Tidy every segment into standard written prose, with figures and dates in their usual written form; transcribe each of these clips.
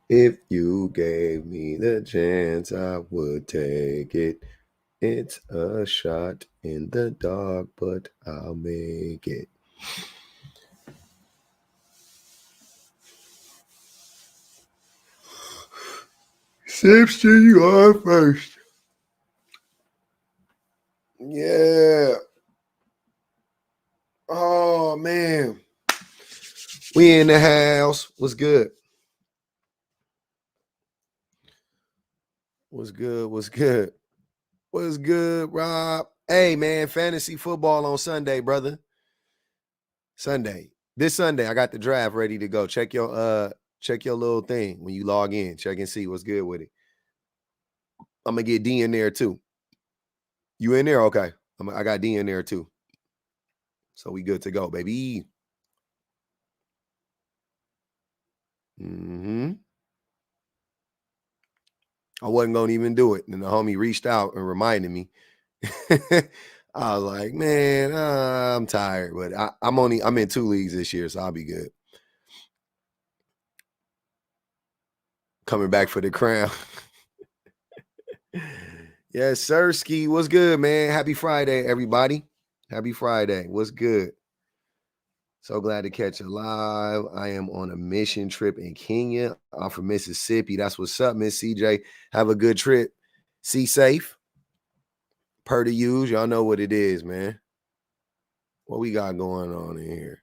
If you gave me the chance, I would take it. It's a shot in the dark, but I'll make it. Simpson, you are first. Yeah. Oh, man. We in the house. What's good? What's good? What's good? What's good, Rob? Hey, man, fantasy football on Sunday, brother. Sunday. This Sunday, I got the draft ready to go. Check your little thing when you log in. Check and see what's good with it. I'm gonna get D in there too. You in there? Okay. I got D in there too. So we good to go, baby. Mm-hmm. I wasn't gonna even do it. And the homie reached out and reminded me. I was like, man, I'm tired, but I'm in 2 leagues this year, so I'll be good. Coming back for the crown. Yes, sir. Ski. What's good, man? Happy Friday, everybody. Happy Friday. What's good? So glad to catch you live. I am on a mission trip in Kenya. I'm from Mississippi. That's what's up, Miss CJ. Have a good trip. See safe. Per the use. Y'all know what it is, man. What we got going on in here?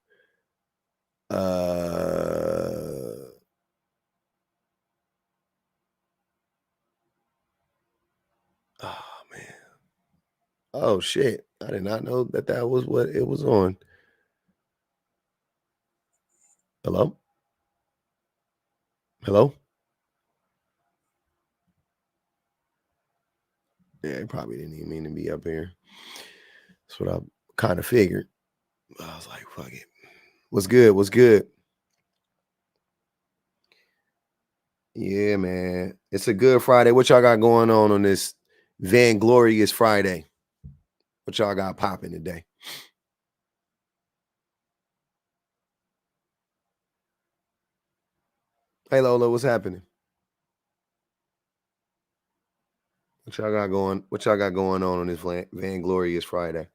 Oh man. Oh shit. I did not know that was what it was on. Hello? Hello? Yeah, he probably didn't even mean to be up here. That's what I kind of figured. I was like, fuck it. What's good? What's good? Yeah, man. It's a good Friday. What y'all got going on this Vanglorious Friday? What y'all got popping today? Hey Lola, what's happening? What y'all got going on this Vanglorious Friday?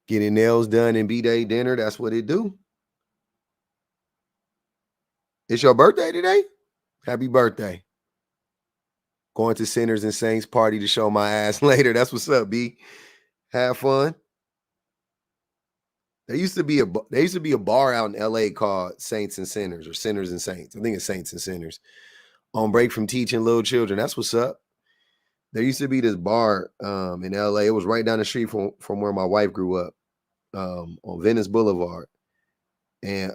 Getting nails done and B-Day dinner. That's what it do. It's your birthday today? Happy birthday. Going to Sinners and Saints party to show my ass later. That's what's up, B. Have fun. There used to be a bar out in LA called Saints and Sinners or Sinners and Saints. I think it's Saints and Sinners. On break from teaching little children. That's what's up. There used to be this bar in LA. It was right down the street from where my wife grew up, on Venice Boulevard. And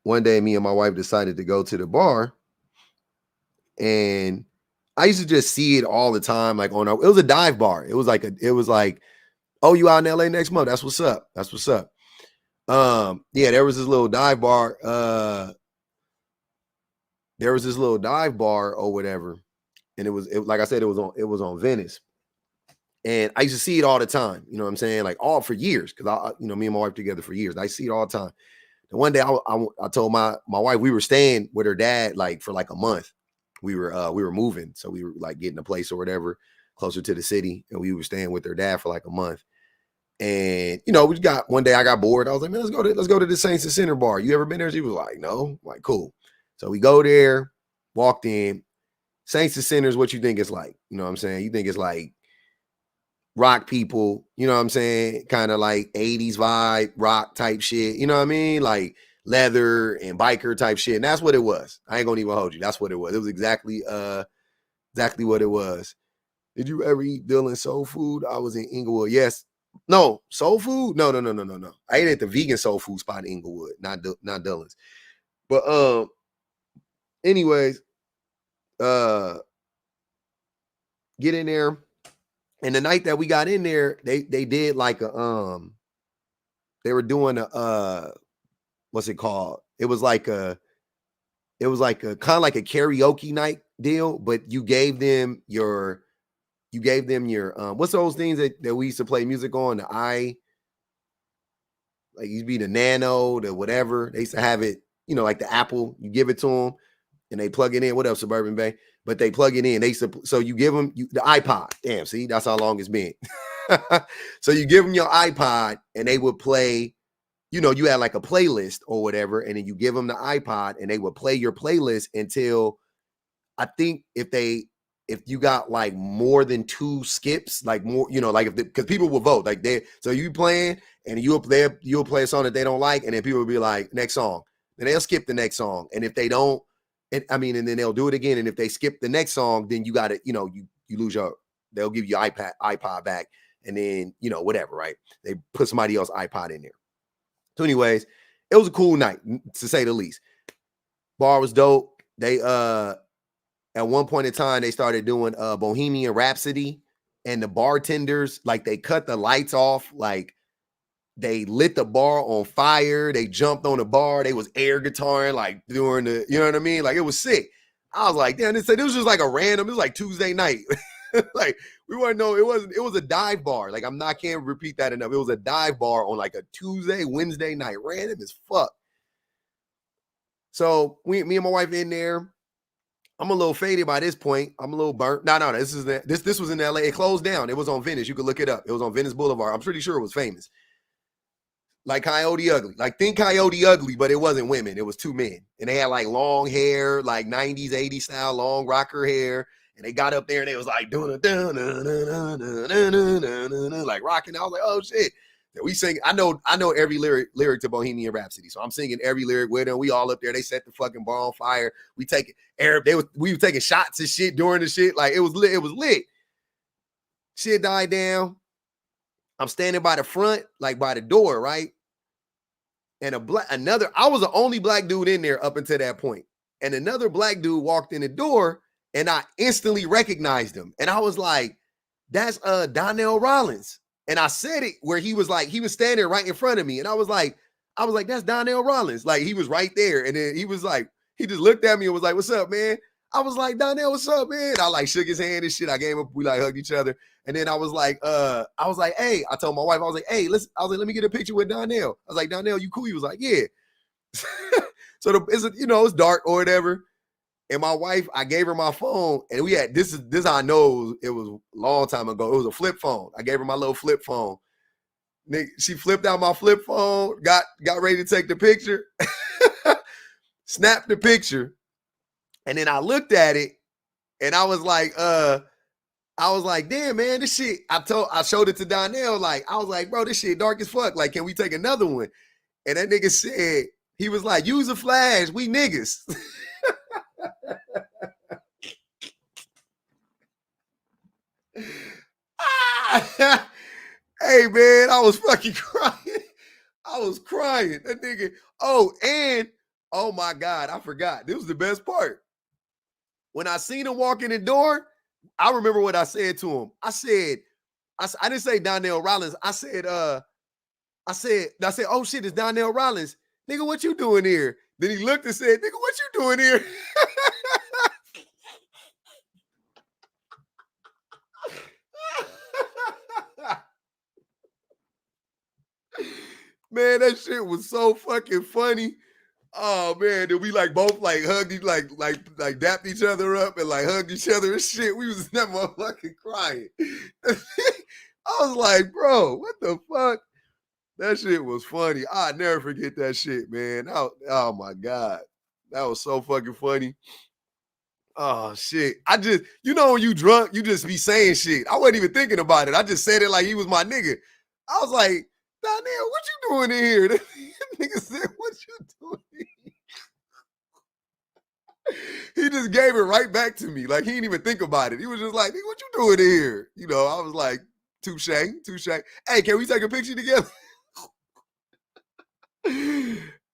one day me and my wife decided to go to the bar, and I used to just see it all the time, like it was a dive bar. It was like, oh, you out in LA next month? That's what's up. That's what's up. Yeah, there was this little dive bar. There was this little dive bar or whatever, and like I said, it was on Venice, and I used to see it all the time. You know what I'm saying? Like all for years, because me and my wife together for years. I see it all the time. And one day I told my wife, we were staying with her dad like for like a month. We were moving, so we were like getting a place or whatever closer to the city, and we were staying with her dad for like a month. And we got one day I got bored. I was like, man, let's go to the Saints and Center bar. You ever been there? She was like, no. I'm like, cool. So we go there, walked in. Saints and Sinners, what you think it's like? You know what I'm saying? You think it's like rock people, you know what I'm saying? Kind of like 80s vibe, rock type shit. You know what I mean? Like leather and biker type shit. And that's what it was. I ain't gonna even hold you. That's what it was. It was exactly what it was. Did you ever eat Dylan's soul food? I was in Inglewood. Yes. No, soul food? No. I ate at the vegan soul food spot in Inglewood, not Dylan's. But anyways, uh get in there. And the night that we got in there, they did like they were doing a what's it called? It was like a kind of like a karaoke night deal, but you gave them your what's those things that we used to play music on? Like, used to be the Nano, the whatever. They used to have it, you know, like the Apple. You give it to them, and they plug it in. What else, Suburban Bay? But they plug it in. So you give them the iPod. Damn, see, that's how long it's been. So you give them your iPod, and they would play. You know, you had like a playlist or whatever, and then you give them the iPod, and they would play your playlist until, I think, if you got like more than 2 skips, like more, you know, like because people will vote, like so you playing and you'll play a song that they don't like, and then people will be like, next song, then they'll skip the next song, and if they don't, and then they'll do it again, and if they skip the next song, then you got to, you know, you lose they'll give you iPod back, and then, you know, whatever, right? They put somebody else's iPod in there. So anyways, it was a cool night, to say the least. Bar was dope. They at one point in time, they started doing Bohemian Rhapsody, and the bartenders, like, they cut the lights off, like they lit the bar on fire. They jumped on the bar. They was air guitaring, like during the, you know what I mean? Like, it was sick. I was like, damn, this was just like a random, it was like Tuesday night. Like, we weren't know, it was a dive bar. Like, can't repeat that enough. It was a dive bar on like a Tuesday, Wednesday night, random as fuck. So me and my wife in there. I'm a little faded by this point. I'm a little burnt. No. This was in LA. It closed down. It was on Venice. You could look it up. It was on Venice Boulevard. I'm pretty sure it was famous. Like Coyote Ugly. Like, think Coyote Ugly, but it wasn't women. It was 2 men. And they had like long hair, like 90s, 80s style, long rocker hair. And they got up there and they was like doing like rocking. I was like, oh shit. We sing. I know every lyric to Bohemian Rhapsody, so I'm singing every lyric with them. We all up there. They set the fucking bar on fire. We taking we were taking shots and shit during the shit. Like, it was lit. It was lit. Shit died down. I'm standing by the front, like by the door, right? And I was the only black dude in there up until that point. And another black dude walked in the door, and I instantly recognized him. And I was like, that's Donnell Rollins. And I said it where he was standing right in front of me. And I was like, that's Donnell Rollins. Like, he was right there. And then he was like, he just looked at me and was like, what's up, man? I was like, Donnell, what's up, man? I like shook his hand and shit. I gave him, we like hugged each other. And then I was like, hey, I told my wife, I was like, hey, let me get a picture with Donnell. I was like, Donnell, you cool? He was like, yeah. So it's dark or whatever. And my wife, I gave her my phone, and we had this I know it was a long time ago. It was a flip phone. I gave her my little flip phone. She flipped out my flip phone, got ready to take the picture, snapped the picture, and then I looked at it, and I was like, damn, man, this shit. I showed it to Donnell, like, I was like, bro, this shit dark as fuck. Like, can we take another one? And that nigga said, he was like, use a flash, we niggas. Hey, man, I was fucking crying. I was crying. That nigga. Oh my God, I forgot. This was the best part. When I seen him walk in the door, I remember what I said to him. I didn't say Donnell Rollins. I said, oh shit, it's Donnell Rollins. Nigga, what you doing here? Then he looked and said, nigga, what you doing here? Man, that shit was so fucking funny. Oh man, then we like both like hugged, like dapped each other up and like hugged each other and shit. We was that motherfucking crying. I was like, bro, what the fuck? That shit was funny. I'll never forget that shit, man. Oh my God. That was so fucking funny. Oh shit. When you drunk, you just be saying shit. I wasn't even thinking about it. I just said it like he was my nigga. I was like, Donnell, what you doing in here? That nigga said, what you doing in here? He just gave it right back to me. Like, he didn't even think about it. He was just like, hey, what you doing in here? You know, I was like, touche. Hey, can we take a picture together?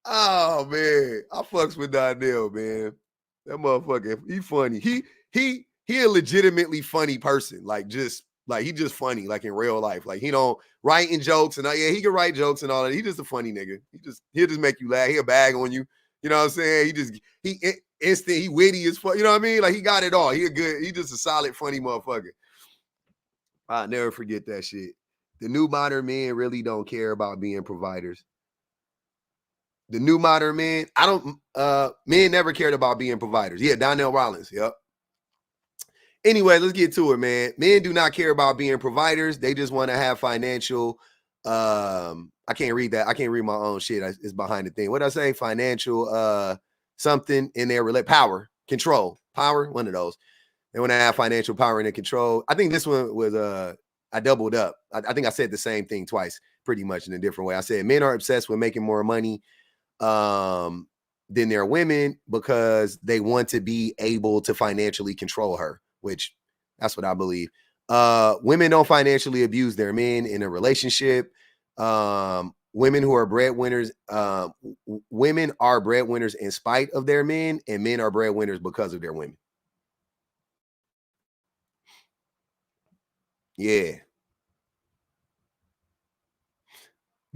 Oh man, I fucks with Donnell, man. That motherfucker, he funny. He a legitimately funny person. Like, he just funny, like in real life. Like, he don't writing jokes and yeah, he can write jokes and all that. He just a funny nigga. He'll just make you laugh. He'll bag on you. You know what I'm saying? He witty as fuck. You know what I mean? Like, he got it all. He just a solid, funny motherfucker. I'll never forget that shit. The new modern men really don't care about being providers. The new modern men, men never cared about being providers. Yeah, Donnell Rollins. Yep. Anyway, let's get to it, man. Men do not care about being providers. They just want to have financial. I can't read that. I can't read my own shit. It's behind the thing. What did I say? Financial something in their power, control, power. One of those. They want to have financial power and control. I think this one was I doubled up. I think I said the same thing twice, pretty much in a different way. I said men are obsessed with making more money than their women because they want to be able to financially control her, which that's what I believe. Women don't financially abuse their men in a relationship. Women who are breadwinners, women are breadwinners in spite of their men, and men are breadwinners because of their women. Yeah.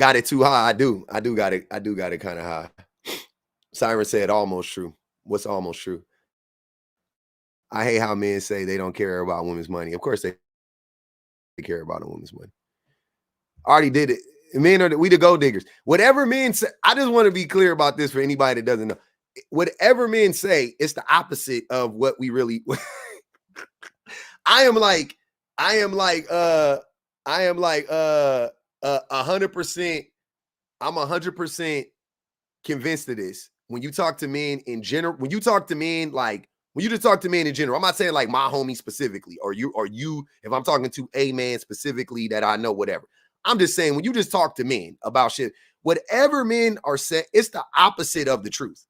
Got it too high. I do got it kind of high. Siren said almost true. What's almost true? I hate how men say they don't care about women's money. Of course they care about a woman's money. Already did it. Men are we the gold diggers. Whatever men say, I just want to be clear about this for anybody that doesn't know. Whatever men say, it's the opposite of what we really. I am like 100%. I'm 100% convinced of this. When you talk to men in general, when you just talk to men in general, I'm not saying like my homie specifically, or you, if I'm talking to a man specifically that I know, whatever. I'm just saying when you just talk to men about shit, whatever men are saying, it's the opposite of the truth.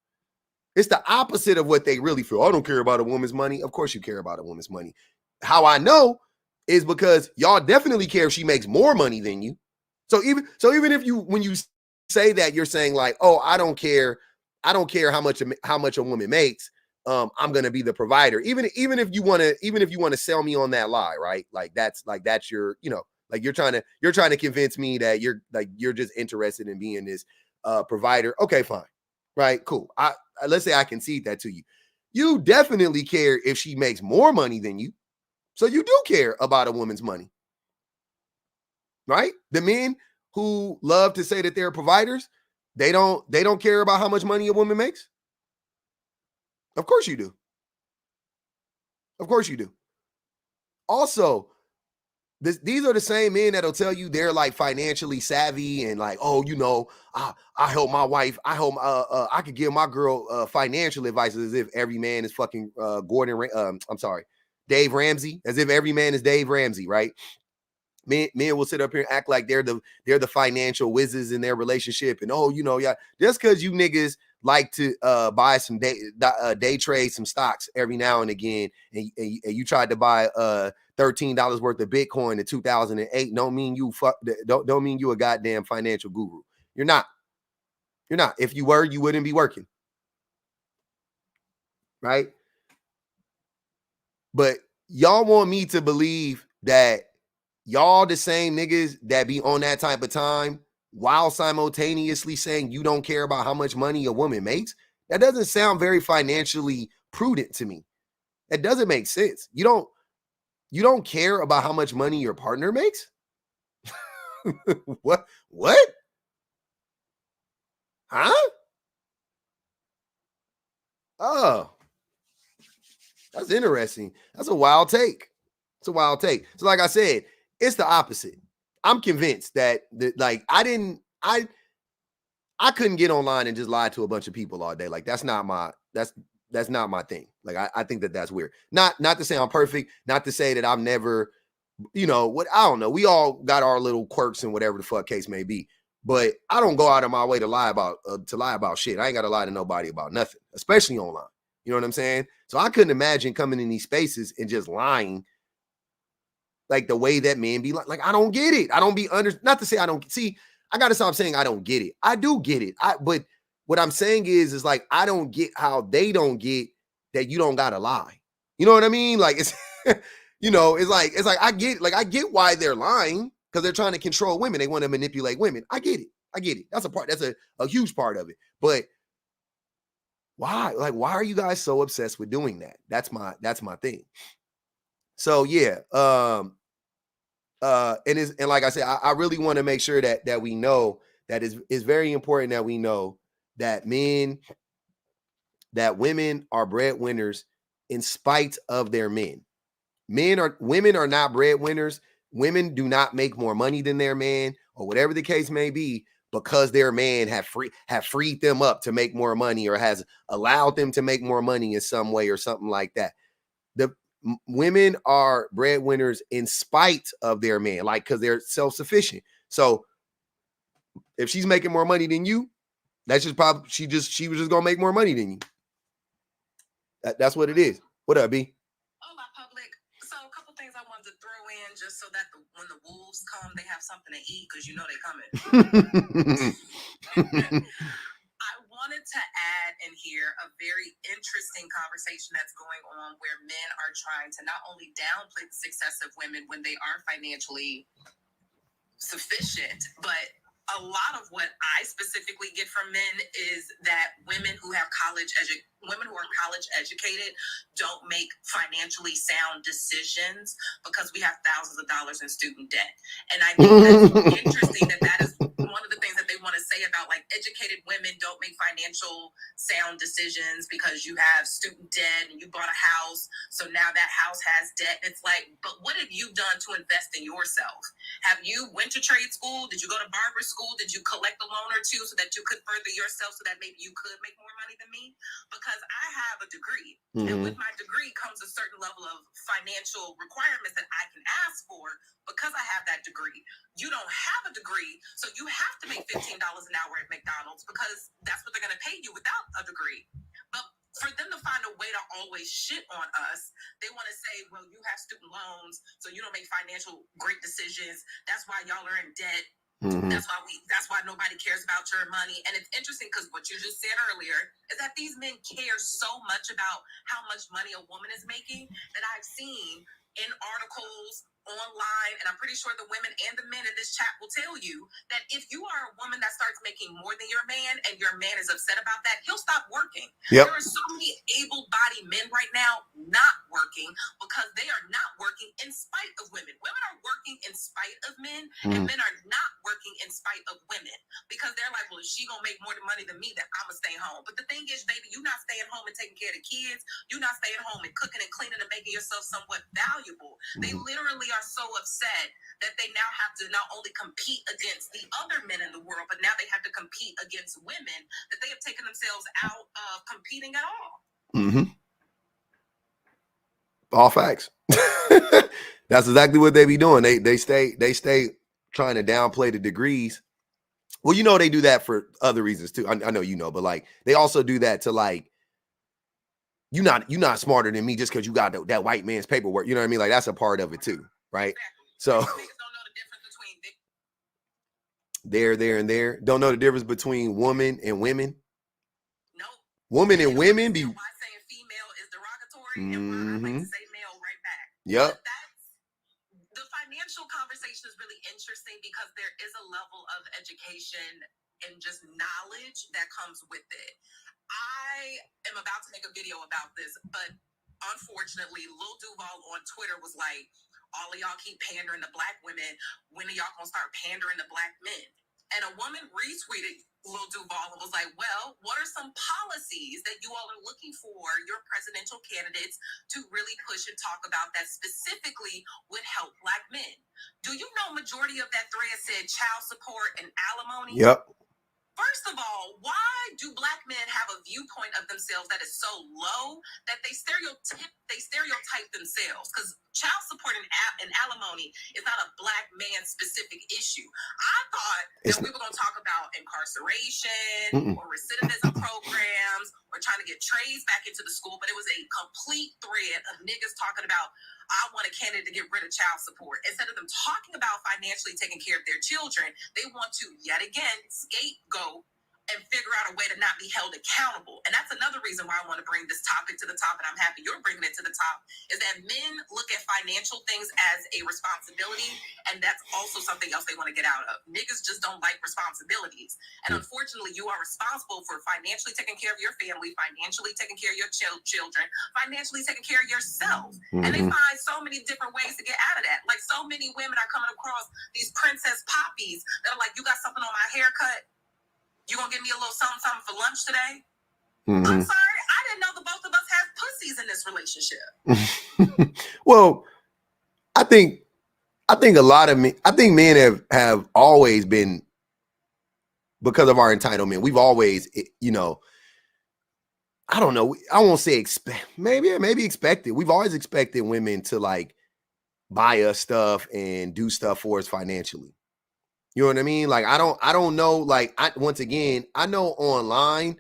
It's the opposite of what they really feel. I don't care about a woman's money. Of course you care about a woman's money. How I know is because y'all definitely care if she makes more money than you. So even if when you say that, you're saying like, oh, I don't care how much a woman makes. I'm gonna be the provider. Even if you want to sell me on that lie, right? Like that's your, like you're trying to convince me that you're just interested in being this provider. Okay, fine. Right, cool. Let's say I concede that to you. You definitely care if she makes more money than you. So you do care about a woman's money. Right? The men who love to say that they're providers, they don't care about how much money a woman makes. Of course you do. Of course you do. Also, these are the same men that'll tell you they're like financially savvy and like, oh, I help my wife. I help. I could give my girl financial advice as if every man is fucking Dave Ramsey, as if every man is Dave Ramsey, right? Men will sit up here and act like they're the financial whizzes in their relationship, and just because you niggas like to buy some day trade some stocks every now and again, and you tried to buy $13 worth of Bitcoin in 2008, don't mean you a goddamn financial guru. You're not. If you were, you wouldn't be working, right? But y'all want me to believe that y'all the same niggas that be on that type of time while simultaneously saying you don't care about how much money a woman makes? That doesn't sound very financially prudent to me. That doesn't make sense. You don't care about how much money your partner makes? What? Huh? Oh, that's interesting. That's a wild take. It's a wild take. So like I said, it's the opposite. I'm convinced that I couldn't get online and just lie to a bunch of people all day. Like that's not my thing. Like I think that's weird. Not to say I'm perfect, not to say that I've never, what, I don't know. We all got our little quirks and whatever the fuck case may be. But I don't go out of my way to lie about shit. I ain't got to lie to nobody about nothing, especially online. You know what I'm saying? So I couldn't imagine coming in these spaces and just lying like the way that men be like I don't get it. I don't be not to say I don't see. I got to stop saying I don't get it. I do get it. But what I'm saying is like, I don't get how they don't get that you don't got to lie. You know what I mean? Like it's, it's like, I get why they're lying because they're trying to control women. They want to manipulate women. I get it. That's a huge part of it. But why? Like, why are you guys so obsessed with doing that? That's my thing. So yeah. And like I said, I really want to make sure that we know that it's very important that we know that women are breadwinners in spite of their men. Women are not breadwinners. Women do not make more money than their man, or whatever the case may be, because their man have freed them up to make more money, or has allowed them to make more money in some way, or something like that. The women are breadwinners in spite of their man, like, because they're self-sufficient. So if she's making more money than you, that's just probably she was just gonna make more money than you. That's what it is. What up, B? Hola, public. So a couple things I wanted to throw in, just so that when the wolves come, they have something to eat, because you know they coming. I wanted to add in here a very interesting conversation that's going on, where men are trying to not only downplay the success of women when they are financially sufficient, but a lot of what I specifically get from men is that women who are college educated don't make financially sound decisions because we have thousands of dollars in student debt. And I think that's interesting that is one of the things that they want to say about, like, educated women don't make financial sound decisions because you have student debt and you bought a house, so now that house has debt. It's like, but what have you done to invest in yourself? Have you went to trade school? Did you go to barber school? Did you collect a loan or two so that you could further yourself, so that maybe you could make more money than me? Because I have a degree, and with my degree comes a certain level of financial requirements that I can ask for because I have that degree. You don't have a degree, so you have to make $15 an hour at McDonald's because that's what they're going to pay you without a degree. But for them to find a way to always shit on us, they want to say, well, you have student loans, so you don't make financial great decisions. That's why y'all are in debt. That's why nobody cares about your money. And it's interesting because what you just said earlier is that these men care so much about how much money a woman is making that I've seen in articles online, and I'm pretty sure the women and the men in this chat will tell you that if you are a woman that starts making more than your man and your man is upset about that, he'll stop working. There are so many able-bodied men right now not working because they are not working in spite of women. Women are working in spite of men, and men are not working in spite of women because they're like, well, if she gonna make more money than me, then I'm gonna stay home. But the thing is, baby, you're not staying home and taking care of the kids. You're not staying home and cooking and cleaning and making yourself somewhat valuable. They literally are so upset that they now have to not only compete against the other men in the world, but now they have to compete against women that they have taken themselves out of competing at all. All facts. That's exactly what they be doing. They stay trying to downplay the degrees. Well, you know, they do that for other reasons too. I know you know, but like they also do that to, like, you're not smarter than me just because you got that white man's paperwork. You know what I mean? Like, that's a part of it too, right? Exactly. So Niggas don't know the difference between there and there. Don't know the difference between woman and women. Nope. Woman and women be. Why saying female is derogatory and why I like to say male right back. Yep. But the financial conversation is really interesting because there is a level of education and just knowledge that comes with it. I am about to make a video about this, but unfortunately, Lil Duval on Twitter was like, all of y'all keep pandering to black women. When are y'all gonna start pandering to black men? And a woman retweeted Lil Duval and was like, well, what are some policies that you all are looking for your presidential candidates to really push and talk about that specifically would help black men? Do you know majority of that thread said child support and alimony? Yep. First of all, why do black men have a viewpoint of themselves that is so low that they stereotype themselves? Because child support and alimony is not a black man specific issue. I thought that we were going to talk about incarceration or recidivism programs or trying to get trades back into the school, but it was a complete thread of niggas talking about, I want a candidate to get rid of child support. Instead of them talking about financially taking care of their children, they want to yet again scapegoat and figure out a way to not be held accountable. And that's another reason why I want to bring this topic to the top, and I'm happy you're bringing it to the top, is that men look at financial things as a responsibility, and that's also something else they want to get out of. Niggas just don't like responsibilities. And unfortunately, you are responsible for financially taking care of your family, financially taking care of your children, financially taking care of yourself. And they find so many different ways to get out of that. Like, so many women are coming across these princess poppies that are like, you got something on my haircut? You gonna give me a little something for lunch today? Mm-hmm. I'm sorry, I didn't know the both of us have pussies in this relationship. Well, I think a lot of men, I think men have always been, because of our entitlement, we've always, you know, I don't know, I won't say maybe expected. We've always expected women to like buy us stuff and do stuff for us financially. You know what I mean? Like, I don't know, like, once again, I know online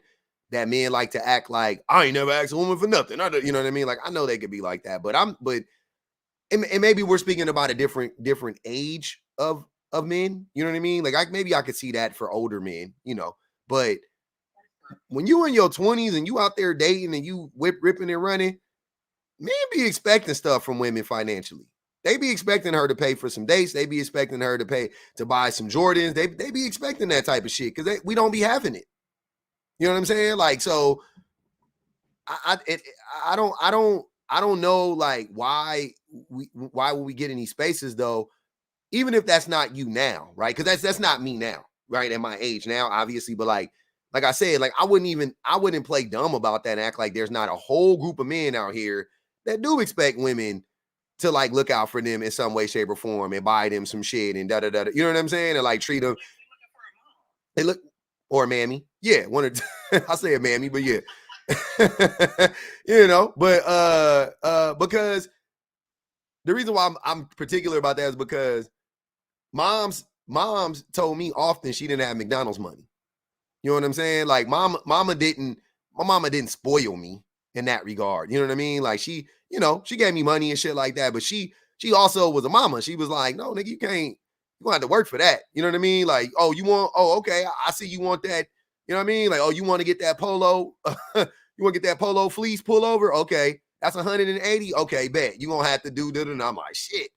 that men like to act like, I ain't never asked a woman for nothing. You know what I mean? Like, I know they could be like that, but and maybe we're speaking about a different age of men. You know what I mean? Like, maybe I could see that for older men, you know, but when you in your 20s and you out there dating and you ripping and running, men be expecting stuff from women financially. They be expecting her to pay for some dates. They be expecting her to pay to buy some Jordans. They be expecting that type of shit because we don't be having it. You know what I'm saying? Like, so I don't know, like, why would we get in these spaces though, even if that's not you now, right? Because that's not me now, right? At my age now, obviously, but like I said, like I wouldn't play dumb about that and act like there's not a whole group of men out here that do expect women to like look out for them in some way, shape, or form and buy them some shit and da da da. You know what I'm saying? And like treat them. They look, or a mammy, yeah. I say a mammy, but yeah. You know, but because the reason why I'm particular about that is because moms told me often she didn't have McDonald's money. You know what I'm saying? Like my mama didn't spoil me in that regard. You know what I mean? Like she gave me money and shit like that, but she also was a mama. She was like, no, nigga, you gonna have to work for that. You know what I mean? Like, okay, I see you want that. You know what I mean? Like, you want to get that polo, you want to get that polo fleece pullover? Okay, that's 180. Okay, bet. You gonna have to do that. And I'm like, shit.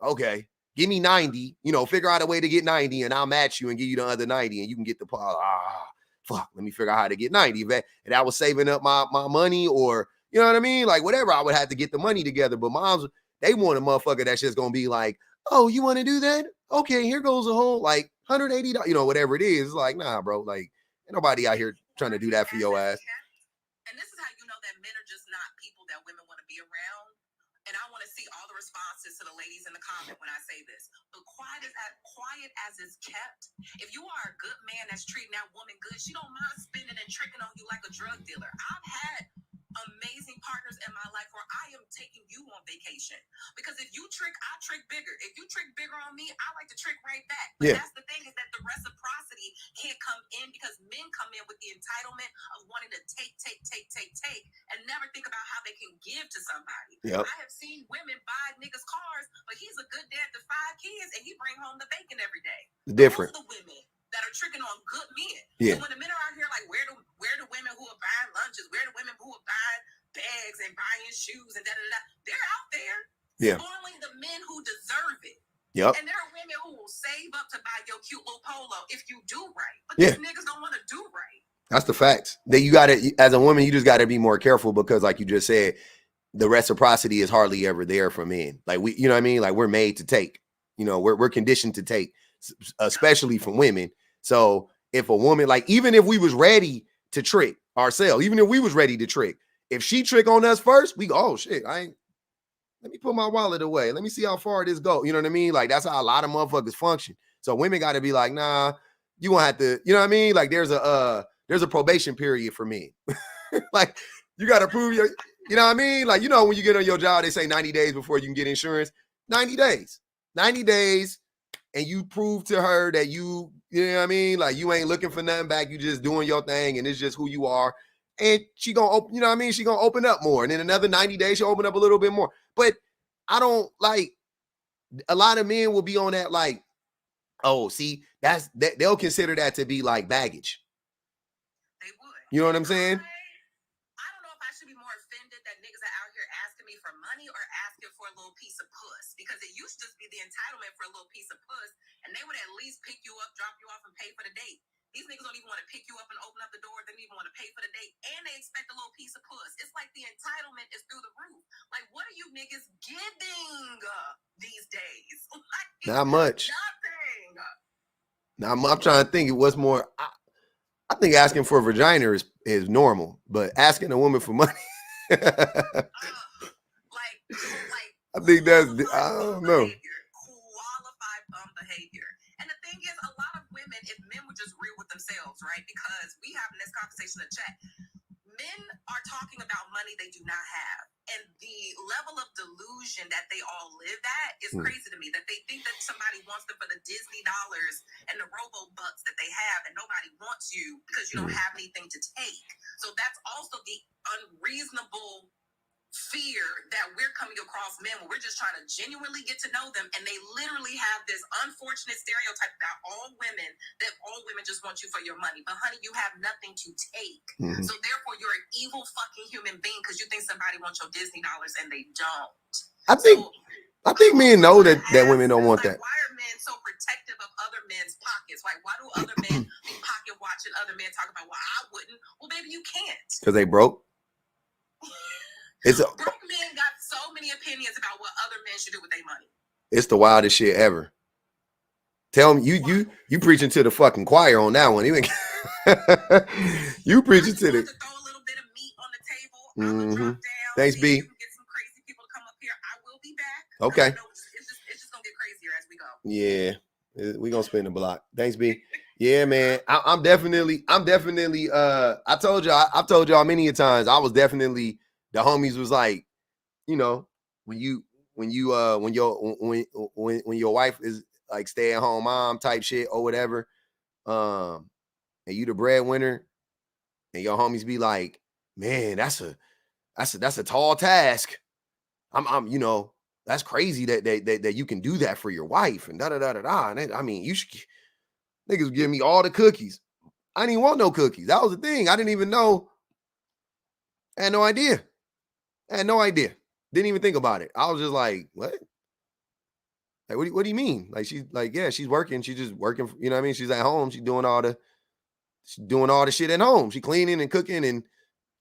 Okay, give me 90, figure out a way to get 90 and I'll match you and give you the other 90 and you can get the fuck, let me figure out how to get 90. And I was saving up my money, or, you know what I mean? Like, whatever, I would have to get the money together. But moms, they want a motherfucker that's just going to be like, oh, you want to do that? Okay, here goes a whole, like, $180, whatever it is. It's like, nah, bro, like, ain't nobody out here trying to do that for your ass. And this is how you know that men are just not people that women want to be around. And I want to see all the responses to the ladies in the comment when I say this. But quiet as it's kept, if you are a good man that's treating that woman good, she don't mind spending and tricking on you like a drug dealer. I've had amazing partners in my life where I am taking you on vacation. Because if you trick, I trick bigger. If you trick bigger on me, I like to trick right back. But that's the thing, is that the reciprocity can't come in because men come in with the entitlement of wanting to take, and never think about how they can give to somebody. Yep. I have seen women buy niggas cars, but he's a good dad to 5 kids and he bring home the bacon every day. Different. Those are the women that are tricking on good men. Yeah. So when the men are out here like, where do women who are buying lunches, where do women who are buying bags and buying shoes and da-da-da, they're out there spoiling the men who deserve it. Yep. And there are women who will save up to buy your cute little polo if you do right. But these niggas don't want to do right. That's the facts. That you got to, as a woman, you just got to be more careful because, like you just said, the reciprocity is hardly ever there for men. Like you know what I mean? Like we're made to take. We're conditioned to take, especially from women. So if a woman, like, even if we was ready to trick ourselves, even if we was ready to trick, if she trick on us first, we go, oh shit, let me put my wallet away. Let me see how far this go. You know what I mean? Like that's how a lot of motherfuckers function. So women got to be like, nah, you gonna have to, you know what I mean? Like there's a probation period for me. Like you got to prove you know what I mean? Like, when you get on your job, they say 90 days before you can get insurance. 90 days. And you prove to her that you know what I mean? Like you ain't looking for nothing back. You just doing your thing and it's just who you are. And she gonna open, you know what I mean? She gonna open up more. And then another 90 days, she'll open up a little bit more. But I don't like, a lot of men will be on that like, oh, see, they'll consider that to be like baggage. They would. You know what I'm saying? I don't know if I should be more offended that niggas are out here asking me for money or asking for a little piece of puss. Because it used to just be the entitlement for a little piece of puss, and they would at least pick you up, drop you off, and pay for the date. These niggas don't even want to pick you up and open up the door. They don't even want to pay for the date, and they expect a little piece of puss. It's like the entitlement is through the roof. Like, what are you niggas giving these days? Like, not much. Nothing. Now I'm trying to think what's more. I think asking for a vagina is normal, but asking a woman for money. like I think that's, I don't know. Qualified bum behavior. And the thing is, a lot of women, if men would just real with themselves, right? Because we having this conversation in chat. Men are talking about money they do not have. And the level of delusion that they all live at is crazy to me. That they think that somebody wants them for the Disney dollars and the Robo Bucks that they have, and nobody wants you because you don't have anything to take. So that's also the unreasonable fear that we're coming across men when we're just trying to genuinely get to know them, and they literally have this unfortunate stereotype about all women, that all women just want you for your money. But honey, you have nothing to take. So therefore you're an evil fucking human being because you think somebody wants your Disney dollars and they don't. I think men know that women don't want that. Why are men so protective of other men's pockets? Like, why do other men be pocket watching other men talk about, well, I wouldn't? Well, baby, you can't. Because they broke. Broke men got so many opinions about what other men should do with their money. It's the wildest shit ever. Tell me, you preaching to the fucking choir on that one. You preaching to the. Throw a little bit of meat on the table. Drop down. Thanks, B. You can get some crazy people to come up here. I will be back. Okay. It's just gonna get crazier as we go. Yeah, we gonna spin the block. Thanks, B. Yeah, man. I'm definitely. I've told y'all many a times. I was definitely. The homies was like, you know, when your wife is like stay at home mom type shit or whatever, and you the breadwinner, and your homies be like, man, that's a tall task. I'm you know, that's crazy that you can do that for your wife and da da da da da. And I mean, you should niggas give me all the cookies. I didn't want no cookies. That was the thing. I didn't even know. I had no idea. Didn't even think about it. I was just like, what? Like, what do you mean? Like, she's like, yeah, she's working. She's just working. You know what I mean? She's at home. She's doing all the shit at home. She cleaning and cooking. And,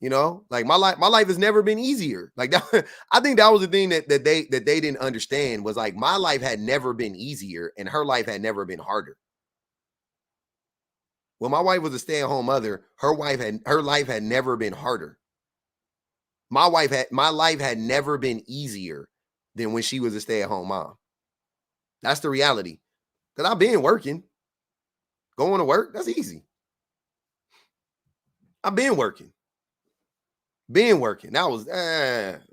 you know, like my life has never been easier. Like that, I think that was the thing that they didn't understand was like, my life had never been easier and her life had never been harder. When my wife was a stay-at-home mother, her life had never been harder. My life had never been easier than when she was a stay-at-home mom. That's the reality. Because I've been working. Going to work, that's easy. I've been working. That was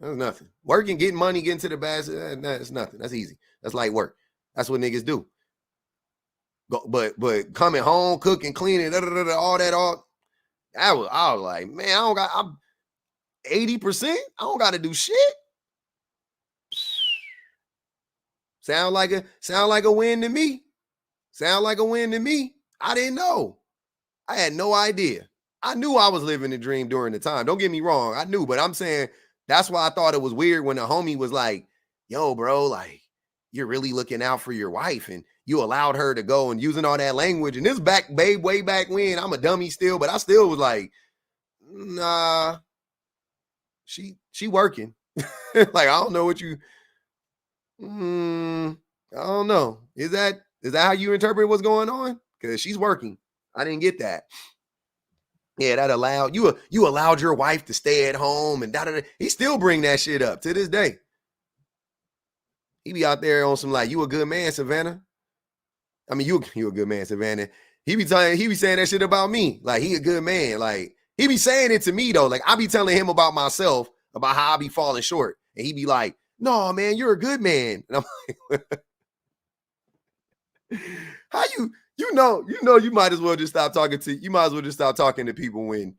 nothing. Working, getting money, getting to the basket, that's nothing. That's easy. That's light work. That's what niggas do. But coming home, cooking, cleaning, all that, I was like, man, I'm 80%. I don't got to do shit. Sound like a win to me. I didn't know. I had no idea. I knew I was living the dream during the time. Don't get me wrong. I knew, but I'm saying that's why I thought it was weird when the homie was like, yo, bro, like, you're really looking out for your wife and you allowed her to go and using all that language. And this way back when, I'm a dummy still, but I still was like, nah, she working. Like, I don't know what you, I don't know. Is that how you interpret what's going on? Because she's working. I didn't get that. Yeah, that allowed you allowed your wife to stay at home and da. He still bring that shit up to this day. He be out there on some like, you a good man, Savannah. I mean, you a good man, Savannah. He be saying that shit about me. Like, he a good man. Like, he be saying it to me though. Like, I be telling him about myself, about how I be falling short. And he be like, no, man, you're a good man. And I'm like, how you know, you might as well just stop talking to people when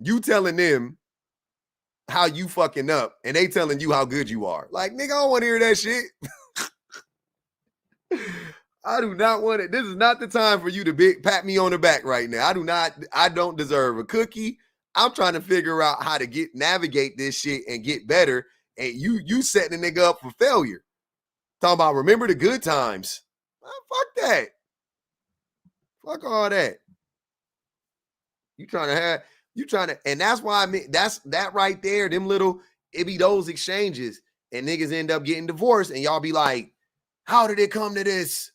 you telling them how you fucking up and they telling you how good you are. Like, nigga, I don't want to hear that shit. I do not want it. This is not the time for you to pat me on the back right now. I don't deserve a cookie. I'm trying to figure out how to navigate this shit and get better. And you setting the nigga up for failure. Talking about remember the good times. Fuck that. Fuck all that. You trying to, and that's why that right there, them little, it be those exchanges and niggas end up getting divorced and y'all be like, how did it come to this?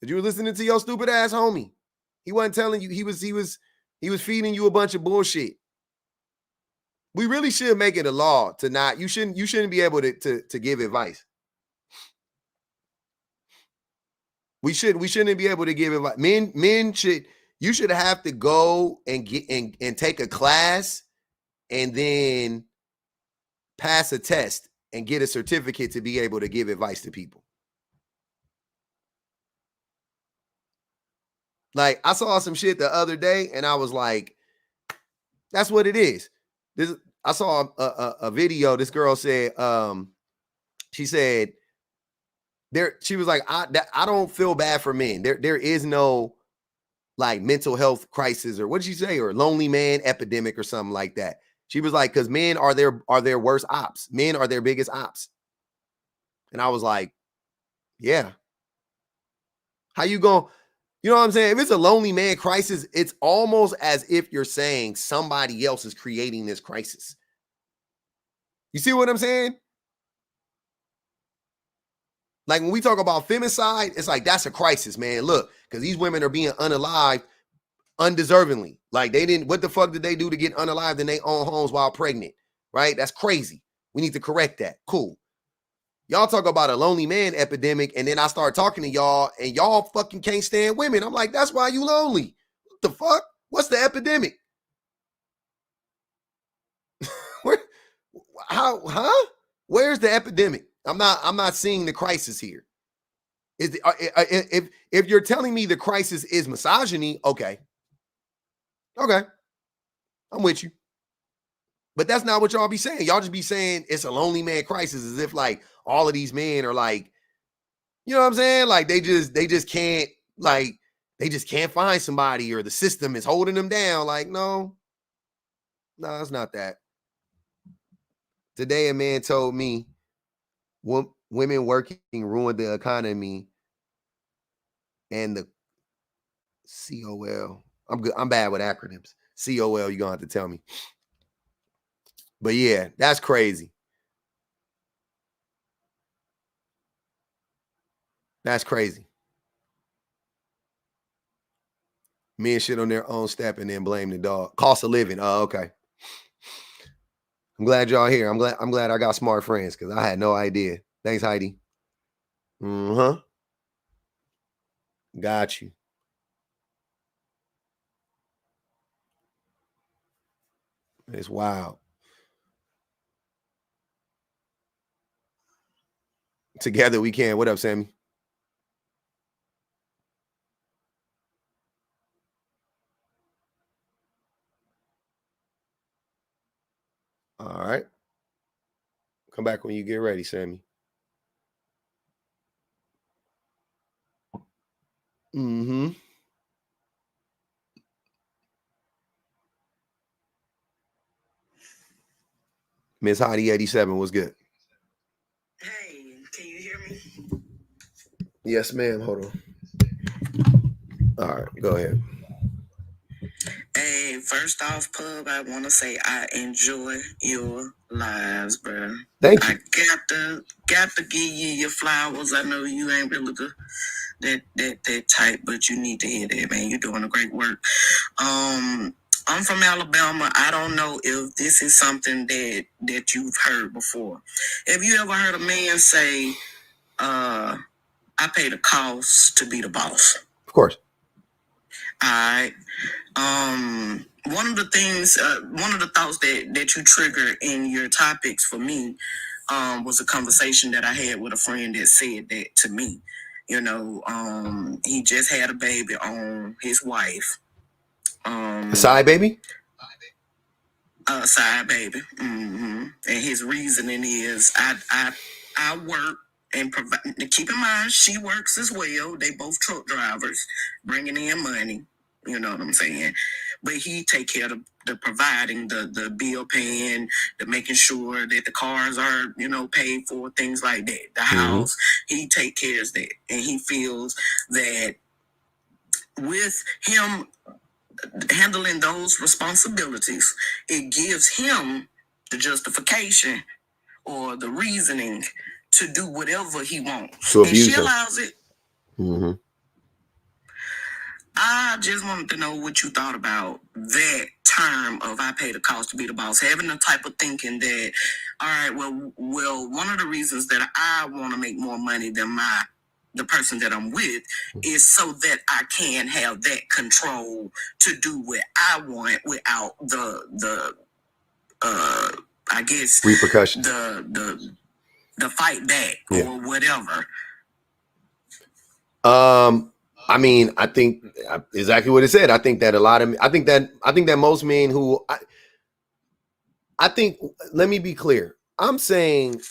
Did you were listening to your stupid ass homie? He wasn't telling you, he was He was feeding you a bunch of bullshit. We really should make it a law to not, you shouldn't be able to give advice. We shouldn't be able to give advice. Men you should have to go and get and take a class and then pass a test and get a certificate to be able to give advice to people. Like, I saw some shit the other day and I was like, that's what it is. I saw a video. This girl said, she said, she was like, I don't feel bad for men. There is no like mental health crisis, or what did she say, or lonely man epidemic or something like that. She was like, because men are their worst ops. Men are their biggest ops. And I was like, yeah. How you going? You know what I'm saying? If it's a lonely man crisis, it's almost as if you're saying somebody else is creating this crisis. You see what I'm saying? Like when we talk about femicide, it's like, that's a crisis, man. Look, because these women are being unalived undeservingly. Like, they didn't, what the fuck did they do to get unalived in their own homes while pregnant? Right? That's crazy. We need to correct that. Cool. Y'all talk about a lonely man epidemic, and then I start talking to y'all, and y'all fucking can't stand women. I'm like, that's why you lonely. What the fuck? What's the epidemic? Where's the epidemic? I'm not seeing the crisis here. If you're telling me the crisis is misogyny, okay, I'm with you. But that's not what y'all be saying. Y'all just be saying it's a lonely man crisis, as if like all of these men are like, you know what I'm saying? Like they just can't, like, they just can't find somebody, or the system is holding them down. Like, no, it's not that. Today, a man told me women working ruined the economy and the COL. I'm good. I'm bad with acronyms. COL, you're gonna have to tell me. But yeah, that's crazy. That's crazy. Men shit on their own step and then blame the dog. Cost of living. Oh, okay. I'm glad y'all here. I'm glad I got smart friends, because I had no idea. Thanks, Heidi. Got you. It's wild. Together we can. What up, Sammy? All right. Come back when you get ready, Sammy. Miss Heidi 87 was good. Hey, can you hear me? Yes, ma'am. Hold on. All right, go ahead. Hey, first off, Pub, I want to say I enjoy your lives, bro. Thank you. I got to give you your flowers. I know you ain't really that type, but you need to hear that, man. You're doing a great work. I'm from Alabama. I don't know if this is something that you've heard before. Have you ever heard a man say, I pay the cost to be the boss? Of course. All right. One of the things, one of the thoughts that you trigger in your topics for me, was a conversation that I had with a friend that said that to me. You know, he just had a baby on his wife. A side baby? Side baby. And his reasoning is, I work and provide. Keep in mind, she works as well. They both truck drivers, bringing in money. You know what I'm saying? But he take care of the providing, the bill paying, the making sure that the cars are, paid for, things like that. The house, he take care of that. And he feels that with him handling those responsibilities, it gives him the justification or the reasoning to do whatever he wants. To abuse and she her. allows it. I just wanted to know what you thought about that term of I pay the cost to be the boss. Having the type of thinking that, all right, well, one of the reasons that I want to make more money than the person that I'm with is so that I can have that control to do what I want without the I guess repercussions, the fight back or whatever. I mean, I think exactly what it said. I think that I think that most men who I think, let me be clear. I'm saying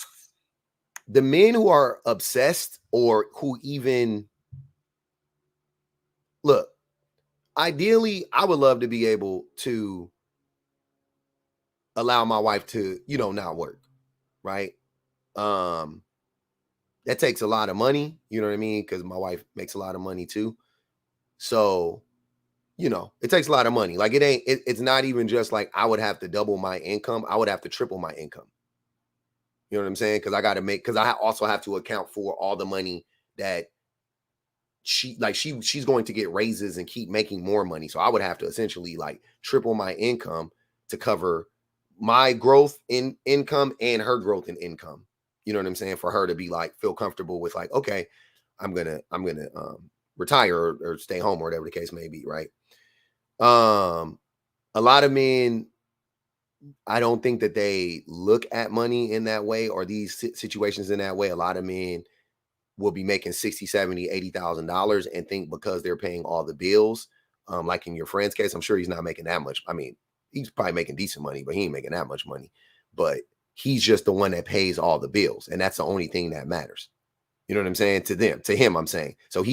the men who are obsessed or who even look, ideally, I would love to be able to allow my wife to, not work, right? That takes a lot of money, you know what I mean? Because my wife makes a lot of money too. So, it takes a lot of money. Like it's not even just like I would have to double my income. I would have to triple my income. You know what I'm saying? Because I also have to account for all the money that she's going to get raises and keep making more money. So I would have to essentially like triple my income to cover my growth in income and her growth in income. You know what I'm saying? For her to be like, feel comfortable with like, okay, I'm gonna retire or stay home or whatever the case may be. Right. A lot of men, I don't think that they look at money in that way or these situations in that way. A lot of men will be making $60,000, $70,000, $80,000 and think because they're paying all the bills, like in your friend's case, I'm sure he's not making that much. I mean, he's probably making decent money, but he ain't making that much money. But he's just the one that pays all the bills, and that's the only thing that matters. You know what I'm saying? To him, I'm saying. So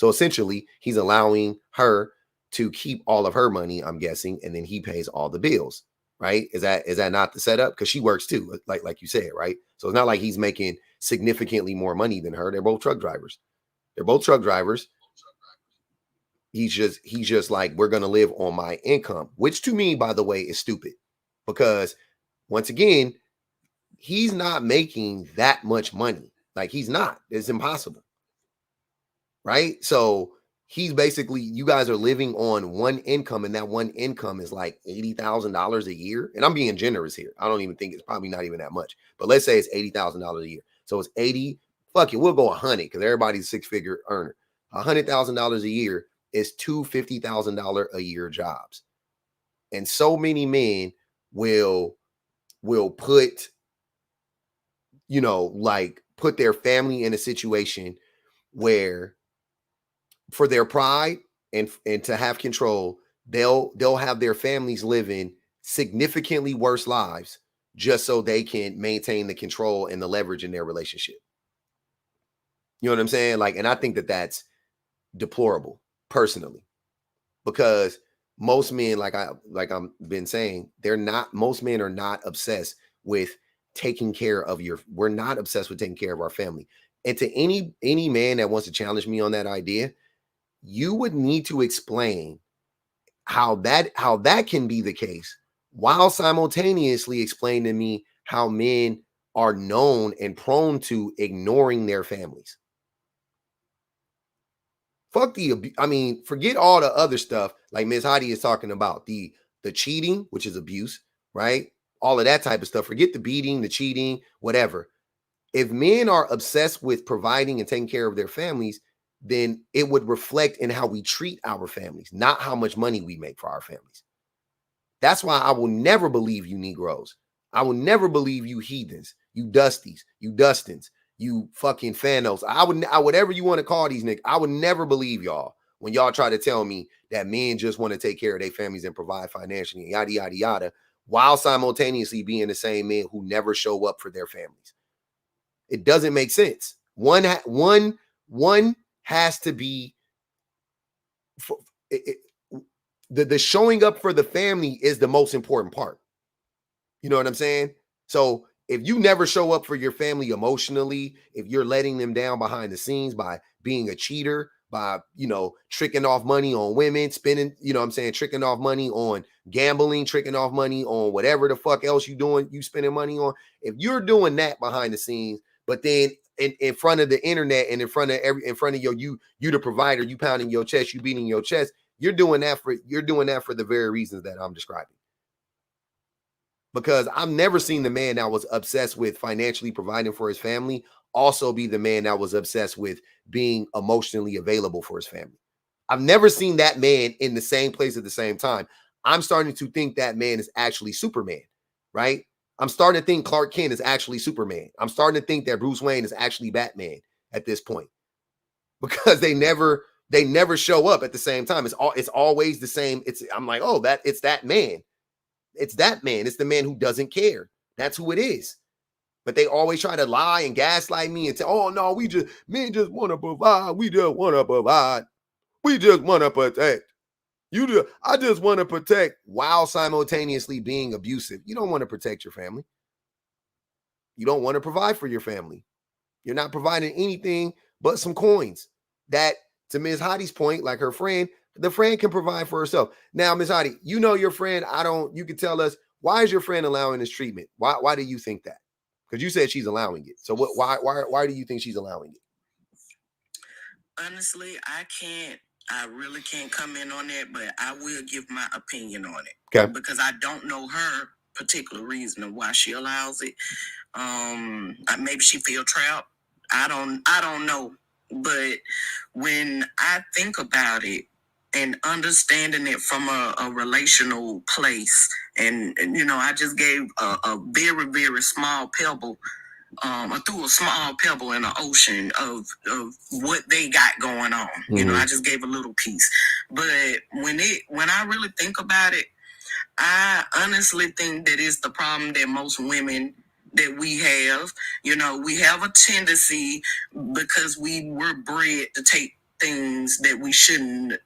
essentially he's allowing her to keep all of her money, I'm guessing, and then he pays all the bills. Right? Is that not the setup? Because she works too, like you said, right? So it's not like he's making significantly more money than her. They're both truck drivers. He's just like, we're gonna live on my income, which to me, by the way, is stupid. Because once again, he's not making that much money. Like he's not. It's impossible. Right? So he's basically, you guys are living on one income, and that one income is like $80,000 a year. And I'm being generous here. I don't even think it's probably not even that much, but let's say it's $80,000 a year. So it's 80, fuck it, we'll go 100 because everybody's a 6-figure earner. $100,000 a year is two $50,000 a year jobs. And so many men will put, put their family in a situation where, for their pride and to have control, they'll have their families living significantly worse lives just so they can maintain the control and the leverage in their relationship. You know what I'm saying? Like, and I think that that's deplorable personally, because most men, like I'm been saying, most men are not obsessed with taking care of we're not obsessed with taking care of our family. And to any man that wants to challenge me on that idea, you would need to explain how that can be the case, while simultaneously explain to me how men are known and prone to ignoring their families. Forget all the other stuff like Ms. Heidi is talking about, the cheating, which is abuse, right? All of that type of stuff. Forget the beating, the cheating, whatever. If men are obsessed with providing and taking care of their families, then it would reflect in how we treat our families, not how much money we make for our families. That's why I will never believe you Negroes. I will never believe you heathens, you Dusties, you Dustins, you fucking Fanos. Whatever you want to call these niggas, I would never believe y'all when y'all try to tell me that men just want to take care of their families and provide financially, yada, yada, yada, while simultaneously being the same men who never show up for their families. It doesn't make sense. One has to be, the showing up for the family is the most important part. You know what I'm saying? So if you never show up for your family emotionally, if you're letting them down behind the scenes by being a cheater, by, tricking off money on women, spending, tricking off money on gambling, tricking off money on whatever the fuck else you spending money on. If you're doing that behind the scenes, But then in front of the internet and in front of you the provider, you pounding your chest, you beating your chest, you're doing that for the very reasons that I'm describing. Because I've never seen the man that was obsessed with financially providing for his family also be the man that was obsessed with being emotionally available for his family. I've never seen that man in the same place at the same time. I'm starting to think that man is actually Superman, right? I'm starting to think Clark Kent is actually Superman. I'm starting to think that Bruce Wayne is actually Batman at this point, because they never show up at the same time. It's always the same. I'm like, oh, it's that man. It's that man. It's the man who doesn't care. That's who it is. But they always try to lie and gaslight me and say, oh no, men just want to provide. We just want to provide. We just want to protect. I just want to protect, while simultaneously being abusive. You don't want to protect your family. You don't want to provide for your family. You're not providing anything but some coins. That, to Ms. Hottie's point, like her friend, the friend can provide for herself. Now, Ms. Hottie, you know your friend. You can tell us, why is your friend allowing this treatment? Why do you think that? Because you said she's allowing it. So why do you think she's allowing it? Honestly, I really can't comment on that, but I will give my opinion on it. Okay. Because I don't know her particular reason of why she allows it. Maybe she feel trapped. I don't know. But when I think about it and understanding it from a relational place, and I just gave a very, very small pebble. I threw a small pebble in the ocean of what they got going on. Mm-hmm. I just gave a little piece. But when I really think about it, I honestly think that is the problem that most women that we have. We have a tendency, because we were bred to take things that we shouldn't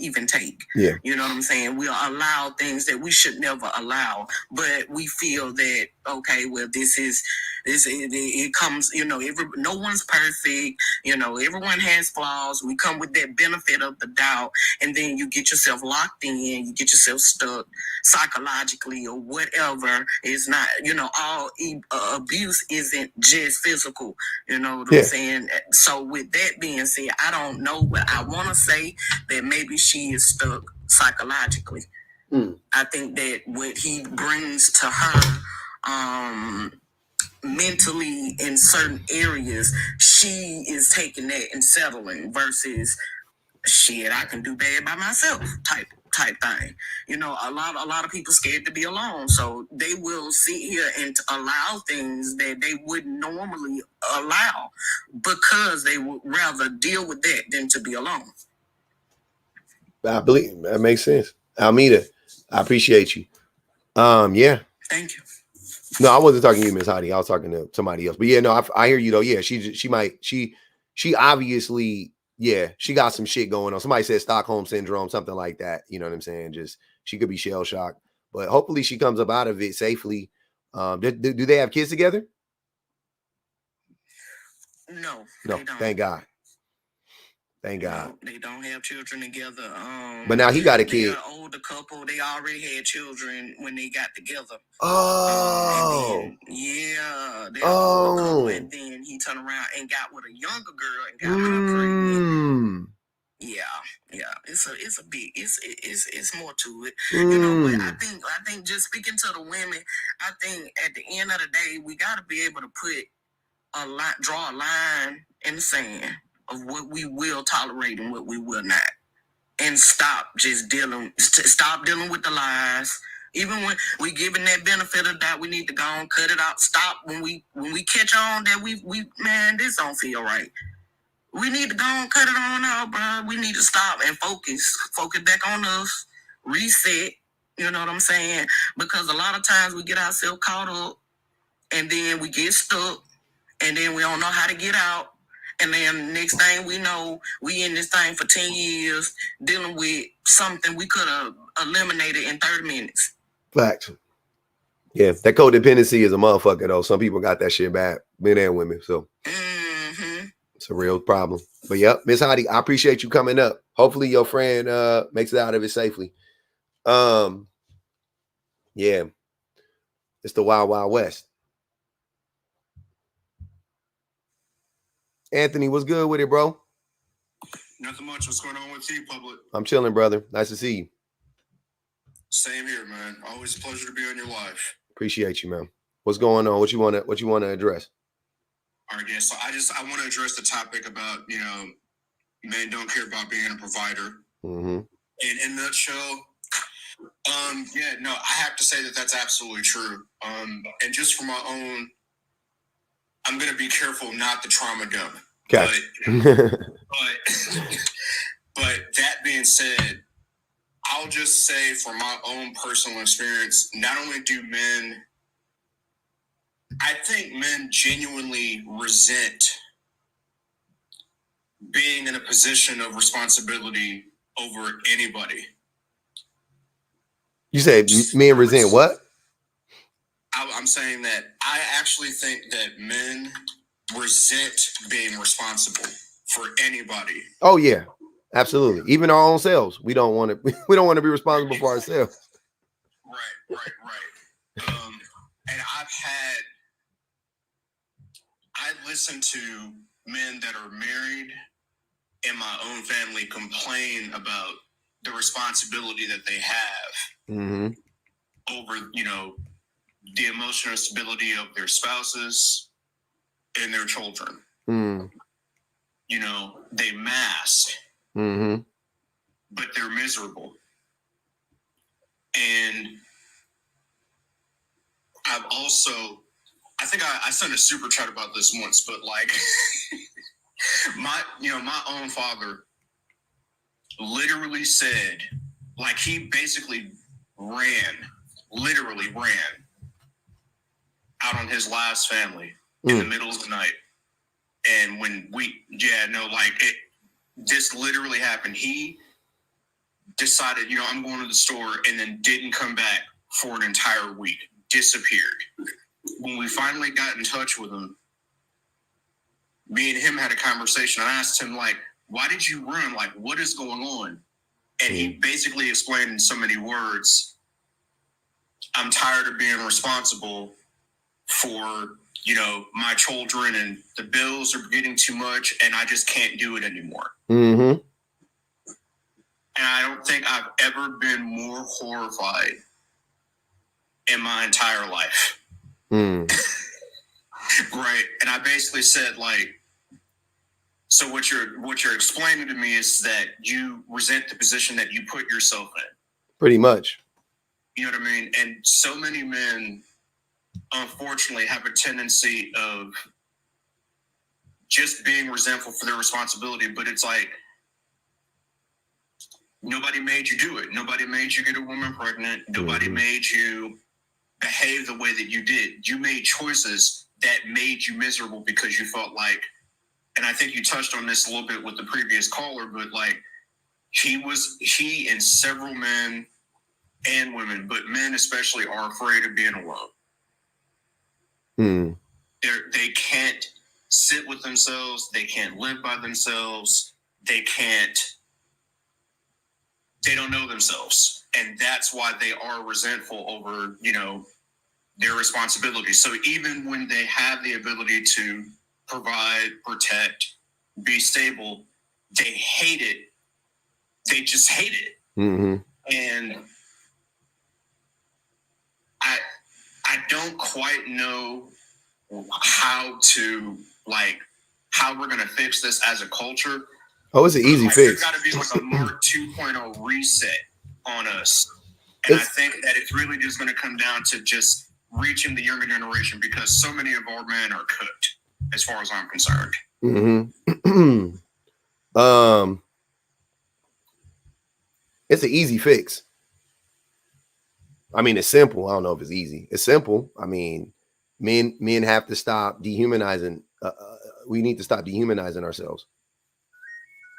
even take. Yeah. You know what I'm saying? We'll allow things that we should never allow, but we feel that, okay, well, it comes, no one's perfect, everyone has flaws. We come with that benefit of the doubt, and then you get yourself locked in, you get yourself stuck psychologically or whatever. It's not, all abuse isn't just physical, you know what I'm saying? So with that being said, I don't know, but I want to say that maybe she is stuck psychologically. I think that what he brings to her, mentally in certain areas, she is taking that and settling, versus shit, I can do bad by myself type thing. A lot of people scared to be alone, so they will sit here and allow things that they wouldn't normally allow, because they would rather deal with that than to be alone. I believe that makes sense. Almeida, I appreciate you. Yeah. Thank you. No, I wasn't talking to you, Miss Hottie. I was talking to somebody else. But yeah, no, I hear you though. Yeah, she obviously, yeah, she got some shit going on. Somebody said Stockholm syndrome, something like that. You know what I'm saying? Just, she could be shell shocked, but hopefully she comes up out of it safely. Do they have kids together? No, they don't. Thank God. Thank God. No, they don't have children together. But now he got a kid. They're an older couple. They already had children when they got together. Oh. And then, yeah, they're an older couple, and then he turned around and got with a younger girl and got her pregnant. Yeah, it's more to it, But I think just speaking to the women, I think at the end of the day, we got to be able to draw a line in the sand of what we will tolerate and what we will not, and stop dealing with the lies. Even when we giving that benefit of that, we need to go and cut it out. Stop when we catch on that we man, this don't feel right. We need to go and cut it on out, bro. We need to stop and focus back on us, reset. You know what I'm saying? Because a lot of times we get ourselves caught up, and then we get stuck, and then we don't know how to get out. And then next thing we know, we in this thing for 10 years dealing with something we could have eliminated in 30 minutes. Facts. Yeah, that codependency is a motherfucker though. Some people got that shit bad, men and women. So it's a real problem. But yep, Miss Hottie, I appreciate you coming up. Hopefully your friend makes it out of it safely. Yeah, it's the Wild Wild West. Anthony, what's good with it, bro? Nothing much. What's going on with you, public? I'm chilling, brother. Nice to see you. Same here, man. Always a pleasure to be on your live. Appreciate you, man. What's going on? What you wanna address? All right, yeah. So I want to address the topic about, men don't care about being a provider. Mm-hmm. And in a nutshell, I have to say that that's absolutely true. And just for my own, I'm gonna be careful not to trauma dump. Okay. But that being said, I'll just say from my own personal experience, not only do men, I think men genuinely resent being in a position of responsibility over anybody. You say men resent what? I'm saying that I actually think that men resent being responsible for anybody. Oh yeah, absolutely. Even our own selves, we don't want to. We don't want to be responsible for ourselves. Right. And I listen to men that are married in my own family complain about the responsibility that they have over, the emotional stability of their spouses and their children. They mask, but they're miserable. And I think I sent a super chat about this once, but like my own father literally said, like, he basically literally ran out on his last family in the middle of the night. And when this literally happened. He decided, I'm going to the store, and then didn't come back for an entire week, disappeared. When we finally got in touch with him, me and him had a conversation. I asked him, like, why did you run? Like, what is going on? And he basically explained in so many words, I'm tired of being responsible for, my children, and the bills are getting too much, and I just can't do it anymore. And I don't think I've ever been more horrified in my entire life. Right. And I basically said, like, so what you're explaining to me is that you resent the position that you put yourself in. Pretty much. You know what I mean? And so many men, unfortunately, have a tendency of just being resentful for their responsibility, but it's like, nobody made you do it. Nobody made you get a woman pregnant. Nobody made you behave the way that you did. You made choices that made you miserable because you felt like, and I think you touched on this a little bit with the previous caller, but like he and several men and women, but men especially, are afraid of being alone. They can't sit with themselves. They can't live by themselves. They don't know themselves. And that's why they are resentful over, their responsibility. So even when they have the ability to provide, protect, be stable, they hate it. They just hate it. And I don't quite know how we're going to fix this as a culture. Oh, it's an easy fix. There's got to be like a Mark 2.0 reset on us. And I think that it's really just going to come down to just reaching the younger generation, because so many of our men are cooked, as far as I'm concerned. It's an easy fix. I mean, it's simple. I don't know if it's easy. It's simple. I mean, men have to stop dehumanizing. We need to stop dehumanizing ourselves.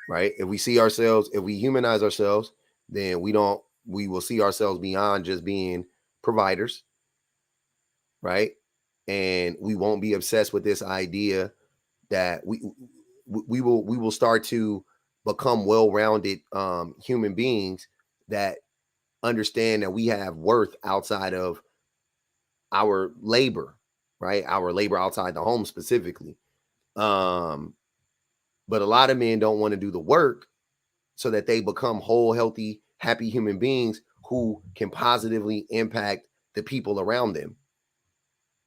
Right? If we humanize ourselves, then we will see ourselves beyond just being providers. Right? And we won't be obsessed with this idea that we will start to become well-rounded human beings that understand that we have worth outside of our labor, right? Our labor outside the home specifically. But a lot of men don't want to do the work so that they become whole, healthy, happy human beings who can positively impact the people around them.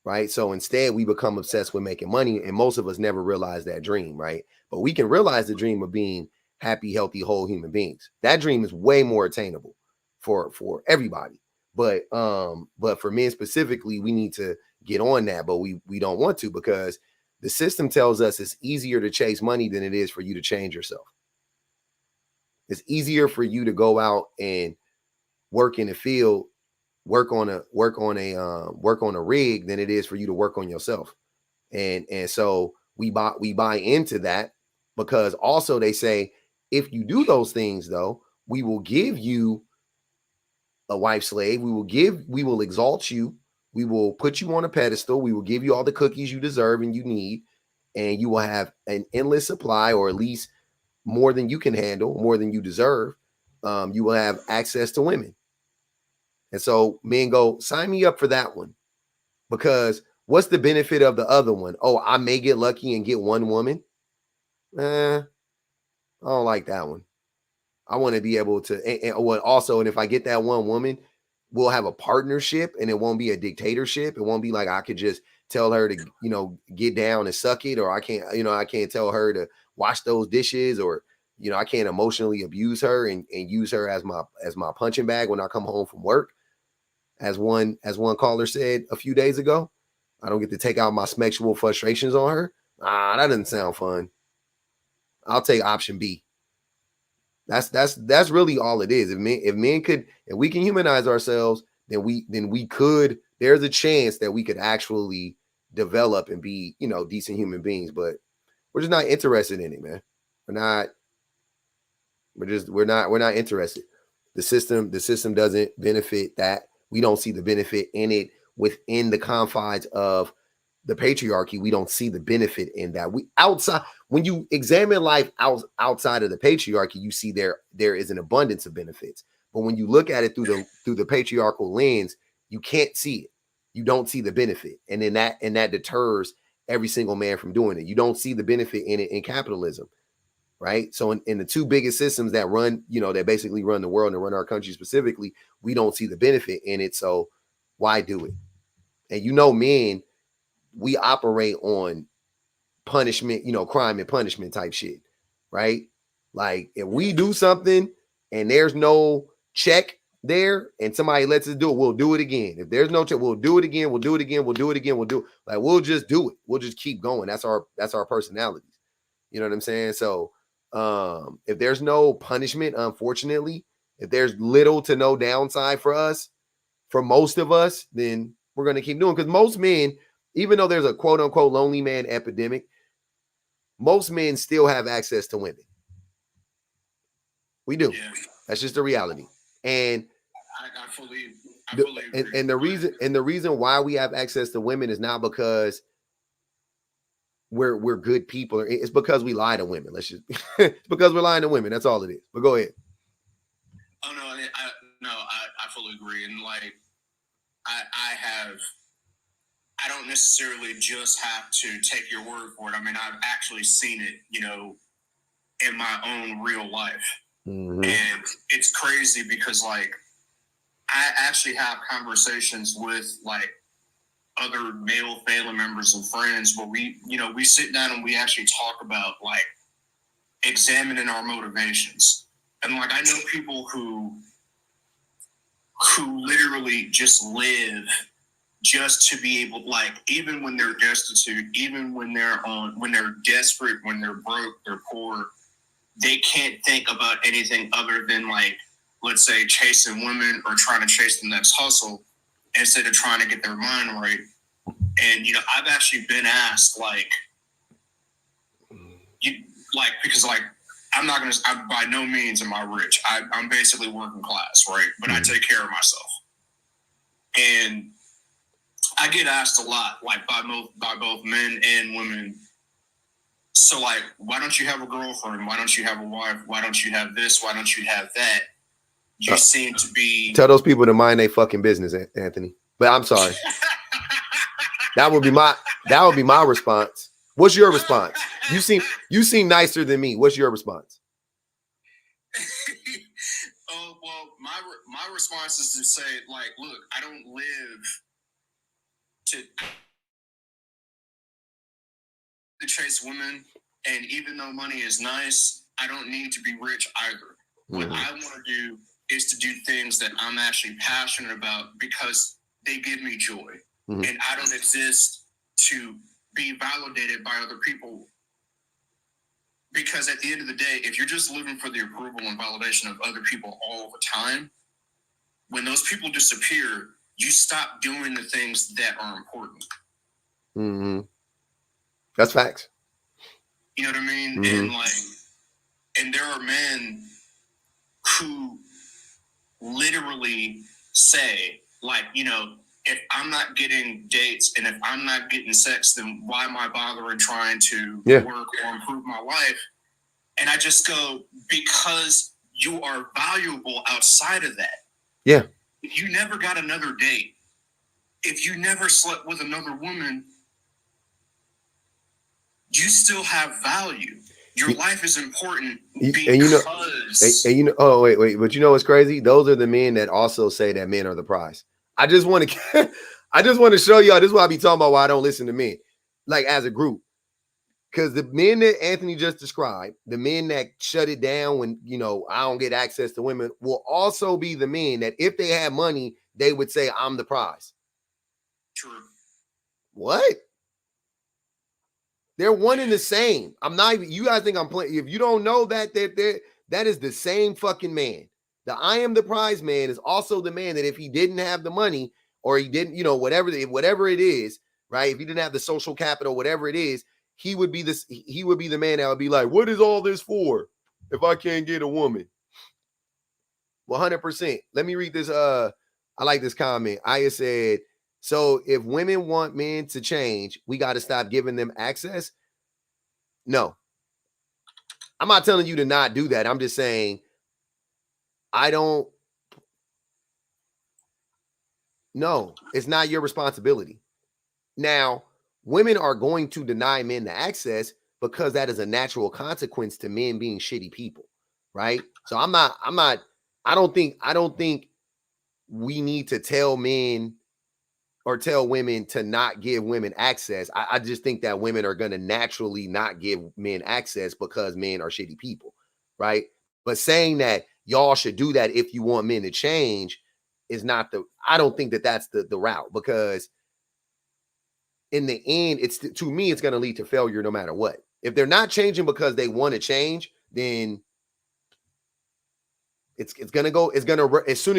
Right. So instead, we become obsessed with making money. And most of us never realize that dream. Right. But we can realize the dream of being happy, healthy, whole human beings. That dream is way more attainable for everybody. But for men specifically, we need to get on that. But we don't want to, because the system tells us it's easier to chase money than it is for you to change yourself. It's easier for you to go out and work in the field, work on a rig than it is for you to work on yourself. And so we buy into that, because also they say, if you do those things, though, we will give you a wife slave. We will exalt you. We will put you on a pedestal. We will give you all the cookies you deserve and you need, and you will have an endless supply, or at least more than you can handle, more than you deserve. You will have access to women. And so men go, sign me up for that one, because what's the benefit of the other one? Oh, I may get lucky and get one woman. I don't like that one. I want to be able to, and if I get that one woman, we'll have a partnership, and it won't be a dictatorship. It won't be like I could just tell her to, get down and suck it, or I can't tell her to wash those dishes, or, I can't emotionally abuse her and use her as my punching bag when I come home from work. As one caller said a few days ago, I don't get to take out my sexual frustrations on her. That doesn't sound fun. I'll take option B. That's really all it is. If we can humanize ourselves, then we could. There's a chance that we could actually develop and be, decent human beings. But we're just not interested in it, man. We're not interested. The system doesn't benefit that. We don't see the benefit in it within the confines of the patriarchy. We don't see the benefit in that. When you examine life outside of the patriarchy, you see there is an abundance of benefits. But when you look at it through the patriarchal lens, you can't see it. You don't see the benefit, and then that deters every single man from doing it. You don't see the benefit in it in capitalism, right? So in the two biggest systems that run, that basically run the world and run our country specifically, we don't see the benefit in it. So why do it? And men, we operate on punishment, crime and punishment type shit, right? Like, if we do something and there's no check there and somebody lets us do it, we'll do it again. If there's no check, we'll do it again. We'll do it again. We'll do it again. We'll just do it. We'll just keep going. That's our personalities. You know what I'm saying? So if there's no punishment, unfortunately, if there's little to no downside for us, for most of us, then we're going to keep doing. Because most men, even though there's a quote unquote lonely man epidemic, most men still have access to women. We do. Yeah. That's just the reality. And I fully agree. And the reason why we have access to women is not because we're good people. It's because we lie to women. It's because we're lying to women. That's all it is. But go ahead. Oh no, I fully agree. And like, I don't necessarily just have to take your word for it. I mean, I've actually seen it, in my own real life. Mm-hmm. And it's crazy because, like, I actually have conversations with, like, other male family members and friends where we sit down and we actually talk about, like, examining our motivations. And, like, I know people who literally just live just to be able, like, even when they're destitute, even when they're desperate, when they're broke, they're poor, they can't think about anything other than, like, let's say chasing women or trying to chase the next hustle instead of trying to get their mind right. And, I've actually been asked, like, because, like, I'm by no means am I rich. I'm basically working class, right? But I take care of myself. And I get asked a lot, like, by both men and women. So, like, why don't you have a girlfriend? Why don't you have a wife? Why don't you have this? Why don't you have that? You seem to be... Tell those people to mind their fucking business, Anthony. But I'm sorry. That would be my response. What's your response? You seem nicer than me. What's your response? Oh, well, my response is to say, like, look, I don't live to chase women, and even though money is nice, I don't need to be rich either. What I want to do is to do things that I'm actually passionate about because they give me joy. And I don't exist to be validated by other people. Because at the end of the day, if you're just living for the approval and validation of other people all the time, when those people disappear, you stop doing the things that are important. That's facts. You know what I mean? And there are men who literally say, like, you know, if I'm not getting dates and if I'm not getting sex, then why am I bothering trying to work or improve my life? And I just go, because you are valuable outside of that. Yeah. If you never got another date, if you never slept with another woman, you still have value. Your life is important because... And you know, oh, wait. But you know what's crazy? Those are the men that also say that men are the prize. I just want to show y'all, this is what I be talking about why I don't listen to men, like as a group. Because the men that Anthony just described, the men that shut it down when, you know, I don't get access to women, will also be the men that if they had money, they would say, I'm the prize. True. What? They're one and the same. I'm not even, you guys think I'm playing. If you don't know that, that is the same fucking man. The I am the prize man is also the man that if he didn't have the money or he didn't, you know, whatever it is, right? If he didn't have the social capital, whatever it is, he would be the man that would be like, what is all this for if I can't get a woman? 100%. Let me read this. I like this comment. Aya said, so if women want men to change, we got to stop giving them access. No, I'm not telling you to not do that. I'm just saying, no, it's not your responsibility. Now, women are going to deny men the access because that is a natural consequence to men being shitty people, right? So I don't think we need to tell men or tell women to not give women access. I just think that women are going to naturally not give men access because men are shitty people, right? But saying that y'all should do that if you want men to change is not I don't think that that's the route, because in the end, to me, it's going to lead to failure no matter what. If they're not changing because they want to change, then it's going to as soon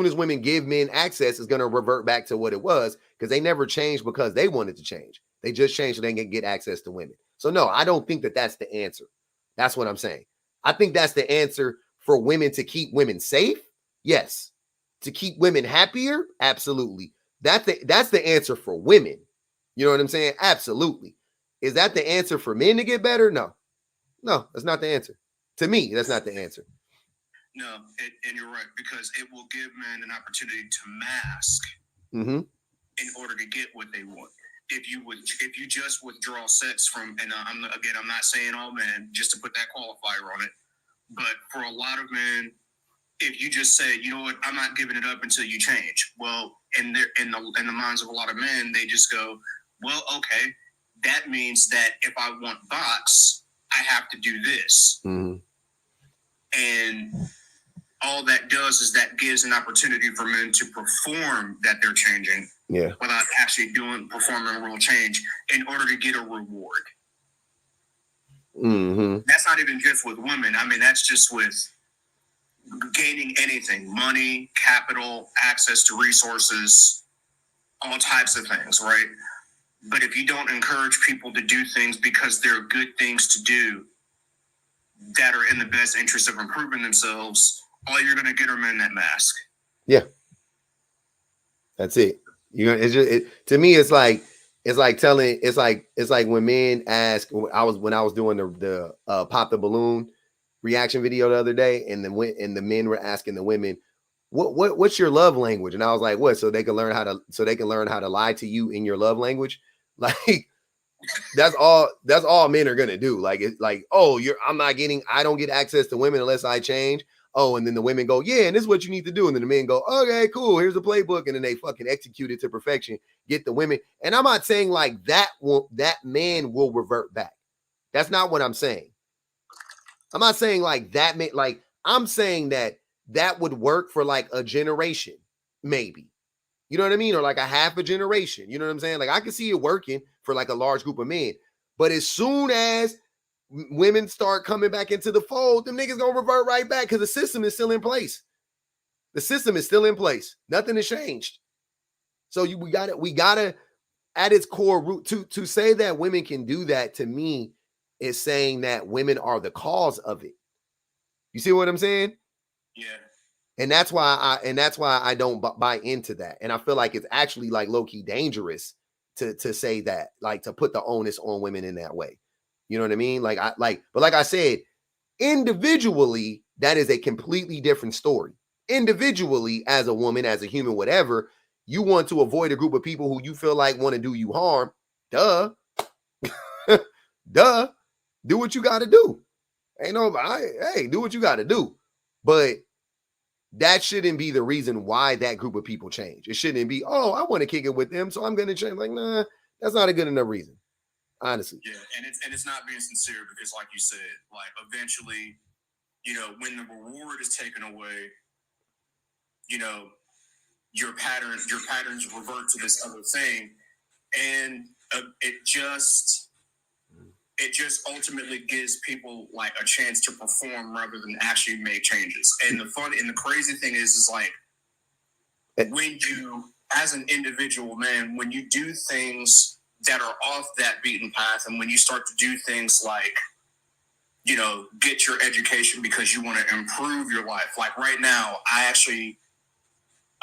as women give men access, it's going to revert back to what it was, because they never changed because they wanted to change. They just changed so they can get access to women. So no, I don't think that that's the answer. That's what I'm saying. I think that's the answer for women to keep women safe. Yes. To keep women happier. Absolutely. That's the answer for women. You know what I'm saying? Absolutely. Is that the answer for men to get better? No, that's not the answer. To me, that's not the answer. No, and you're right, because it will give men an opportunity to mask in order to get what they want. If you just withdraw sex from, and I'm not saying all men, just to put that qualifier on it, but for a lot of men, if you just say, you know what, I'm not giving it up until you change. Well, in the minds of a lot of men, they just go, well, okay, that means that if I want box, I have to do this. And all that does is that gives an opportunity for men to perform that they're changing, without actually performing real change in order to get a reward. That's not even just with women. I mean, that's just with gaining anything: money, capital, access to resources, all types of things, right? But if you don't encourage people to do things because they're good things to do that are in the best interest of improving themselves, all you're going to get are men that mask. Yeah. That's it. It's just, to me, it's like when men ask, when I was doing the pop the balloon reaction video the other day, and the men were asking the women, what's your love language? And I was like, what? So they can learn how to lie to you in your love language. Like, That's all men are gonna do. Like it's like, oh, I don't get access to women unless I change. Oh, and then the women go, yeah, and this is what you need to do. And then the men go, okay, cool, here's the playbook. And then they fucking execute it to perfection, get the women. And I'm not saying like that man will revert back. That's not what I'm saying. I'm not saying like that man, like I'm saying that would work for like a generation, maybe. You know what I mean? Or like a half a generation. You know what I'm saying? Like I can see it working for like a large group of men. But as soon as women start coming back into the fold, them niggas gonna revert right back because the system is still in place. The system is still in place. Nothing has changed. So we gotta at its core root to say that women can do that, to me is saying that women are the cause of it. You see what I'm saying? Yeah. And that's why I don't buy into that. And I feel like it's actually like low-key dangerous to say that, like to put the onus on women in that way. You know what I mean? But like I said, individually, that is a completely different story. Individually, as a woman, as a human, whatever, you want to avoid a group of people who you feel like want to do you harm. Duh. Duh. Do what you got to do. Hey, do what you got to do. But that shouldn't be the reason why that group of people change. It shouldn't be, oh, I want to kick it with them, so I'm going to change. Like, nah, that's not a good enough reason, honestly. Yeah, and it's not being sincere because, like you said, like eventually, you know, when the reward is taken away, you know, your patterns revert to this other thing, and it just ultimately gives people like a chance to perform rather than actually make changes. And the crazy thing is like when you, as an individual man, when you do things that are off that beaten path, and when you start to do things like, you know, get your education because you want to improve your life. Like right now, I actually,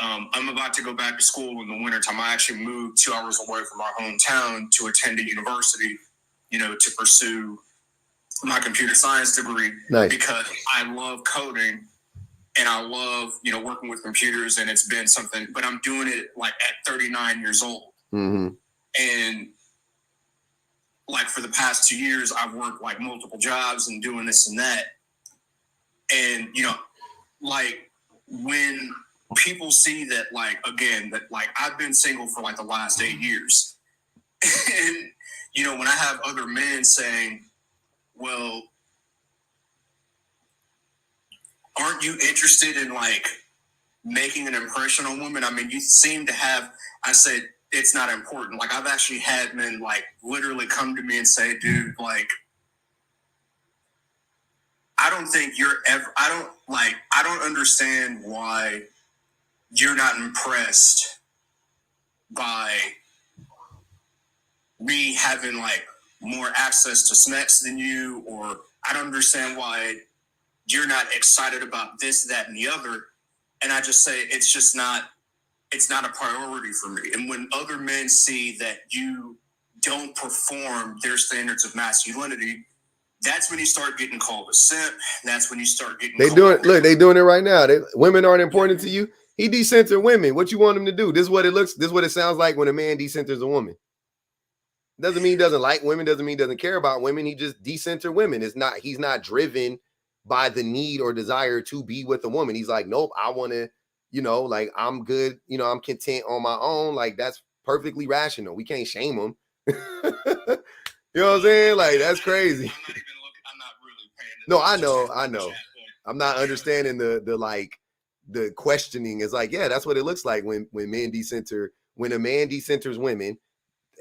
I'm about to go back to school in the wintertime. I actually moved 2 hours away from my hometown to attend a university, you know, to pursue my computer science degree. Nice. Because I love coding and I love, you know, working with computers, and it's been something, but I'm doing it like at 39 years old. Mm-hmm. And like for the past 2 years, I've worked like multiple jobs and doing this and that. And, you know, like when people see that, like, again, that like I've been single for like the last 8 years. And, you know, when I have other men saying, well, aren't you interested in like making an impression on women? I mean, you seem to have, I said, it's not important. Like I've actually had men like literally come to me and say, dude, like, I don't think you're ever, I don't understand why you're not impressed by me having like more access to snacks than you, or I don't understand why you're not excited about this, that, and the other. And I just say, it's not a priority for me. And when other men see that you don't perform their standards of masculinity, that's when you start getting called a simp. That's when you start getting they doing it right now. Women aren't important to you. He decenter women. What you want him to do? This is what it sounds like when a man decenters a woman. Doesn't mean he doesn't like women, doesn't mean he doesn't care about women. He just decenter women. He's not driven by the need or desire to be with a woman. He's like, nope, I want to, you know, like I'm good, you know, I'm content on my own. Like that's perfectly rational. We can't shame him. You know what I'm saying? Like that's crazy. I'm not really paying no, I know. I'm not understanding the questioning. Is like, yeah, that's what it looks like when men decenter, when a man decenters women.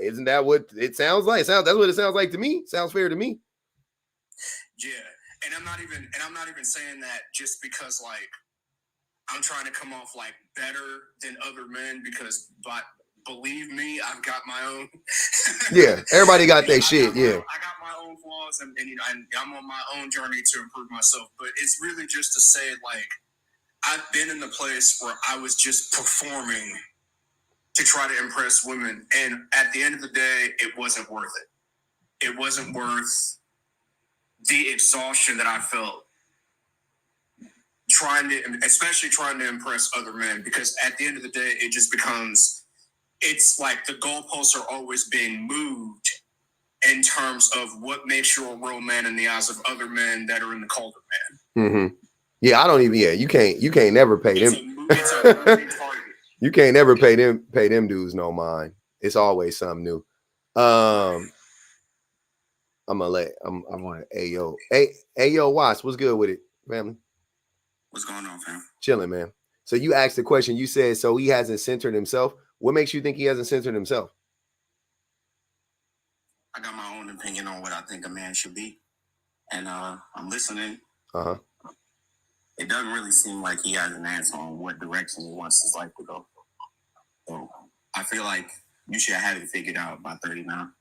Isn't that what it sounds like? That's what it sounds like to me. Sounds fair to me. Yeah. And I'm not even saying that just because like I'm trying to come off like better than other men, because but believe me, I've got my own. Yeah, everybody got their shit. Yeah, I got my own flaws, and you know, I'm on my own journey to improve myself. But it's really just to say, like, I've been in the place where I was just performing to try to impress women, and at the end of the day, it wasn't worth it. It wasn't worth the exhaustion that I felt especially trying to impress other men, because at the end of the day, it just becomes, it's like the goalposts are always being moved, in terms of what makes you a real man in the eyes of other men that are in the cult of man. Mm-hmm. Yeah, I don't even. Yeah, you can't never pay them. It's a moving target. You can't never pay them dudes no mind. It's always something new. I'm on Ayo Watts. What's good with it, family? What's going on, fam? Chilling, man. So you asked the question. You said so he hasn't centered himself. What makes you think he hasn't centered himself? I got my own opinion on what I think a man should be, and I'm listening. Uh-huh. It doesn't really seem like he has an answer on what direction he wants his life to go. So I feel like you should have it figured out by 39.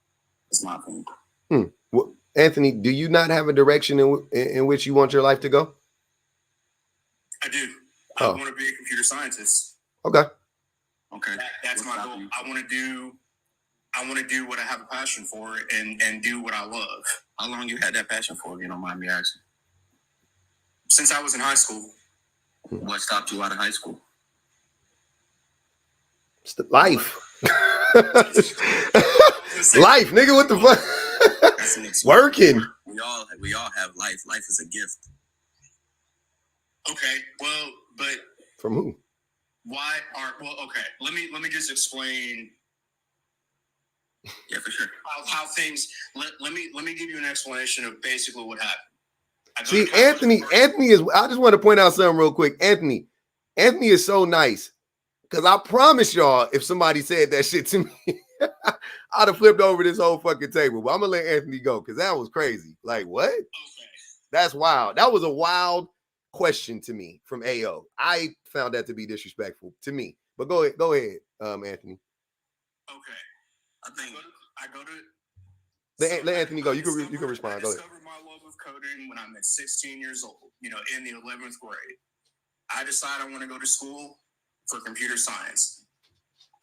That's my opinion. Well, Anthony, do you not have a direction in which you want your life to go? I do. I want to be a computer scientist. Okay. That's my goal. I want to do what I have a passion for and do what I love. How long you had that passion for, if you don't mind me asking? Since I was in high school. What stopped you out of high school? It's the life. Life, nigga, what the fuck? Working. We all have life. Life is a gift. Okay, well, but from who? Okay. Let me just explain. Yeah, for sure. How things. Let me give you an explanation of basically what happened. See, Anthony is. I just want to point out something real quick. Anthony is so nice because I promise y'all, if somebody said that shit to me, I'd have flipped over this whole fucking table. But I'm gonna let Anthony go because that was crazy. Like what? Okay. That's wild. That was a wild question to me from AO. I found that to be disrespectful to me. But go ahead, Anthony. Okay. I think I go to. Let Anthony go. You can respond. Go ahead. I discovered my love of coding when I'm at 16 years old. In the 11th grade, I decide I want to go to school for computer science.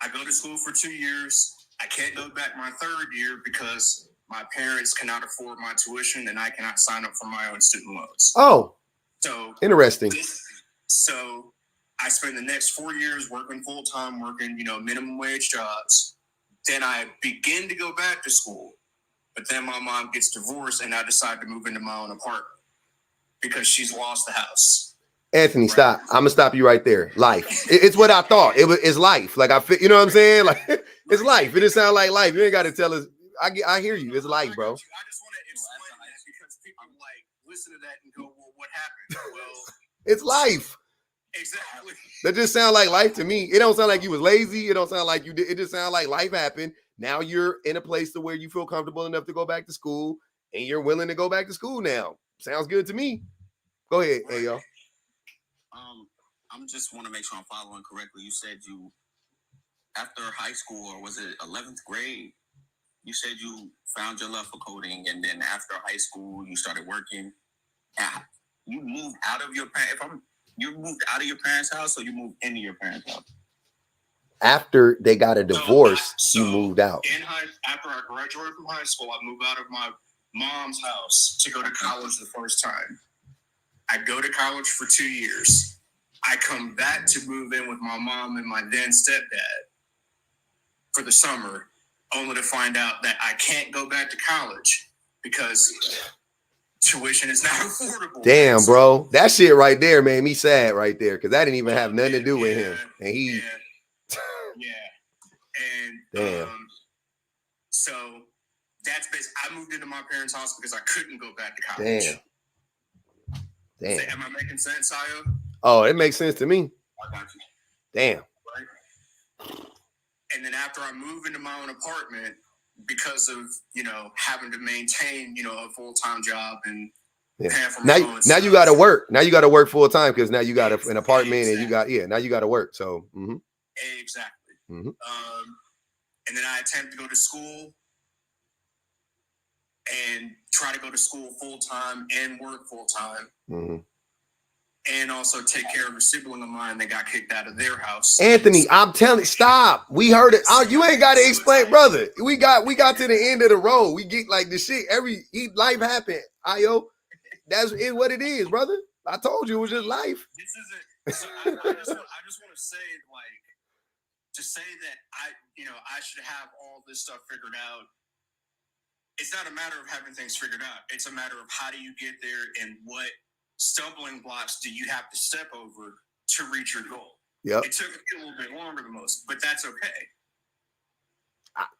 I go to school for 2 years. I can't go back my third year because my parents cannot afford my tuition and I cannot sign up for my own student loans. Oh, so interesting. So I spend the next 4 years working full time, working minimum wage jobs. Then I begin to go back to school. But then my mom gets divorced and I decide to move into my own apartment because she's lost the house. Anthony, right. Stop. I'm gonna stop you right there. Life. It's what I thought. It's life. Like you know what I'm saying? Like it's life. It just sounds like life. You ain't got to tell us. I hear you. It's life, bro. I just want to explain that because people like listen to that and go, "Well, what happened?" Well, it's life. Exactly. That just sounds like life to me. It don't sound like you was lazy. It don't sound like you did. It just sounds like life happened. Now you're in a place to where you feel comfortable enough to go back to school, and you're willing to go back to school now. Sounds good to me. Go ahead, right. Hey, y'all. I'm just want to make sure I'm following correctly. You said you, after high school, or was it 11th grade, you said you found your love for coding, and then after high school, you started working. You moved out of your parents. You moved out of your parents' house, or you moved into your parents' house? After they got a divorce, you moved out. After I graduated from high school, I moved out of my mom's house to go to college the first time. I go to college for 2 years. I come back to move in with my mom and my then stepdad for the summer, only to find out that I can't go back to college because tuition is not affordable. Damn, bro. That shit right there made me sad right there because that didn't even have nothing to do with him. And he... And so that's basically, I moved into my parents' house because I couldn't go back to college. Damn. Am I making sense, Ayo? Oh, it makes sense to me. I got you. Damn. Right. And then after I moved into my own apartment, because of having to maintain a full-time job and paying for my own now you got to work. Now you got to work full time because now you got an apartment and you got now you got to work. So exactly. Mm-hmm. And then I attempt to go to school and try to go to school full time and work full time. Mm-hmm. And also take care of a sibling of mine that got kicked out of their house. Anthony, I'm telling you, stop. We heard it. Oh, you ain't got to explain, brother. We got to the end of the road. We get like the shit. Life happened. Ayo, that's what it is, brother. I told you it was just life. This isn't. So I just want to say, like, to say that I should have all this stuff figured out it's not a matter of having things figured out. It's a matter of how do you get there and what stumbling blocks do you have to step over to reach your goal. Yep. It took me a little bit longer than most, but that's okay.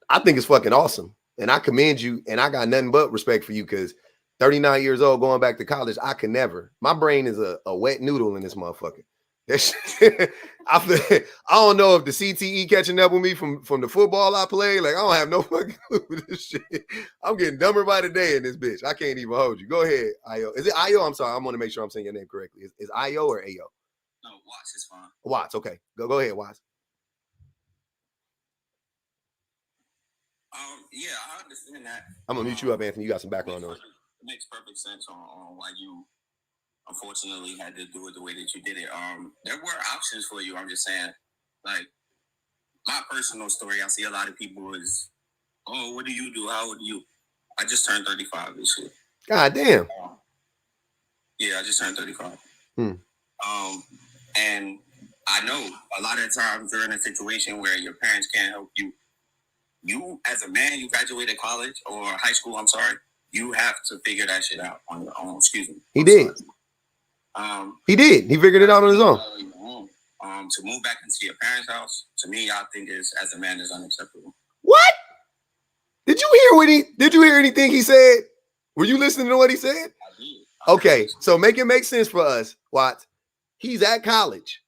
I think it's fucking awesome. And I commend you. And I got nothing but respect for you because 39 years old going back to college, I could never. My brain is a wet noodle in this motherfucker. I don't know if the CTE catching up with me from the football I play. Like, I don't have no fucking clue with this shit. I'm getting dumber by the day in this bitch. I can't even hold you. Go ahead, Io. Is it Io? I'm sorry. I want to make sure I'm saying your name correctly. Is Io or Ayo? No, Watts is fine. Watts. Okay. Go ahead, Watts. Yeah, I understand that. I'm gonna mute you up, Anthony. You got some background noise. It makes perfect sense on why you unfortunately had to do it the way that you did it. There were options for you. I'm just saying, like, my personal story, I see a lot of people is, oh, what do you do? How old are you? I just turned 35 this year. God damn. Yeah, I just turned 35. Hmm. And I know a lot of times you're in a situation where your parents can't help you. You, as a man, you graduated college or high school, I'm sorry, you have to figure that shit out on your own. Excuse me. He did. He did. He figured it out on his own. To move back into your parents' house, to me, I think is as a man is unacceptable. What? Did you hear anything he said? Were you listening to what he said? I did. Okay, so make it make sense for us, Watts. He's at college,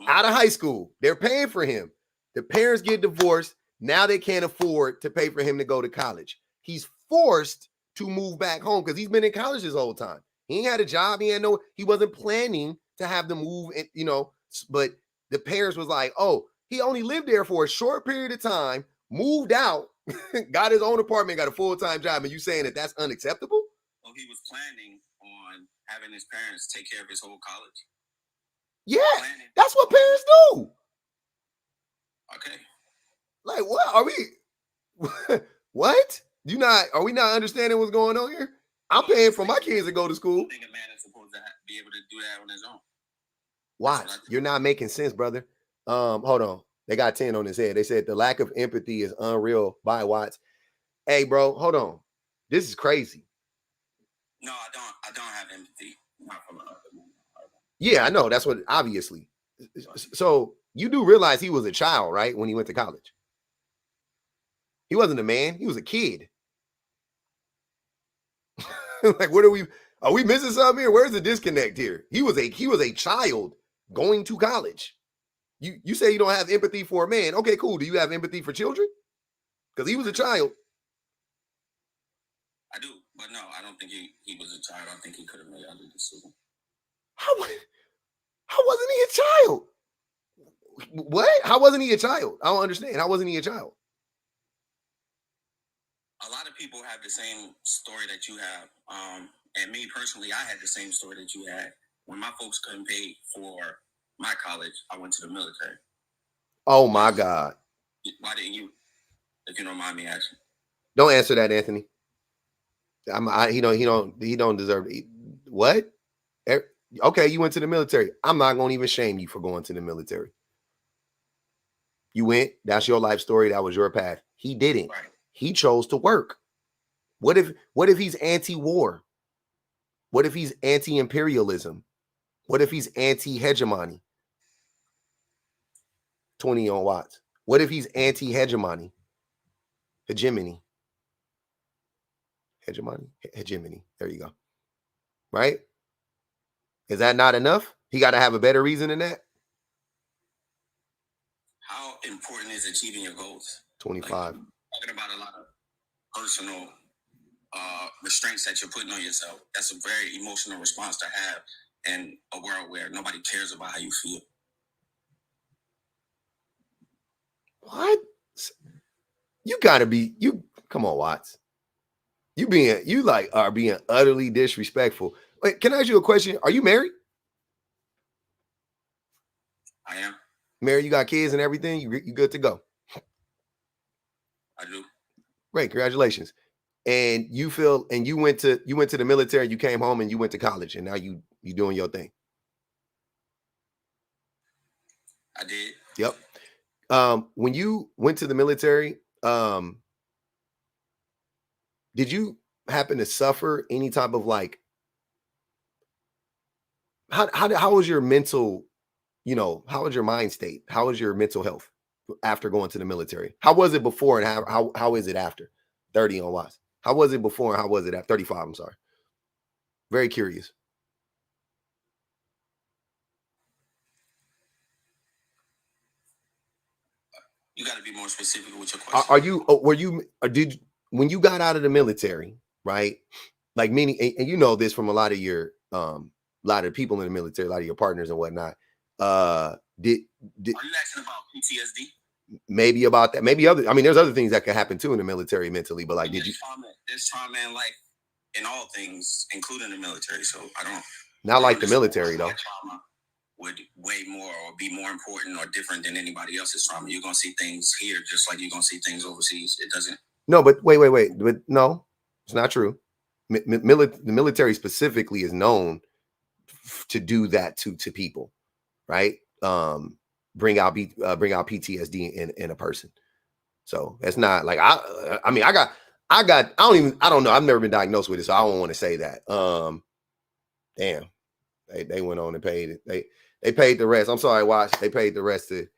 out of high school. They're paying for him. The parents get divorced. Now they can't afford to pay for him to go to college. He's forced to move back home because he's been in college his whole time. He ain't had a job. He wasn't planning to have them move, but the parents was like, oh, he only lived there for a short period of time, moved out, got his own apartment, got a full-time job, and you saying that that's unacceptable? So he was planning on having his parents take care of his whole college? Yeah, that's what parents do. Okay. Like, what are we? What? Are we not understanding what's going on here? I'm paying for my kids to go to school. I think a man is supposed to be able to do that on his own. Watch, you're not making sense, brother. Hold on. They got 10 on his head. They said the lack of empathy is unreal by Watts. Hey, bro, hold on. This is crazy. No, I don't have empathy. Yeah, I know. That's what, obviously. So you do realize he was a child, right? When he went to college. He wasn't a man. He was a kid. Like, are we missing something here? Where's the disconnect here? He was a child going to college. You say you don't have empathy for a man. Okay, cool. Do you have empathy for children? Because he was a child. I do, but no, I don't think he was a child. I think he could have made other decisions. How wasn't he a child? What? How wasn't he a child? I don't understand. How wasn't he a child? A lot of people have the same story that you have. And me personally, I had the same story that you had. When my folks couldn't pay for my college, I went to the military. Oh my God. Why didn't you? If you don't mind me asking. Don't answer that, Anthony. He don't deserve it. What? Okay, you went to the military. I'm not going to even shame you for going to the military. You went. That's your life story. That was your path. He didn't. Right. He chose to work. What if he's anti-war? What if he's anti-imperialism? What if he's anti-hegemony? 20 on Watts. What if he's anti-hegemony? Hegemony. Hegemony. There you go. Right? Is that not enough? He got to have a better reason than that. How important is achieving your goals? 25. Like, talking about a lot of personal restraints that you're putting on yourself. That's a very emotional response to have in a world where nobody cares about how you feel. What? Come on, Watts. You are being utterly disrespectful. Wait, can I ask you a question? Are you married? I am. Married, you got kids and everything? You good to go? I do. Great, congratulations. And you went to the military, you came home and you went to college, and now you doing your thing. I did. Yep. When you went to the military, did you happen to suffer any type of like, how was your mental, how was your mind state? How was your mental health after going to the military? How was it before and how is it after? 30 on Watts. How was it before and how was it at 35? I'm sorry. Very curious. You got to be more specific with your question. When you got out of the military, right? Like many, and you know this from a lot of your, a lot of people in the military, a lot of your partners and whatnot. Are you asking about PTSD? Maybe about that. Maybe other. I mean, there's other things that could happen too in the military mentally. But like, did you? There's trauma in life, in all things, including the military. So I don't. Not like the military though. Trauma would weigh more or be more important or different than anybody else's trauma. You're gonna see things here just like you're gonna see things overseas. It doesn't. No, but wait. But no, it's not true. The military specifically is known to do that to people, right? Bring out PTSD in a person. So it's not like I don't know. I've never been diagnosed with it, so I don't want to say that. Damn, they went on and paid it. They paid the rest. I'm sorry, Watch. They paid the rest to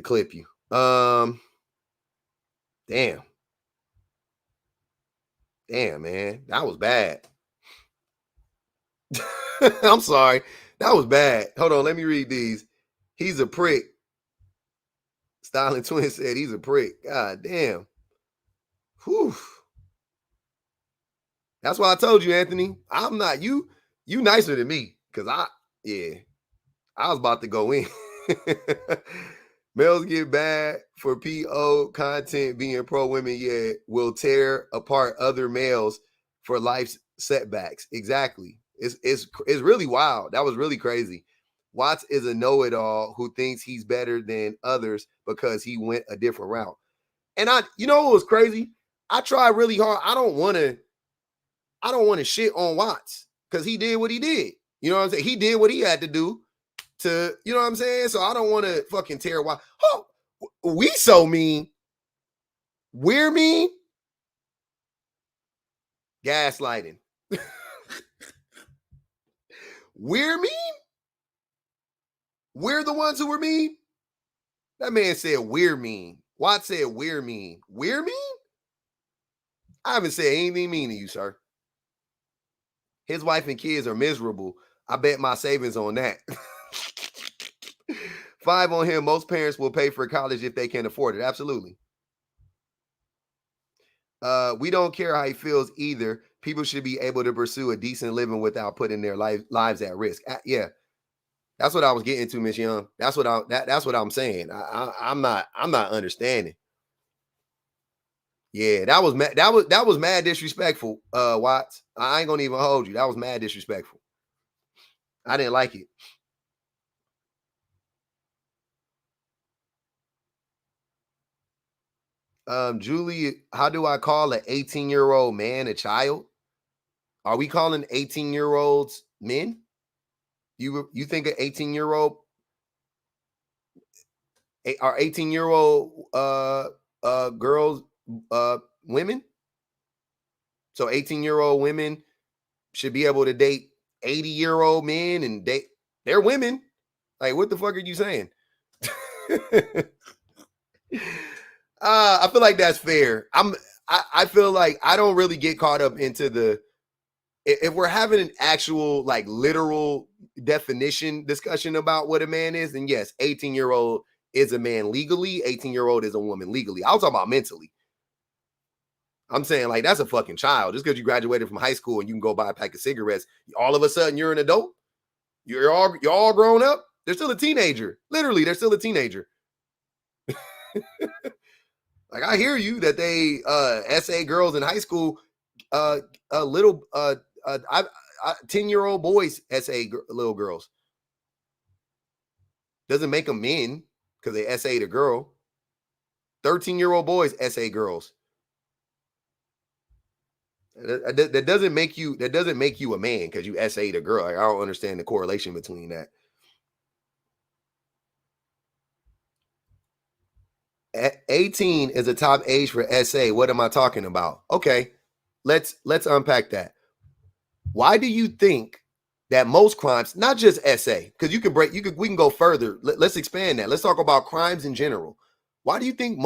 clip you. Damn, man, that was bad. I'm sorry, that was bad. Hold on, let me read these. He's a prick. Styling Twin said he's a prick. God damn. Whew. That's why I told you, Anthony. I'm not you. You nicer than me, cause I was about to go in. Males get bad for PO content being pro women, will tear apart other males for life's setbacks. Exactly. It's really wild. That was really crazy. Watts is a know-it-all who thinks he's better than others because he went a different route. And you know what was crazy? I tried really hard. I don't want to shit on Watts because he did what he did. You know what I'm saying? He did what he had to do to, you know what I'm saying? So I don't want to fucking tear Watts. Oh, we so mean. We're mean. Gaslighting. We're mean. We're the ones who were mean. That man said we're mean. Watts said we're mean. We're mean? I haven't said anything mean to you, sir. His wife and kids are miserable. I bet my savings on that. 5 on him. Most parents will pay for college if they can afford it. Absolutely. We don't care how he feels either. People should be able to pursue a decent living without putting their lives at risk. Yeah. That's what I was getting to, Miss Young. That's what I'm saying. I'm not understanding. Yeah, that was mad disrespectful, Watts. I ain't gonna even hold you. That was mad disrespectful. I didn't like it. Julie, how do I call an 18-year-old man a child? Are we calling 18-year-olds men? You think an 18-year-old are 18-year-old girls women? So 18-year-old women should be able to date 80-year-old men and they're women. Like, what the fuck are you saying? I feel like that's fair. I feel like I don't really get caught up into if we're having an actual like literal definition discussion about what a man is, then yes, 18-year-old is a man legally, 18-year-old is a woman legally. I was talking about mentally. I'm saying like that's a fucking child. Just because you graduated from high school and you can go buy a pack of cigarettes, all of a sudden you're an adult. You're all grown up. They're still a teenager. Literally, they're still a teenager. Like I hear you that they SA girls in high school, little 10-year-old boys SA little girls. Doesn't make them men because they SA'd a girl. 13-year-old boys SA girls. That doesn't make you a man because you SA'd a girl. Like, I don't understand the correlation between that. 18 is a top age for SA. What am I talking about? Okay. let's unpack that. Why do you think that most crimes, not just SA, because we can go further. Let's expand that. Let's talk about crimes in general. Why do you think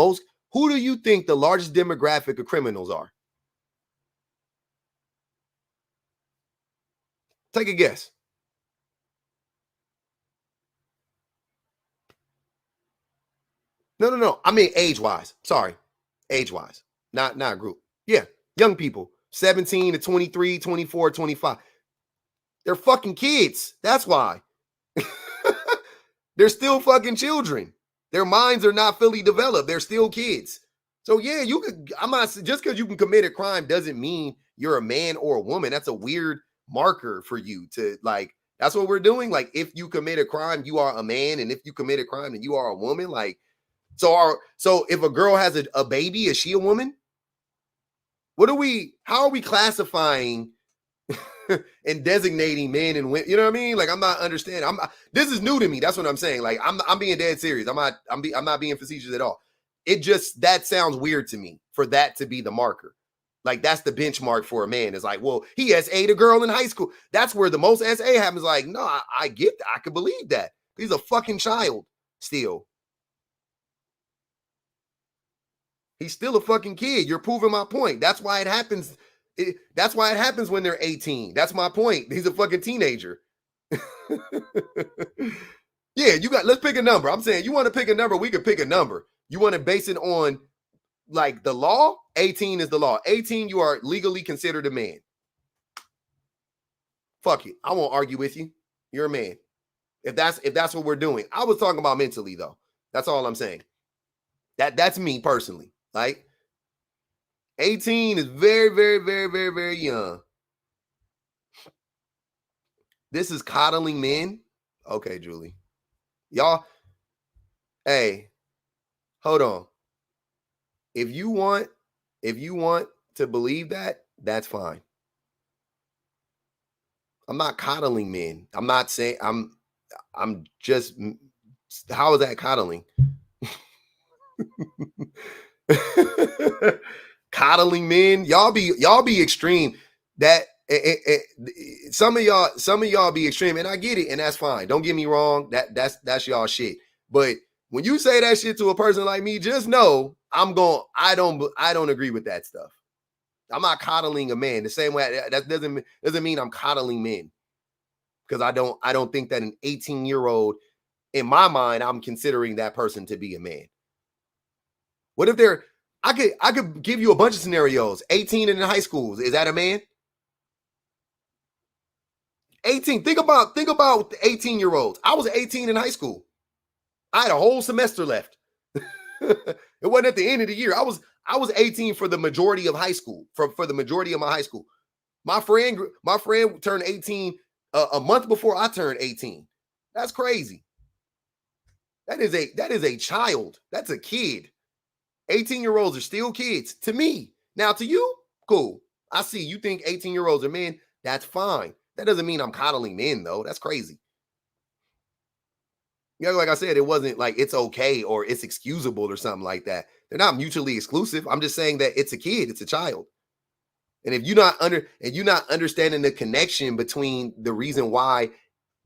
who do you think the largest demographic of criminals are? Take a guess. No. I mean age-wise. Sorry. Age-wise. Not group. Yeah. Young people. 17 to 23, 24, 25. They're fucking kids. That's why. They're still fucking children. Their minds are not fully developed. They're still kids. So yeah, I'm not, just because you can commit a crime doesn't mean you're a man or a woman. That's a weird marker for you to like, that's what we're doing. Like if you commit a crime, you are a man. And if you commit a crime, then you are a woman. Like, so if a girl has a baby, is she a woman? How are we classifying and designating men and women? You know what I mean? Like, I'm not understanding. This is new to me. That's what I'm saying. Like, I'm being dead serious. I'm not being facetious at all. That sounds weird to me for that to be the marker. Like, that's the benchmark for a man. It's like, well, he SA'd a girl in high school. That's where the most SA happens. Like, no, I get that. I can believe that. He's a fucking child still. He's still a fucking kid. You're proving my point. That's why it happens. That's why it happens when they're 18. That's my point. He's a fucking teenager. Yeah, let's pick a number. I'm saying you want to pick a number, we could pick a number. You want to base it on like the law? 18 is the law. 18, you are legally considered a man. Fuck it. I won't argue with you. You're a man. If that's what we're doing. I was talking about mentally though. That's all I'm saying. That's me personally. Like 18 is very, very, very, very, very young. This is coddling men. Okay, Julie. Y'all, hey, hold on. If you want to believe that, that's fine. I'm not coddling men. I'm not saying I'm just, how is that coddling? Coddling men, y'all be extreme. That some of y'all be extreme, and I get it, and that's fine. Don't get me wrong. That's y'all shit. But when you say that shit to a person like me, just know I don't agree with that stuff. I'm not coddling a man the same way. That doesn't mean I'm coddling men, because I don't think that an 18-year-old, in my mind, I'm considering that person to be a man. What if I could give you a bunch of scenarios. 18 and in high schools, is that a man? 18. Think about the 18-year-olds. I was 18 in high school. I had a whole semester left. It wasn't at the end of the year. I was 18 for the majority of high school. For the majority of my high school. My friend turned 18 a month before I turned 18. That's crazy. That is a child. That's a kid. 18-year-olds are still kids to me. Now to you, cool. I see you think 18-year-olds are men. That's fine. That doesn't mean I'm coddling men though. That's crazy. Yeah, like I said, it wasn't like it's okay or it's excusable or something like that. They're not mutually exclusive. I'm just saying that it's a kid, it's a child. And if you're not understanding the connection between the reason why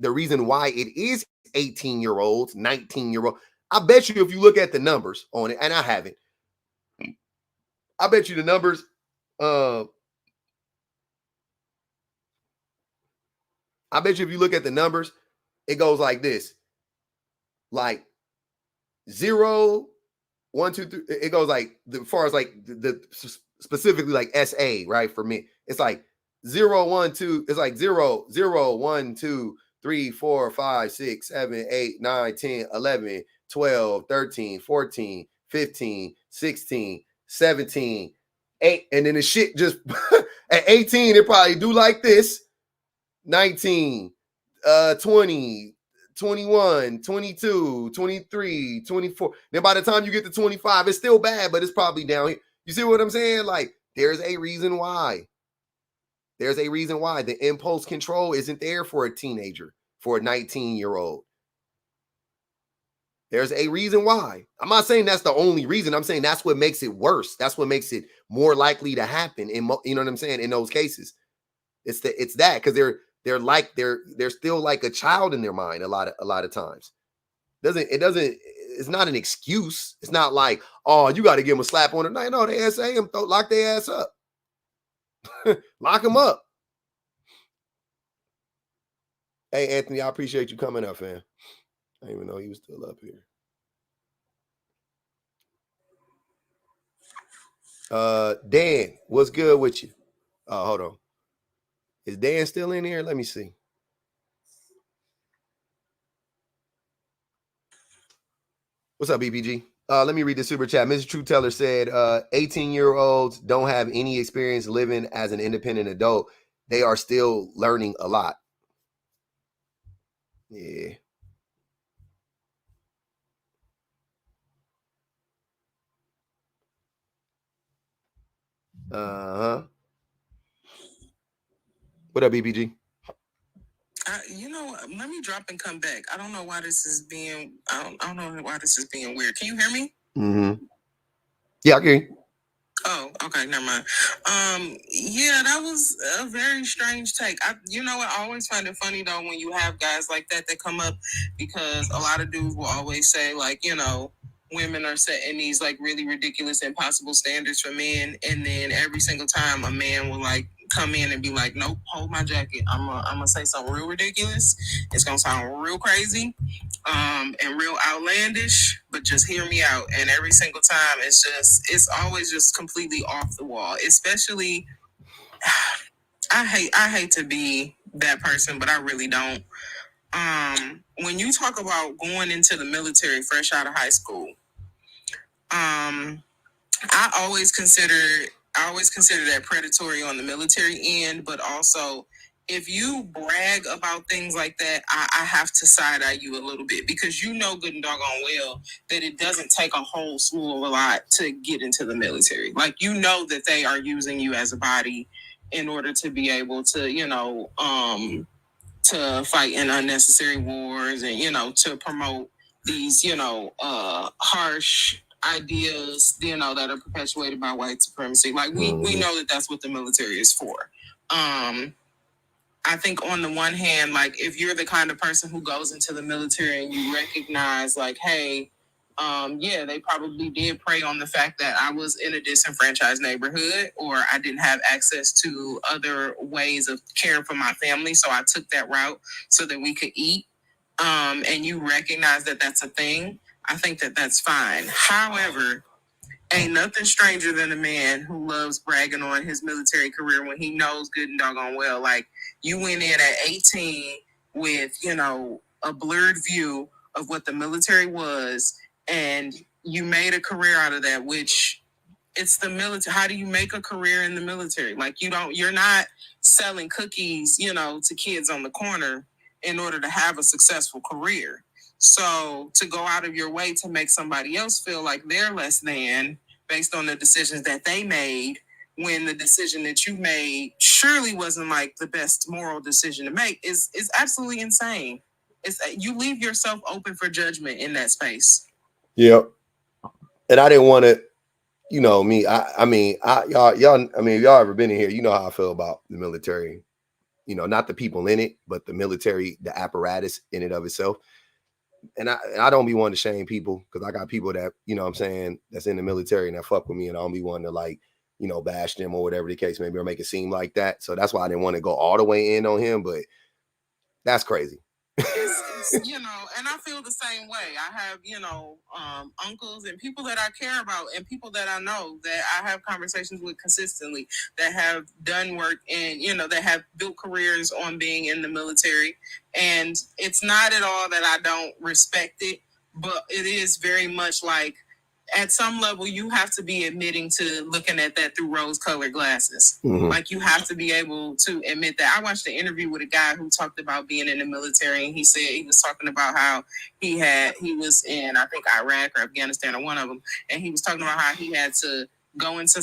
it is 18-year-olds, 19-year-olds, I bet you if you look at the numbers on it, and I haven't, I bet you the numbers, I bet you if you look at the numbers, it goes like this. Like 0, 1, 2, 3. It goes like as far as like the specifically like SA, right? For me, it's like 0, 1, 2. It's like 0, 0, 1, 2, 3, 4, 5, 6, 7, 8, 9, 10, 11, 12, 13, 14, 15, 16, 17, 8. And then the shit just at 18, it probably do like this. 19, 20, 21, 22, 23, 24. Then by the time you get to 25, it's still bad, but it's probably down here. You see what I'm saying? Like, there's a reason why. There's a reason why the impulse control isn't there for a teenager, for a 19-year-old. There's a reason why. I'm not saying that's the only reason. I'm saying that's what makes it worse. That's what makes it more likely to happen in you know what I'm saying, in those cases. It's that because they're still like a child in their mind a lot of times. It's not an excuse. It's not like, oh, you got to give them a slap on the night. No, they say them, lock their ass up. Lock them up. Hey, Anthony, I appreciate you coming up, fam. I didn't even know he was still up here. Dan, what's good with you? Hold on. Is Dan still in here? Let me see. What's up, BBG? Let me read the super chat. Mrs. True Teller said 18-year-olds don't have any experience living as an independent adult. They are still learning a lot. Yeah. Uh-huh. What up, BBG? Let me drop and come back. I don't know why this is being. I don't know why this is being weird. Can you hear me? Mm-hmm. Yeah, I can hear you. Oh, okay, never mind. Yeah, that was a very strange take. I always find it funny though when you have guys like that come up, because a lot of dudes will always say like, women are setting these like really ridiculous, impossible standards for men, and then every single time a man will like come in and be like, nope, hold my jacket. I'm gonna say something real ridiculous. It's gonna sound real crazy, and real outlandish, but just hear me out. And every single time it's always just completely off the wall. Especially, I hate to be that person, but I really don't. When you talk about going into the military fresh out of high school, I always consider that predatory on the military end, but also if you brag about things like that, I have to side eye you a little bit, because good and doggone well that it doesn't take a whole slew of a lot to get into the military. Like, that they are using you as a body in order to be able to, to fight in unnecessary wars and, to promote these, harsh ideas, that are perpetuated by white supremacy. Like, we know that that's what the military is for. I think on the one hand, like, if you're the kind of person who goes into the military and you recognize like, hey, yeah, they probably did prey on the fact that I was in a disenfranchised neighborhood, or I didn't have access to other ways of caring for my family. So I took that route so that we could eat. And you recognize that that's a thing. I think that that's fine. However, ain't nothing stranger than a man who loves bragging on his military career when he knows good and doggone well, like, you went in at 18 with, a blurred view of what the military was, and you made a career out of that, which it's the military. How do you make a career in the military? Like, you're not selling cookies, to kids on the corner in order to have a successful career. So to go out of your way to make somebody else feel like they're less than based on the decisions that they made, when the decision that you made surely wasn't like the best moral decision to make, is absolutely insane. You leave yourself open for judgment in that space. Yep. And I didn't want to, me. Y'all. I mean, if y'all ever been in here, you know how I feel about the military. Not the people in it, but the military, the apparatus in and of itself. And I don't be wanting to shame people, because I got people that, what I'm saying, that's in the military and that fuck with me, and I don't be wanting to like, bash them or whatever the case may be, or make it seem like that. So that's why I didn't want to go all the way in on him, but that's crazy. And I feel the same way. I have, uncles and people that I care about, and people that I know that I have conversations with consistently, that have done work and, that have built careers on being in the military. And it's not at all that I don't respect it, but it is very much like, at some level, you have to be admitting to looking at that through rose-colored glasses. Mm-hmm. Like, you have to be able to admit that. I watched an interview with a guy who talked about being in the military, and he said he was talking about how he was in, I think, Iraq or Afghanistan, or one of them, and he was talking about how he had to go into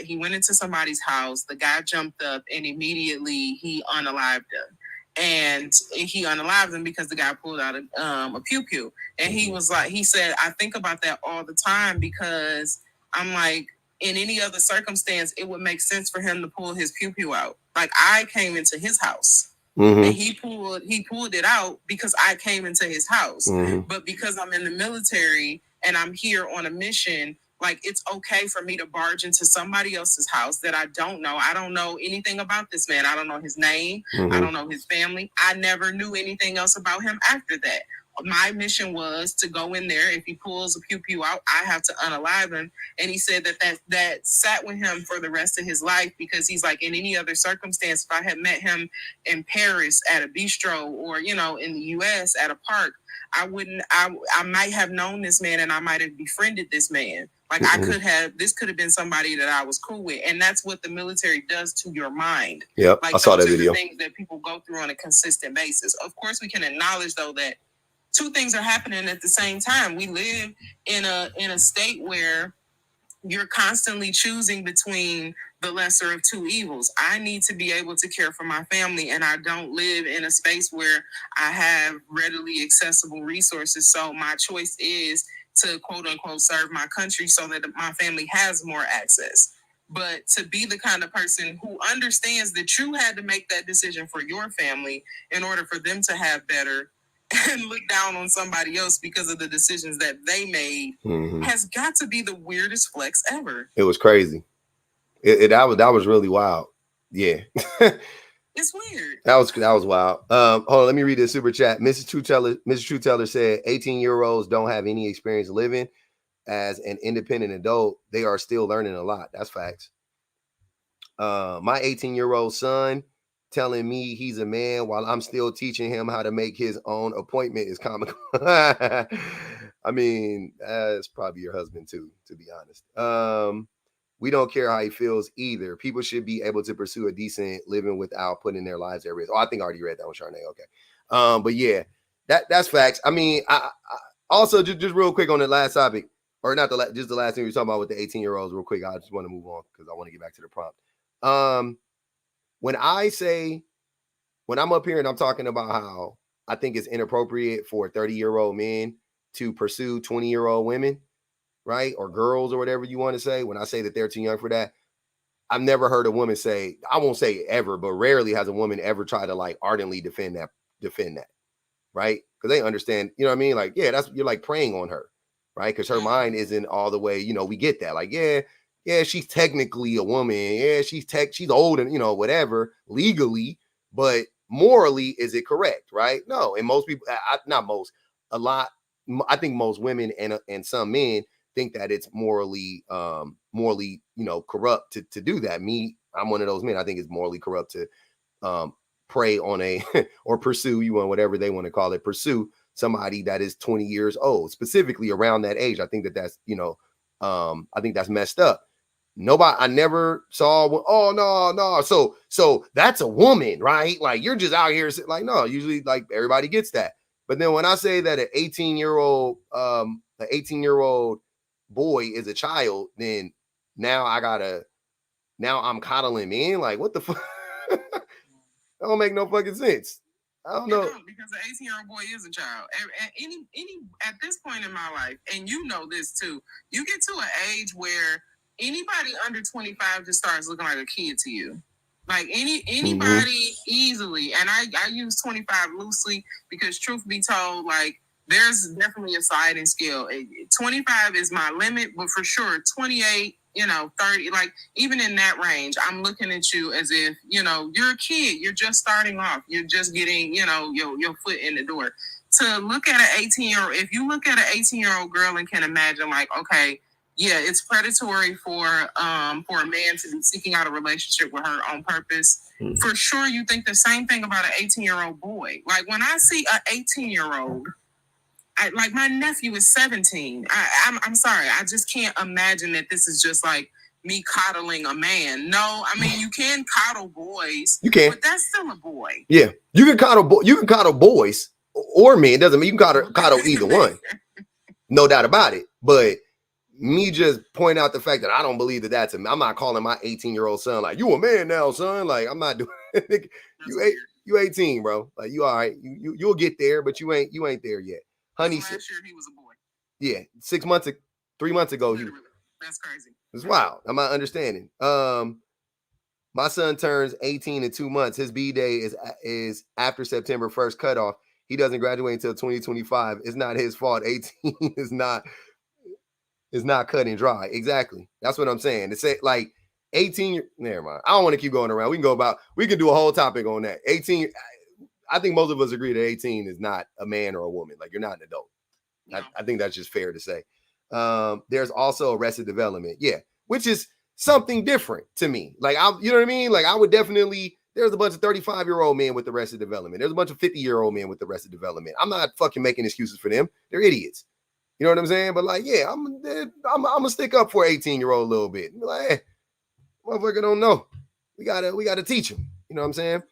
he went into somebody's house, the guy jumped up, and immediately he unalived him. And he unalived them because the guy pulled out a pew-pew. And he was like, he said, I think about that all the time, because I'm like, in any other circumstance, it would make sense for him to pull his pew-pew out. Like, I came into his house. And he pulled it out because I came into his house. But because I'm in the military and I'm here on a mission, like, it's okay for me to barge into somebody else's house that I don't know. I don't know anything about this man. I don't know his name. I don't know his family. I never knew anything else about him after that. My mission was to go in there. If he pulls a pew-pew out, I have to unalive him. And he said that sat with him for the rest of his life, because he's like, in any other circumstance, if I had met him in Paris at a bistro, or, you know, in the US at a park, I might have known this man and I might have befriended this man. Like, this could have been somebody that I was cool with. And that's what the military does to your mind. Yep, like, I saw that video. Things that people go through on a consistent basis. Of course, we can acknowledge, though, that two things are happening at the same time. We live in a state where you're constantly choosing between the lesser of two evils. I need to be able to care for my family, and I don't live in a space where I have readily accessible resources. So my choice is to, quote unquote, serve my country so that my family has more access. But to be the kind of person who understands that you had to make that decision for your family in order for them to have better, and look down on somebody else because of the decisions that they made, has got to be the weirdest flex ever. It was crazy. That was really wild. Yeah. It's weird. That was wild. Hold on, let me read this super chat. Mrs. Truteller said 18-year-olds don't have any experience living as an independent adult. They are still learning a lot. That's facts. My 18-year-old son telling me he's a man while I'm still teaching him how to make his own appointment is comical. I mean, it's probably your husband too, to be honest. We don't care how he feels either. People should be able to pursue a decent living without putting their lives at risk. Oh, I think I already read that one, Charnay. Okay. But yeah, that's facts. I mean, I also just real quick on the last topic, or not just the last thing we were talking about with the 18-year-olds real quick. I just want to move on because I want to get back to the prompt. When I'm up here and I'm talking about how I think it's inappropriate for 30-year-old men to pursue 20-year-old women, right? Or girls, or whatever you want to say. When I say that they're too young for that, I've never heard a woman say, I won't say ever, but rarely has a woman ever tried to like ardently defend that, right? Because they understand, you know what I mean? Like, yeah, you're like preying on her, right? Because her mind isn't all the way, you know, we get that. Like, yeah, she's technically a woman. Yeah, she's old and, you know, whatever, legally, but morally, is it correct, right? No. And most people, I think most women and some men think that it's morally, you know, corrupt to do that. I'm one of those men. I think it's morally corrupt to prey on or pursue, whatever they want to call it, pursue somebody that is 20 years old, specifically around that age. I think that's, you know, I think that's messed up. I never saw, oh, no. So that's a woman, right? Like, you're just out here, like, no, usually like everybody gets that. But then when I say that an 18-year-old boy is a child, then now I'm coddling men. Like, what the fuck? That don't make no fucking sense. I don't know. Because an 18-year-old boy is a child. Any at this point in my life, and you know this too, you get to an age where anybody under 25 just starts looking like a kid to you. Like anybody easily. And I use 25 loosely because, truth be told, like, there's definitely a sliding scale. 25 is my limit, but for sure 28, 30, like even in that range, I'm looking at you as if, you're a kid. You're just starting off. You're just getting, your foot in the door. To look at an 18-year-old, if you look at an 18-year-old girl and can imagine, like, okay, yeah, it's predatory for a man to be seeking out a relationship with her on purpose. For sure, you think the same thing about an 18-year-old boy. Like, when I see an 18-year-old, like, my nephew is 17. I'm sorry, I just can't imagine that this is just like me coddling a man. No, I mean, you can coddle boys. You can, but that's still a boy. Yeah, you can coddle boys or men. It doesn't mean you can coddle either one. No doubt about it. But me just point out the fact that I don't believe that that's I'm not calling my 18-year-old son like, you a man now, son. Like, I'm not doing it. You 18, bro. Like, you all right. You'll get there, but you ain't there yet. Honey, last year he was a boy. Yeah, 3 months ago. That's crazy. It's wild. I'm not understanding. My son turns 18 in 2 months. His B-day is after September 1st cutoff. He doesn't graduate until 2025. It's not his fault. 18 is not cut and dry. Exactly. That's what I'm saying. It's like 18. Never mind. I don't want to keep going around. We can do a whole topic on that. 18. I think most of us agree that 18 is not a man or a woman. Like, you're not an adult. No. I think that's just fair to say. There's also Arrested Development. Yeah. Which is something different to me. Like, you know what I mean? Like, I would definitely, there's a bunch of 35-year-old men with Arrested Development. There's a bunch of 50-year-old men with Arrested Development. I'm not fucking making excuses for them. They're idiots. You know what I'm saying? But like, yeah, I'm gonna stick up for 18-year-old a little bit. Like, hey, motherfucker don't know. We gotta teach them. You know what I'm saying?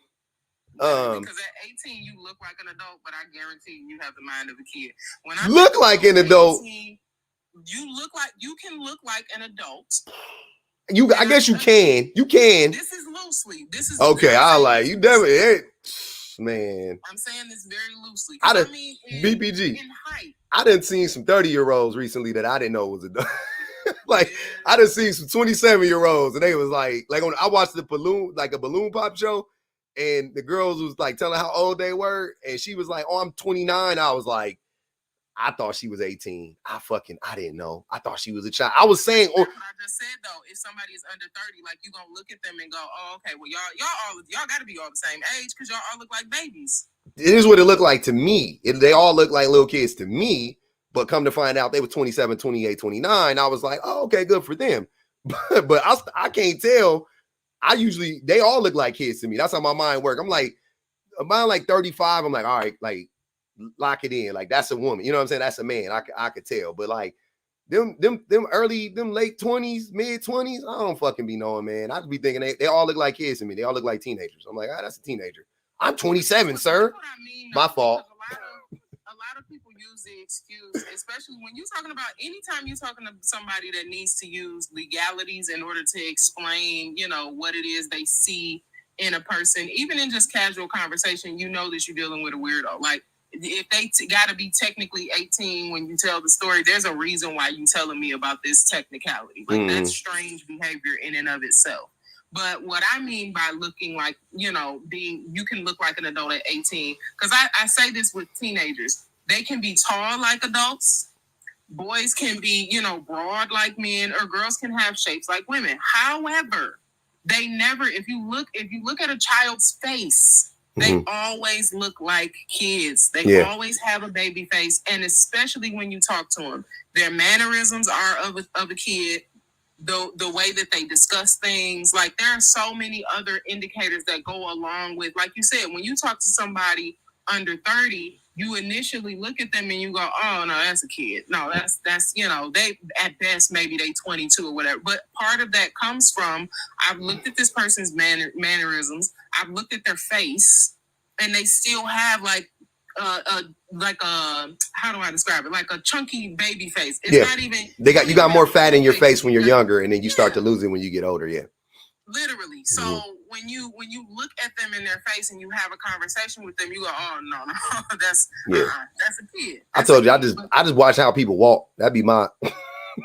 Because at 18 you look like an adult, but I guarantee you have the mind of a kid. When I look like an adult, 18, you can look like an adult. I guess you can. You can. This is loosely. This is okay. I like you. Definitely, man. I'm saying this very loosely. I mean, BPG. In height. I done seen some 30-year-olds recently that I didn't know was adult. Like, I done seen some 27-year-olds, and they was like I watched a balloon pop show, and the girls was like telling how old they were, and she was like, "Oh, I'm 29." I was like, I thought she was 18. I didn't know. I thought she was a child. I was saying, what I just said though, if somebody is under 30, like, you gonna look at them and go, "Oh, okay, well, y'all got to be all the same age because y'all all look like babies." It is what it looked like to me. They all look like little kids to me, but come to find out they were 27, 28, 29. I was like, oh, okay, good for them. But I can't tell. They all look like kids to me. That's how my mind works. I'm like, around like 35, I'm like, all right, like, lock it in. Like, that's a woman. You know what I'm saying? That's a man. I could tell. But like, them late 20s, mid 20s, I don't fucking be knowing, man. I'd be thinking they all look like kids to me. They all look like teenagers. I'm like, that's a teenager. I'm 27, sir. That's what I mean, my fault. A lot of people use the excuse, especially when you're talking about, anytime you're talking to somebody that needs to use legalities in order to explain, what it is they see in a person, even in just casual conversation, you know that you're dealing with a weirdo. Like, if they got to be technically 18 when you tell the story, there's a reason why you telling me about this technicality. Like, that's strange behavior in and of itself. But what I mean by looking like, you can look like an adult at 18, because I say this with teenagers. They can be tall like adults. Boys can be, broad like men, or girls can have shapes like women. However, they never, if you look at a child's face, they always look like kids. They always have a baby face. And especially when you talk to them, their mannerisms are of a kid. The way that they discuss things, like, there are so many other indicators that go along with, like you said, when you talk to somebody under 30, you initially look at them and you go, oh no, that's a kid. No, that's they at best maybe they 22 or whatever. But part of that comes from, I've looked at this person's mannerisms, I've looked at their face, and they still have like how do I describe it? Like a chunky baby face. It's not even. You got more fat in your face when you're younger, and then you start to lose it when you get older. Yeah. Literally. So when you look at them in their face and you have a conversation with them, you go, oh no, that's a kid. I told you, I just watch how people walk. That'd be my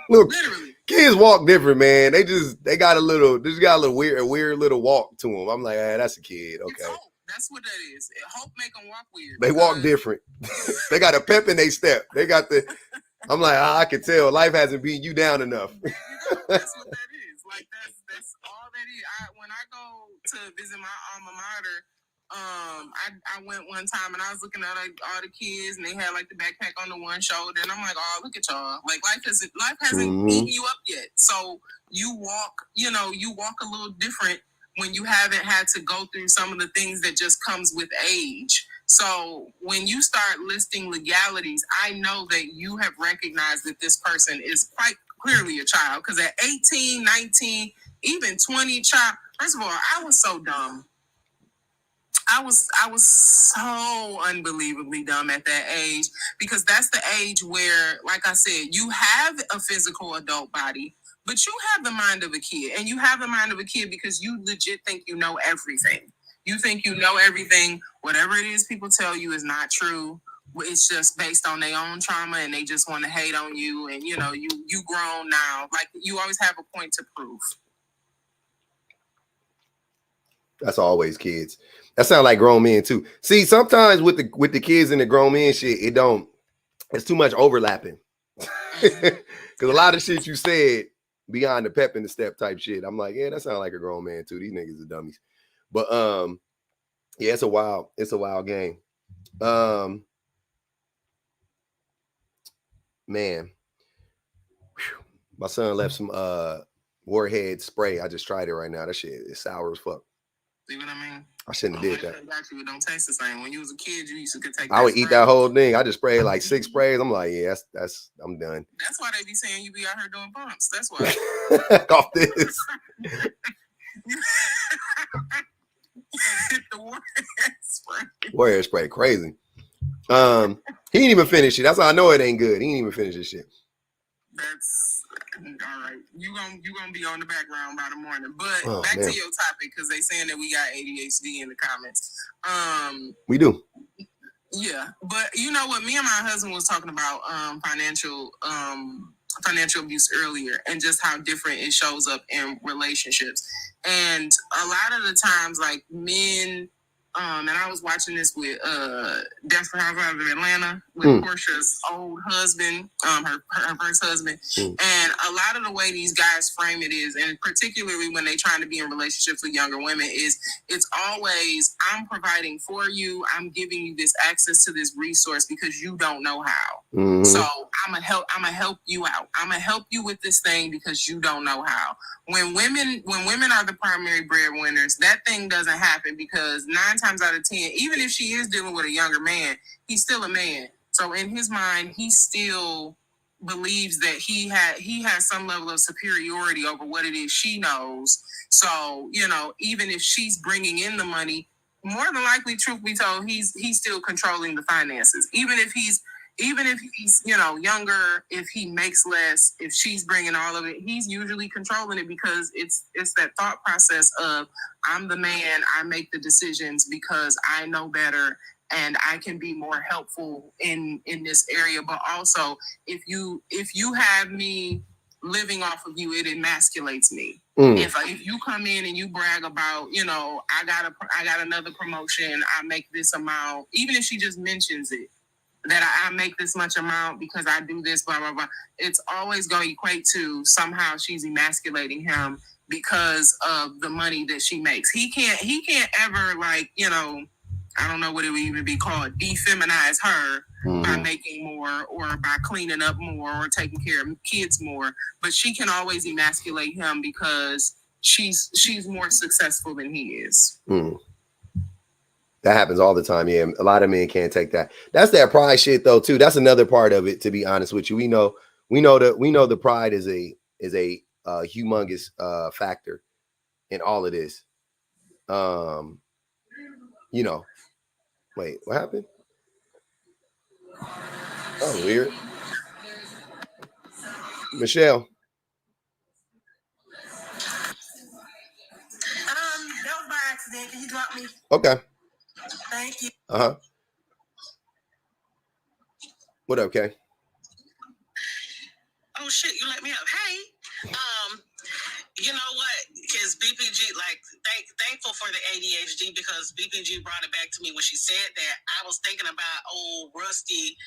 look. Literally. Kids walk different, man. They got a little weird little walk to them. I'm like, that's a kid. Okay. That's what that is. Hope make them walk weird. They walk different. They got a pep in their step. They got I'm like, I can tell life hasn't beat you down enough. That's what that is. Like, that's all that is. When I go to visit my alma mater, I went one time and I was looking at all the kids, and they had like the backpack on the one shoulder, and I'm like, oh, look at y'all. Like, life hasn't beaten you up yet. So you walk a little different when you haven't had to go through some of the things that just comes with age. So when you start listing legalities, I know that you have recognized that this person is quite clearly a child. Because at 18, 19, even 20, child, first of all, I was so dumb. I was so unbelievably dumb at that age, because that's the age where, like I said, you have a physical adult body, but you have the mind of a kid. And you have the mind of a kid because you legit think you know everything. You think you know everything. Whatever it is people tell you is not true. it's just based on their own trauma and they just want to hate on you. And, you know, you grown now. Like, you always have a point to prove. That's always kids. That sounds like grown men too. See, sometimes with the kids and the grown men shit, it's too much overlapping. Because a lot of shit you said beyond the pep in the step type shit, I'm like, yeah, that sounds like a grown man too. These niggas are dummies. But yeah, it's a wild game. Man, whew. My son left some Warhead spray. I just tried it right now. That shit is sour as fuck. See what I mean? I shouldn't have did that. Actually, it don't taste the same. When you was a kid, you used to take. I would eat that whole thing. I just sprayed like 6 sprays. I'm like, yeah, that's I'm done. That's why they be saying you be out here doing bumps. That's why. Off this. The Warhead spray. Warhead spray, crazy. He didn't even finish it. That's how I know it ain't good. He didn't even finish this shit. That's all right. You gonna be on the background by the morning. But back to your topic, because they saying that we got ADHD in the comments. We do. Yeah, but you know what? Me and my husband was talking about financial abuse earlier, and just how different it shows up in relationships. And a lot of the times, like men, and I was watching this with Desperate Housewives of Atlanta with Portia's old husband, her first husband. And a lot of the way these guys frame it is, and particularly when they're trying to be in relationships with younger women, is it's always, I'm providing for you, I'm giving you this access to this resource because you don't know how. So I'm gonna help you out. I'm gonna help you with this thing because you don't know how. When women are the primary breadwinners, that thing doesn't happen, because 9 times out of 10, even if she is dealing with a younger man, he's still a man. So in his mind, he still believes that he has some level of superiority over what it is she knows. So, you know, even if she's bringing in the money, more than likely, truth be told, he's still controlling the finances. Even if he's, you know, younger, if he makes less, if she's bringing all of it, he's usually controlling it, because it's that thought process of, I'm the man, I make the decisions because I know better and I can be more helpful in this area. But also, if you have me living off of you, it emasculates me. If you come in and you brag about, you know, I got another promotion, I make this amount, even if she just mentions it, that I make this much amount because I do this, blah, blah, blah. It's always going to equate to somehow she's emasculating him because of the money that she makes. He can't ever, like, you know, I don't know what it would even be called, defeminize her by making more or by cleaning up more or taking care of kids more. But she can always emasculate him because she's more successful than he is. That happens all the time. Yeah, a lot of men can't take that. That's that pride shit though too. That's another part of it. To be honest with you, we know the pride is a humongous factor in all of this. You know, wait, what happened? Oh, weird. Michelle. That was by accident. Can you drop me? Okay. Thank you. What up, Kay? Oh shit, you let me up. Hey, you know what? Because BPG, like, thankful for the ADHD, because BPG brought it back to me when she said that. I was thinking about old Rusty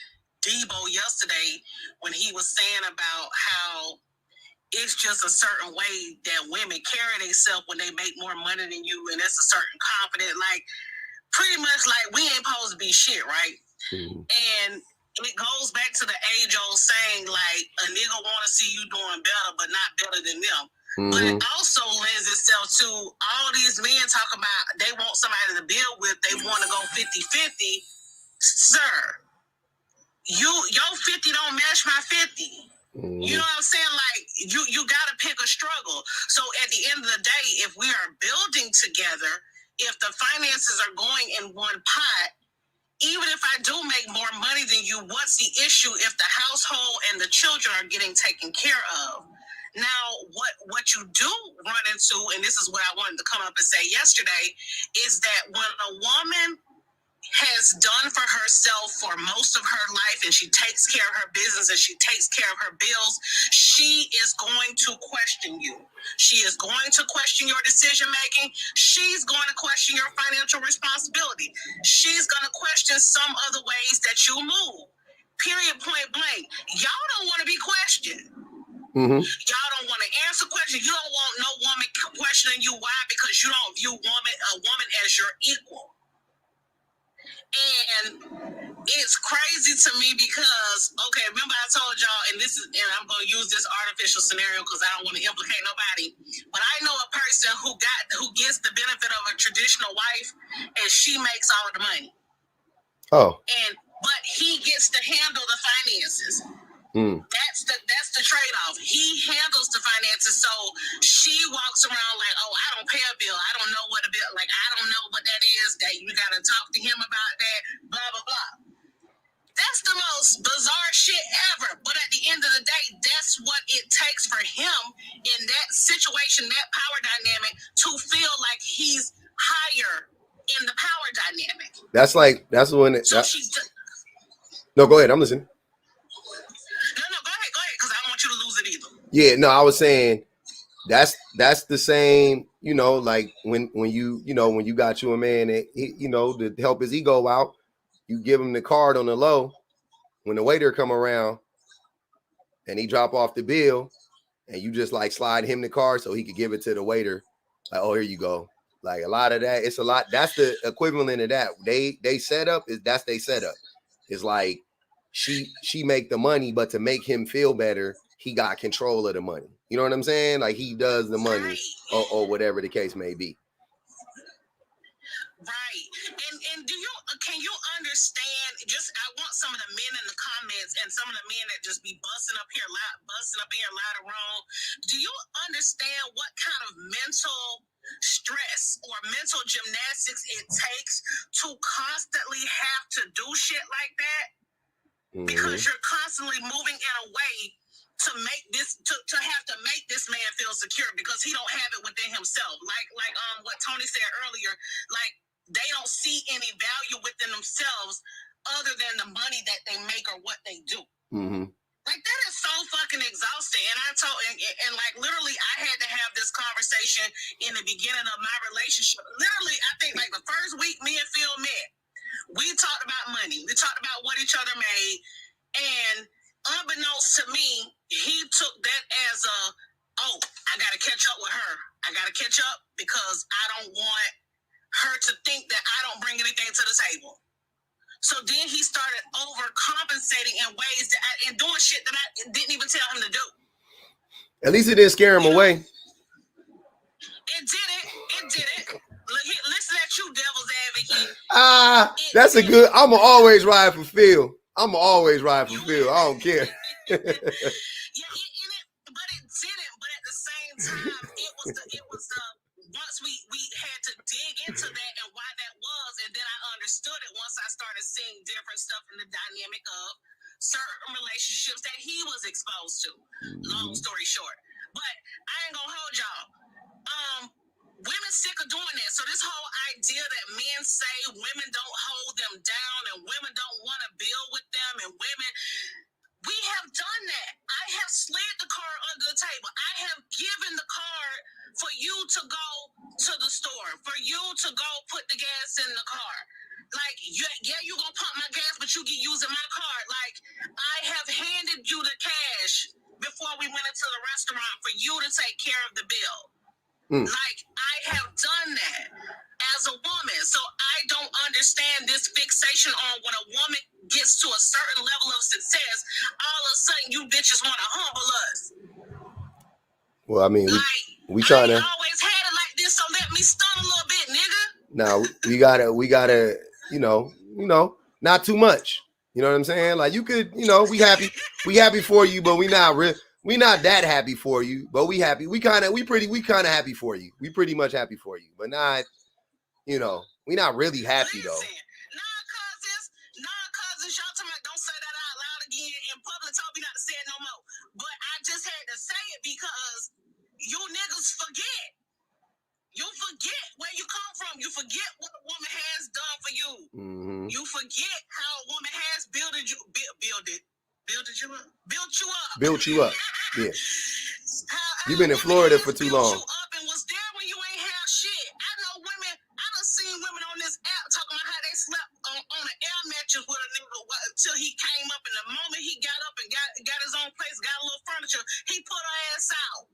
Debo yesterday when he was saying about how it's just a certain way that women carry themselves when they make more money than you, and it's a certain confidence, like, pretty much like we ain't supposed to be shit, right? And it goes back to the age-old saying, like, a nigga want to see you doing better, but not better than them. But it also lends itself to all these men talking about they want somebody to build with, they want to go 50-50. Sir, your 50 don't match my 50. You know what I'm saying? Like, you got to pick a struggle. So at the end of the day, if we are building together, if the finances are going in one pot, even if I do make more money than you, what's the issue if the household and the children are getting taken care of? Now, what you do run into, and this is what I wanted to come up and say yesterday, is that when a woman has done for herself for most of her life, and she takes care of her business and she takes care of her bills, she is going to question you. She is going to question your decision making. She's going to question your financial responsibility. She's going to question some of the ways that you move. Period, point blank. Y'all don't want to be questioned. Mm-hmm. Y'all don't want to answer questions. You don't want no woman questioning you. Why? Because you don't view a woman as your equal. And it's crazy to me because, okay, remember I told y'all, and I'm going to use this artificial scenario because I don't want to implicate nobody, but I know a person who gets the benefit of a traditional wife, and she makes all of the money. Oh. But he gets to handle the finances. That's the trade-off. He handles the finances, so she walks around like, oh, I don't pay a bill. I don't know what a bill, like, I don't know what that is. That you got to talk to him about that, blah, blah, blah. That's the most bizarre shit ever. But at the end of the day, that's what it takes for him in that situation, that power dynamic, to feel like he's higher in the power dynamic. That's when it... So No, go ahead. I'm listening. No, go ahead, because I don't want you to lose it either. Yeah, no, I was saying that's the same, like when you got you a man that, to help his ego out, you give him the card on the low when the waiter come around and he drop off the bill, and you just like slide him the card so he could give it to the waiter. Like, oh, here you go. Like a lot of that, it's a lot. That's the equivalent of that. They set up that's they set up. It's like she make the money, but to make him feel better, he got control of the money. You know what I'm saying? Like he does the money or whatever the case may be. Right. And can you understand, I want some of the men in the comments and some of the men that just be busting up here loud and wrong. Do you understand what kind of mental stress or mental gymnastics it takes to constantly have to do shit like that? Mm-hmm. Because you're constantly moving in a way to make this to have to make this man feel secure because he don't have it within himself. Like what Tony said earlier, like they don't see any value within themselves other than the money that they make or what they do. Mm-hmm. Like that is so fucking exhausting. And I told and like literally I had to have this conversation in the beginning of my relationship. Literally, I think like the first week me and Phil met, we talked about money. We talked about what each other made, and unbeknownst to me, he took that as I gotta catch up with her. I gotta catch up because I don't want her to think that I don't bring anything to the table. So then he started overcompensating in ways and doing shit that I didn't even tell him to do. At least it didn't scare him away. It didn't. Listen at you, devil's advocate. That's a good. I'ma always ride for Phil. I don't care. But it didn't. But at the same time, it was the once we had to dig into that and why that was, and then I understood it once I started seeing different stuff in the dynamic of certain relationships that he was exposed to. Long story short, but I ain't gonna hold y'all. Women sick of doing that. So this whole idea that men say women don't hold them down and women don't want to build with them and women, we have done that. I have slid the car under the table. I have given the card for you to go to the store, for you to go put the gas in the car. Like, yeah, you gonna pump my gas, but you get using my card. Like, I have handed you the cash before we went into the restaurant for you to take care of the bill. Like, I have done that as a woman. So I don't understand this fixation on when a woman gets to a certain level of success, all of a sudden you bitches want to humble us. Well, I mean, we trying to always had it like this, so let me stun a little bit, nigga. Now we gotta, not too much. You know what I'm saying? Like you could, we happy for you, but we not that happy for you, but we happy. We kind of happy for you. We pretty much happy for you, but not, we not really happy though. Cousins, y'all talking about don't say that out loud again in public. Told me not to say it no more. But I just had to say it because you niggas forget. You forget where you come from. You forget what a woman has done for you. Mm-hmm. You forget how a woman has built you up. Built you up. Yeah. You've been in Florida for too long. You up and was there when you ain't have shit. I know women. I done seen women on this app talking about how they slept on an air mattress with a nigga until he came up, and the moment he got up and got his own place, got a little furniture, he put her ass out.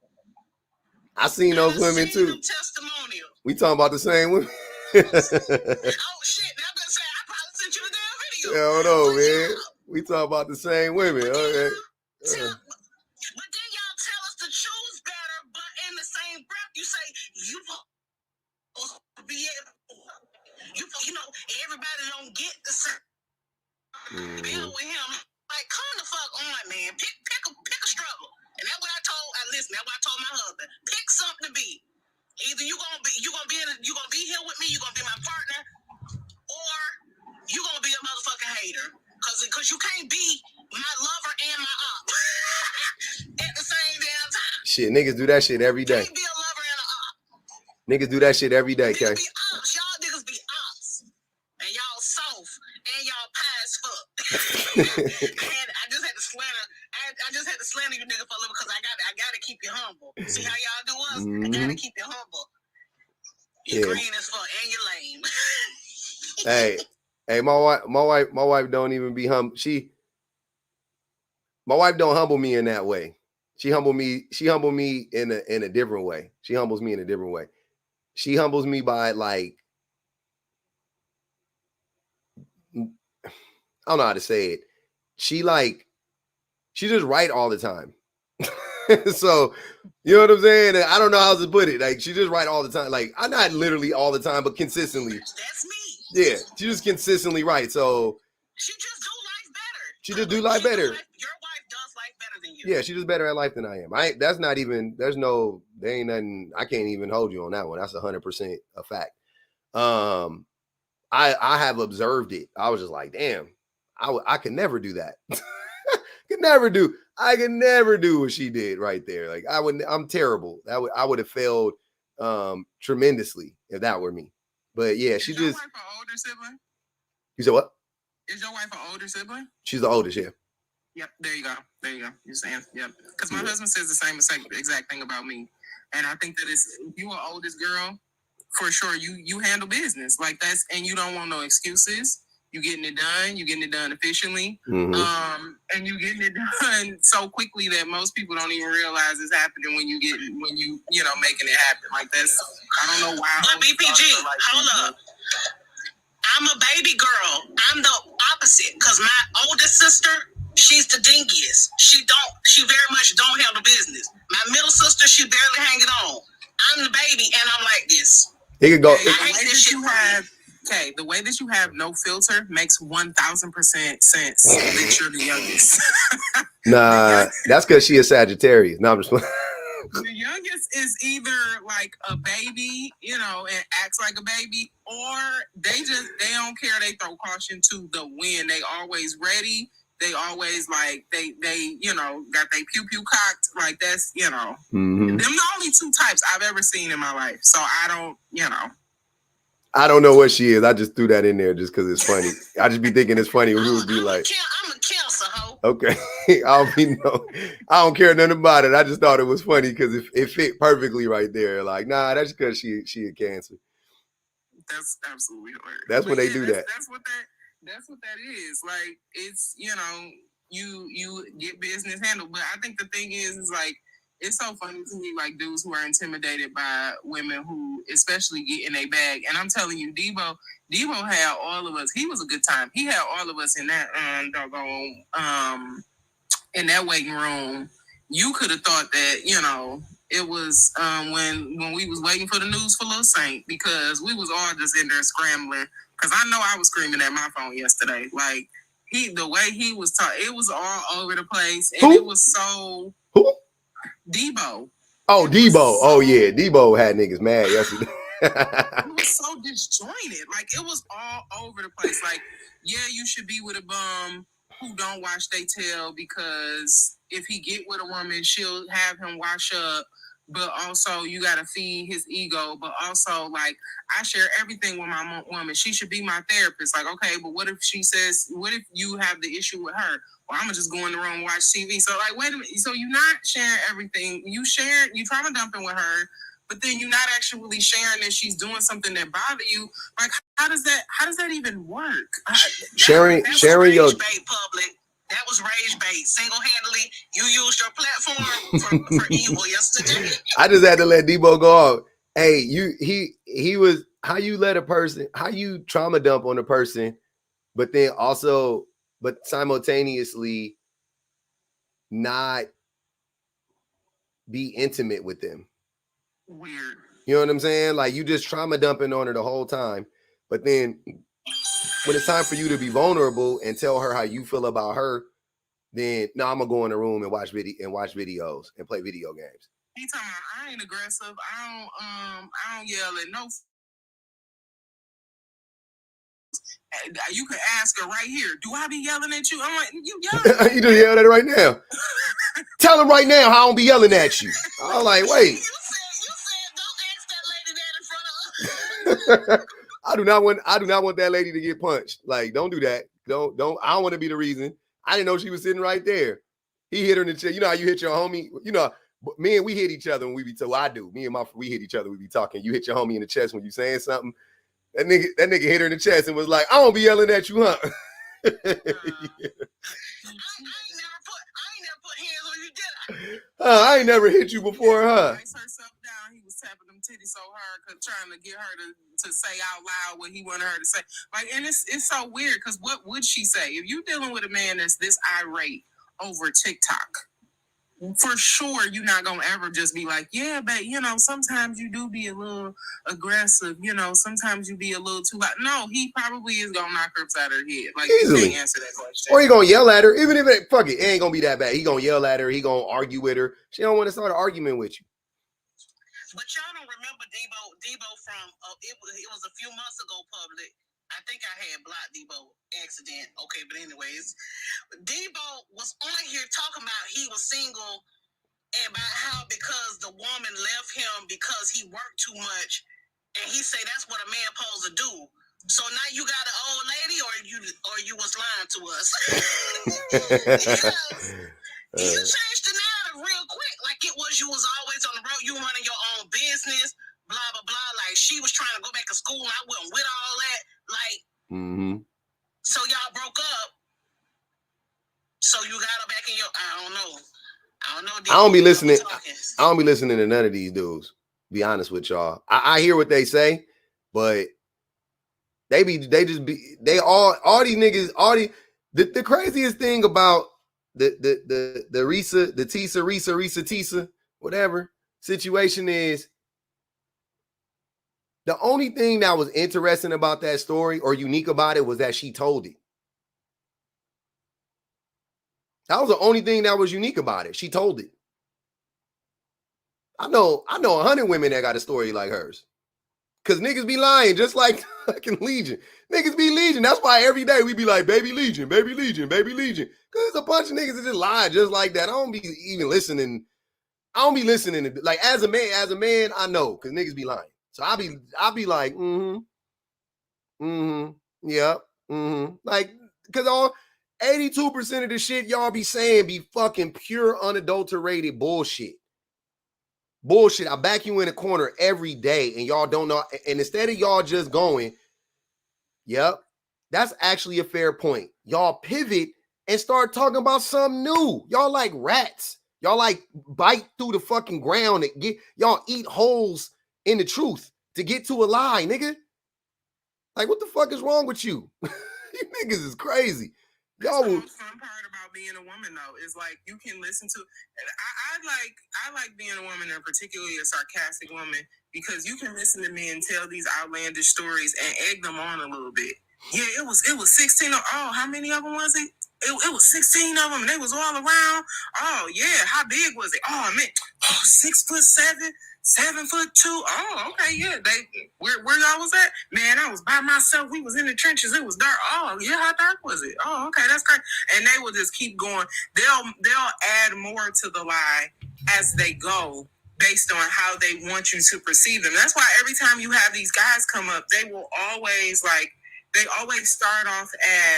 I seen those women too. Testimonial. We talking about the same women. Oh shit! I'm gonna say I probably sent you the damn video. I don't know, man. We talking about the same women. Okay. But then y'all tell us to choose better, but in the same breath, you say you supposed to be able. You know, everybody don't get the same. Deal with him. Like, come the fuck on, man. Pick a struggle. And that's what I told. That's what I told my husband. Pick something to be. Either you gonna be here with me. You gonna be my partner, or you gonna be a motherfucking hater. Cause you can't be my lover and my op at the same damn time. Shit, niggas do that shit every day. Can't be a lover and an op. Niggas do that shit every day, Kay. Niggas be ops. Y'all niggas be ops. And y'all soft. And y'all pie as fuck. I just had to slander. I just had to slander you nigga for a little because I gotta keep you humble. See how y'all do us? I gotta keep you humble. You're green as fuck and you're lame. Hey, my wife don't even be humble. My wife don't humble me in that way. She humble me in a different way. She humbles me in a different way. She humbles me by like, I don't know how to say it. She just right all the time. So, you know what I'm saying? I don't know how to put it. Like, she just right all the time. Like, I'm not literally all the time, but consistently. That's me. Yeah, she just consistently right. So she just do life better. She just do life better. Your wife does life better than you. Yeah, she's just better at life than I am. There ain't nothing. I can't even hold you on that one. That's 100% a fact. I have observed it. I was just like, damn, I could never do that. I could never do what she did right there. Like I'm terrible. I would have failed tremendously if that were me. But yeah, she just. Is your wife an older sibling? You said what? Is your wife an older sibling? She's the oldest, yeah. Yep, there you go. You're saying, yep. Because my husband says the same exact thing about me. And I think that if you are oldest girl, for sure, you handle business. Like and you don't want no excuses. You getting it done efficiently. Mm-hmm. And you getting it done so quickly that most people don't even realize it's happening when you making it happen. Like I don't know why. But BPG, hold up. I'm a baby girl. I'm the opposite. Because my oldest sister, she's the dingiest. She very much don't handle business. My middle sister, she barely hang it on. I'm the baby and I'm like this. He could go. I hate this shit Okay, the way that you have no filter makes 1,000% sense that you're the youngest. Nah, that's because she is Sagittarius. No, I'm just the youngest is either like a baby, and acts like a baby, or they don't care. They throw caution to the wind. They always ready. They always they got their pew pew cocked. Like that's Mm-hmm. Them the only two types I've ever seen in my life. So I don't I don't know what she is. I just threw that in there just because it's funny. I just be thinking it's funny. We would be like, I'm a Cancer, ho. Okay, I don't care nothing about it. I just thought it was funny because it fit perfectly right there. Like, nah, that's because she a Cancer. That's absolutely hilarious. That's when they do that. That's what that is. Like, it's you get business handled. But I think the thing is like, it's so funny to me, like dudes who are intimidated by women who especially get in a bag. And I'm telling you, Debo had all of us. He was a good time. He had all of us in that in that waiting room. You could have thought that, it was when we was waiting for the news for Lil Saint, because we was all just in there scrambling. Because I know I was screaming at my phone yesterday. Like the way he was talking, it was all over the place. And it was so Debo. Oh, Debo. Oh, yeah. Debo had niggas mad yesterday. It was so disjointed. Like, it was all over the place. Like, yeah, you should be with a bum who don't wash their tail, because if he get with a woman, she'll have him wash up. but also you gotta feed his ego. But also, like, I share everything with my woman. She should be my therapist. Like, okay, but what if she says, what if you have the issue with her? Well, I'm gonna just go in the room and watch TV. So, like, wait a minute. So you're not sharing everything. You trauma dumping with her, but then you're not actually sharing that she's doing something that bothers you. Like, how does that even work? Sharing your bait public. That was rage bait. Single-handedly, you used your platform for evil yesterday. I just had to let Debo go off. Hey, he was how you let a person, how you trauma dump on a person, but then also, but simultaneously not be intimate with them. Weird. You know what I'm saying? Like, you just trauma dumping on her the whole time, but then when it's time for you to be vulnerable and tell her how you feel about her, then no, I'm gonna go in the room and watch videos and play video games. He talking about, I ain't aggressive. I don't yell at no. You can ask her right here. Do I be yelling at you? I'm like, you yelling. You just yelled at her right now. Tell him right now how I don't be yelling at you. I'm like, wait. You said, don't ask that lady that in front of us. I do not want that lady to get punched. Like, don't do that. Don't. I don't want to be the reason. I didn't know she was sitting right there. He hit her in the chest. You know how you hit your homie? You know, me and we hit each other when we be talking. Well, I do. Me and we hit each other when we be talking. You hit your homie in the chest when you saying something. That nigga hit her in the chest and was like, I don't be yelling at you, huh? I ain't never put hands on you, did I? I ain't never hit you before, huh? Herself down. He was tapping them titties so hard, trying to get her to say out loud what he wanted her to say. Like, and it's so weird because what would she say if you dealing with a man that's this irate over TikTok? For sure, you're not gonna ever just be like, yeah, but you know, sometimes you do be a little aggressive. You know, sometimes you be a little too loud. No, he probably is gonna knock her upside her head. Like, easily. You can't answer that question. Or he gonna yell at her, even if it ain't gonna be that bad. He gonna yell at her. He gonna argue with her. She don't want to start an argument with you. But y'all don't remember Debo from it was a few months ago. Public. I think I had blocked Debo accident. Okay, but anyways, Debo was on here talking about he was single and about how because the woman left him because he worked too much, and he said that's what a man supposed to do. So now you got an old lady, or you was lying to us. You changed the narrative real quick, like it was you was always on the road, you running your own business, blah blah blah. Like she was trying to go back to school, and I wasn't with all that. Like, So y'all broke up. So you got her back in your. I don't know. I don't be listening. I don't be listening to none of these dudes. Be honest with y'all. I hear what they say, but all these niggas, the craziest thing about the Tisa, whatever situation is, the only thing that was interesting about that story or unique about it was that she told it. That was the only thing that was unique about it. She told it. I know 100 women that got a story like hers. Because niggas be lying just like fucking Legion. Niggas be Legion. That's why every day we be like, baby Legion, baby Legion, baby Legion. Because there's a bunch of niggas that just lie just like that. I don't be even listening. I don't be listening to, like, as a man, I know, because niggas be lying. So I'll be like, yeah, like, because all 82% of the shit y'all be saying be fucking pure unadulterated bullshit. Bullshit. I back you in a corner every day and y'all don't know. And instead of y'all just going, yep, that's actually a fair point. Y'all pivot and start talking about something new. Y'all like rats. Y'all like bite through the fucking ground and y'all eat holes in the truth to get to a lie, nigga. Like, what the fuck is wrong with you? You niggas is crazy. Y'all That's the most fun part about being a woman, though, is like you can listen to. And I like being a woman, and particularly a sarcastic woman, because you can listen to men tell these outlandish stories and egg them on a little bit. Yeah, it was 16. How many of them was it? It was 16 of them, and they was all around. Oh yeah, how big was it? Oh man, 6'7". 7'2". Oh, okay, yeah. Where y'all was at? Man, I was by myself. We was in the trenches. It was dark. Oh, yeah. How dark was it? Oh, okay, that's great. And they will just keep going. They'll add more to the lie as they go. based on how they want you to perceive them. That's why every time you have these guys come up, they always start off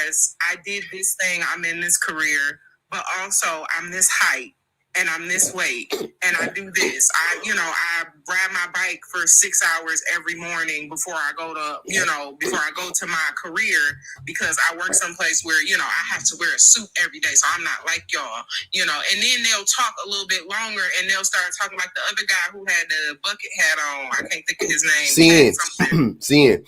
as, I did this thing, I'm in this career, but also I'm this height and I'm this weight and I do this. I ride my bike for 6 hours every morning before I go to my career, because I work someplace where, I have to wear a suit every day. So I'm not like y'all, and then they'll talk a little bit longer and they'll start talking like the other guy who had the bucket hat on. I can't think of his name. CN.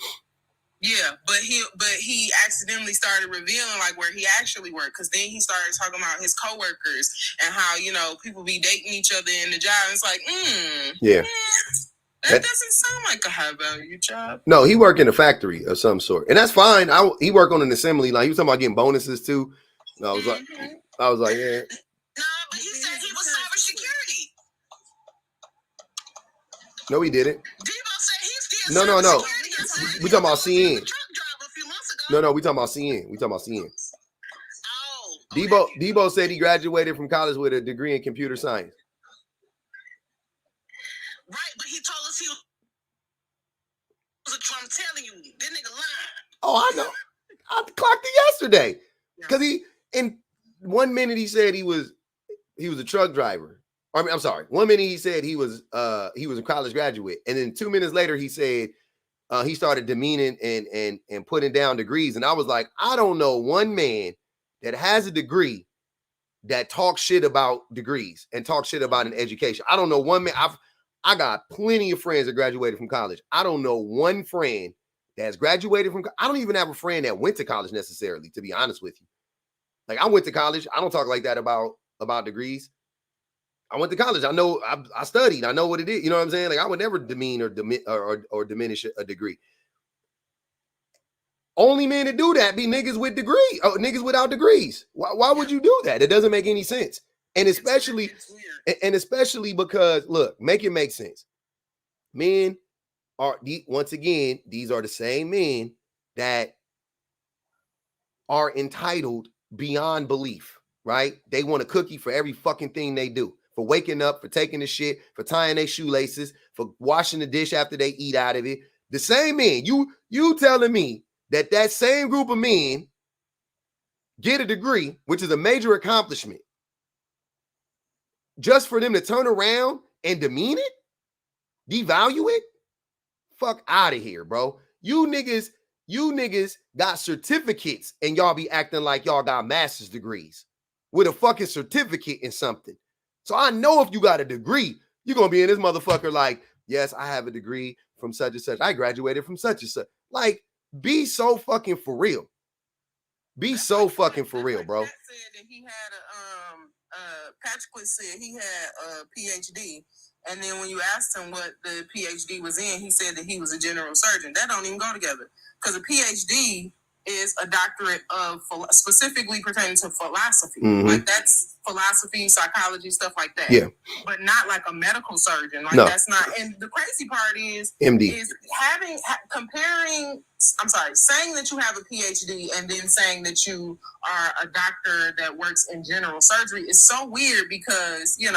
Yeah, but he accidentally started revealing like where he actually worked, because then he started talking about his coworkers and how people be dating each other in the job. It's like, that doesn't sound like a high value job. No, he worked in a factory of some sort, and that's fine. He worked on an assembly line. He was talking about getting bonuses too. And I was like, yeah. No, but he said he was cybersecurity. No, he didn't. Debo said he's still No. cybersecurity. We talking about CN. Truck driver a few months ago. No, we talking about CN. Oh, okay. Debo said he graduated from college with a degree in computer science. Right, but he told us he was a Trump. telling you, that nigga lying. Oh, I know. I clocked it yesterday. Because in 1 minute he said he was a truck driver. I mean, I'm sorry. 1 minute he said he was a college graduate, and then 2 minutes later he said he started demeaning and putting down degrees. And I was like, I don't know one man that has a degree that talks shit about degrees and talks shit about an education. I don't know one man. I got plenty of friends that graduated from college. I don't know one friend that's graduated from. I don't even have a friend that went to college necessarily, to be honest with you. Like, I went to college. I don't talk like that about degrees. I went to college. I know I studied. I know what it is. You know what I'm saying? Like, I would never demean or diminish a degree. Only men that do that be niggas with niggas without degrees. Why would you do that? It doesn't make any sense. And especially because, look, make it make sense. Men are, once again, these are the same men that are entitled beyond belief, right? They want a cookie for every fucking thing they do. For waking up, for taking the shit, for tying their shoelaces, for washing the dish after they eat out of it. The same men, you telling me that same group of men get a degree, which is a major accomplishment, just for them to turn around and demean it, devalue it? Fuck out of here, bro. You niggas got certificates and y'all be acting like y'all got master's degrees with a fucking certificate in something. So I know if you got a degree, you're going to be in this motherfucker like, yes, I have a degree from such and such. I graduated from such and such. Like, be so fucking for real. Be so fucking for real, bro. Said that he had Patrick said he had a PhD. And then when you asked him what the PhD was in, he said that he was a general surgeon. That don't even go together. Because a PhD is a doctorate of specifically pertaining to philosophy. Mm-hmm. Like, that's philosophy, psychology, stuff like that. Yeah. But not like a medical surgeon. Like, no. That's not. And the crazy part is MD. Is saying that you have a PhD and then saying that you are a doctor that works in general surgery is so weird, because, in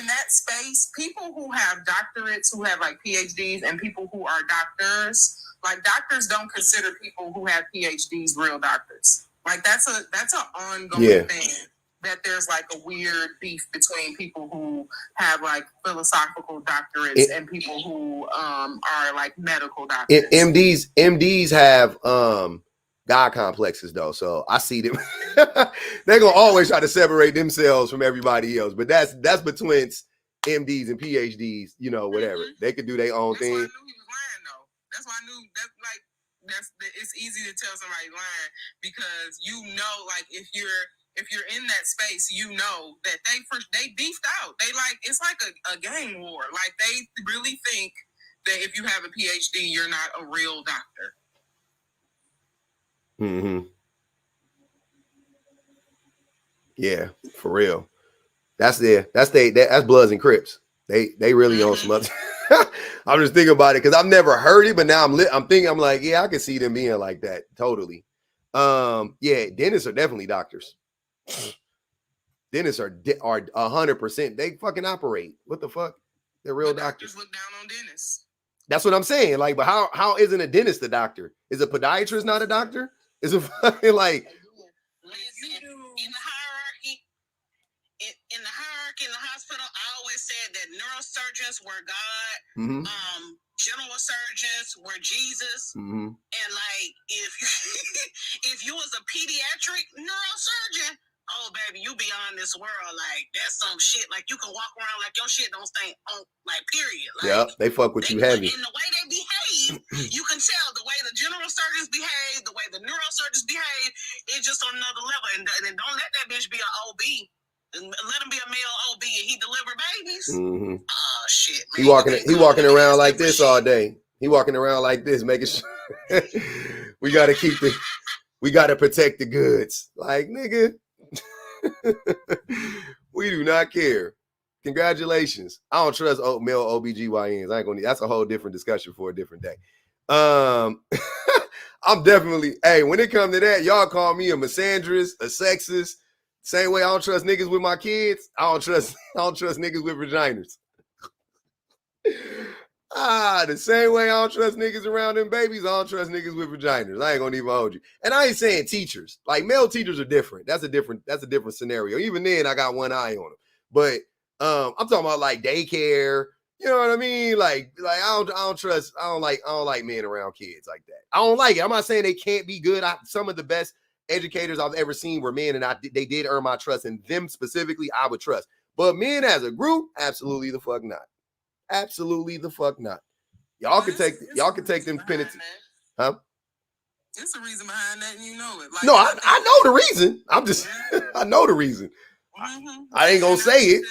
that space, people who have doctorates, who have like PhDs, and people who are doctors, like, doctors don't consider people who have PhDs real doctors. Like, that's an ongoing thing, that there's like a weird beef between people who have like philosophical doctorates and people who are like medical doctors. MDs have God complexes though, so I see them. They're gonna always try to separate themselves from everybody else, but that's between MDs and PhDs, whatever. Mm-hmm. They could do their own thing. That's why I knew he was lying though. That's why I knew it's easy to tell somebody lying, because like, if you're in that space, that they beefed out. They like, it's like a gang war. Like, they really think that if you have a PhD, you're not a real doctor. Mm-hmm. Yeah, for real. That's Bloods and Crips. They really on some other. I'm just thinking about it because I've never heard it, but now I'm thinking, I'm like, yeah, I can see them being like that. Totally. Yeah, dentists are definitely doctors. Dentists are 100%. They fucking operate. What the fuck? They're real doctors. Look down on dentists. That's what I'm saying. Like, but how isn't a dentist a doctor? Is a podiatrist not a doctor? Is a fucking like? Listen, in the hierarchy, in the hierarchy in the hospital, I always said that neurosurgeons were God. Mm-hmm. General surgeons were Jesus. Mm-hmm. And like, if you was a pediatric neurosurgeon, oh baby, you beyond this world. Like, that's some shit. Like, you can walk around like your shit don't stink on, like, period. Like, yeah, they fuck with you heavy. And the way they behave, you can tell the way the general surgeons behave, the way the neurosurgeons behave, it's just on another level. And don't let that bitch be an OB. Let him be a male OB and he deliver babies. Mm-hmm. Oh shit, man. He walking around like this all day. He walking around like this, making sure we gotta protect the goods. Like, nigga, we do not care. Congratulations. I don't trust male OBGYNs. I ain't gonna. That's a whole different discussion for a different day. I'm definitely. Hey, when it comes to that, y'all call me a misandrist, a sexist. Same way I don't trust niggas with my kids. I don't trust niggas with vaginas. The same way I don't trust niggas around them babies, I don't trust niggas with vaginas. I ain't gonna even hold you. And I ain't saying teachers. Like, male teachers are different. That's a different scenario. Even then, I got one eye on them. But I'm talking about like daycare. You know what I mean? Like I don't like men around kids like that. I don't like it. I'm not saying they can't be good. Some of the best educators I've ever seen were men, and they did earn my trust, and them specifically I would trust. But men as a group, absolutely the fuck not. Absolutely the fuck not. Y'all can take them penitents. Huh? There's a reason behind that, and you know it. Like, no, I know the reason. I'm just I know the reason. Mm-hmm. I ain't gonna say it.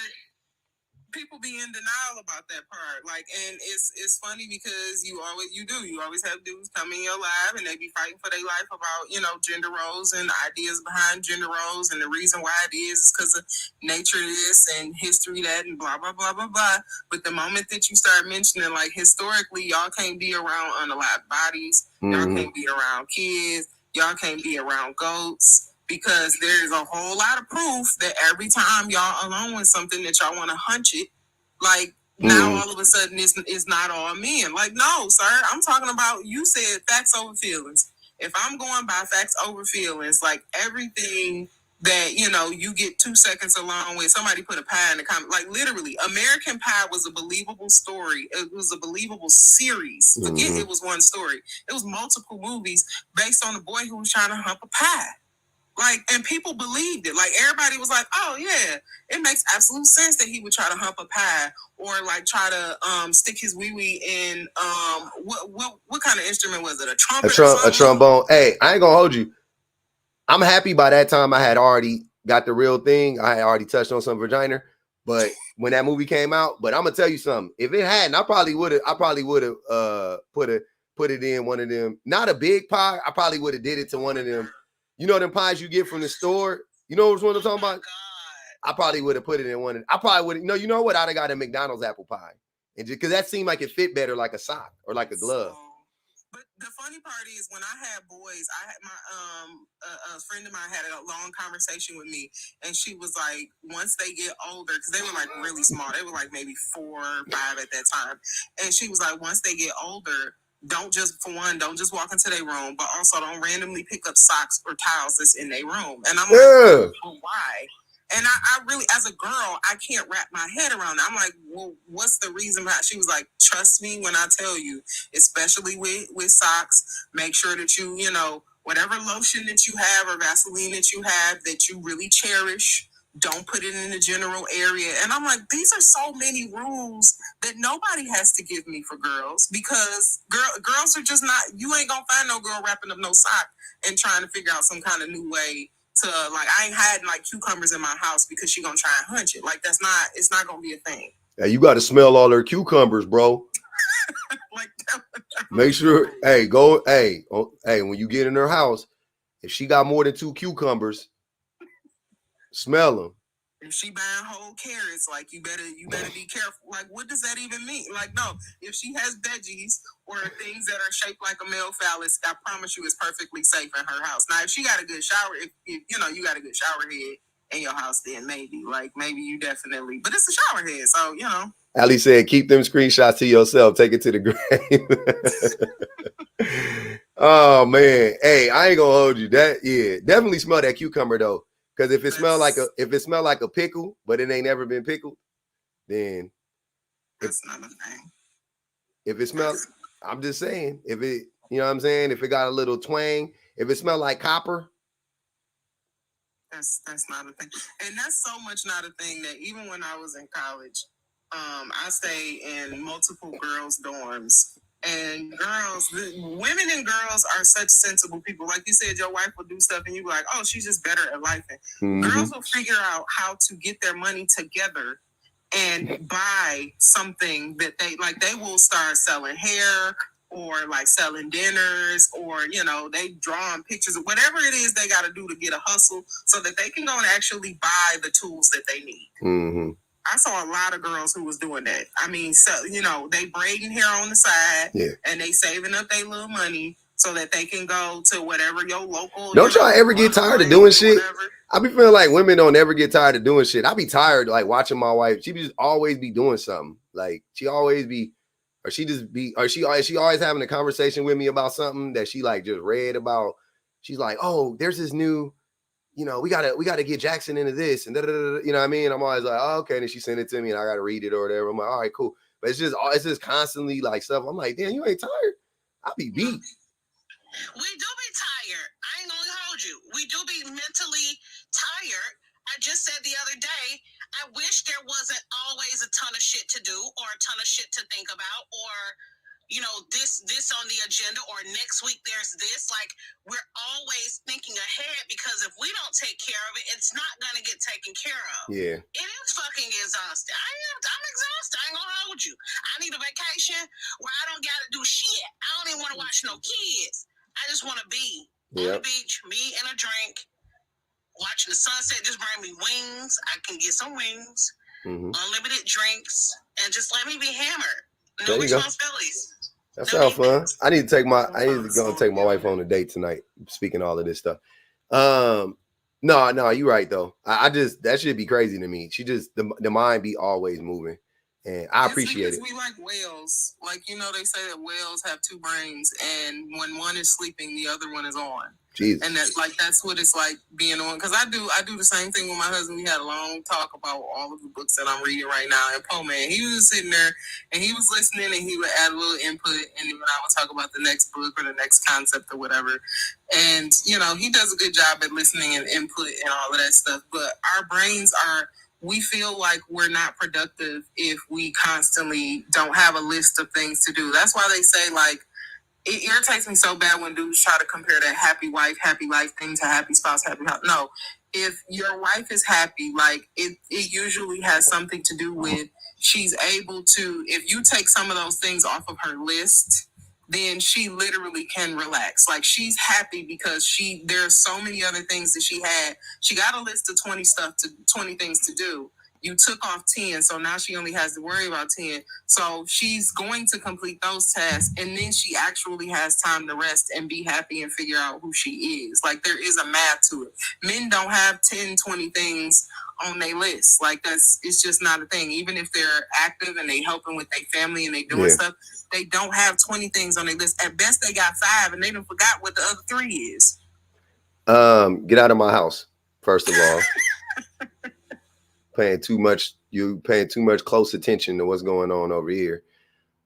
People be in denial about that part. Like, and it's funny because you always have dudes come in your life and they be fighting for their life about, gender roles and ideas behind gender roles, and the reason why it is because of nature this and history that and blah blah blah blah blah. But the moment that you start mentioning, like, historically, y'all can't be around unalive bodies, y'all can't be around kids, y'all can't be around goats. Because there's a whole lot of proof that every time y'all alone with something that y'all want to hunch it, like, now all of a sudden it's not all men. Like, no, sir, I'm talking about, you said facts over feelings. If I'm going by facts over feelings, like, everything that, you get 2 seconds along with, somebody put a pie in the comment. Like, literally, American Pie was a believable story. It was a believable series. Forget it was one story. It was multiple movies based on a boy who was trying to hump a pie. Like, and people believed it. Like, everybody was like, oh, yeah, it makes absolute sense that he would try to hump a pie or, like, try to stick his wee-wee in, what kind of instrument was it? A trumpet? A trombone. Hey, I ain't gonna hold you. I'm happy by that time I had already got the real thing. I had already touched on some vagina. But when that movie came out, but I'm gonna tell you something. If it hadn't, I probably would have put it in one of them. Not a big pie. I probably would have did it to one of them. You know them pies you get from the store? You know which one I'm talking about? I probably would have put it in one. I probably would have. No, you know what? I'd have got a McDonald's apple pie, and because that seemed like it fit better, like a sock or like a glove. But the funny part is, when I had boys, I had my a friend of mine had a long conversation with me, and she was like, once they get older, because they were like really small, they were like maybe 4 or 5 at that time, and she was like, once they get older, don't just walk into their room, but also don't randomly pick up socks or towels that's in their room. And I'm like, well, why? And I really, as a girl, I can't wrap my head around it. I'm like, well, what's the reason behind? She was like, trust me when I tell you, especially with socks, make sure that you, whatever lotion that you have or Vaseline that you have that you really cherish, don't put it in the general area. And I'm like, these are so many rules that nobody has to give me for girls, because girls are just not, you ain't gonna find no girl wrapping up no sock and trying to figure out some kind of new way to, like, I ain't hiding like cucumbers in my house because she gonna try and hunch it. Like, it's not gonna be a thing. Yeah, you got to smell all her cucumbers, bro. Like, make sure, when you get in her house, if she got more than 2 cucumbers, smell them. If she buying whole carrots, like, you better be careful. Like, what does that even mean? Like, no, if she has veggies or things that are shaped like a male phallus, I promise you it's perfectly safe in her house. Now, if she got a good shower, if you got a good shower head in your house, then maybe you definitely. But it's a shower head, so you know. Ali said, keep them screenshots to yourself. Take it to the grave. Oh man, hey, I ain't gonna hold you. Definitely smell that cucumber though, because if it smell like a pickle, but it ain't never been pickled, then that's not a thing. If it smells, I'm just saying, if it, you know what I'm saying, if it got a little twang, if it smell like copper, that's not a thing, and that's so much not a thing that even when I was in college, I stayed in multiple girls' dorms. And women and girls are such sensible people. Like you said, your wife will do stuff and you be like, oh, she's just better at life. Girls will figure out how to get their money together and buy something that they will start selling hair or like selling dinners, or they drawing pictures of whatever it is they got to do to get a hustle so that they can go and actually buy the tools that they need. I saw a lot of girls who was doing that. I mean, so they braiding hair on the side, and they saving up their little money so that they can go to whatever your local. Don't y'all ever get tired of doing shit? I be feeling like women don't ever get tired of doing shit. I be tired like watching my wife. She just always be doing something. Like she always be, or she always having a conversation with me about something that she like just read about. She's like, oh, there's this new. We gotta get Jackson into this and you know what I mean? I'm always like, oh, okay. And then she sent it to me and I gotta read it or whatever. I'm like, all right, cool. But it's just constantly like stuff. I'm like, damn, you ain't tired? I be beat. We do be tired. I ain't gonna hold you. We do be mentally tired. I just said the other day, I wish there wasn't always a ton of shit to do or a ton of shit to think about, or this on the agenda, or next week there's this. Like, we're always thinking ahead, because if we don't take care of it, it's not going to get taken care of. Yeah. It is fucking exhausting. I'm exhausted. I ain't going to hold you. I need a vacation where I don't got to do shit. I don't even want to watch no kids. I just want to be on the beach, me and a drink, watching the sunset. Just bring me wings. I can get some wings, unlimited drinks, and just let me be hammered. No responsibilities. That sounds fun. I need to go take my wife on a date tonight. Speaking all of this stuff. No, you're right though. I just, that should be crazy to me. She just, the mind be always moving, and I appreciate it. We like whales. Like, they say that whales have two brains, and when one is sleeping, the other one is on. Jesus. And that's what it's like being on. Because I do the same thing with my husband. We had a long talk about all of the books that I'm reading right now. And Poe Man, he was sitting there and he was listening, and he would add a little input, and then I would talk about the next book or the next concept or whatever. And he does a good job at listening and input and all of that stuff. But our brains we feel like we're not productive if we constantly don't have a list of things to do. That's why they say, like, it irritates me so bad when dudes try to compare that happy wife, happy life thing to happy spouse, happy house. No, if your wife is happy, like it usually has something to do with she's able to, if you take some of those things off of her list, then she literally can relax. Like, she's happy because there are so many other things that she had. She got a list of 20 things to do. You took off 10, so now she only has to worry about 10. So she's going to complete those tasks, and then she actually has time to rest and be happy and figure out who she is. Like, there is a math to it. Men don't have 10, 20 things on their list. Like, it's just not a thing. Even if they're active and they helping with their family and they doing stuff, they don't have 20 things on their list. At best, they got 5, and they done forgot what the other 3 is. Get out of my house, first of all. Paying too much close attention to what's going on over here.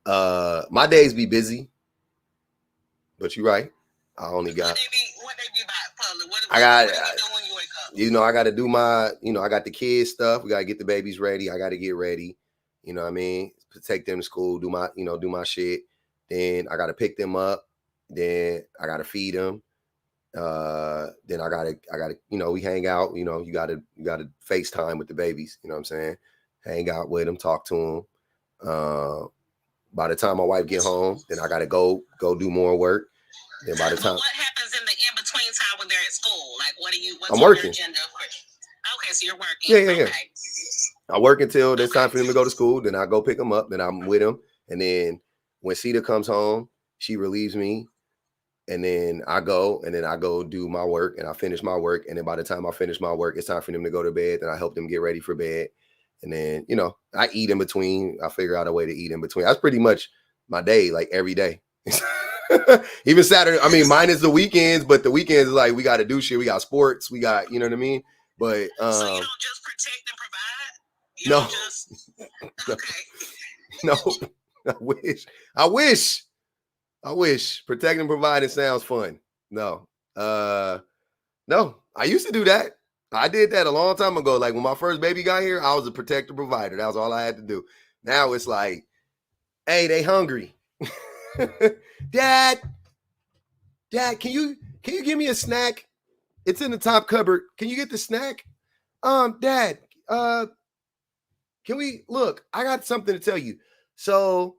My days be busy, but you're right. I only got. What they be about, public? What I got. What do you do when you wake up? I got to do my. I got the kids stuff. We got to get the babies ready. I got to get ready. You know what I mean? Take them to school. Do my shit. Then I got to pick them up. Then I got to feed them. Then I gotta, we hang out, you gotta FaceTime with the babies, you know what I'm saying? Hang out with them, talk to them. By the time my wife get home, then I gotta go do more work. Then by the time. What happens in the in-between time when they're at school? Like, what's I'm working. Your agenda? Okay, so you're working. Yeah. Okay. I work until it's time for them to go to school. Then I go pick them up. Then I'm with them. And then when Cedar comes home, she relieves me. And then I go do my work, and I finish my work. And then by the time I finish my work, it's time for them to go to bed. Then I help them get ready for bed. And then, you know, I eat in between. I figure out a way to eat in between. That's pretty much my day, like every day. Even Saturday. I mean, minus the weekends, but the weekends is like, we got to do shit. We got sports. We got, you know what I mean? But so you don't just protect and provide? No. Don't just, okay. No. I wish. Protect and providing sounds fun. No. No. I used to do that. I did that a long time ago. Like when my first baby got here, I was a protector provider. That was all I had to do. Now it's like, hey, they hungry. Dad, can you give me a snack? It's in the top cupboard. Can you get the snack? Dad, can we look? I got something to tell you. So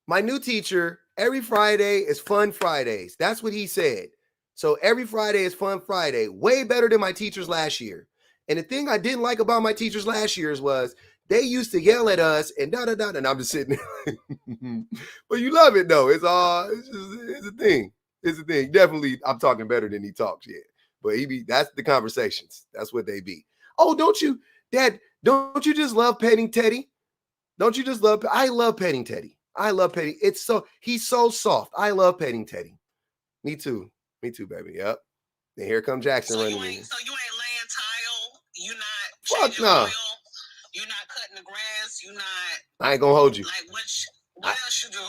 my new teacher, every Friday is Fun Fridays. That's what he said. So every Friday is Fun Friday. Way better than my teachers last year. And the thing I didn't like about my teachers last year's was they used to yell at us and da-da-da. And I'm just sitting there. But you love it though. It's a thing. It's a thing. Definitely, I'm talking better than he talks yet. But that's the conversations. That's what they be. Oh, Dad, don't you just love petting Teddy? Don't you just love? I love petting Teddy. I love petting. He's so soft. I love petting Teddy. Me too, baby. Yep. And here comes Jackson running in. So you ain't laying tile. You not Fuck no. oil. You not cutting the grass. You not. I ain't gonna hold you. Like what else you do?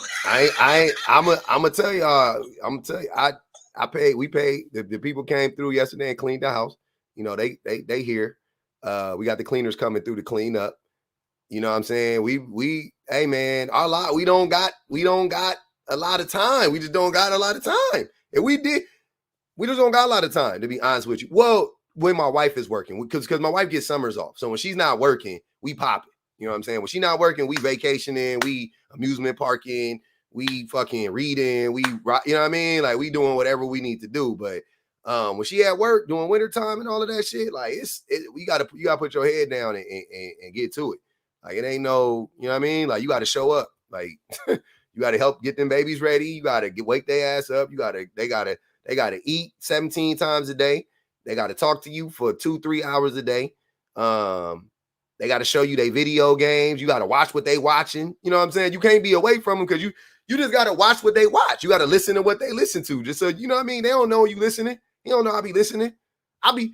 I'm gonna tell y'all. We paid. The people came through yesterday and cleaned the house. You know, they here. We got the cleaners coming through to clean up. You know what I'm saying? Hey man, we don't got a lot of time. We just don't got a lot of time. And we just don't got a lot of time, to be honest with you. Well, when my wife is working, because my wife gets summers off. So when she's not working, we pop it. You know what I'm saying? When she's not working, we vacationing, we amusement parking, we fucking reading, you know what I mean? Like we doing whatever we need to do. But when she at work doing wintertime and all of that shit, like you gotta put your head down and get to it. Like it ain't no, you know what I mean? Like you got to show up. Like you got to help get them babies ready. You got to wake their ass up. They got to eat 17 times a day. They got to talk to you for 2-3 hours a day. They got to show you their video games. You got to watch what they watching. You know what I'm saying? You can't be away from them because you just got to watch what they watch. You got to listen to what they listen to. Just so, you know what I mean? They don't know you listening. You don't know I be listening. I be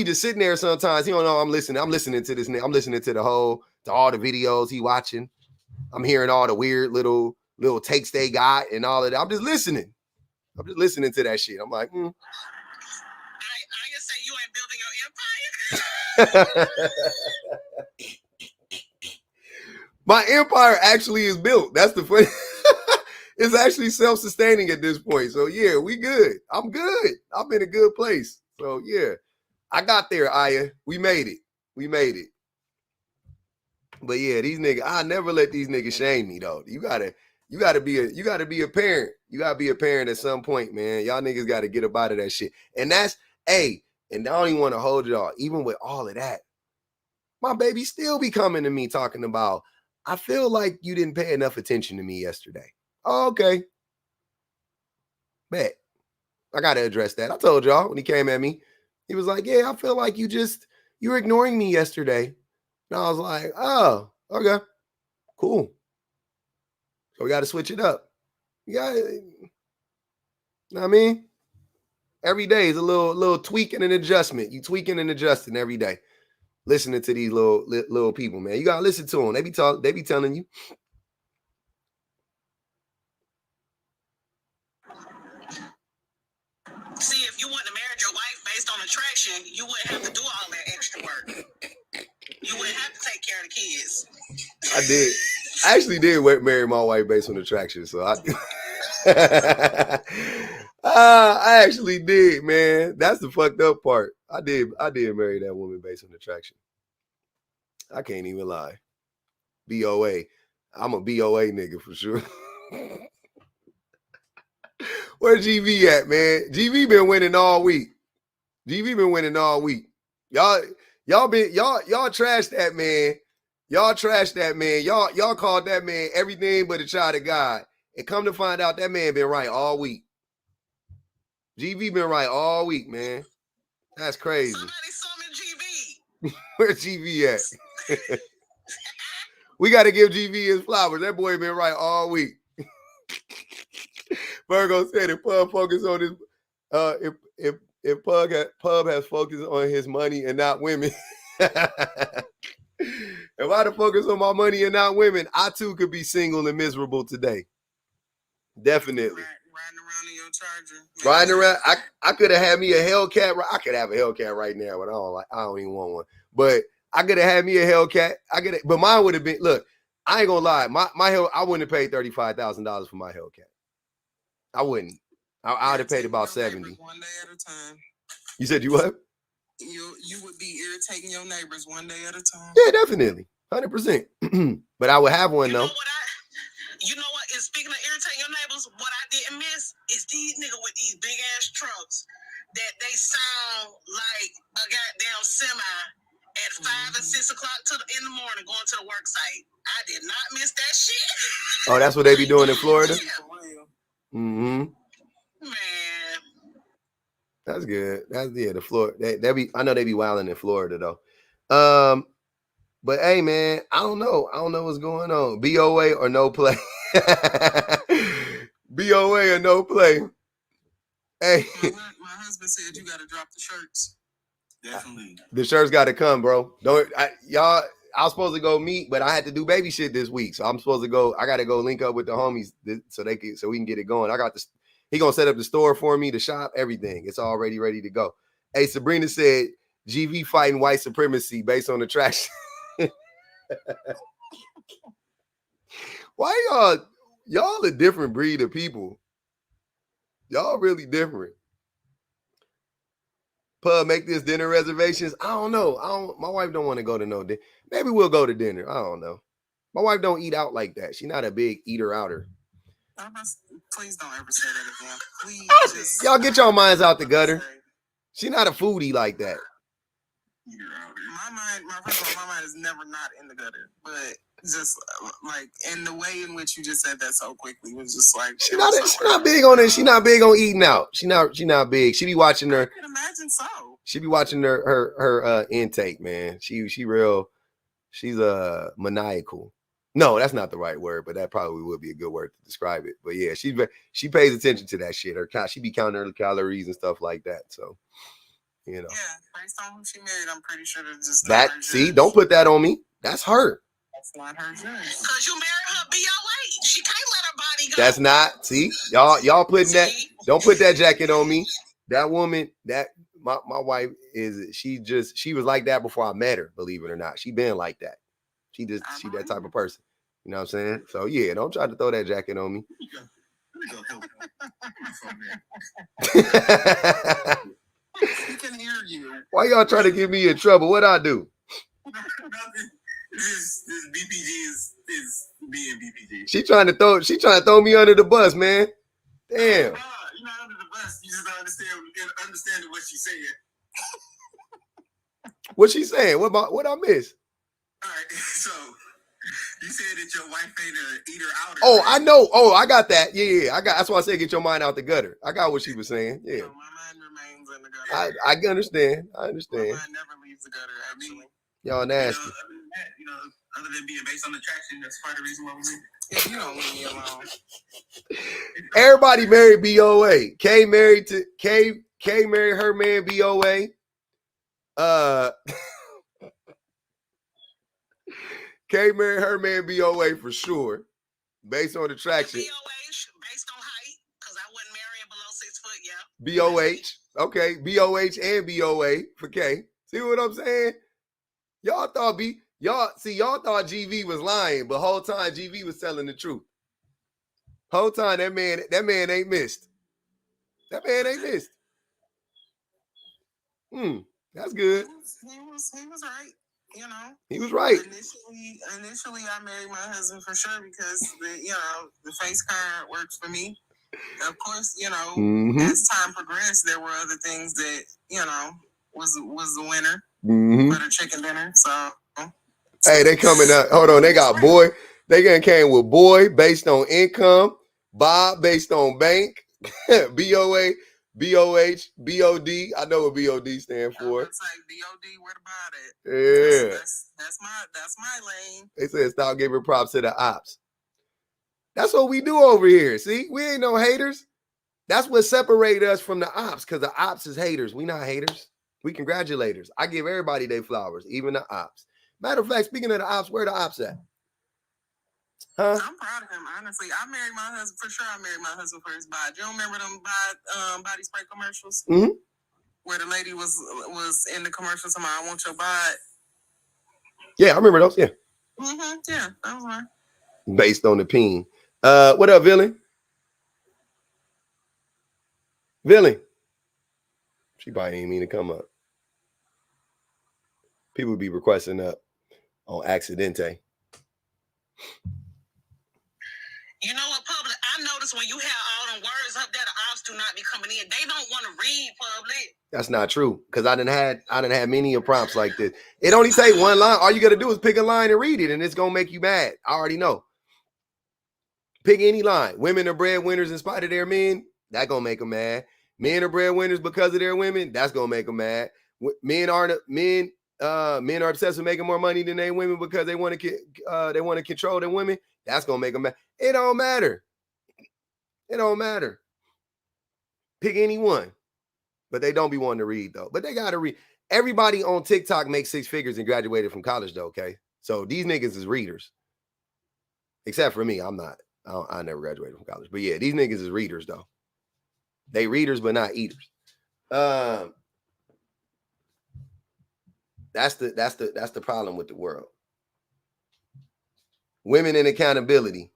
just sitting there sometimes. He don't know I'm listening. I'm listening to this. I'm listening to all the videos he watching. I'm hearing all the weird little takes they got and all of that. I'm just listening. I'm just listening to that shit. I'm like, I just say you ain't building your empire. My empire actually is built. That's the funny. It's actually self-sustaining at this point. So yeah, we good. I'm good. I'm in a good place. So yeah, I got there, Aya. We made it. But yeah, these niggas, I never let these niggas shame me though. You gotta be a parent. You gotta be a parent at some point, man. Y'all niggas gotta get up out of that shit. And that's, and I don't even want to hold y'all. Even with all of that, my baby still be coming to me talking about, I feel like you didn't pay enough attention to me yesterday. Oh, okay. Bet. I got to address that. I told y'all when he came at me, he was like, yeah, I feel like you were ignoring me yesterday. And I was like, oh, okay, cool. So we got to switch it up. You got to, you know what I mean? Every day is a little tweaking and adjustment. You tweaking and adjusting every day. Listening to these little people, man. You got to listen to them. They be telling you. See, if you wouldn't have married your wife based on attraction, you wouldn't have to do all that extra work. You wouldn't have to take care of the kids. I did. I actually did marry my wife based on attraction. So I actually did, man. That's the fucked up part. I did marry that woman based on attraction. I can't even lie. BOA. I'm a BOA nigga for sure. Where GV at, man? GV been winning all week. Y'all trashed that man. Y'all called that man everything but a child of God. And come to find out that man been right all week. GV been right all week, man. That's crazy. Somebody summon GV. Where GV at? We got to give GV his flowers. That boy been right all week. Virgo said if Pub focus on his, if Pub has focused on his money and not women. If I'd have focused on my money and not women, I too could be single and miserable today. Definitely. Riding around in your Charger. Riding around, I could have had me a Hellcat. I could have a Hellcat right now, but I don't even want one. But I could have had me a Hellcat. But mine would have been. Look, I ain't gonna lie. I wouldn't have paid $35,000 for my Hellcat. I wouldn't. I'd have paid about 70. One day at a time. You said you what? You would be irritating your neighbors one day at a time. Yeah, definitely, 100%. But I would have one though. You know what? And speaking of irritating your neighbors, what I didn't miss is these niggas with these big ass trucks that they sound like a goddamn semi at 5 and 6 o'clock in the morning going to the work site. I did not miss that shit. Oh, that's what they be doing in Florida? Man. That's good. The Florida. I know they be wilding in Florida though. But hey man, I don't know what's going on. BOA or no play. BOA or no play. Hey. My husband said you gotta drop the shirts. Definitely. The shirts gotta come, bro. I was supposed to go meet, but I had to do baby shit this week. So I'm supposed to go. I gotta go link up with the homies so we can get it going. He gonna set up the store for me, the shop, everything. It's already ready to go. Hey, Sabrina said GV fighting white supremacy based on attraction. Why y'all a different breed of people? Y'all really different. Pub, make this dinner reservations. I don't know. My wife don't want to go to no dinner. Maybe we'll go to dinner. I don't know. My wife don't eat out like that. She's not a big eater-outer. Please don't ever say that again. Please. Y'all get your minds out the gutter. She's not a foodie like that. My mind is never not in the gutter, but just like, and the way in which you just said that so quickly was just like she's not big on it. She's not big on eating out. She's not big. She be watching her. I can imagine so. She be watching her intake, man. She's maniacal. No, that's not the right word, but that probably would be a good word to describe it. But yeah, she pays attention to that shit. She be counting her calories and stuff like that. So, you know. Yeah, based on who she married, I'm pretty sure it's just that. See, don't put that on me. That's her. That's not her judge. Because you married her BOA. She can't let her body go. That's not. See, y'all putting that. Don't put that jacket on me. That woman, my wife she was like that before I met her. Believe it or not, she been like that. She that type of person. You know what I'm saying? So yeah, don't try to throw that jacket on me. He can hear you. Why y'all trying to get me in trouble? What I do? This BPG is being BPG. She trying to throw me under the bus, man. Damn. You're not under the bus. You just don't understand what she's saying. What she saying? What I miss? All right, so you said that your wife ain't an eater outer. Oh, right? I know. Oh, I got that. Yeah. That's why I said get your mind out the gutter. I got what she was saying. Yeah. No, my mind remains in the gutter. I understand. I understand. My mind never leaves the gutter, actually. Y'all nasty. Other than being based on attraction, that's part of the reason why we're here. Yeah, you don't leave me alone. Everybody married BOA. Kay married her man BOA. Kay married her man BOA for sure. Based on attraction. BOH, based on height, because I wasn't marrying below 6 foot, yeah. BOH. Okay. BOH and BOA for K. See what I'm saying? Y'all thought GV was lying, but whole time GV was telling the truth. Whole time that man ain't missed. That man ain't missed. That's good. He was right. You know, he was right. Initially, I married my husband for sure because the face card works for me. Of course, as time progressed, there were other things that was the winner for the chicken dinner. So, hey, they coming up. Hold on, they got boy. They came with boy based on income, Bob based on bank, BOA BOH, BOD. I know what BOD stand I for. was like, BOD, where about it? Yeah. That's my lane. They said stop giving props to the ops. That's what we do over here. See, we ain't no haters. That's what separated us from the ops, because the ops is haters. We not haters. We congratulators. I give everybody their flowers, even the ops. Matter of fact, speaking of the ops, where the ops at? Huh? I'm proud of him, honestly. I married my husband, for sure. I married my husband for his bod. You don't remember them body spray commercials? Mm-hmm. Where the lady was in the commercial saying, I want your bod. Yeah, I remember those. Yeah. Mm-hmm. Yeah, that was one. Based on the peen. What up, villain? Villain. She probably ain't mean to come up. People be requesting up on accidente. You know what, public? I noticed when you have all them words up there, the ops do not be coming in. They don't want to read, public. That's not true, because I done had many of prompts like this. It only take one line. All you got to do is pick a line and read it, and it's gonna make you mad. I already know. Pick any line. Women are breadwinners in spite of their men. That gonna make them mad. Men are breadwinners because of their women. That's gonna make them mad. Men are obsessed with making more money than their women because they want to control their women. That's gonna make them mad. It don't matter. It don't matter. Pick any one. But they don't be wanting to read, though. But they got to read. Everybody on TikTok makes 6 figures and graduated from college, though, okay? So these niggas is readers. Except for me. I'm not. I never graduated from college. But yeah, these niggas is readers, though. They readers, but not eaters. That's the problem with the world. Women and accountability.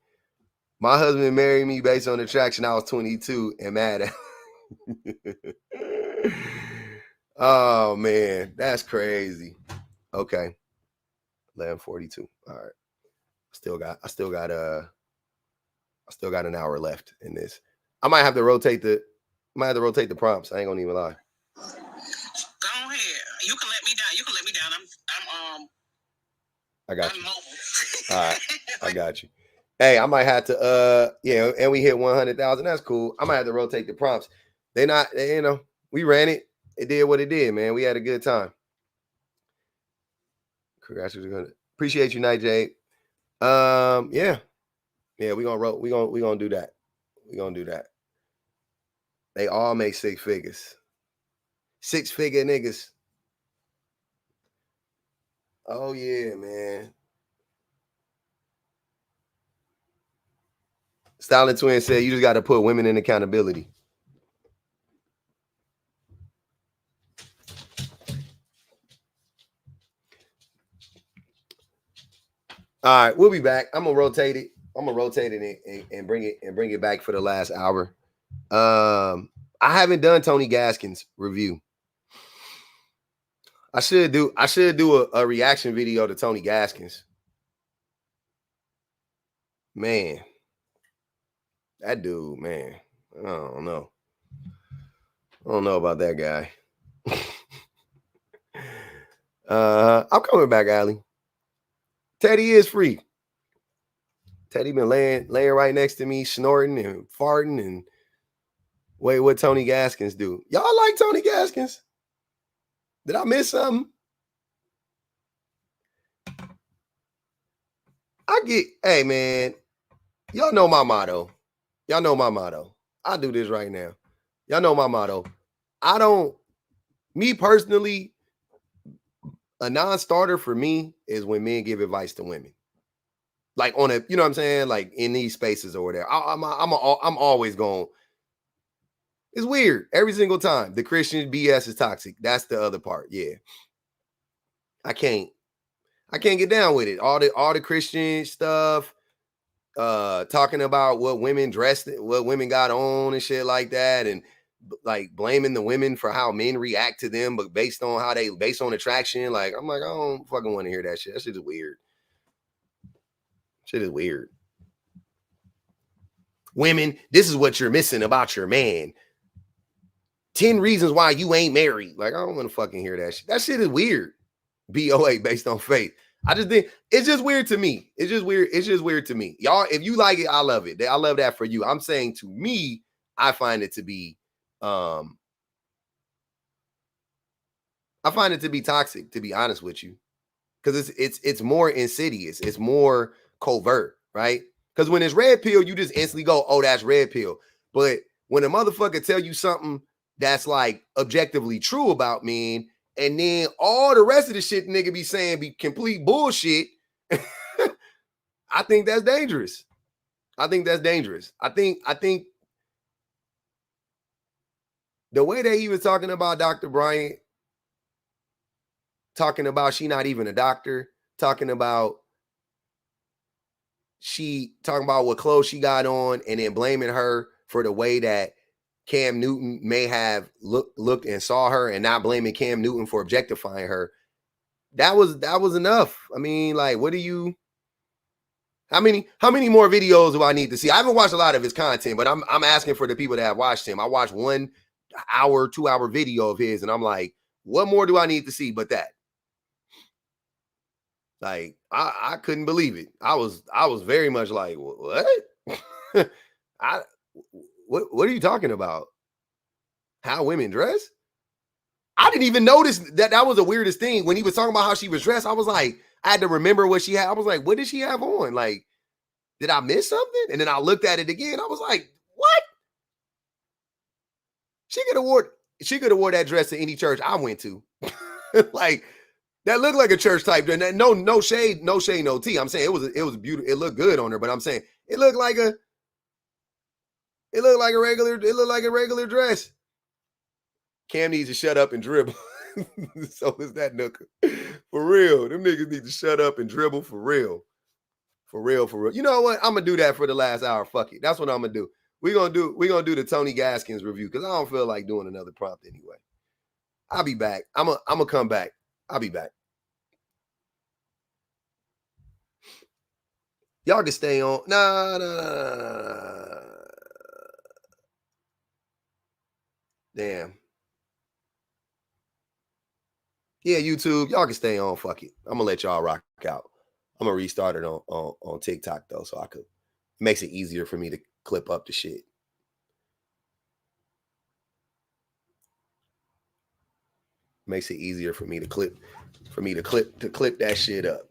My husband married me based on attraction. I was 22 and mad at Oh man, that's crazy. Okay. 11:42. All right. I still got an hour left in this. I might have to rotate the prompts. I ain't gonna even lie. Go ahead. You can let me down. I got you. I'm mobile. All right. I got you. Hey, I might have to and we hit 100,000. That's cool. I might have to rotate the prompts. We ran it. It did what it did, man. We had a good time. Congratulations. Appreciate you, Night Jade. Yeah, we gonna do that. We gonna do that. They all make 6 figures. 6-figure niggas. Oh yeah, man. Styling Twin said you just got to put women in accountability. All right, we'll be back. I'm gonna rotate it. And bring it back for the last hour. I haven't done Tony Gaskins' review. I should do a reaction video to Tony Gaskins. Man, that dude, man. I don't know about that guy. I'm coming back, Allie. Teddy is free. Teddy been laying right next to me, snorting and farting and wait, what Tony Gaskins do? Y'all like Tony Gaskins? Did I miss something? Hey man, y'all know my motto. I'll do this right now. Y'all know my motto. Me personally, a non-starter for me is when men give advice to women. Like on a, you know what I'm saying? Like in these spaces or whatever. I'm always going. It's weird. Every single time. The Christian BS is toxic. That's the other part. Yeah. I can't get down with it. All the Christian stuff, talking about what women dressed, what women got on and shit like that, and like blaming the women for how men react to them, but based on attraction. Like, I'm like, I don't fucking want to hear that shit. That shit is weird. Shit is weird. Women, this is what you're missing about your man. 10 reasons why you ain't married. Like, I don't want to fucking hear that shit. That shit is weird. BOA based on faith. I just think it's just weird to me. It's just weird to me. Y'all, if you like it, I love it. I love that for you. I'm saying to me, I find it to be I find it to be toxic, to be honest with you, because it's more insidious, it's more covert, right? Because when it's red pill, you just instantly go, oh, that's red pill. But when a motherfucker tell you something that's like objectively true about men, and then all the rest of the shit nigga be saying be complete bullshit, I think that's dangerous. I think that's dangerous. I think the way they even talking about Dr. Bryant, talking about she not even a doctor, talking about what clothes she got on, and then blaming her for the way that Cam Newton may have looked and saw her, and not blaming Cam Newton for objectifying her. That was enough. I mean, like, what do you? How many more videos do I need to see? I haven't watched a lot of his content, but I'm asking for the people that have watched him. I watched 1 hour, 2 hour video of his, and I'm like, what more do I need to see but that? Like, I couldn't believe it. I was very much like, what? What are you talking about? How women dress? I didn't even notice that was the weirdest thing. When he was talking about how she was dressed, I was like, I had to remember what she had. I was like, what did she have on? Like, did I miss something? And then I looked at it again. I was like, what? She could have wore that dress to any church I went to. Like, that looked like a church type. No shade, no tea. I'm saying it was beautiful. It looked good on her, but I'm saying it looked like a regular dress. Cam needs to shut up and dribble. So is that nooker. For real. Them niggas need to shut up and dribble for real. For real. You know what? I'm gonna do that for the last hour. Fuck it. That's what I'm gonna do. We're gonna do the Tony Gaskins review, because I don't feel like doing another prompt anyway. I'll be back. I'm gonna come back. I'll be back. Y'all can stay on. Nah. Damn. Yeah, YouTube, y'all can stay on. Fuck it. I'm gonna let y'all rock out. I'm gonna restart it on TikTok though, so it makes it easier for me to clip up the shit. Makes it easier for me to clip that shit up.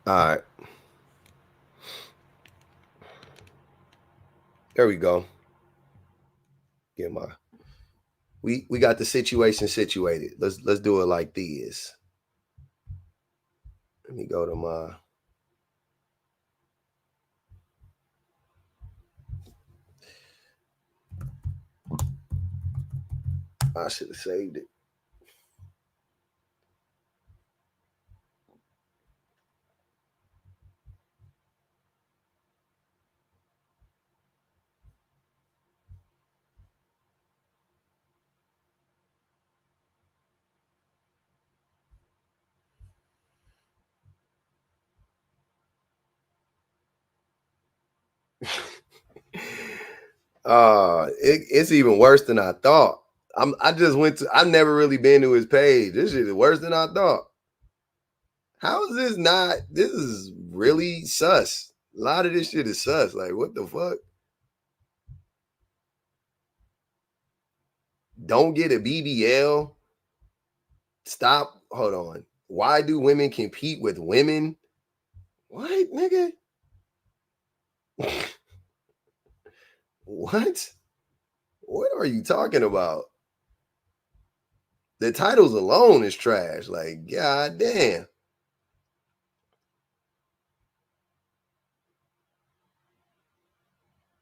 All right. There we go. Get my. We got the situation situated. Let's do it like this. Let me go to my. I should have saved it. It's even worse than I thought. I never really been to his page. This shit is worse than I thought. How is this not? This is really sus. A lot of this shit is sus. Like, what the fuck? Don't get a BBL. Stop. Hold on. Why do women compete with women? What, nigga? What? What are you talking about? The titles alone is trash. Like, god damn.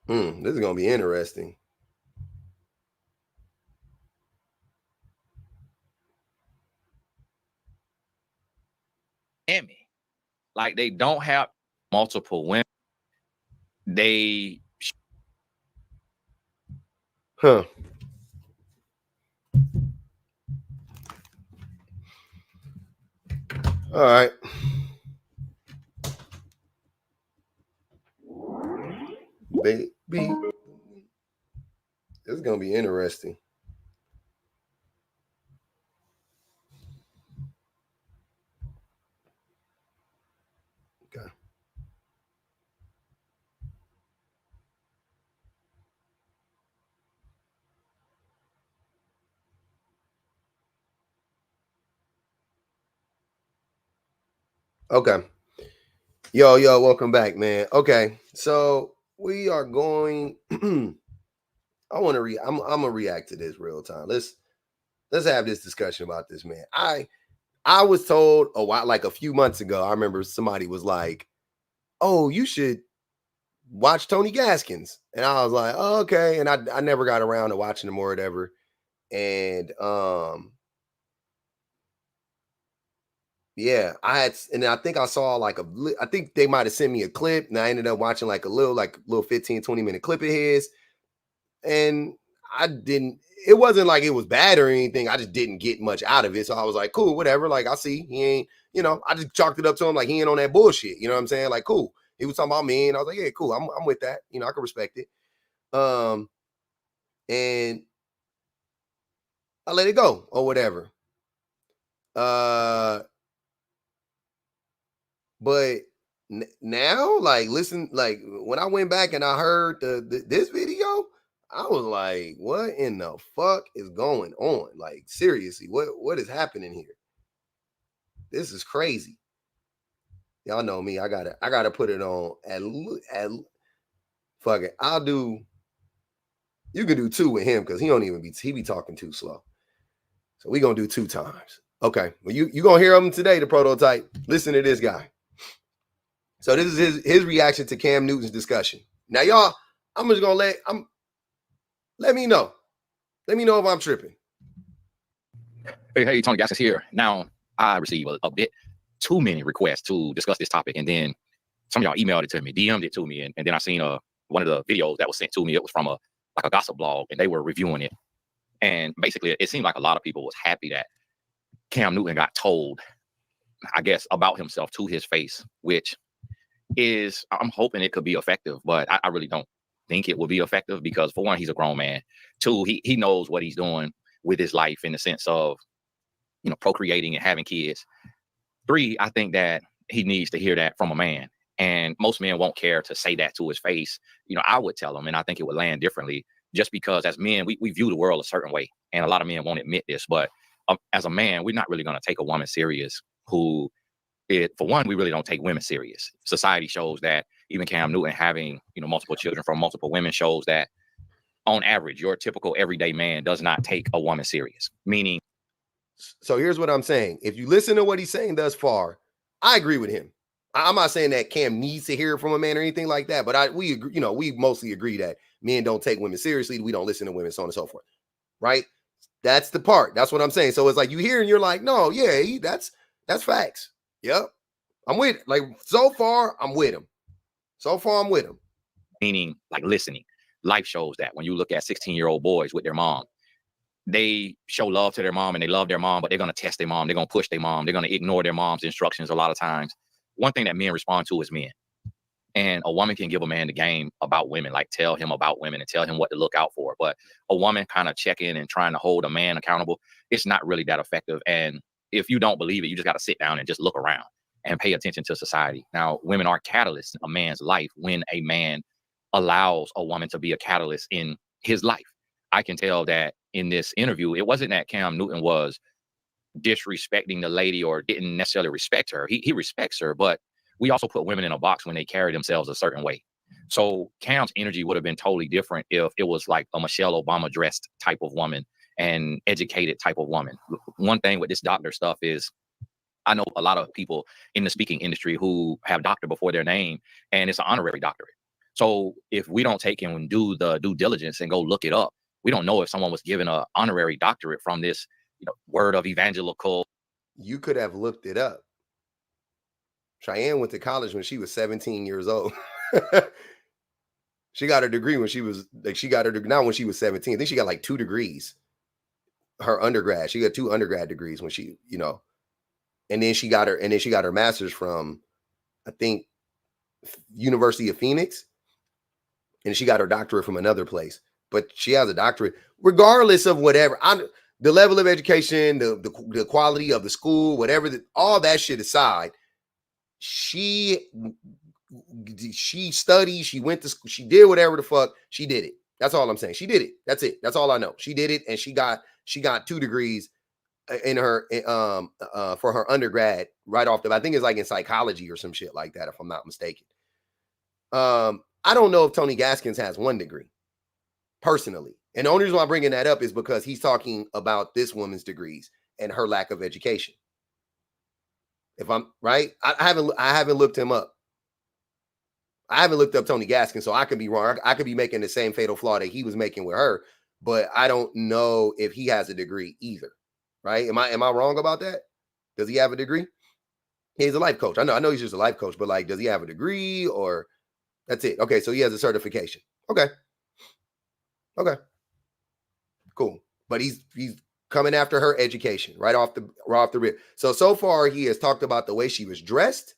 This is gonna be interesting. Sammy. Like they don't have multiple women. They Huh. All right. Baby. This is gonna be interesting. Okay. Okay. Yo, welcome back, man. Okay. So we are going I want to I'm gonna react to this real time. Let's have this discussion about this, man. I was told a while, like a few months ago, I remember somebody was like, "Oh, you should watch Tony Gaskins," and I was like, "Oh, okay," and I never got around to watching him or whatever, and yeah, and I think I saw like I think they might have sent me a clip, and I ended up watching like a little 15-20 minute clip of his, and it wasn't like it was bad or anything. I just didn't get much out of it. So I was like, cool, whatever. Like, I see he ain't, I just chalked it up to him like he ain't on that bullshit. You know what I'm saying? Like, cool. He was talking about me, and I was like, yeah, cool. I'm with that. I can respect it. And I let it go or whatever. But now, like, listen, like when I went back and I heard this video, I was like, what in the fuck is going on? Like, seriously, what is happening here? This is crazy. Y'all know me. I gotta put it on at fuck it. You can do 2 with him because he be talking too slow. So we gonna do 2 times. Okay. Well, you gonna hear him today, the prototype. Listen to this guy. So this is his reaction to Cam Newton's discussion. Now, y'all, I'm just gonna let me know. Let me know if I'm tripping. Hey, Tony Gaskins here. Now, I received a bit too many requests to discuss this topic, and then some of y'all emailed it to me, DM'd it to me, and then I seen one of the videos that was sent to me. It was from a gossip blog, and they were reviewing it. And basically, it seemed like a lot of people was happy that Cam Newton got told, I guess, about himself to his face, which is, I'm hoping it could be effective, but I really don't think it will be effective because, for one, he's a grown man. 2, he knows what he's doing with his life in the sense of, procreating and having kids. 3, I think that he needs to hear that from a man. And most men won't care to say that to his face. I would tell him, and I think it would land differently just because as men, we view the world a certain way. And a lot of men won't admit this, but as a man, we're not really going to take a woman serious who For one, we really don't take women serious. Society shows that. Even Cam Newton having, multiple children from multiple women shows that on average, your typical everyday man does not take a woman serious. Meaning, so here's what I'm saying. If you listen to what he's saying thus far, I agree with him. I'm not saying that Cam needs to hear it from a man or anything like that, but we agree, we mostly agree that men don't take women seriously. We don't listen to women, so on and so forth. Right? That's the part. That's what I'm saying. So it's like you hear and you're like, no, yeah, that's facts. Yep. I'm with it. Like so far, I'm with him. Meaning like listening. Life shows that when you look at 16-year-old boys with their mom, they show love to their mom and they love their mom, but they're going to test their mom. They're going to push their mom. They're going to ignore their mom's instructions a lot of times. One thing that men respond to is men. And a woman can give a man the game about women, like tell him about women and tell him what to look out for. But a woman kind of checking and trying to hold a man accountable, it's not really that effective. And if you don't believe it, you just got to sit down and just look around and pay attention to society. Now, women are catalysts in a man's life when a man allows a woman to be a catalyst in his life. I can tell that in this interview, it wasn't that Cam Newton was disrespecting the lady or didn't necessarily respect her. He respects her, but we also put women in a box when they carry themselves a certain way. So Cam's energy would have been totally different if it was like a Michelle Obama dressed type of woman and educated type of woman. One thing with this doctor stuff is I know a lot of people in the speaking industry who have doctor before their name, and it's an honorary doctorate. So if we don't take and do the due diligence and go look it up, we don't know if someone was given an honorary doctorate from this, word of evangelical. You could have looked it up. Cheyenne went to college when she was 17 years old. She got her degree when she was not when she was 17. I think she got like 2 degrees. Her undergrad. She got 2 undergrad degrees when she, and then she got her master's from, I think, University of Phoenix. And she got her doctorate from another place. But she has a doctorate, regardless of whatever. The level of education, the quality of the school, whatever, all that shit aside, she studied, she went to school, she did whatever the fuck, she did it. That's all I'm saying. She did it. That's it. That's all I know. She did it, and she got 2 degrees in her for her undergrad right off the bat. I think it's like in psychology or some shit like that, if I'm not mistaken. I don't know if Tony Gaskins has 1 degree personally. And the only reason why I'm bringing that up is because he's talking about this woman's degrees and her lack of education. If I'm right, I haven't looked him up. I haven't looked up Tony Gaskins, so I could be wrong. I could be making the same fatal flaw that he was making with her, but I don't know if he has a degree either. Right? Am I wrong about that? Does he have a degree? He's a life coach. I know he's just a life coach, but like, does he have a degree or that's it? Okay, so he has a certification. Okay. Cool. But he's coming after her education right off the rip. So far he has talked about the way she was dressed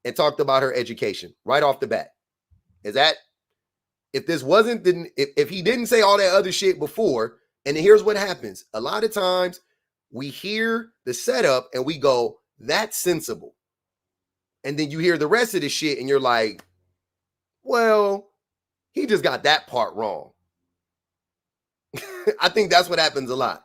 and talked about her education right off the bat. Is that if he didn't say all that other shit before, and here's what happens. A lot of times we hear the setup and we go, that's sensible. And then you hear the rest of the shit and you're like, well, he just got that part wrong. I think that's what happens a lot.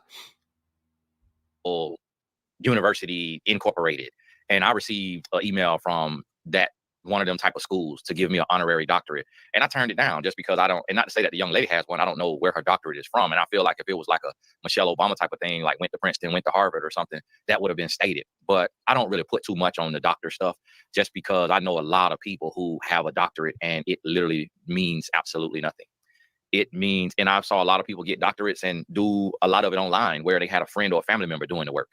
University Incorporated. And I received an email from that one of them type of schools to give me an honorary doctorate. And I turned it down just because and not to say that the young lady has one, I don't know where her doctorate is from. And I feel like if it was like a Michelle Obama type of thing, like went to Princeton, went to Harvard or something, that would have been stated. But I don't really put too much on the doctor stuff just because I know a lot of people who have a doctorate and it literally means absolutely nothing. It means, and I saw a lot of people get doctorates and do a lot of it online where they had a friend or a family member doing the work.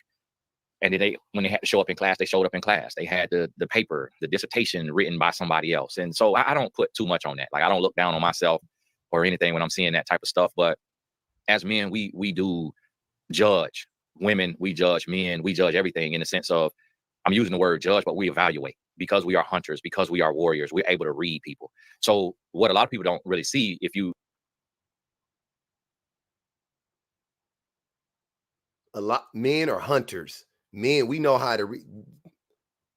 And then when they had to show up in class, they showed up in class. They had the paper, the dissertation written by somebody else. And so I don't put too much on that. Like I don't look down on myself or anything when I'm seeing that type of stuff. But as men, we do judge women, we judge men, we judge everything in the sense of, I'm using the word judge, but we evaluate because we are hunters, because we are warriors. We're able to read people. So what a lot of people don't really see, men are hunters. Men, we know how to read.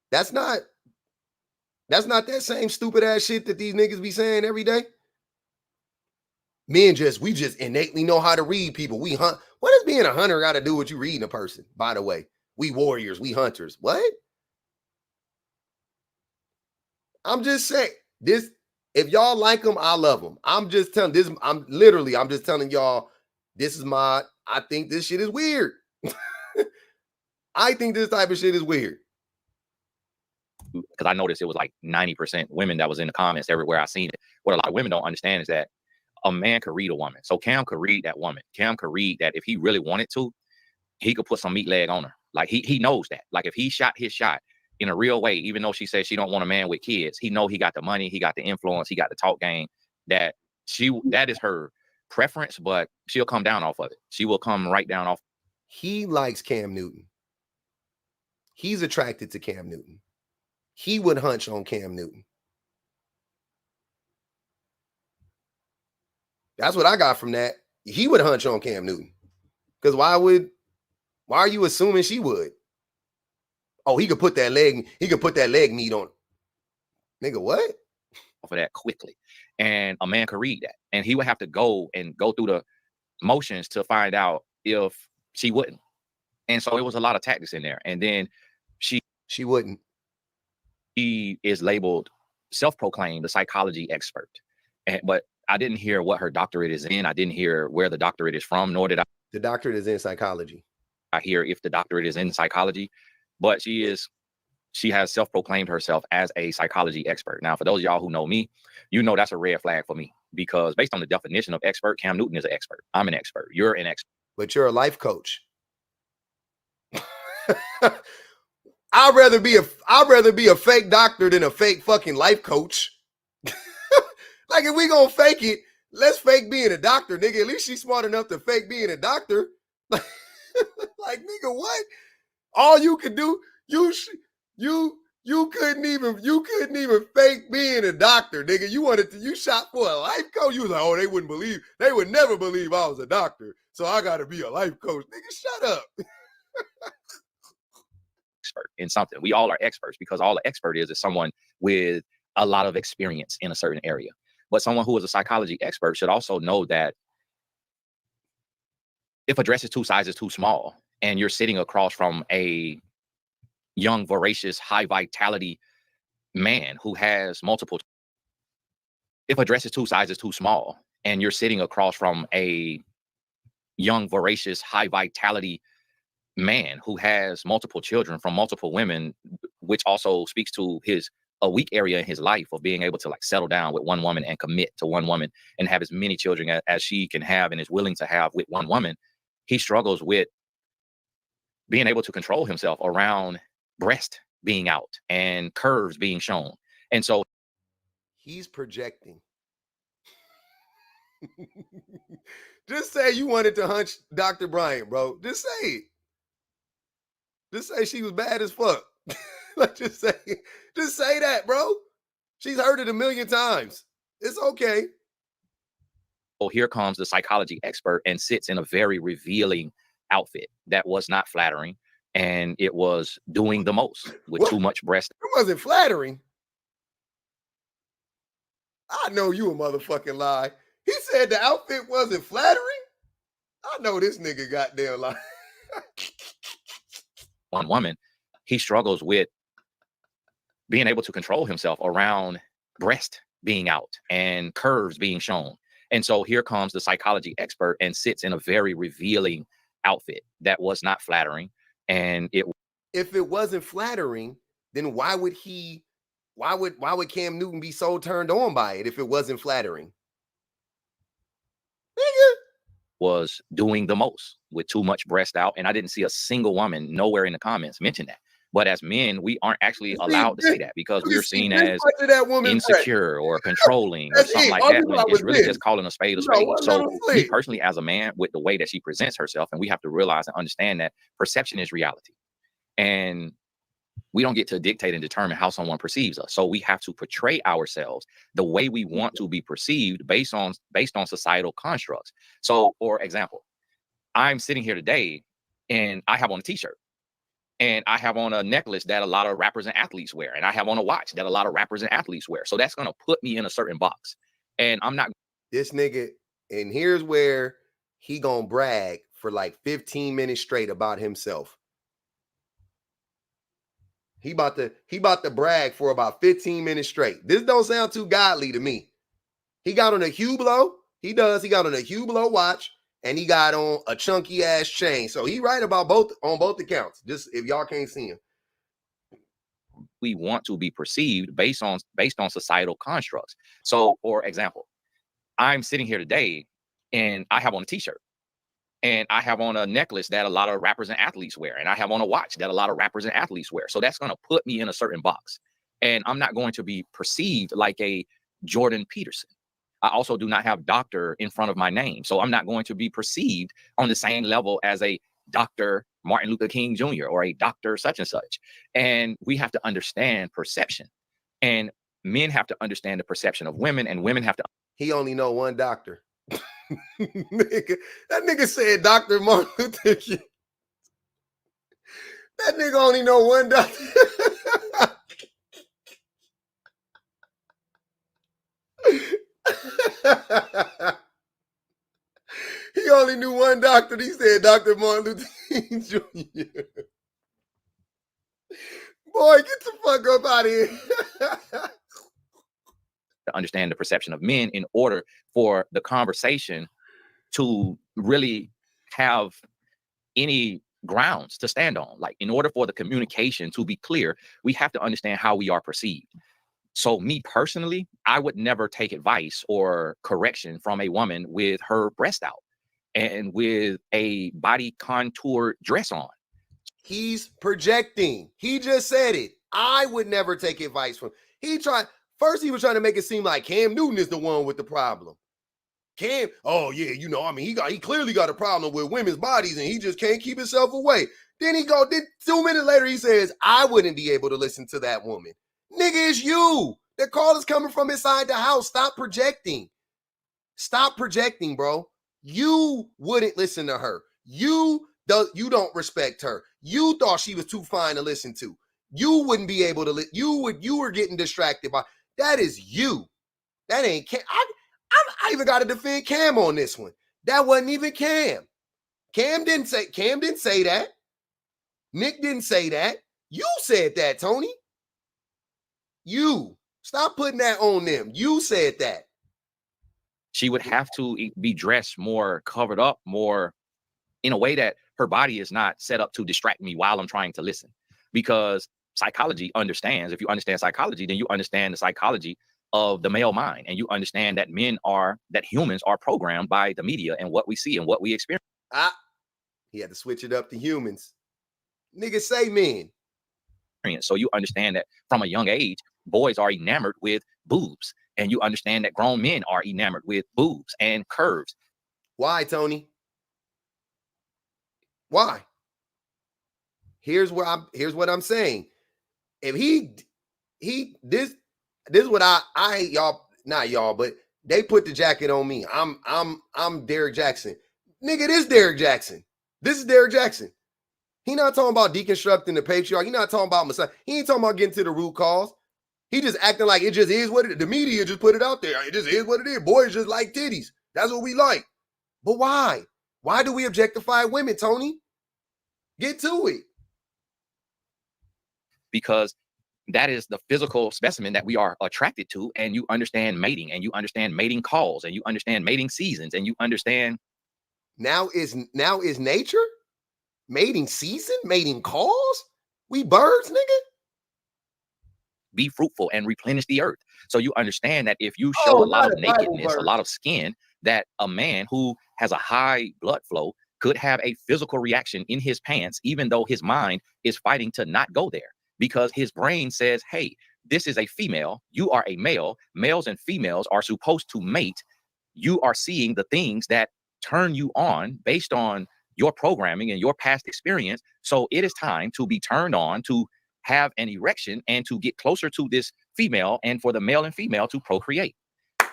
That's not that same stupid ass shit that these niggas be saying every day. Men we just innately know how to read people. We hunt. What does being a hunter got to do with you reading a person? By the way, we warriors, we hunters. What? I'm just saying this. If y'all like them, I love them. I'm just telling this. I'm just telling y'all, this is I think this shit is weird. I think this type of shit is weird. Because I noticed it was like 90% women that was in the comments everywhere I seen it. What a lot of women don't understand is that a man could read a woman. So Cam could read that woman. Cam could read that if he really wanted to, he could put some meat leg on her. Like he knows that. Like if he shot his shot in a real way, even though she says she don't want a man with kids, he know he got the money, he got the influence, he got the talk game, that is her preference, but she'll come down off of it. She will come right down off. He likes Cam Newton. He's attracted to Cam Newton. He would hunch on Cam Newton. That's what I got from that. He would hunch on Cam Newton. Because why are you assuming she would? Oh, he could put that leg meat on. Nigga, what? For that quickly. And a man could read that. And he would have to go through the motions to find out if she wouldn't. And so it was a lot of tactics in there. And then she wouldn't. He is labeled self-proclaimed a psychology expert. But I didn't hear what her doctorate is in. I didn't hear where the doctorate is from, nor did I. The doctorate is in psychology. I hear if the doctorate is in psychology, but she has self-proclaimed herself as a psychology expert. Now, for those of y'all who know me, you know that's a red flag for me, because based on the definition of expert, Cam Newton is an expert. I'm an expert. You're an expert. But you're a life coach. I'd rather be a fake doctor than a fake fucking life coach. Like, if we gonna fake it, let's fake being a doctor, nigga. At least she's smart enough to fake being a doctor. Like, nigga, what? All you could do, you couldn't even fake being a doctor, nigga. You shot for a life coach. You was like, oh, they would never believe I was a doctor. So I gotta be a life coach. Nigga, shut up. Expert in something. We all are experts, because all an expert is someone with a lot of experience in a certain area. But someone who is a psychology expert should also know that if a dress is 2 sizes too small and you're sitting across from a young, voracious, high vitality man who has multiple, if a dress is 2 sizes too small and you're sitting across from a young, voracious, high vitality man who has multiple children from multiple women, which also speaks to a weak area in his life of being able to like settle down with one woman and commit to one woman and have as many children as she can have and is willing to have with one woman, he struggles with being able to control himself around breast being out and curves being shown. And so he's projecting. Just say you wanted to hunch Dr. Bryant, bro. Just say it. Just say she was bad as fuck. Like, just say that, bro. She's heard it a million times. It's okay. Oh, here comes the psychology expert and sits in a very revealing outfit that was not flattering, and it was doing the most with too much breast. It wasn't flattering. I know you a motherfucking lie. He said the outfit wasn't flattering. I know this nigga goddamn lie. One woman, he struggles with being able to control himself around breast being out and curves being shown. And so here comes the psychology expert and sits in a very revealing outfit that was not flattering. And if it wasn't flattering, then why would Cam Newton be so turned on by it if it wasn't flattering? Nigga. Was doing the most with too much breast out. And I didn't see a single woman nowhere in the comments mention that. But as men, we aren't actually allowed to say that, because we're seen as insecure or controlling or something like that, when it's really just calling a spade a spade. So me personally, as a man, with the way that she presents herself, and we have to realize and understand that perception is reality. And we don't get to dictate and determine how someone perceives us. So we have to portray ourselves the way we want to be perceived based on societal constructs. So, for example, I'm sitting here today and I have on a t-shirt. And I have on a necklace that a lot of rappers and athletes wear. And I have on a watch that a lot of rappers and athletes wear. So that's going to put me in a certain box. And I'm not. This nigga, and here's where he going to brag for like 15 minutes straight about himself. He about to brag for about 15 minutes straight. This don't sound too godly to me. He got on a Hublot. He got on a Hublot watch, and he got on a chunky ass chain. So he right about both accounts. Just if y'all can't see him. We want to be perceived based on societal constructs. So, for example, I'm sitting here today and I have on a t-shirt and I have on a necklace that a lot of rappers and athletes wear, and I have on a watch that a lot of rappers and athletes wear. So that's going to put me in a certain box, and I'm not going to be perceived like a Jordan Peterson. I also do not have doctor in front of my name, so I'm not going to be perceived on the same level as a Dr. Martin Luther King Jr. or a doctor such and such. And we have to understand perception, and men have to understand the perception of women, and women have to. He only know one doctor. Nigga, that nigga said Dr. Martin Luther King. That nigga only know one doctor. He only knew one doctor. He said Dr. Martin Luther King Jr. Boy, get the fuck up out of here. To understand the perception of men in order for the conversation to really have any grounds to stand on. Like, in order for the communication to be clear, we have to understand how we are perceived. So me personally, I would never take advice or correction from a woman with her breast out and with a body contour dress on. He's projecting. He just said it. I would never take advice from. First, he was trying to make it seem like Cam Newton is the one with the problem. Cam, oh yeah, he clearly got a problem with women's bodies and he just can't keep himself away. Then 2 minutes later, he says, I wouldn't be able to listen to that woman. Nigga, it's you. The call is coming from inside the house. Stop projecting. Stop projecting, bro. You wouldn't listen to her. You don't respect her. You thought she was too fine to listen to. You wouldn't be able to. You were getting distracted by. That is you. That ain't Cam. I even got to defend Cam on this one. That wasn't even Cam. Cam didn't say that. Nick didn't say that. You said that, Tony. You. Stop putting that on them. You said that. She would have to be dressed more, covered up more, in a way that her body is not set up to distract me while I'm trying to listen. Because psychology understands, if you understand psychology, then you understand the psychology of the male mind, and you understand that humans are programmed by the media and what we see and what we experience. He had to switch it up to humans. Niggas say men. So you understand that from a young age, boys are enamored with boobs, and you understand that grown men are enamored with boobs and curves. Why, Tony? Why? Here's what I'm saying. If this is what I hate y'all, not y'all, but they put the jacket on me. I'm Derrick Jackson. Nigga, this Derrick Jackson. This is Derrick Jackson. He not talking about deconstructing the patriarchy. He not talking about Messiah. He ain't talking about getting to the root cause. He just acting like it just is what it is. The media just put it out there. It just is what it is. Boys just like titties. That's what we like. But why? Why do we objectify women, Tony? Get to it. Because that is the physical specimen that we are attracted to, and you understand mating, and you understand mating calls, and you understand mating seasons, and you understand. Now is nature? Mating season? Mating calls? We birds, nigga? Be fruitful and replenish the earth. So you understand that if you show a lot of nakedness, a lot of skin, that a man who has a high blood flow could have a physical reaction in his pants, even though his mind is fighting to not go there, because his brain says, hey, this is a female, you are a male, males and females are supposed to mate. You are seeing the things that turn you on based on your programming and your past experience. So it is time to be turned on, to have an erection and to get closer to this female, and for the male and female to procreate.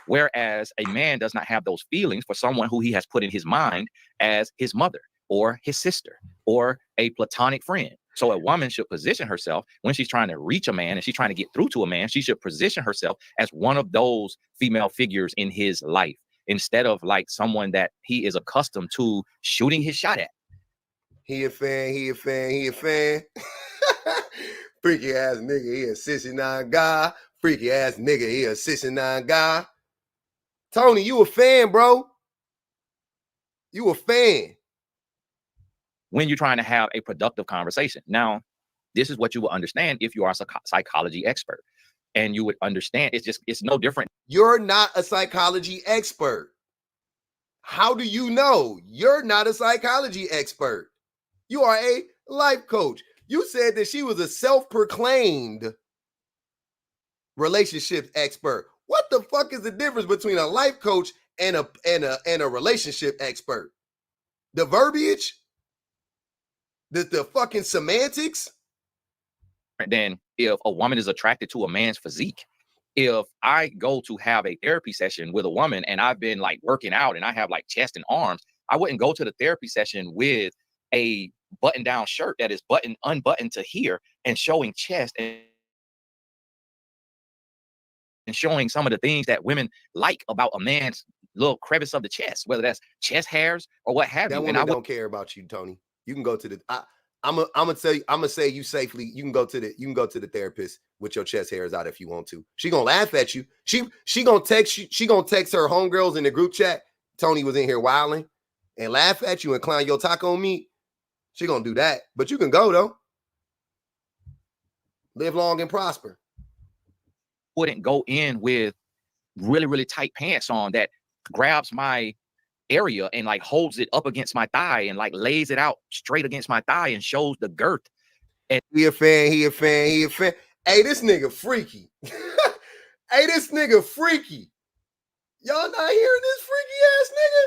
Whereas a man does not have those feelings for someone who he has put in his mind as his mother or his sister or a platonic friend. So a woman should position herself when she's trying to reach a man and she's trying to get through to a man. She should position herself as one of those female figures in his life, instead of like someone that he is accustomed to shooting his shot at. He a fan. Freaky ass nigga, he a 69 guy. Freaky ass nigga, he a 69 guy. Tony, you a fan, bro. You a fan. When you're trying to have a productive conversation. Now, this is what you will understand if you are a psychology expert. And you would understand it's no different. You're not a psychology expert. How do you know? You're not a psychology expert. You are a life coach. You said that she was a self-proclaimed relationship expert. What the fuck is the difference between a life coach and a relationship expert? The verbiage? The fucking semantics? Then if a woman is attracted to a man's physique, if I go to have a therapy session with a woman and I've been like working out and I have like chest and arms, I wouldn't go to the therapy session with a button down shirt that is unbuttoned to here and showing chest and showing some of the things that women like about a man's little crevice of the chest, whether that's chest hairs or what have That you. woman And I don't care about you, Tony. You can go to the I'm gonna tell you, I'm gonna say you safely. You can go to the therapist with your chest hairs out if you want to. She gonna laugh at you. She gonna text you. She gonna text her homegirls in the group chat. Tony was in here wilding and laugh at you and clown your taco meat. She gonna do that, but you can go though. Live long and prosper. wouldn't go in with really, really tight pants on that grabs my area and like holds it up against my thigh and like lays it out straight against my thigh and shows the girth. And he a fan. Hey, this nigga freaky. Hey, this nigga freaky. Y'all not hearing this freaky ass nigga?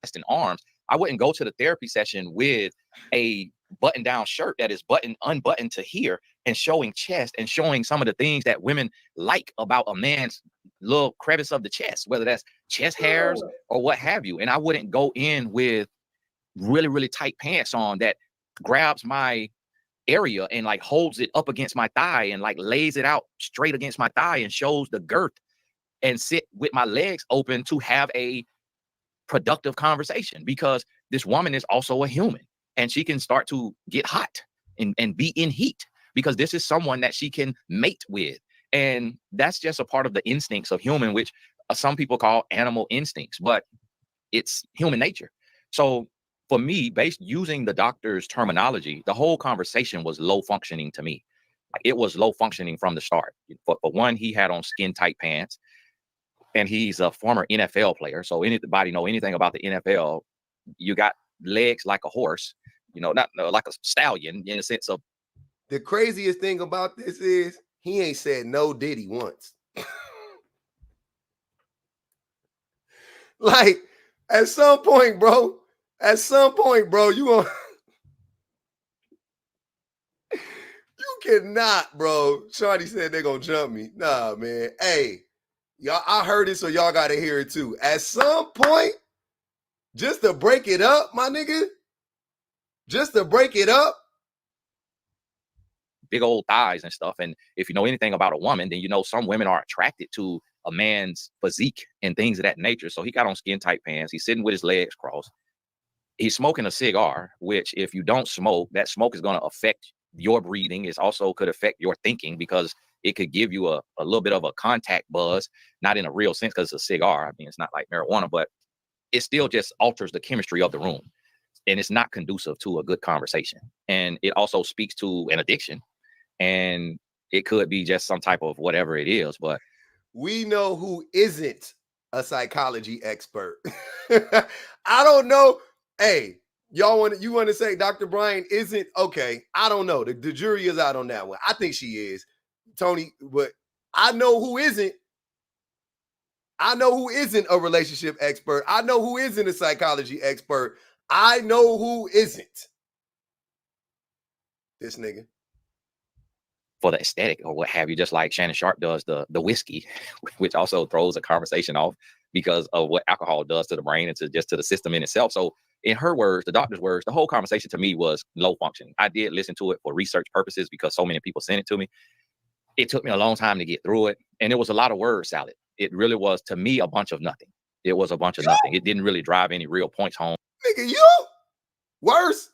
Chest and arms. I wouldn't go to the therapy session with a button down shirt that is unbuttoned to here and showing chest and showing some of the things that women like about a man's little crevice of the chest, whether that's chest hairs or what have you. And I wouldn't go in with really, really tight pants on that grabs my area and like holds it up against my thigh and like lays it out straight against my thigh and shows the girth and sit with my legs open to have a productive conversation, because this woman is also a human and she can start to get hot and be in heat because this is someone that she can mate with. And that's just a part of the instincts of human, which some people call animal instincts, but it's human nature. So for me, based using the doctor's terminology, the whole conversation was low functioning to me. It was low functioning from the start. For one, he had on skin tight pants. And he's a former NFL player. So anybody know anything about the NFL, you got legs like a horse, not like a stallion in the sense of. The craziest thing about this is he ain't said no Diddy once. Like at some point, bro, you gonna you cannot, bro. Shawty said they're gonna jump me. Nah, man. Hey. Y'all, I heard it, so y'all got to hear it too. At some point, just to break it up, my nigga, big old thighs and stuff. And if you know anything about a woman, then you know some women are attracted to a man's physique and things of that nature. So he got on skin tight pants. He's sitting with his legs crossed. He's smoking a cigar, which if you don't smoke, that smoke is going to affect your breathing. It also could affect your thinking because it could give you a little bit of a contact buzz, not in a real sense because it's a cigar. I mean, it's not like marijuana, but it still just alters the chemistry of the room. And it's not conducive to a good conversation. And it also speaks to an addiction. And it could be just some type of whatever it is. But we know who isn't a psychology expert. I don't know. Hey, you want to say Dr. Brian isn't? Okay, I don't know. The jury is out on that one. I think she is. Tony, but I know who isn't. I know who isn't a relationship expert. I know who isn't a psychology expert. I know who isn't. This nigga. For the aesthetic or what have you, just like Shannon Sharp does the whiskey, which also throws a conversation off because of what alcohol does to the brain and to the system in itself. So in her words, the doctor's words, the whole conversation to me was low functioning. I did listen to it for research purposes because so many people sent it to me. It took me a long time to get through it. And it was a lot of word salad. It really was, to me, a bunch of nothing. It was a bunch of nothing. It didn't really drive any real points home. Nigga, you? Worse?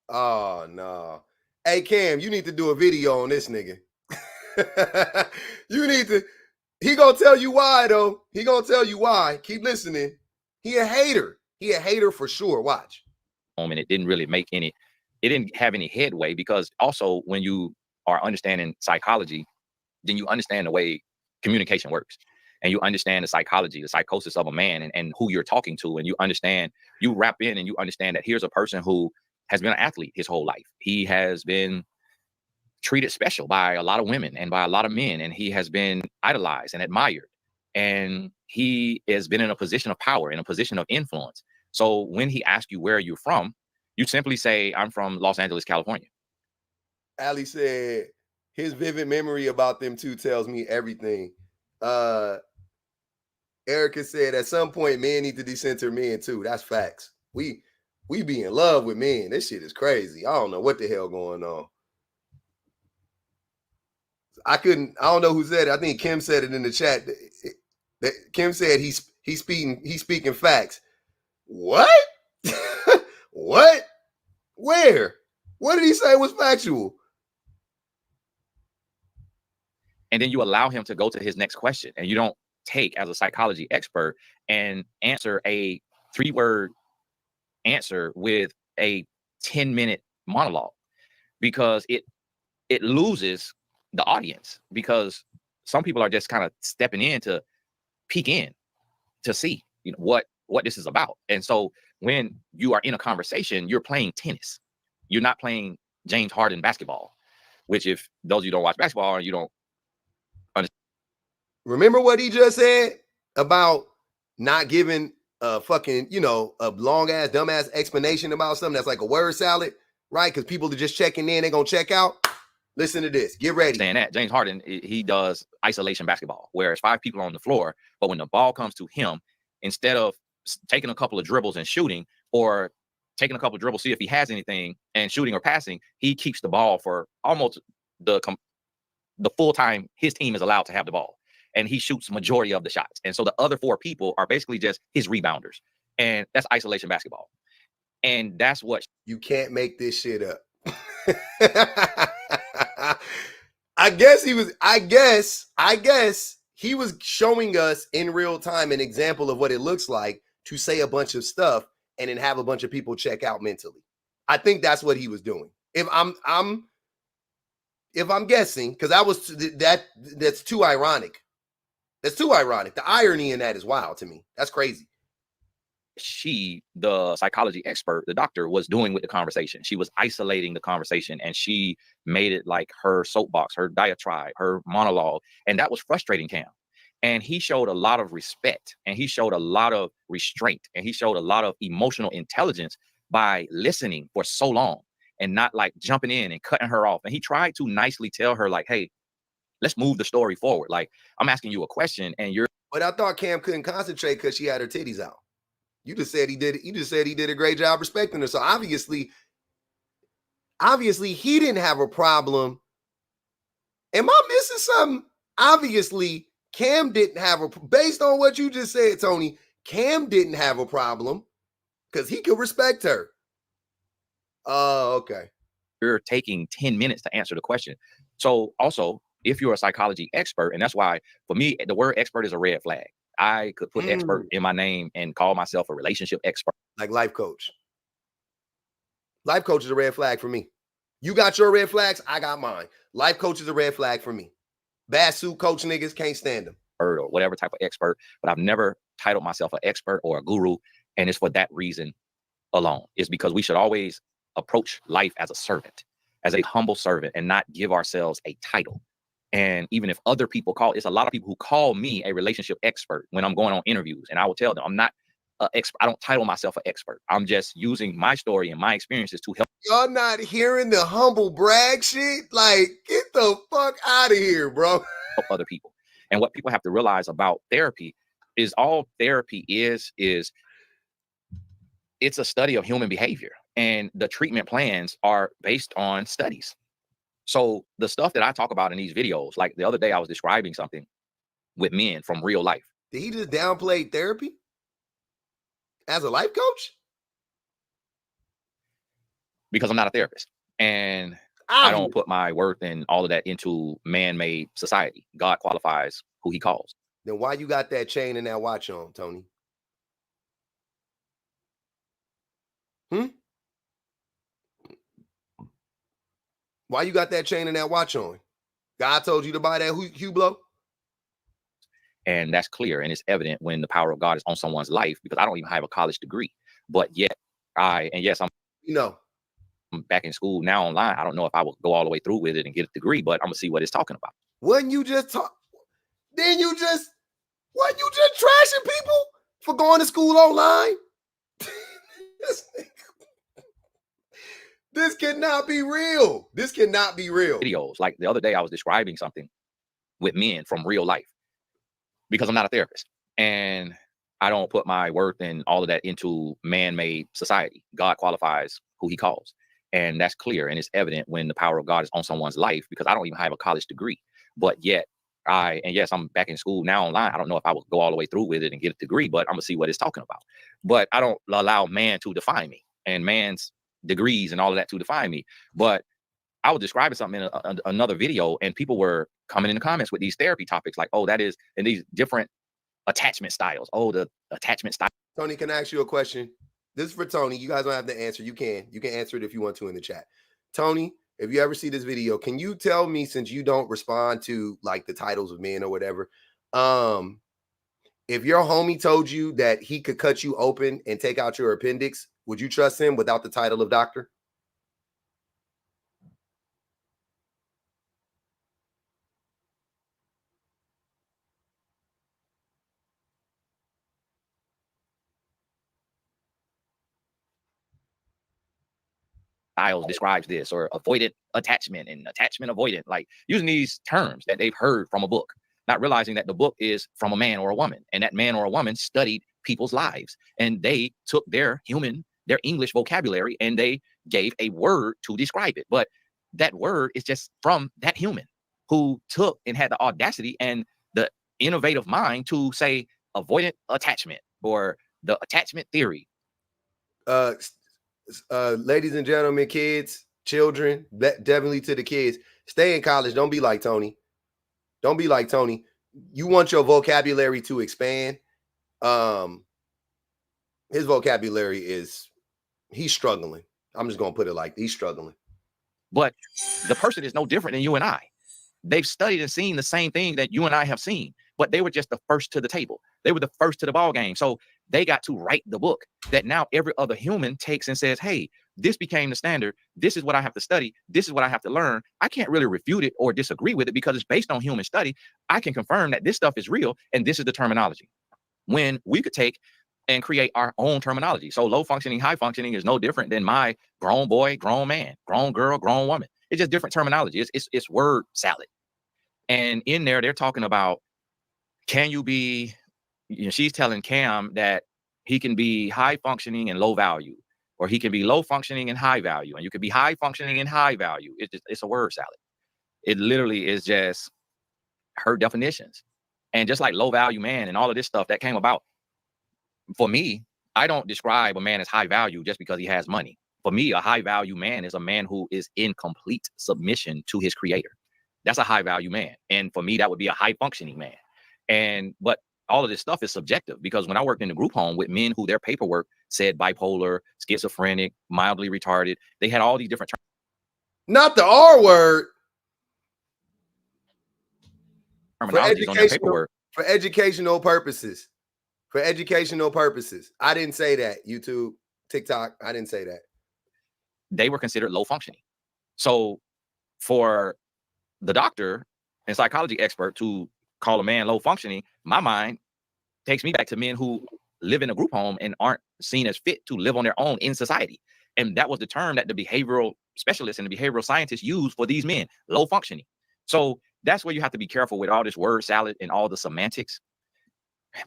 Oh, no. Hey Cam, you need to do a video on this nigga. You need to. He gonna tell you why though. He gonna tell you why. Keep listening. He a hater. He a hater for sure. Watch. And it didn't really make any. It didn't have any headway because also when you are understanding psychology, then you understand the way communication works. And you understand the psychology, the psychosis of a man and who you're talking to. And you understand, you wrap in and you understand that here's a person who has been an athlete his whole life. He has been treated special by a lot of women and by a lot of men. And he has been idolized and admired. And he has been in a position of power, in a position of influence. So when he asks you where you're from, you simply say, I'm from Los Angeles, California. Ali said, his vivid memory about them two tells me everything. Erica said, at some point, men need to decenter men too. That's facts. We be in love with men. This shit is crazy. I don't know what the hell going on. I don't know who said it. I think Kim said it in the chat. Kim said he's speaking facts. What? What? Where? What did he say was factual? And then you allow him to go to his next question, and you don't take as a psychology expert and answer a 3-word answer with a 10-minute monologue, because it loses the audience, because some people are just kind of stepping in to peek in to see, you know, what this is about. And so when you are in a conversation, you're playing tennis. You're not playing James Harden basketball, which, if those of you don't watch basketball and you don't understand. Remember what he just said about not giving a fucking, you know, a long ass, dumb ass explanation about something that's like a word salad, right? Because people are just checking in, they're gonna check out. Listen to this. Get ready. Saying that James Harden, he does isolation basketball, where it's 5 people on the floor, but when the ball comes to him, instead of taking a couple of dribbles and shooting, or taking a couple of dribbles, see if he has anything, and shooting or passing, he keeps the ball for almost the full time his team is allowed to have the ball, and he shoots majority of the shots. And so the other 4 people are basically just his rebounders, and that's isolation basketball. And that's what you can't make this shit up. I guess he was showing us in real time an example of what it looks like to say a bunch of stuff and then have a bunch of people check out mentally. I think that's what he was doing. If I'm guessing, because that's too ironic. That's too ironic. The irony in that is wild to me. That's crazy. She, the psychology expert, the doctor, was doing with the conversation. She was isolating the conversation, and she made it like her soapbox, her diatribe, her monologue. And that was frustrating Cam. And he showed a lot of respect, and he showed a lot of restraint, and he showed a lot of emotional intelligence by listening for so long and not like jumping in and cutting her off. And he tried to nicely tell her, like, hey, let's move the story forward. Like, I'm asking you a question and you're. But I thought Cam couldn't concentrate because she had her titties out. You just said he did. You just said he did a great job respecting her. So obviously he didn't have a problem. Am I missing something? Obviously, Cam didn't have based on what you just said, Tony, Cam didn't have a problem because he could respect her. Oh, okay. You're taking 10 minutes to answer the question. So also, if you're a psychology expert, and that's why for me, the word expert is a red flag. I could put expert in my name and call myself a relationship expert. Like life coach. Life coach is a red flag for me. You got your red flags, I got mine. Life coach is a red flag for me. Bad suit coach niggas, can't stand them. Or whatever type of expert, but I've never titled myself an expert or a guru. And it's for that reason alone. It's because we should always approach life as a servant, as a humble servant, and not give ourselves a title. And even if other people it's a lot of people who call me a relationship expert when I'm going on interviews, and I will tell them I'm not an expert. I don't title myself an expert. I'm just using my story and my experiences to help. Y'all not hearing the humble brag shit? Like, get the fuck out of here, bro. Help other people. And what people have to realize about therapy is all therapy is it's a study of human behavior, and the treatment plans are based on studies. So the stuff that I talk about in these videos, like the other day I was describing something with men from real life. Did he just downplay therapy as a life coach? Because I'm not a therapist. And I don't put my worth and all of that into man-made society. God qualifies who he calls. Then why you got that chain and that watch on, Tony? Why you got that chain and that watch on? God told you to buy that Hublot? And that's clear and it's evident when the power of God is on someone's life, because I don't even have a college degree, but yet I'm back in school now online. I don't know if I will go all the way through with it and get a degree, but I'm gonna see what it's talking about. Wasn't you just trashing people for going to school online? This cannot be real. This cannot be real. Videos. Like the other day, I was describing something with men from real life because I'm not a therapist. And I don't put my worth and all of that into man-made society. God qualifies who he calls. And that's clear and it's evident when the power of God is on someone's life, because I don't even have a college degree, but yet I'm back in school now online. I don't know if I will go all the way through with it and get a degree, but I'm gonna see what it's talking about. But I don't allow man to define me and man's degrees and all of that to define me. But I was describing something in another video and people were coming in the comments with these therapy topics like, oh, that is, and these different attachment styles. Oh, the attachment style. Tony, can I ask you a question? This is for Tony. You guys don't have to answer. You can answer it if you want to in the chat. Tony, if you ever see this video, can you tell me, since you don't respond to like the titles of men or whatever, if your homie told you that he could cut you open and take out your appendix, would you trust him without the title of doctor? Styles describes this, or avoidant attachment and attachment avoidant, like using these terms that they've heard from a book, not realizing that the book is from a man or a woman, and that man or a woman studied people's lives and they took their English vocabulary and they gave a word to describe it. But that word is just from that human who took and had the audacity and the innovative mind to say avoidant attachment or the attachment theory. Ladies and gentlemen, kids, children, definitely to the kids, stay in college. Don't be like Tony. Don't be like Tony. You want your vocabulary to expand. His vocabulary he's struggling. I'm just going to put it like he's struggling. But the person is no different than you and I. They've studied and seen the same thing that you and I have seen, but they were just the first to the table. They were the first to the ball game. So they got to write the book that now every other human takes and says, hey, this became the standard. This is what I have to study. This is what I have to learn. I can't really refute it or disagree with it because it's based on human study. I can confirm that this stuff is real and this is the terminology. When we could take and create our own terminology. So low functioning, high functioning is no different than my grown boy, grown man, grown girl, grown woman. It's just different terminology. It's word salad. And in there, they're talking about, can you be, she's telling Cam that he can be high functioning and low value, or he can be low functioning and high value, and you could be high functioning and high value. It's a word salad. It literally is just her definitions. And just like low value man and all of this stuff that came about, for me, I don't describe a man as high value just because he has money. For me, a high value man is a man who is in complete submission to his creator. That's a high value man. And for me, that would be a high functioning man. But all of this stuff is subjective, because when I worked in the group home with men who their paperwork said bipolar, schizophrenic, mildly retarded, they had all these different terms. Not the R word. Terminologies on their paperwork. For educational purposes. For educational purposes. I didn't say that. YouTube, TikTok, I didn't say that. They were considered low functioning. So for the doctor and psychology expert to call a man low functioning, my mind takes me back to men who live in a group home and aren't seen as fit to live on their own in society. And that was the term that the behavioral specialists and the behavioral scientists use for these men, low functioning. So that's where you have to be careful with all this word salad and all the semantics,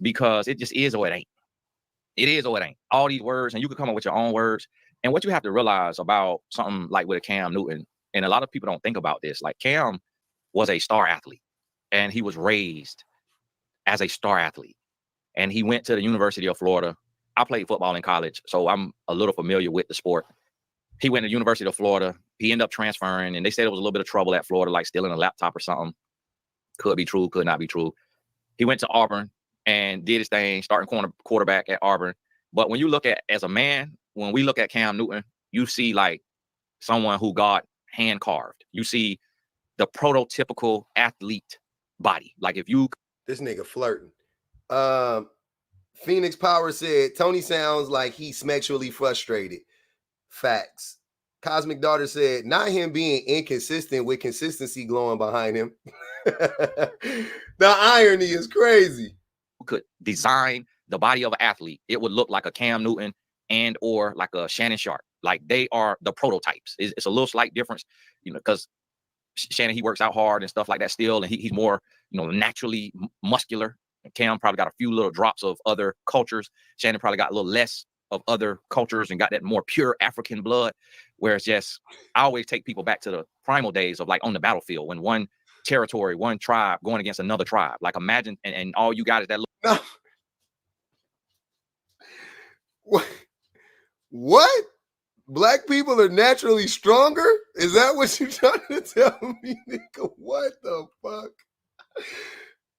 because it just is or it ain't. It is or it ain't. All these words, and you can come up with your own words. And what you have to realize about something like with a Cam Newton, and a lot of people don't think about this, like Cam was a star athlete and he was raised as a star athlete. And he went to the University of Florida. I played football in college, so I'm a little familiar with the sport. he went to the University of Florida. He ended up transferring, and they said it was a little bit of trouble at Florida, like stealing a laptop or something. Could be true, could not be true. He went to Auburn and did his thing, starting quarterback at Auburn. But when you look at, as a man, when we look at Cam Newton, you see like someone who got hand carved. You see the prototypical athlete body. Like if you... This nigga flirting. Phoenix Power said, Tony sounds like he's sexually frustrated. Facts. Cosmic Daughter said, not him being inconsistent with consistency glowing behind him. The irony is crazy. Could design the body of an athlete, it would look like a Cam Newton and or like a Shannon Sharp. Like they are the prototypes. It's a little slight difference, you know, because Shannon, he works out hard and stuff like that still, and he's more, you know, naturally muscular. Cam probably got a few little drops of other cultures. Shannon probably got a little less of other cultures and got that more pure African blood. Whereas just, I always take people back to the primal days of like on the battlefield when one territory, one tribe going against another tribe. Like imagine, and all you got is that little... No. What? Black people are naturally stronger? Is that what you're trying to tell me, nigga? What the fuck?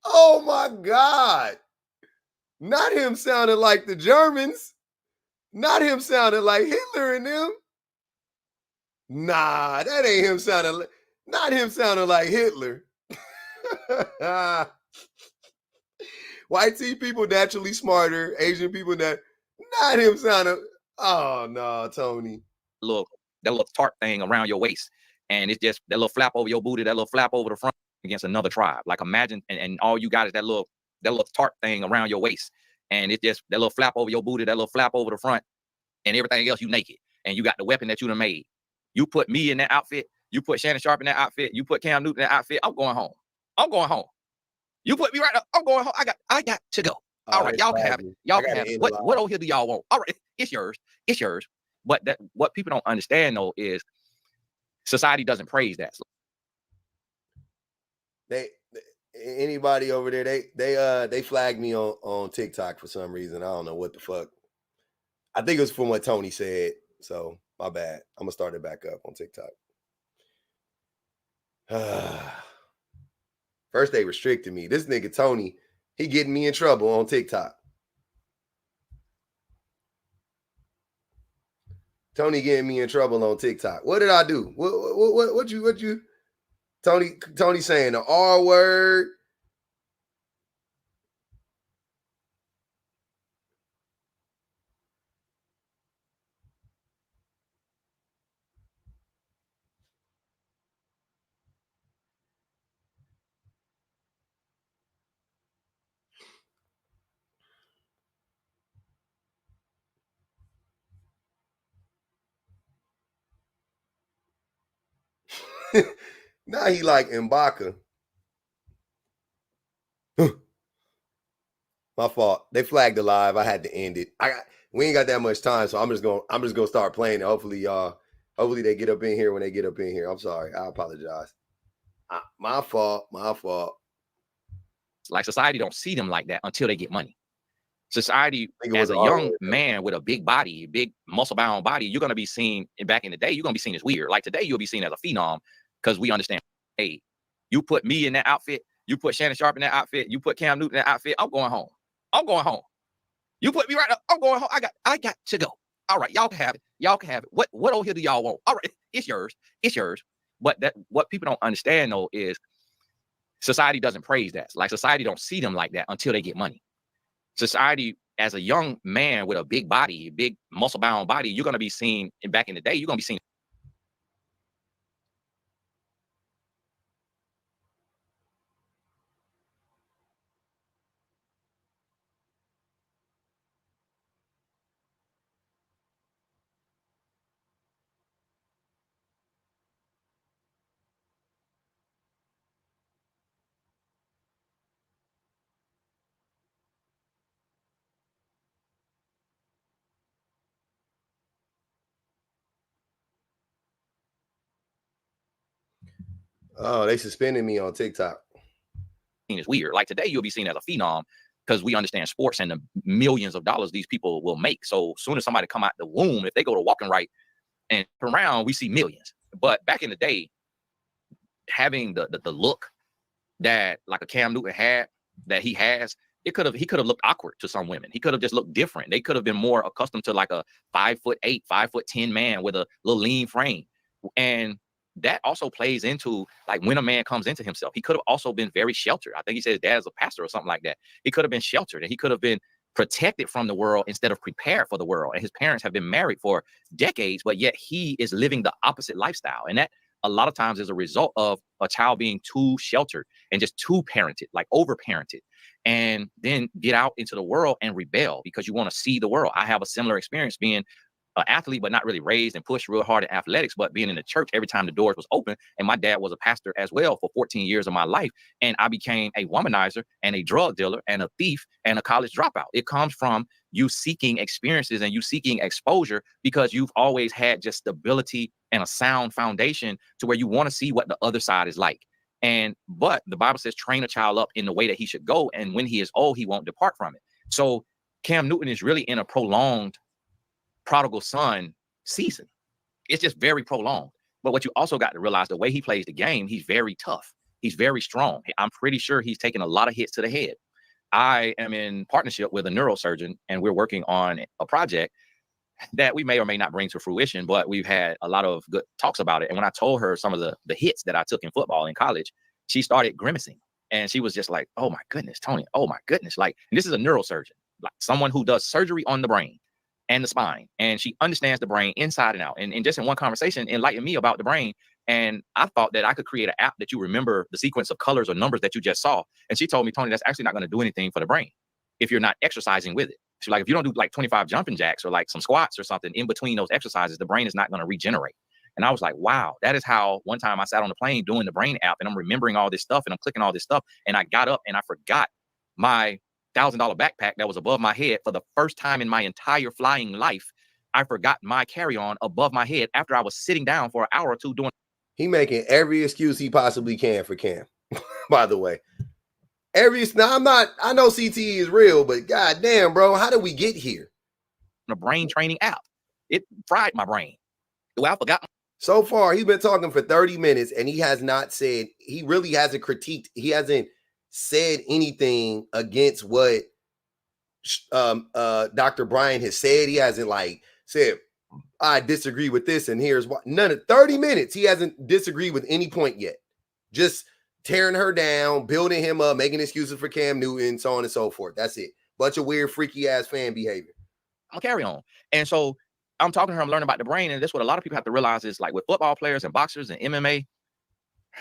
Oh my God. Not him sounding like the Germans. Not him sounding like Hitler and them. Nah, that ain't him sounding like, not him sounding like Hitler. White people naturally smarter, Asian people that, not him sounding, oh no, Tony. Look, that little tarp thing around your waist. And it's just that little flap over your booty, that little flap over the front against another tribe. Like imagine, and all you got is that little tarp thing around your waist. And it's just that little flap over your booty, that little flap over the front, and everything else you naked. And you got the weapon that you done made. You put me in that outfit, you put Shannon Sharp in that outfit, you put Cam Newton in that outfit, I'm going home. I'm going home. You put me right up, I'm going home. I got to go. All right, y'all can have it. Y'all can have it. What over here do y'all want? All right, it's yours. It's yours. But that, what people don't understand though is society doesn't praise that. Anybody over there, they flagged me on TikTok for some reason. I don't know what the fuck. I think it was from what Tony said. So my bad. I'm gonna start it back up on TikTok. First they restricted me. This nigga Tony, he getting me in trouble on TikTok. Tony getting me in trouble on TikTok. What did I do? What you? Tony saying the R word. Now he like M'Baka. My fault. They flagged the live. I had to end it. We ain't got that much time, so I'm just gonna start playing it. Hopefully they get up in here when they get up in here. I'm sorry. I apologize. My fault. Like society don't see them like that until they get money. Society, as a young man with a big body, big muscle-bound body, you're gonna be seen. Back in the day, you're gonna be seen as weird. Like today, you'll be seen as a phenom because we understand. Hey, you put me in that outfit, you put Shannon Sharp in that outfit, you put Cam Newton in that outfit. I'm going home. I'm going home. You put me right up. I'm going home. I got to go. All right, y'all can have it. Y'all can have it. What over here do y'all want? All right, it's yours. It's yours. But that, what people don't understand though is society doesn't praise that. Like society don't see them like that until they get money. Society, as a young man with a big body, big muscle-bound body, you're gonna be seen. Back in the day, you're gonna be seen. Oh, they suspended me on TikTok. It's weird. Like today, you'll be seen as a phenom because we understand sports and the millions of dollars these people will make. So as soon as somebody come out the womb, if they go to walking right, And around we see millions. But back in the day, having the look that like a Cam Newton had, that he has, he could have looked awkward to some women. He could have just looked different. They could have been more accustomed to like a 5'8", 5'10" man with a little lean frame. And that also plays into like when a man comes into himself. He could have also been very sheltered. I think he said his dad's a pastor or something like that. He could have been sheltered and he could have been protected from the world instead of prepared for the world. And his parents have been married for decades, but yet he is living the opposite lifestyle. And that a lot of times is a result of a child being too sheltered and just too parented, like over parented, and then get out into the world and rebel because you want to see the world. I have a similar experience being an athlete, but not really raised and pushed real hard in athletics, but being in the church every time the doors was open. And my dad was a pastor as well for 14 years of my life. And I became a womanizer and a drug dealer and a thief and a college dropout. It comes from you seeking experiences and you seeking exposure because you've always had just stability and a sound foundation to where you want to see what the other side is like. But the Bible says, train a child up in the way that he should go. And when he is old, he won't depart from it. So Cam Newton is really in a prolonged prodigal son season. It's just very prolonged. But what you also got to realize, the way he plays the game, he's very tough. He's very strong. I'm pretty sure he's taken a lot of hits to the head. I am in partnership with a neurosurgeon, and we're working on a project that we may or may not bring to fruition, but we've had a lot of good talks about it. And when I told her some of the hits that I took in football in college, she started grimacing. And she was just like, oh my goodness, Tony, oh my goodness. Like, and this is a neurosurgeon, like someone who does surgery on the brain and the spine. And she understands the brain inside and out. And just in one conversation, enlightened me about the brain. And I thought that I could create an app that you remember the sequence of colors or numbers that you just saw. And she told me, Tony, that's actually not going to do anything for the brain if you're not exercising with it. She's like, if you don't do like 25 jumping jacks or like some squats or something in between those exercises, the brain is not going to regenerate. And I was like, wow, that is how one time I sat on the plane doing the brain app and I'm remembering all this stuff and I'm clicking all this stuff. And I got up and I forgot my $1,000 backpack that was above my head. For the first time in my entire flying life, I forgot my carry-on above my head after I was sitting down for an hour or two doing. He making every excuse he possibly can for Cam. By the way, I know CTE is real, but goddamn, bro, how did we get here? A brain training app. It fried my brain. Well, I forgot. So far, he's been talking for 30 minutes and he has not said, he really hasn't critiqued. He hasn't said anything against what Dr. Brian has said. He hasn't like said, I disagree with this and here's why. None of 30 minutes. He hasn't disagreed with any point yet. Just tearing her down, building him up, making excuses for Cam Newton, so on and so forth. That's it. Bunch of weird, freaky ass fan behavior. I'll carry on. And so I'm talking to her, I'm learning about the brain. And that's what a lot of people have to realize is like with football players and boxers and MMA,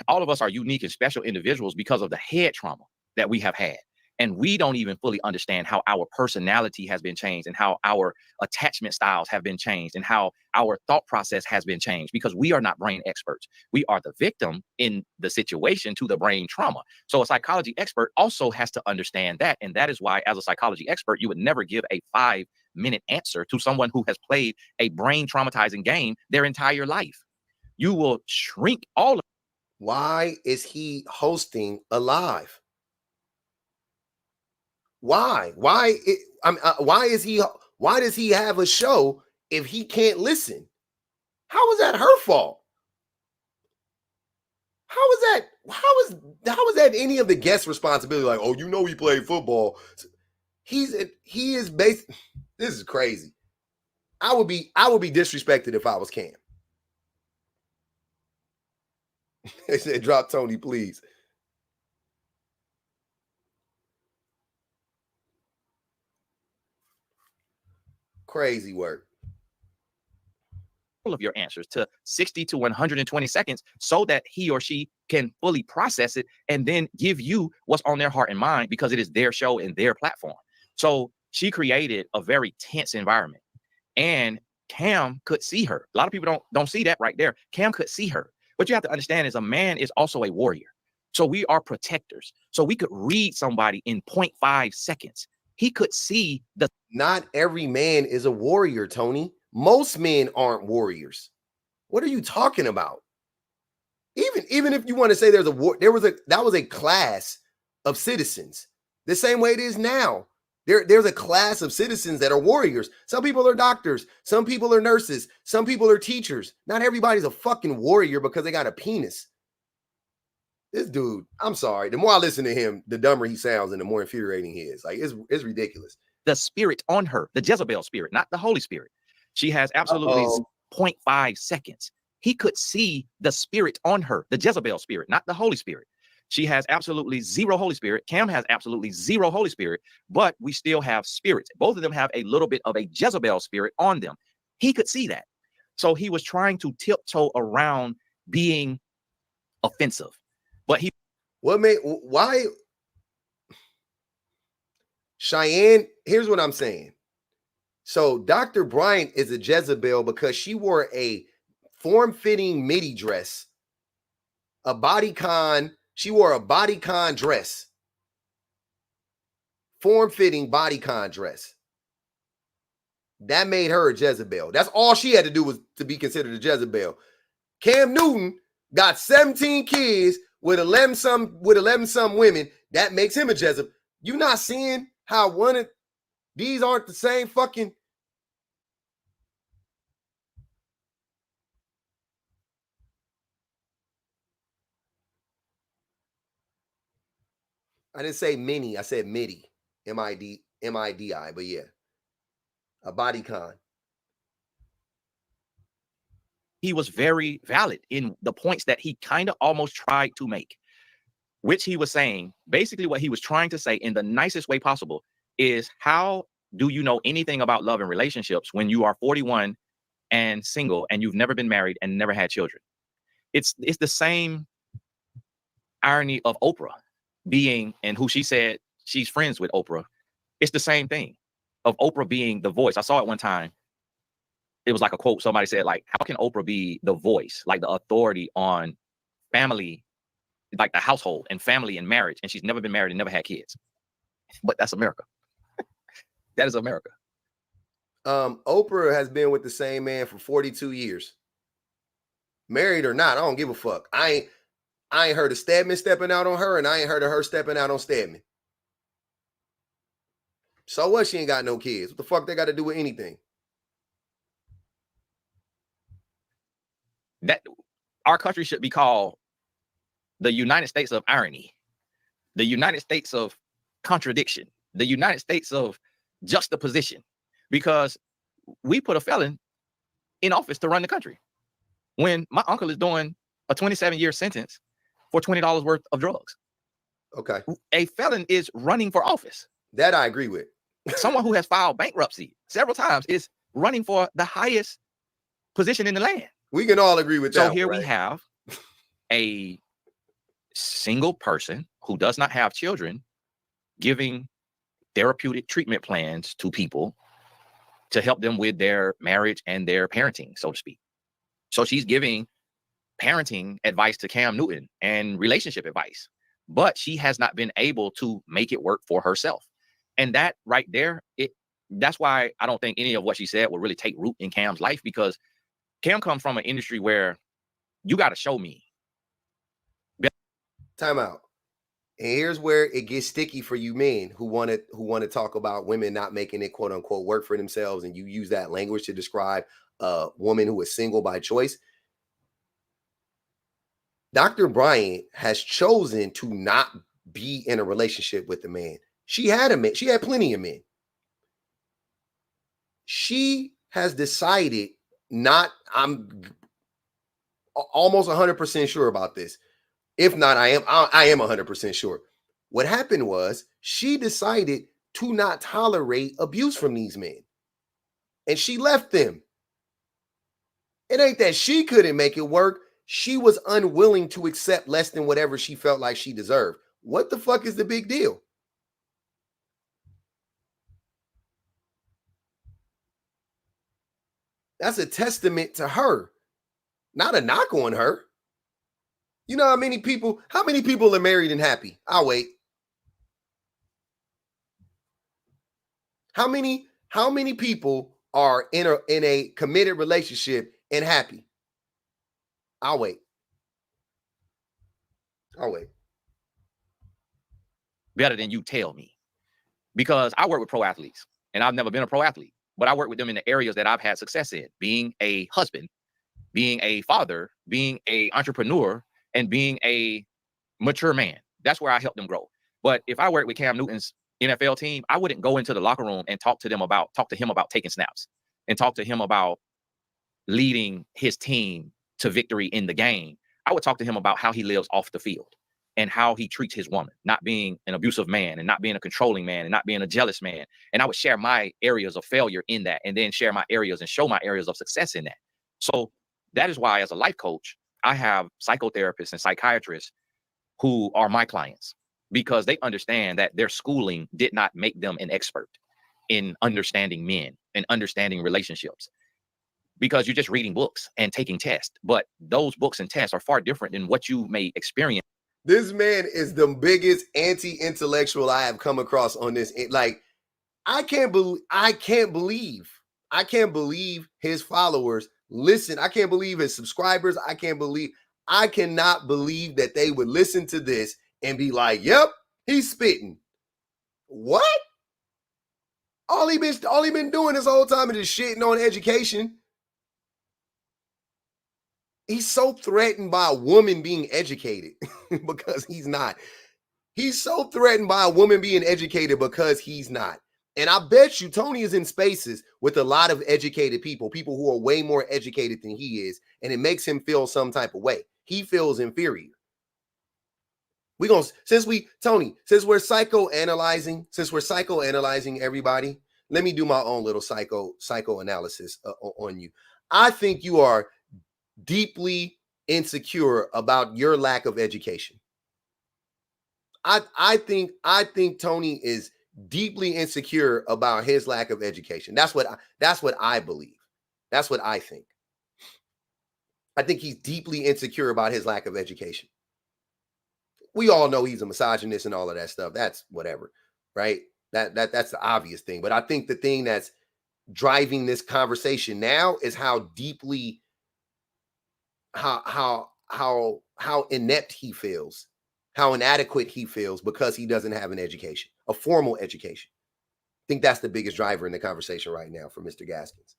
all of us are unique and special individuals because of the head trauma that we have had. And we don't even fully understand how our personality has been changed and how our attachment styles have been changed and how our thought process has been changed because we are not brain experts. We are the victim in the situation to the brain trauma. So a psychology expert also has to understand that. And that is why, as a psychology expert, you would never give a 5-minute answer to someone who has played a brain traumatizing game their entire life. You will shrink all of. Why is he hosting a live? Why? Why does he have a show if he can't listen? How is that her fault? How is that any of the guest responsibility? Like, oh, you know, he played football. He is based. This is crazy. I would be disrespected if I was Cam. They said, drop Tony, please. Crazy work. All of your answers to 60 to 120 seconds so that he or she can fully process it and then give you what's on their heart and mind because it is their show and their platform. So she created a very tense environment and Cam could see her. A lot of people don't see that right there. Cam could see her. What you have to understand is a man is also a warrior. So we are protectors. So we could read somebody in 0.5 seconds. He could see the. Not every man is a warrior, Tony. Most men aren't warriors. What are you talking about? Even if you want to say there's a war, that was a class of citizens. The same way it is now. There's a class of citizens that are warriors. Some people are doctors. Some people are nurses. Some people are teachers. Not everybody's a fucking warrior because they got a penis. This dude, I'm sorry. The more I listen to him, the dumber he sounds and the more infuriating he is. Like, it's ridiculous. The spirit on her, the Jezebel spirit, not the Holy Spirit. She has absolutely 0.5 seconds. He could see the spirit on her, the Jezebel spirit, not the Holy Spirit. She has absolutely zero Holy Spirit. Cam has absolutely zero Holy Spirit, but we still have spirits. Both of them have a little bit of a Jezebel spirit on them. He could see that. So he was trying to tiptoe around being offensive. But he... Why? Cheyenne, here's what I'm saying. So Dr. Bryant is a Jezebel because she wore a form-fitting midi dress, a bodycon. She wore a bodycon dress, form-fitting bodycon dress. That made her a Jezebel. That's all she had to do was to be considered a Jezebel. Cam Newton got 17 kids with 11 some women. That makes him a Jezebel. You not seeing how one of these aren't the same fucking... I didn't say mini. I said midi. M-I-D-I. But yeah. A bodycon. He was very valid in the points that he kind of almost tried to make, which he was saying, basically what he was trying to say in the nicest way possible is, how do you know anything about love and relationships when you are 41 and single and you've never been married and never had children? It's the same irony of Oprah being, and who she said she's friends with Oprah. It's the same thing of Oprah being the voice. I saw it one time. It was like a quote. Somebody said, like, how can Oprah be the voice, like the authority on family, like the household and family and marriage, and she's never been married and never had kids? But that's America. That is America. Oprah has been with the same man for 42 years. Married or not, I don't give a fuck. I ain't heard of Stedman stepping out on her, and I ain't heard of her stepping out on Stedman. So what? She ain't got no kids. What the fuck they got to do with anything? That our country should be called the United States of irony, the United States of contradiction, the United States of juxtaposition, because we put a felon in office to run the country when my uncle is doing a 27-year sentence for $20 worth of drugs. Okay. A felon is running for office. That I agree with. Someone who has filed bankruptcy several times is running for the highest position in the land. We can all agree with that. So here we have a single person who does not have children giving therapeutic treatment plans to people to help them with their marriage and their parenting, so to speak. So she's giving parenting advice to Cam Newton and relationship advice, but she has not been able to make it work for herself. And that right there, that's why I don't think any of what she said will really take root in Cam's life, because Cam comes from an industry where you got to show me. Time out. And here's where it gets sticky for you men who want to talk about women not making it, quote unquote, work for themselves, and you use that language to describe a woman who is single by choice. Dr. Bryant has chosen to not be in a relationship with a man. She had a man. She had plenty of men. She has decided not, I'm almost 100% sure about this. If not, I am 100% sure. What happened was she decided to not tolerate abuse from these men, and she left them. It ain't that she couldn't make it work. She was unwilling to accept less than whatever she felt like she deserved. What the fuck is the big deal? That's a testament to her, not a knock on her. You know how many people are married and happy? I'll wait. How many people are in a committed relationship and happy? I'll wait. Better than you tell me. because I work with pro athletes, and I've never been a pro athlete, but I work with them in the areas that I've had success in, being a husband, being a father, being an entrepreneur, and being a mature man. That's where I help them grow. But if I work with Cam Newton's NFL team, I wouldn't go into the locker room and talk to him about taking snaps and talk to him about leading his team to victory in the game. I would talk to him about how he lives off the field and how he treats his woman, not being an abusive man and not being a controlling man and not being a jealous man. And I would share my areas of failure in that, and then share my areas and show my areas of success in that. So that is why, as a life coach, I have psychotherapists and psychiatrists who are my clients, because they understand that their schooling did not make them an expert in understanding men and understanding relationships, because you're just reading books and taking tests. But those books and tests are far different than what you may experience. This man is the biggest anti-intellectual I have come across on this. Like, I can't believe his followers listen. I can't believe his subscribers. I cannot believe that they would listen to this and be like, yep, he's spitting. What? All he been doing this whole time is just shitting on education. He's so threatened by a woman being educated because he's not. He's so threatened by a woman being educated because he's not. And I bet you Tony is in spaces with a lot of educated people who are way more educated than he is, and it makes him feel some type of way. He feels inferior. Since we're psychoanalyzing everybody, let me do my own little psychoanalysis on you. I think you are deeply insecure about your lack of education. I think Tony is deeply insecure about his lack of education. That's what I believe. That's what I think. I think he's deeply insecure about his lack of education. We all know he's a misogynist and all of that stuff. That's whatever, right? That's the obvious thing. But I think the thing that's driving this conversation now is how deeply how inept he feels, how inadequate he feels because he doesn't have an education, a formal education. I think that's the biggest driver in the conversation right now for Mr. Gaskins.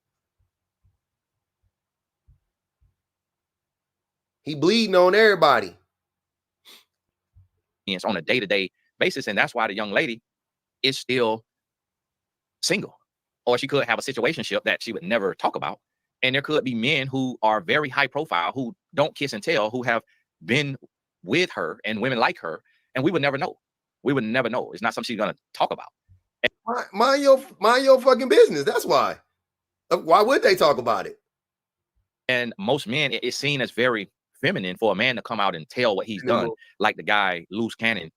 He bleeding on everybody. It's on a day-to-day basis, and that's why the young lady is still single, or she could have a situationship that she would never talk about. And there could be men who are very high profile, who don't kiss and tell, who have been with her, and women like her, and we would never know. We would never know. It's not something she's gonna talk about. Mind your fucking business. That's why. Why would they talk about it? And most men, it's seen as very feminine for a man to come out and tell what he's done. Like the guy, Loose Cannon.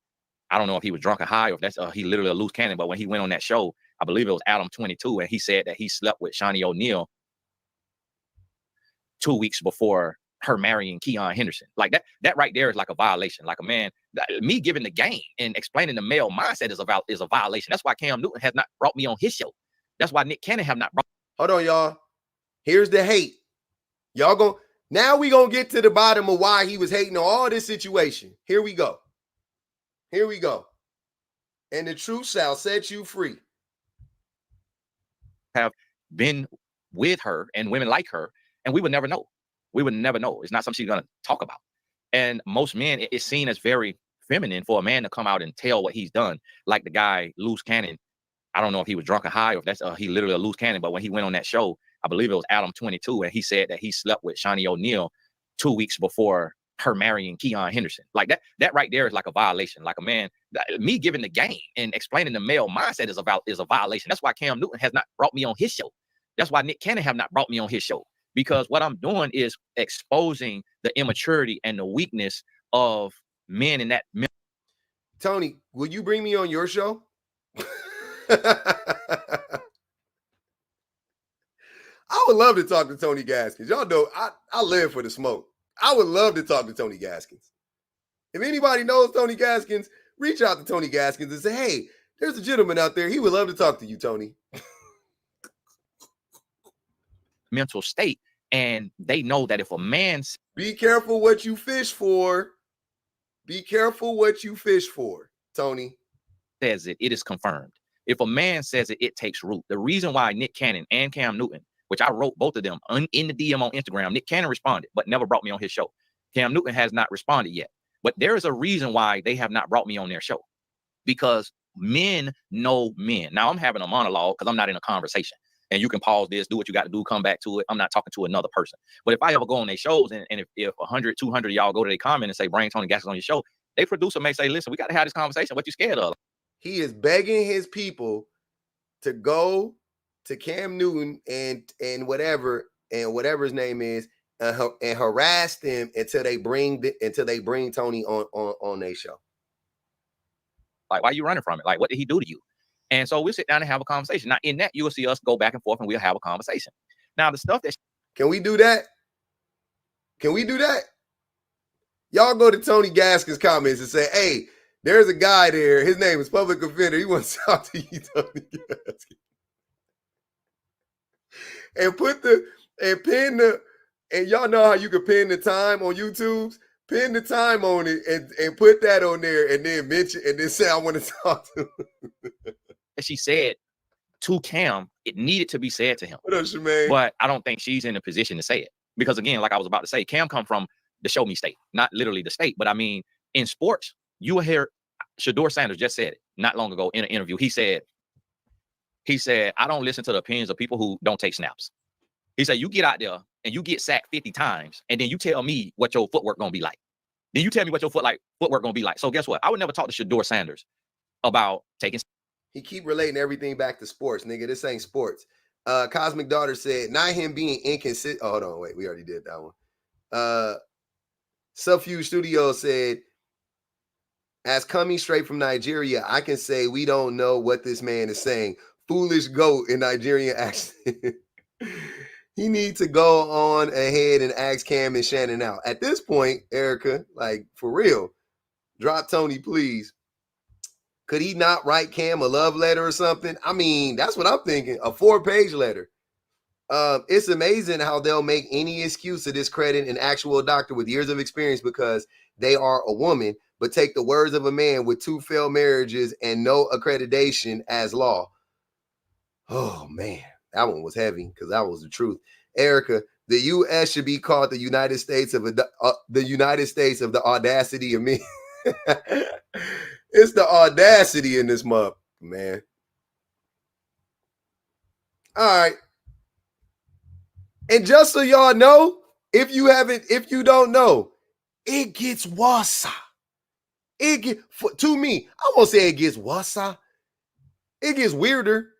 I don't know if he was drunk or high, or if that's he literally a loose cannon. But when he went on that show, I believe it was Adam 22, and he said that he slept with Shawnee O'Neal 2 weeks before her marrying Keon Henderson. Like that right there is like a violation. Like a man, me giving the game and explaining the male mindset is a violation. That's why Cam Newton has not brought me on his show. That's why Nick Cannon have not brought. Hold on, y'all. Here's the hate. Now we gonna get to the bottom of why he was hating on all this situation. Here we go. And the truth shall set you free. Have been with her and women like her, and we would never know. We would never know. It's not something she's gonna talk about. And most men, it's seen as very feminine for a man to come out and tell what he's done. Like the guy, Loose Cannon. I don't know if he was drunk or high, or if that's he literally a loose cannon. But when he went on that show, I believe it was Adam 22, and he said that he slept with Shawnee O'Neal 2 weeks before her marrying Keon Henderson. Like that right there is like a violation. Like a man, me giving the game and explaining the male mindset is a violation. That's why Cam Newton has not brought me on his show. That's why Nick Cannon have not brought me on his show, because what I'm doing is exposing the immaturity and the weakness of men in that. Tony, will you bring me on your show? I would love to talk to Tony Gaskins. Y'all know I live for the smoke. I would love to talk to Tony Gaskins. If anybody knows Tony Gaskins, reach out to Tony Gaskins and say, hey, there's a gentleman out there. He would love to talk to you, Tony. Mental state, and they know that if a man's be careful what you fish for. Be careful what you fish for, Tony. Says it is confirmed. If a man says it, it takes root. The reason why Nick Cannon and Cam Newton, which I wrote both of them in the DM on Instagram, Nick Cannon responded, but never brought me on his show. Cam Newton has not responded yet. But there is a reason why they have not brought me on their show. Because men know men. Now, I'm having a monologue because I'm not in a conversation. And you can pause this, do what you got to do, come back to it. I'm not talking to another person. But if I ever go on their shows and if 100, 200 of y'all go to their comment and say, bring Tony Gaskins on your show, they producer may say, listen, we got to have this conversation. What you scared of? He is begging his people to go to Cam Newton and whatever his name is and harass them until they bring Tony on their show. Like, why are you running from it? Like, what did he do to you? And so we'll sit down and have a conversation. Now, in that, you will see us go back and forth and we'll have a conversation. Now, the stuff that... Can we do that? Can we do that? Y'all go to Tony Gaskins' comments and say, hey, there's a guy there. His name is Public Offender. He wants to talk to you, Tony Gaskins. And y'all know how you can pin the time on YouTube? Pin the time on it and put that on there and then mention and then say, I want to talk to him. She said to Cam, it needed to be said to him. What up, Shemaine? But I don't think she's in a position to say it. Because again, like I was about to say, Cam come from the show me state, not literally the state. But I mean, in sports, you will hear Shador Sanders just said it not long ago in an interview. He said, I don't listen to the opinions of people who don't take snaps. He said, you get out there and you get sacked 50 times, and then you tell me what your footwork gonna be like. Then you tell me what your footwork gonna be like. So guess what? I would never talk to Shador Sanders about taking. He keep relating everything back to sports, nigga. This ain't sports. Cosmic Daughter said, not him being inconsistent. Oh, hold on, wait, we already did that one. Subfuge Studio said, as coming straight from Nigeria, I can say we don't know what this man is saying. Foolish goat in Nigerian accent. He needs to go on ahead and ask Cam and Shannon out. At this point, Erica, like for real, drop Tony, please. Could he not write Cam a love letter or something? I mean, that's what I'm thinking. A 4-page letter. It's amazing how they'll make any excuse to discredit an actual doctor with years of experience because they are a woman, but take the words of a man with 2 failed marriages and no accreditation as law. Oh, man. That one was heavy because that was the truth. Erica, the U.S. should be called the United States of the audacity of men. It's the audacity in this month, man. All right. And just so y'all know, if you don't know, it gets worse. To me, I won't say it gets worse. It gets weirder.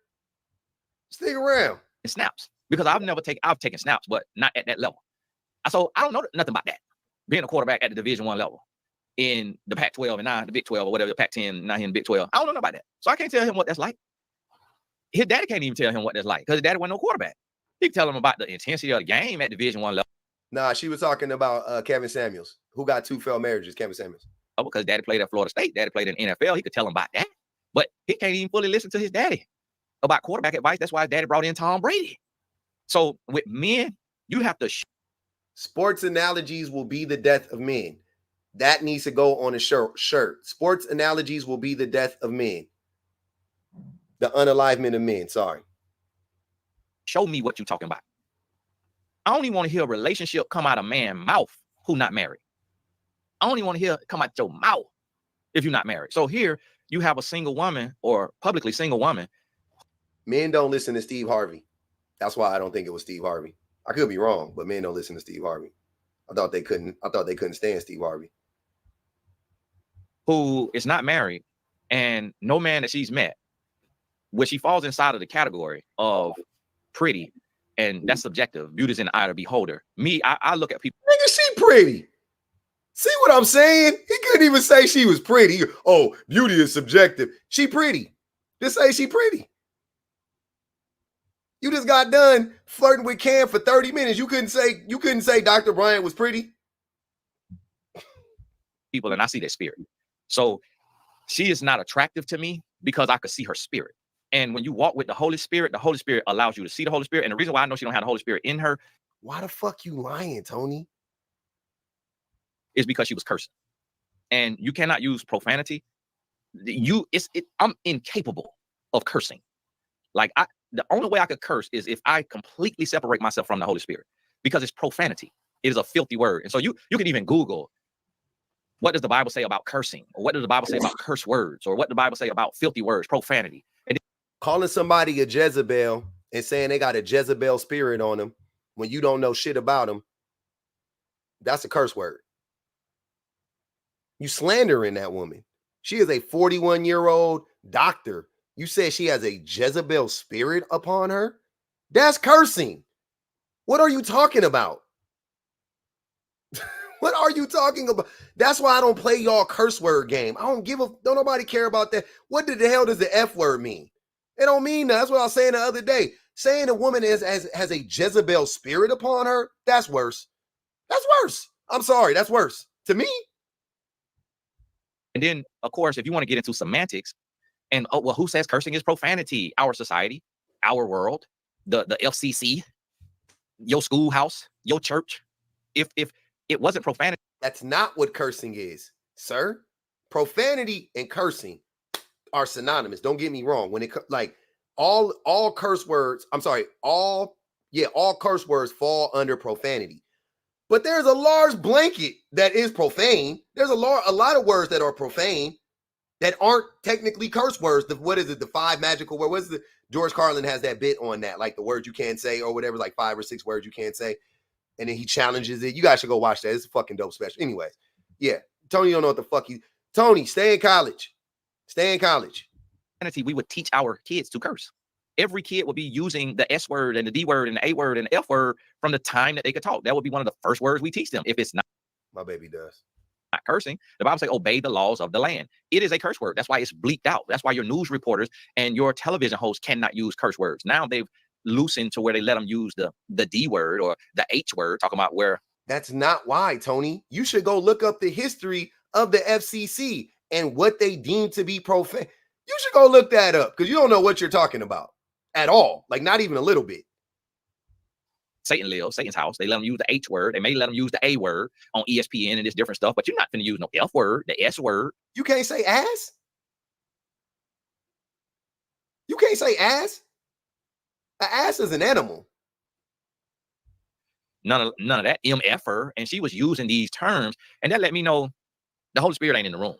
Stick around. Snaps. Because I've taken snaps, but not at that level. So I don't know nothing about that. Being a quarterback at the Division I level in the Pac-12 and now the Big 12 or whatever, the Pac-10, now here in the Big 12. I don't know about that. So I can't tell him what that's like. His daddy can't even tell him what that's like because his daddy wasn't no quarterback. He can tell him about the intensity of the game at Division I level. Nah, she was talking about Kevin Samuels, who got 2 failed marriages, Kevin Samuels. Oh, because daddy played at Florida State. Daddy played in the NFL. He could tell him about that. But he can't even fully listen to his daddy about quarterback advice. That's why his daddy brought in Tom Brady. So with men, you have to... Sports analogies will be the death of men. That needs to go on a shirt. Sports analogies will be the death of men. The unalivement of men, sorry. Show me what you're talking about. I don't even want to hear a relationship come out of man's mouth who not married. I don't even want to hear it come out your mouth if you're not married. So here you have a single woman or publicly single woman. Men don't listen to Steve Harvey. That's why I don't think it was Steve Harvey. I could be wrong, but men don't listen to Steve Harvey. I thought they couldn't stand Steve Harvey. Who is not married and no man that she's met, where she falls inside of the category of pretty, and that's subjective. Beauty is in the eye of the beholder. Me, I look at people. Nigga, she pretty. See what I'm saying? He couldn't even say she was pretty. Oh, beauty is subjective. She pretty. Just say she pretty. You just got done flirting with Cam for 30 minutes. You couldn't say Dr. Bryant was pretty. People, and I see their spirit. So she is not attractive to me because I could see her spirit. And when you walk with the Holy Spirit allows you to see the Holy Spirit. And the reason why I know she don't have the Holy Spirit in her. Why the fuck you lying, Tony? Is because she was cursing. And you cannot use profanity. I'm incapable of cursing. Like the only way I could curse is if I completely separate myself from the Holy Spirit, because it's profanity. It is a filthy word. And so you can even Google, what does the Bible say about cursing? Or what does the Bible say about curse words? Or what does the Bible say about filthy words, profanity? And calling somebody a Jezebel and saying they got a Jezebel spirit on them when you don't know shit about them, that's a curse word. You slandering that woman. She is a 41-year-old doctor. You said she has a Jezebel spirit upon her? That's cursing. What are you talking about? What are you talking about? That's why I don't play y'all curse word game. Don't nobody care about that. What the hell does the F word mean? It don't mean that. That's what I was saying the other day. Saying a woman has a Jezebel spirit upon her, that's worse. That's worse. I'm sorry, that's worse. To me. And then, of course, if you want to get into semantics, and well, who says cursing is profanity? Our society, our world, the FCC, your schoolhouse, your church. If it wasn't profanity, that's not what cursing is, sir. Profanity and cursing are synonymous. Don't get me wrong. When it like all curse words, I'm sorry, all curse words fall under profanity. But there's a large blanket that is profane. There's a lot of words that are profane that aren't technically curse words. What is it? The 5 magical words. What is the George Carlin has that bit on that, like the words you can't say or whatever, like 5 or 6 words you can't say. And then he challenges it. You guys should go watch that. It's a fucking dope special. Anyways, yeah. Tony don't know what the fuck Tony, stay in college. Stay in college. We would teach our kids to curse. Every kid would be using the S word and the D word and the A word and the F word from the time that they could talk. That would be one of the first words we teach them. If it's not, my baby does not cursing, the Bible says obey the laws of the land. It is a curse word. That's why it's bleeped out. That's why your news reporters and your television hosts cannot use curse words. Now they've loosened to where they let them use the D word or the H word, talking about where. That's not why, Tony. You should go look up the history of the FCC and what they deem to be profane. You should go look that up because you don't know what you're talking about at all. Like, not even a little bit. Satan lives, Satan's house. They let them use the H word. They may let them use the A word on ESPN and this different stuff, but you're not going to use no F word, the S word. You can't say ass? You can't say ass? An ass is an animal. None of that MFer. And she was using these terms, and that let me know the Holy Spirit ain't in the room.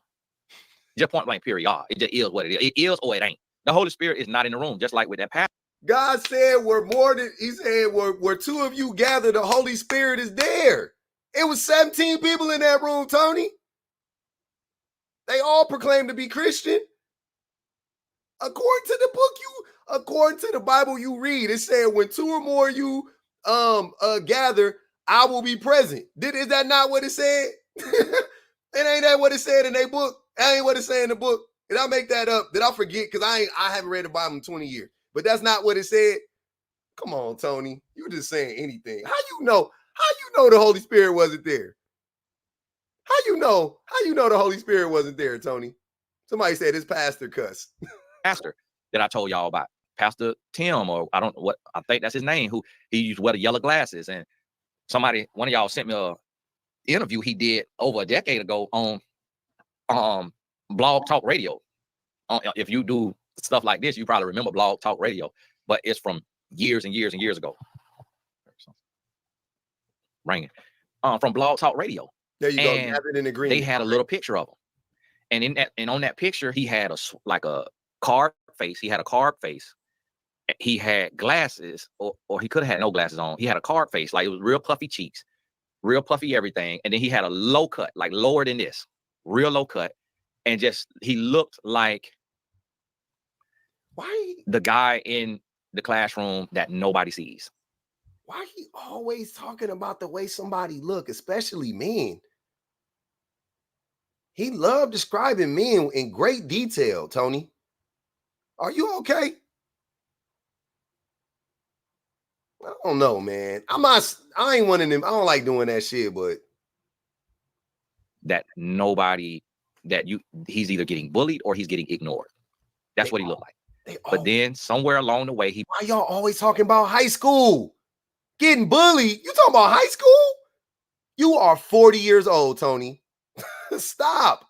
Just point blank, period. It just is what it is. It is or it ain't. The Holy Spirit is not in the room, just like with that pastor. God said he said, where 2 of you gather, the Holy Spirit is there. It was 17 people in that room, Tony. They all proclaim to be Christian. According to the Bible you read, it said when 2 or more of you gather, I will be present. Is that not what it said? It ain't that what it said in their book. That ain't what it said in the book. Did I make that up? Did I forget? Because I haven't read the Bible in 20 years. But that's not what it said. Come on, Tony. You just saying anything. How you know the Holy Spirit wasn't there? How you know the Holy Spirit wasn't there, Tony? Somebody said his pastor cuss. Pastor that I told y'all about, Pastor Tim, or I don't know what, I think that's his name, who he used to wear the yellow glasses. And one of y'all sent me a interview he did over a decade ago on Blog Talk Radio. If you do stuff like this, you probably remember Blog Talk Radio, but it's from years and years and years ago. Ringing. From Blog Talk Radio. There you go. Gathered in agreement. They had a little picture of him, and on that picture he had a carved face. He had a carved face. He had glasses, or he could have had no glasses on. He had a carved face, like it was real puffy cheeks, real puffy everything, and then he had a low cut, like lower than this, real low cut, and just he looked like the guy in the classroom that nobody sees. Why he always talking about the way somebody look, especially men? He loved describing men in great detail, Tony. Are you okay? I don't know, man. I ain't one of them. I don't like doing that shit, but that he's either getting bullied or he's getting ignored. That's what he looked like. But then somewhere along the way, why y'all always talking about high school? Getting bullied? You talking about high school? You are 40 years old, Tony. Stop.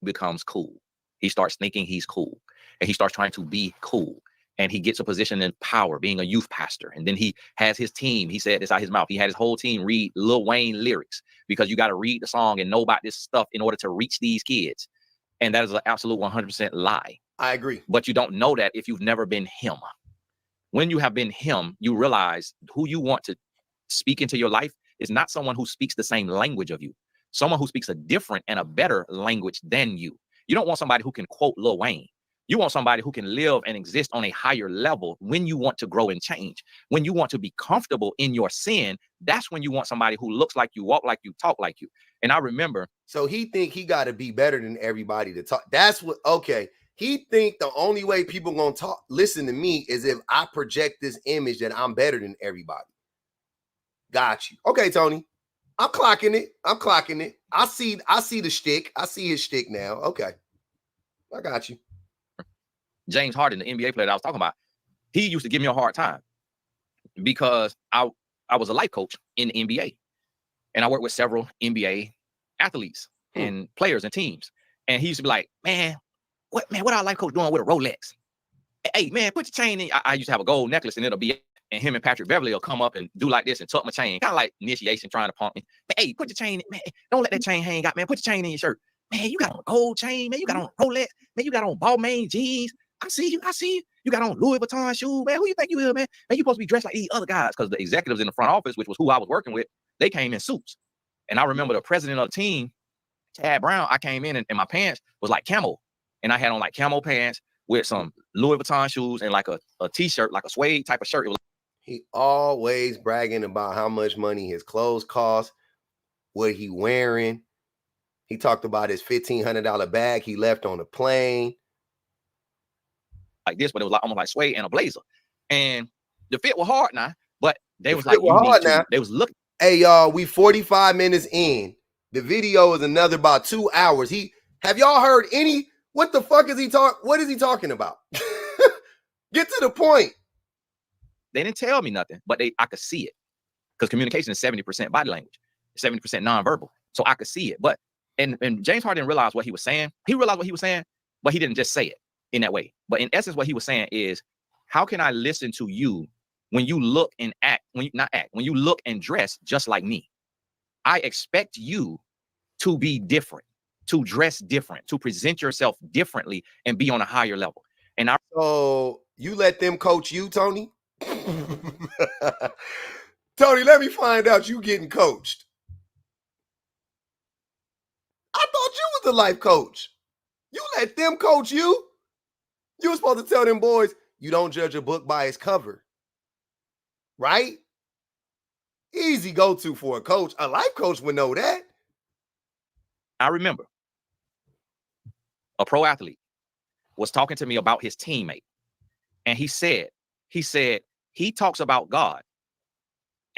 Becomes cool. He starts thinking he's cool. and he starts trying to be cool. And he gets a position in power, being a youth pastor. And then he has his team. He said this out his mouth. He had his whole team read Lil Wayne lyrics, because you got to read the song and know about this stuff in order to reach these kids. And that is an absolute 100% lie. I agree. But you don't know that if you've never been him. When you have been him, you realize who you want to speak into your life is not someone who speaks the same language of you. Someone who speaks a different and a better language than you. You don't want somebody who can quote Lil Wayne. You want somebody who can live and exist on a higher level when you want to grow and change. When you want to be comfortable in your sin, that's when you want somebody who looks like you, walk like you, talk like you. And I remember. So he think he got to be better than everybody to talk. That's what, okay. He think the only way people going to listen to me is if I project this image that I'm better than everybody. Got you. Okay, Tony. I'm clocking it. I see the shtick. I see his shtick now. Okay. I got you. James Harden, the NBA player that I was talking about, he used to give me a hard time because I was a life coach in the NBA, and I worked with several NBA athletes and players and teams. And he used to be like, what our life coach doing with a Rolex? Hey, man, put your chain in. I used to have a gold necklace, and it'll be, and him and Patrick Beverly will come up and do like this and tuck my chain, kind of like initiation, trying to pump me. Hey, put your chain in, man. Don't let that chain hang out, man. Put your chain in your shirt. Man, you got on a gold chain, man. You got on a Rolex, man. You got on Balmain jeans. I see you. You got on Louis Vuitton shoes, man. Who you think you is, man? Man, you supposed to be dressed like these other guys, because the executives in the front office, which was who I was working with, they came in suits. And I remember the president of the team, Tad Brown, I came in and my pants was like camo. And I had on like camo pants with some Louis Vuitton shoes and like a t-shirt, like a suede type of shirt. It was He always bragging about how much money his clothes cost, what he wearing. He talked about his $1,500 bag he left on the plane. like this, but it was like almost like suede and a blazer. And the fit was hard now, but they was fit like, you was need hard to, now. they was looking. Hey, y'all, we 45 minutes in. The video is another about 2 hours. Have y'all heard any? What the fuck is he what is he talking about? Get to the point. They didn't tell me nothing, but I could see it, because communication is 70% body language, 70% nonverbal. So I could see it. But and James Harden didn't realize what he was saying. He realized what he was saying, but he didn't just say it in that way. But in essence, what he was saying is, how can I listen to you when you look and act, when you look and dress just like me? I expect you to be different, to dress different, to present yourself differently, and be on a higher level. And So you let them coach you, Tony? Tony, let me find out you getting coached. I thought you was the life coach. You let them coach you? You were supposed to tell them boys, you don't judge a book by its cover. Right? Easy go-to for a coach. A life coach would know that. I remember a pro athlete was talking to me about his teammate. And he said, he talks about God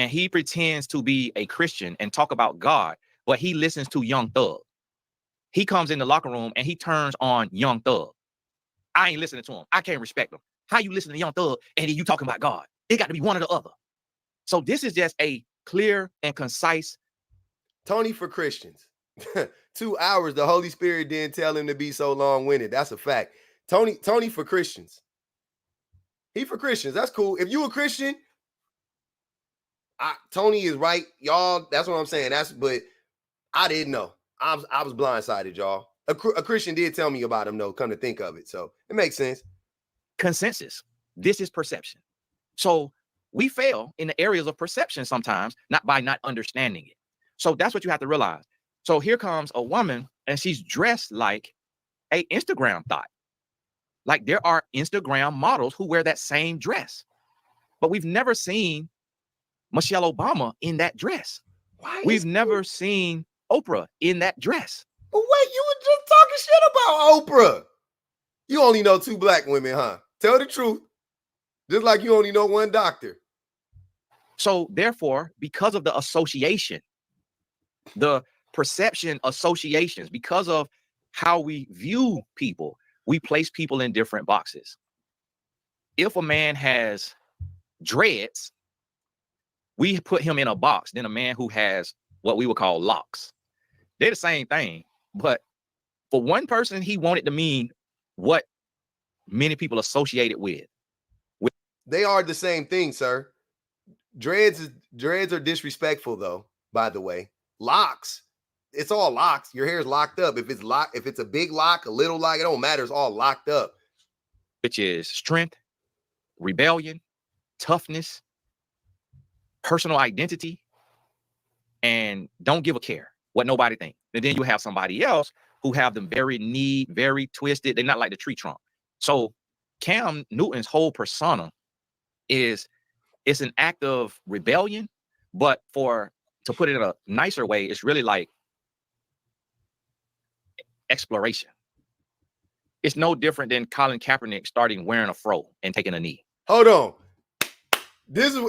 and he pretends to be a Christian and talk about God, but he listens to Young Thug. He comes in the locker room and he turns on Young Thug. I ain't listening to him. I can't respect him. How you listen to Young Thug and you talking about God? It got to be one or the other. So this is just a clear and concise. Tony for Christians. 2 hours, the Holy Spirit didn't tell him to be so long-winded. That's a fact. Tony for Christians. He for Christians. That's cool. If you a Christian, Tony is right, y'all. That's what I'm saying. But I didn't know. I was blindsided, y'all. A Christian did tell me about him, though, come to think of it. So it makes sense. Consensus. This is perception. So we fail in the areas of perception sometimes, not by not understanding it. So that's what you have to realize. So here comes a woman and she's dressed like a Instagram thought. Like there are Instagram models who wear that same dress, but we've never seen Michelle Obama in that dress. We've never seen Oprah in that dress. But wait, you were just talking shit about Oprah. You only know 2 black women, huh? Tell the truth. Just like you only know 1 doctor. So therefore, because of the association, the perception associations, because of how we view people, we place people in different boxes. If a man has dreads, we put him in a box than a man who has what we would call locks. They're the same thing, but for one person, he wanted to mean what many people associate it with. They are the same thing, sir. Dreads are disrespectful, though, by the way. Locks, it's all locks. Your hair is locked up. If it's a big lock, a little lock, it don't matter. It's all locked up. Which is strength, rebellion, toughness, personal identity, and don't give a care what nobody thinks. And then you have somebody else who have them very neat, very twisted. They're not like the tree trunk. So Cam Newton's whole persona it's an act of rebellion, but to put it in a nicer way, it's really like exploration. It's no different than Colin Kaepernick starting wearing a fro and taking a knee. Hold on.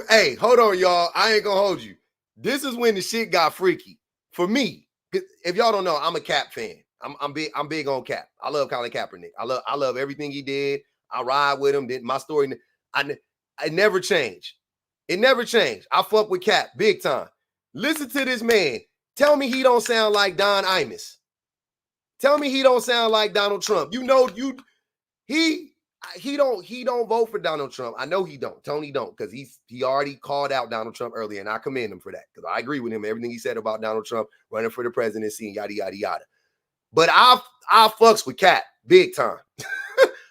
Hey, hold on, y'all. I ain't gonna hold you. This is when the shit got freaky for me. If y'all don't know, I'm a Cap fan. I'm big on Cap. I love Colin Kaepernick. I love everything he did. I ride with him. My story, I never changed. It never changed. I fuck with Cap big time. Listen to this man. Tell me he don't sound like Don Imus. Tell me he don't sound like Donald Trump. You know, he don't vote for Donald Trump. I know he don't. Tony don't, because he already called out Donald Trump earlier, and I commend him for that, because I agree with him. Everything he said about Donald Trump running for the presidency and yada yada yada. But I fucks with Cap big time.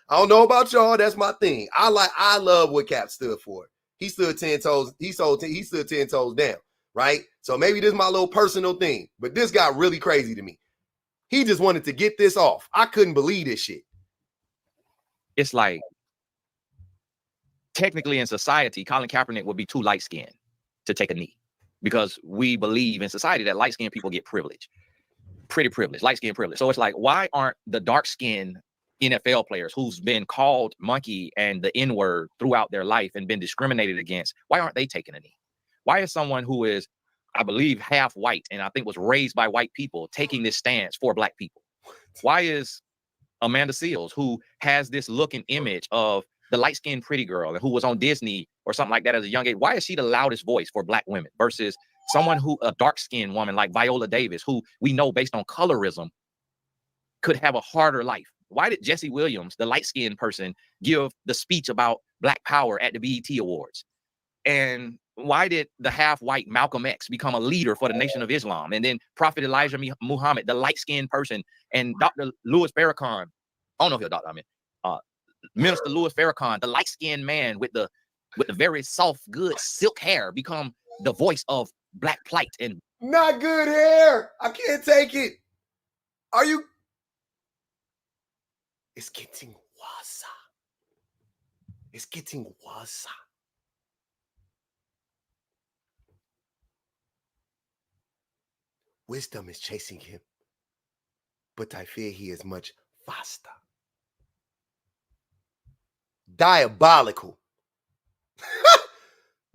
I don't know about y'all. That's my thing. I love what Cap stood for. He stood 10 toes. He stood 10 toes down, right? So maybe this is my little personal thing, but this got really crazy to me. He just wanted to get this off. I couldn't believe this shit. It's like, technically in society, Colin Kaepernick would be too light-skinned to take a knee, because we believe in society that light-skinned people get privilege. Pretty privilege, light-skinned privilege. So it's like, why aren't the dark-skinned NFL players who's been called monkey and the N-word throughout their life and been discriminated against, why aren't they taking a knee? Why is someone who is, I believe, half white and I think was raised by white people taking this stance for black people? Why is Amanda Seales, who has this look and image of the light-skinned pretty girl and who was on Disney or something like that as a young age, why is she the loudest voice for black women versus someone a dark-skinned woman like Viola Davis, who we know based on colorism could have a harder life? Why did Jesse Williams, the light-skinned person, give the speech about Black Power at the BET Awards? And why did the half-white Malcolm X become a leader for the Nation of Islam? And then Prophet Elijah Muhammad, the light-skinned person, and Dr. Louis Farrakhan, I don't know if you're a doctor, Minister Louis Farrakhan, the light-skinned man with the very soft, good silk hair, become the voice of black plight. And not good hair. I can't take it. Are you? It's getting worse. It's getting worse. Wisdom is chasing him, but I fear he is much faster. Diabolical.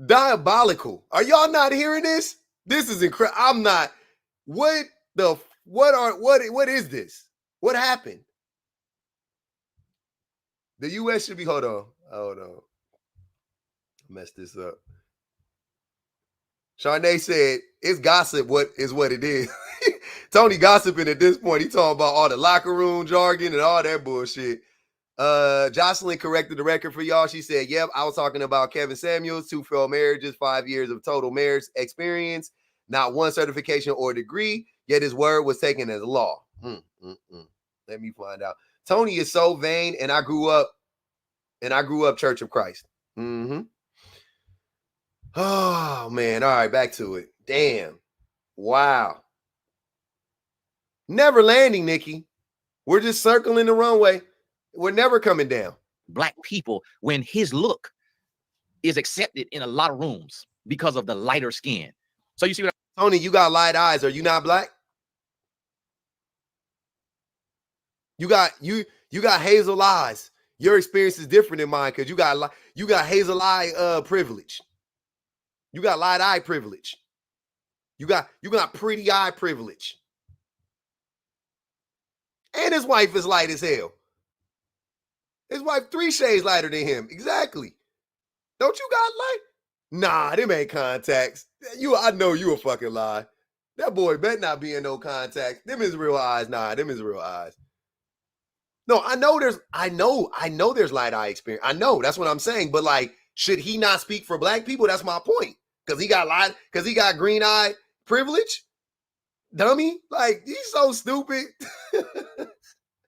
Diabolical. Are y'all not hearing this? This is incredible. I'm not. What is this? What happened? The U.S. should be, hold on. Messed this up. Charnay said, it's gossip what it is. Tony gossiping at this point. He talking about all the locker room jargon and all that bullshit. Jocelyn corrected the record for y'all. She said, yep, I was talking about Kevin Samuels, 2 failed marriages, 5 years of total marriage experience, not one certification or degree, yet his word was taken as law. Let me find out. Tony is so vain, and I grew up Church of Christ. Oh, man. All right, back to it. Damn. Wow. Never landing, Nikki. We're just circling the runway. We're never coming down. Black people, when his look is accepted in a lot of rooms because of the lighter skin. So you see what Tony, you got light eyes. Are you not black? You got hazel eyes. Your experience is different than mine because you got hazel eye privilege. You got light eye privilege. You got pretty eye privilege. And his wife is light as hell. His wife 3 shades lighter than him. Exactly. Don't you got light? Nah, them ain't contacts. I know you a fucking lie. That boy better not be in no contacts. Them is real eyes. Nah, them is real eyes. No, I know there's light eye experience. I know, that's what I'm saying. But like, should he not speak for black people? That's my point. Because he got green eye privilege. Dummy. Like, he's so stupid.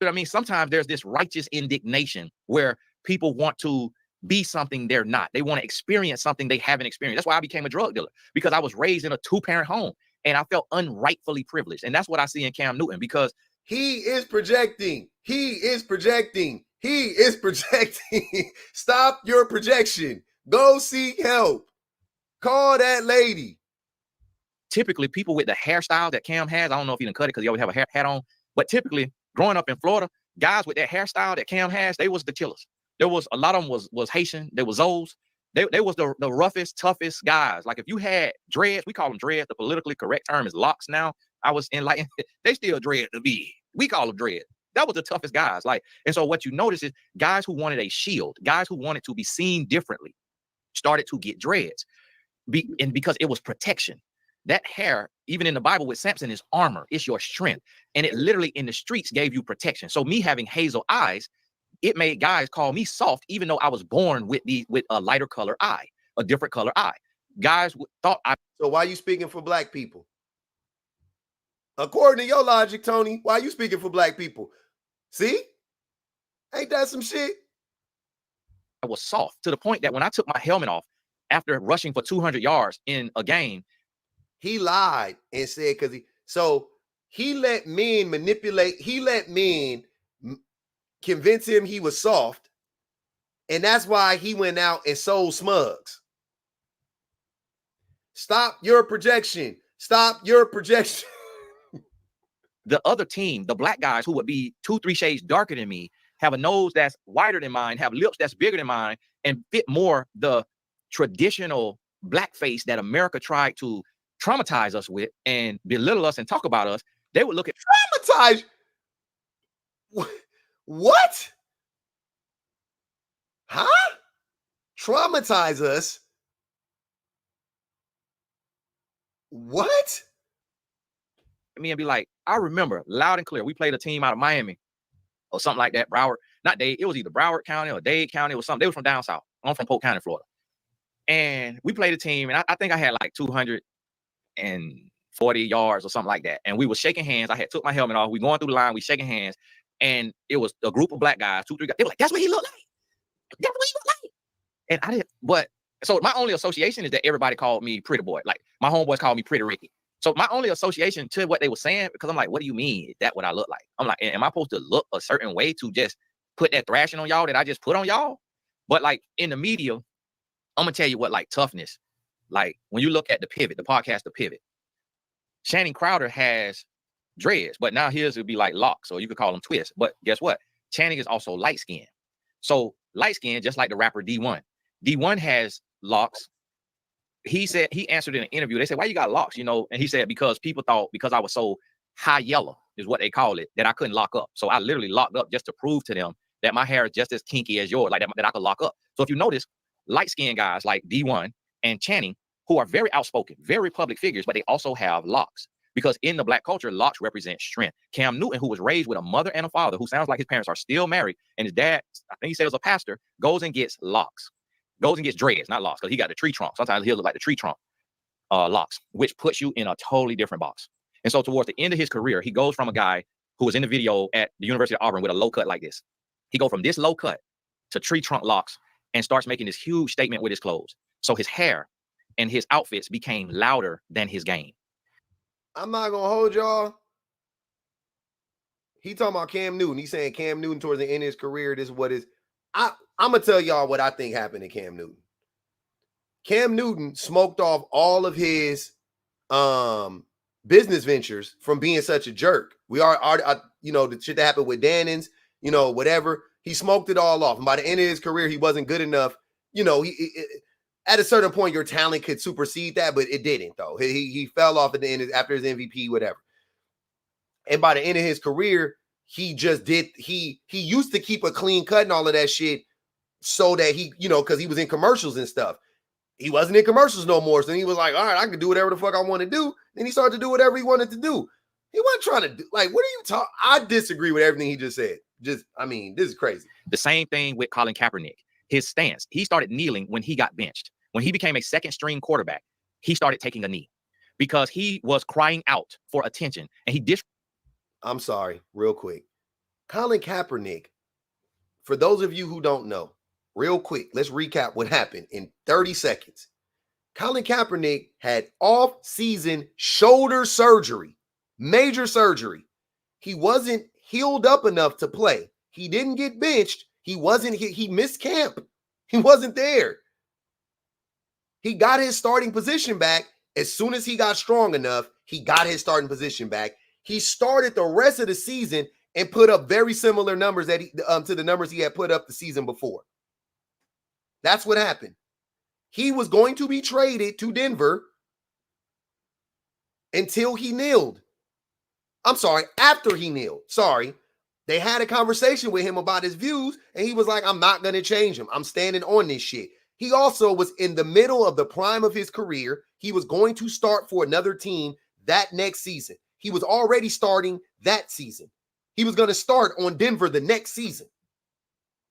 I mean, sometimes there's this righteous indignation where people want to be something they're not. They want to experience something they haven't experienced. That's why I became a drug dealer, because I was raised in a 2-parent home and I felt unrightfully privileged. And that's what I see in Cam Newton, because he is projecting. Stop your projection. Go seek help. Call that lady. Typically people with the hairstyle that Cam has, I don't know if he didn't cut it because he always have a hat on, but typically growing up in Florida, guys with that hairstyle that Cam has, they was the killers. There was a lot of them was Haitian. There was Zoes. They was the roughest, toughest guys. Like if you had dreads, we call them dreads. The politically correct term is locks now. I was enlightened. They still dread to be. We call them dread. That was the toughest guys. Like, and so what you notice is guys who wanted a shield, guys who wanted to be seen differently, started to get dreads. And because it was protection. That hair, even in the Bible with Samson, is armor. It's your strength. And it literally in the streets gave you protection. So me having hazel eyes, it made guys call me soft, even though I was born with a lighter color eye, a different color eye. Guys thought I. So why are you speaking for black people? According to your logic, Tony, why are you speaking for black people? See? Ain't that some shit? I was soft to the point that when I took my helmet off after rushing for 200 yards in a game, he lied and said he let men manipulate. He let men convince him he was soft. And that's why he went out and sold Smugs. Stop your projection. Stop your projection. The other team, the black guys who would be 2-3 shades darker than me, have a nose that's wider than mine, have lips that's bigger than mine, and fit more the traditional black face that America tried to traumatize us with and belittle us and talk about us. They would look at traumatize. What? Huh? Traumatize us? What? Me and be like, I remember loud and clear. We played a team out of Miami or something like that. Broward, not Dade. It was either Broward County or Dade County or something. They were from down south. I'm from Polk County, Florida. And we played a team, and I think I had like 240 yards or something like that. And we were shaking hands. I had took my helmet off. We going through the line. We shaking hands. And it was a group of black guys, 2-3 guys. They were like, that's what he looked like. That's what he looked like. And I didn't, but so my only association is that everybody called me Pretty Boy. Like my homeboys called me Pretty Ricky. So my only association to what they were saying, because I'm like, what do you mean? Is that what I look like? I'm like, am I supposed to look a certain way to just put that thrashing on y'all that I just put on y'all? But like in the media, I'm gonna tell you what, like toughness, like when you look at The Pivot, the podcast, The Pivot, Channing Crowder has dreads, but now his would be like locks, or you could call them twists. But guess what? Channing is also light skinned. So light skinned, just like the rapper D1. D1 has locks. He said, he answered in an interview. They said, why you got locks? You know, and he said, because people thought because I was so high yellow is what they call it, that I couldn't lock up. So I literally locked up just to prove to them that my hair is just as kinky as yours, like that I could lock up. So if you notice, light skinned guys like D1 and Channing, who are very outspoken, very public figures, but they also have locks. Because in the black culture, locks represent strength. Cam Newton, who was raised with a mother and a father, who sounds like his parents are still married, and his dad, I think he said was a pastor, goes and gets locks. Goes and gets dreads, not locks, because he got the tree trunk. Sometimes he'll look like the tree trunk locks, which puts you in a totally different box. And so towards the end of his career, he goes from a guy who was in the video at the University of Auburn with a low cut like this. He goes from this low cut to tree trunk locks and starts making this huge statement with his clothes. So his hair and his outfits became louder than his game. I'm not gonna hold y'all. He talking about Cam Newton. He's saying Cam Newton towards the end of his career, this is what is. I'm gonna tell y'all what I think happened to Cam Newton. Cam Newton smoked off all of his business ventures from being such a jerk. We are you know, the shit that happened with Dannon's, you know, whatever. He smoked it all off. And by the end of his career, he wasn't good enough. You know, at a certain point, your talent could supersede that, but it didn't though. He fell off at the end after his MVP, whatever. And by the end of his career, he just did, he used to keep a clean cut and all of that shit so that he, you know, because he was in commercials and stuff. He wasn't in commercials no more. So he was like, all right, I can do whatever the fuck I want to do. Then he started to do whatever he wanted to do. He wasn't trying to do, like, what are you talking? I disagree with everything he just said. I mean, this is crazy. The same thing with Colin Kaepernick. His stance, he started kneeling when he got benched. When he became a second string quarterback, he started taking a knee because he was crying out for attention. And I'm sorry, real quick. Colin Kaepernick, for those of you who don't know, real quick, let's recap what happened in 30 seconds. Colin Kaepernick had off-season shoulder surgery, major surgery. He wasn't healed up enough to play. He didn't get benched. He missed camp. He wasn't there. He got his starting position back as soon as he got strong enough. He got his starting position back. He started the rest of the season and put up very similar numbers that to the numbers he had put up the season before. That's what happened. He was going to be traded to Denver until he kneeled. I'm sorry, after he kneeled. Sorry. They had a conversation with him about his views, and he was like, I'm not going to change him. I'm standing on this shit. He also was in the middle of the prime of his career. He was going to start for another team that next season. He was already starting that season. He was going to start on Denver the next season.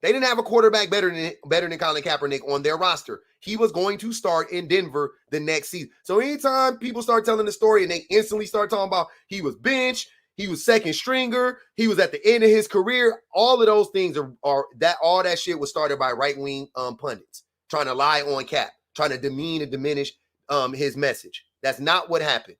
They didn't have a quarterback better than Colin Kaepernick on their roster. He was going to start in Denver the next season. So anytime people start telling the story and they instantly start talking about he was benched, he was second stringer, he was at the end of his career, all of those things are that all that shit was started by right-wing pundits trying to lie on Cap, trying to demean and diminish his message. That's not what happened.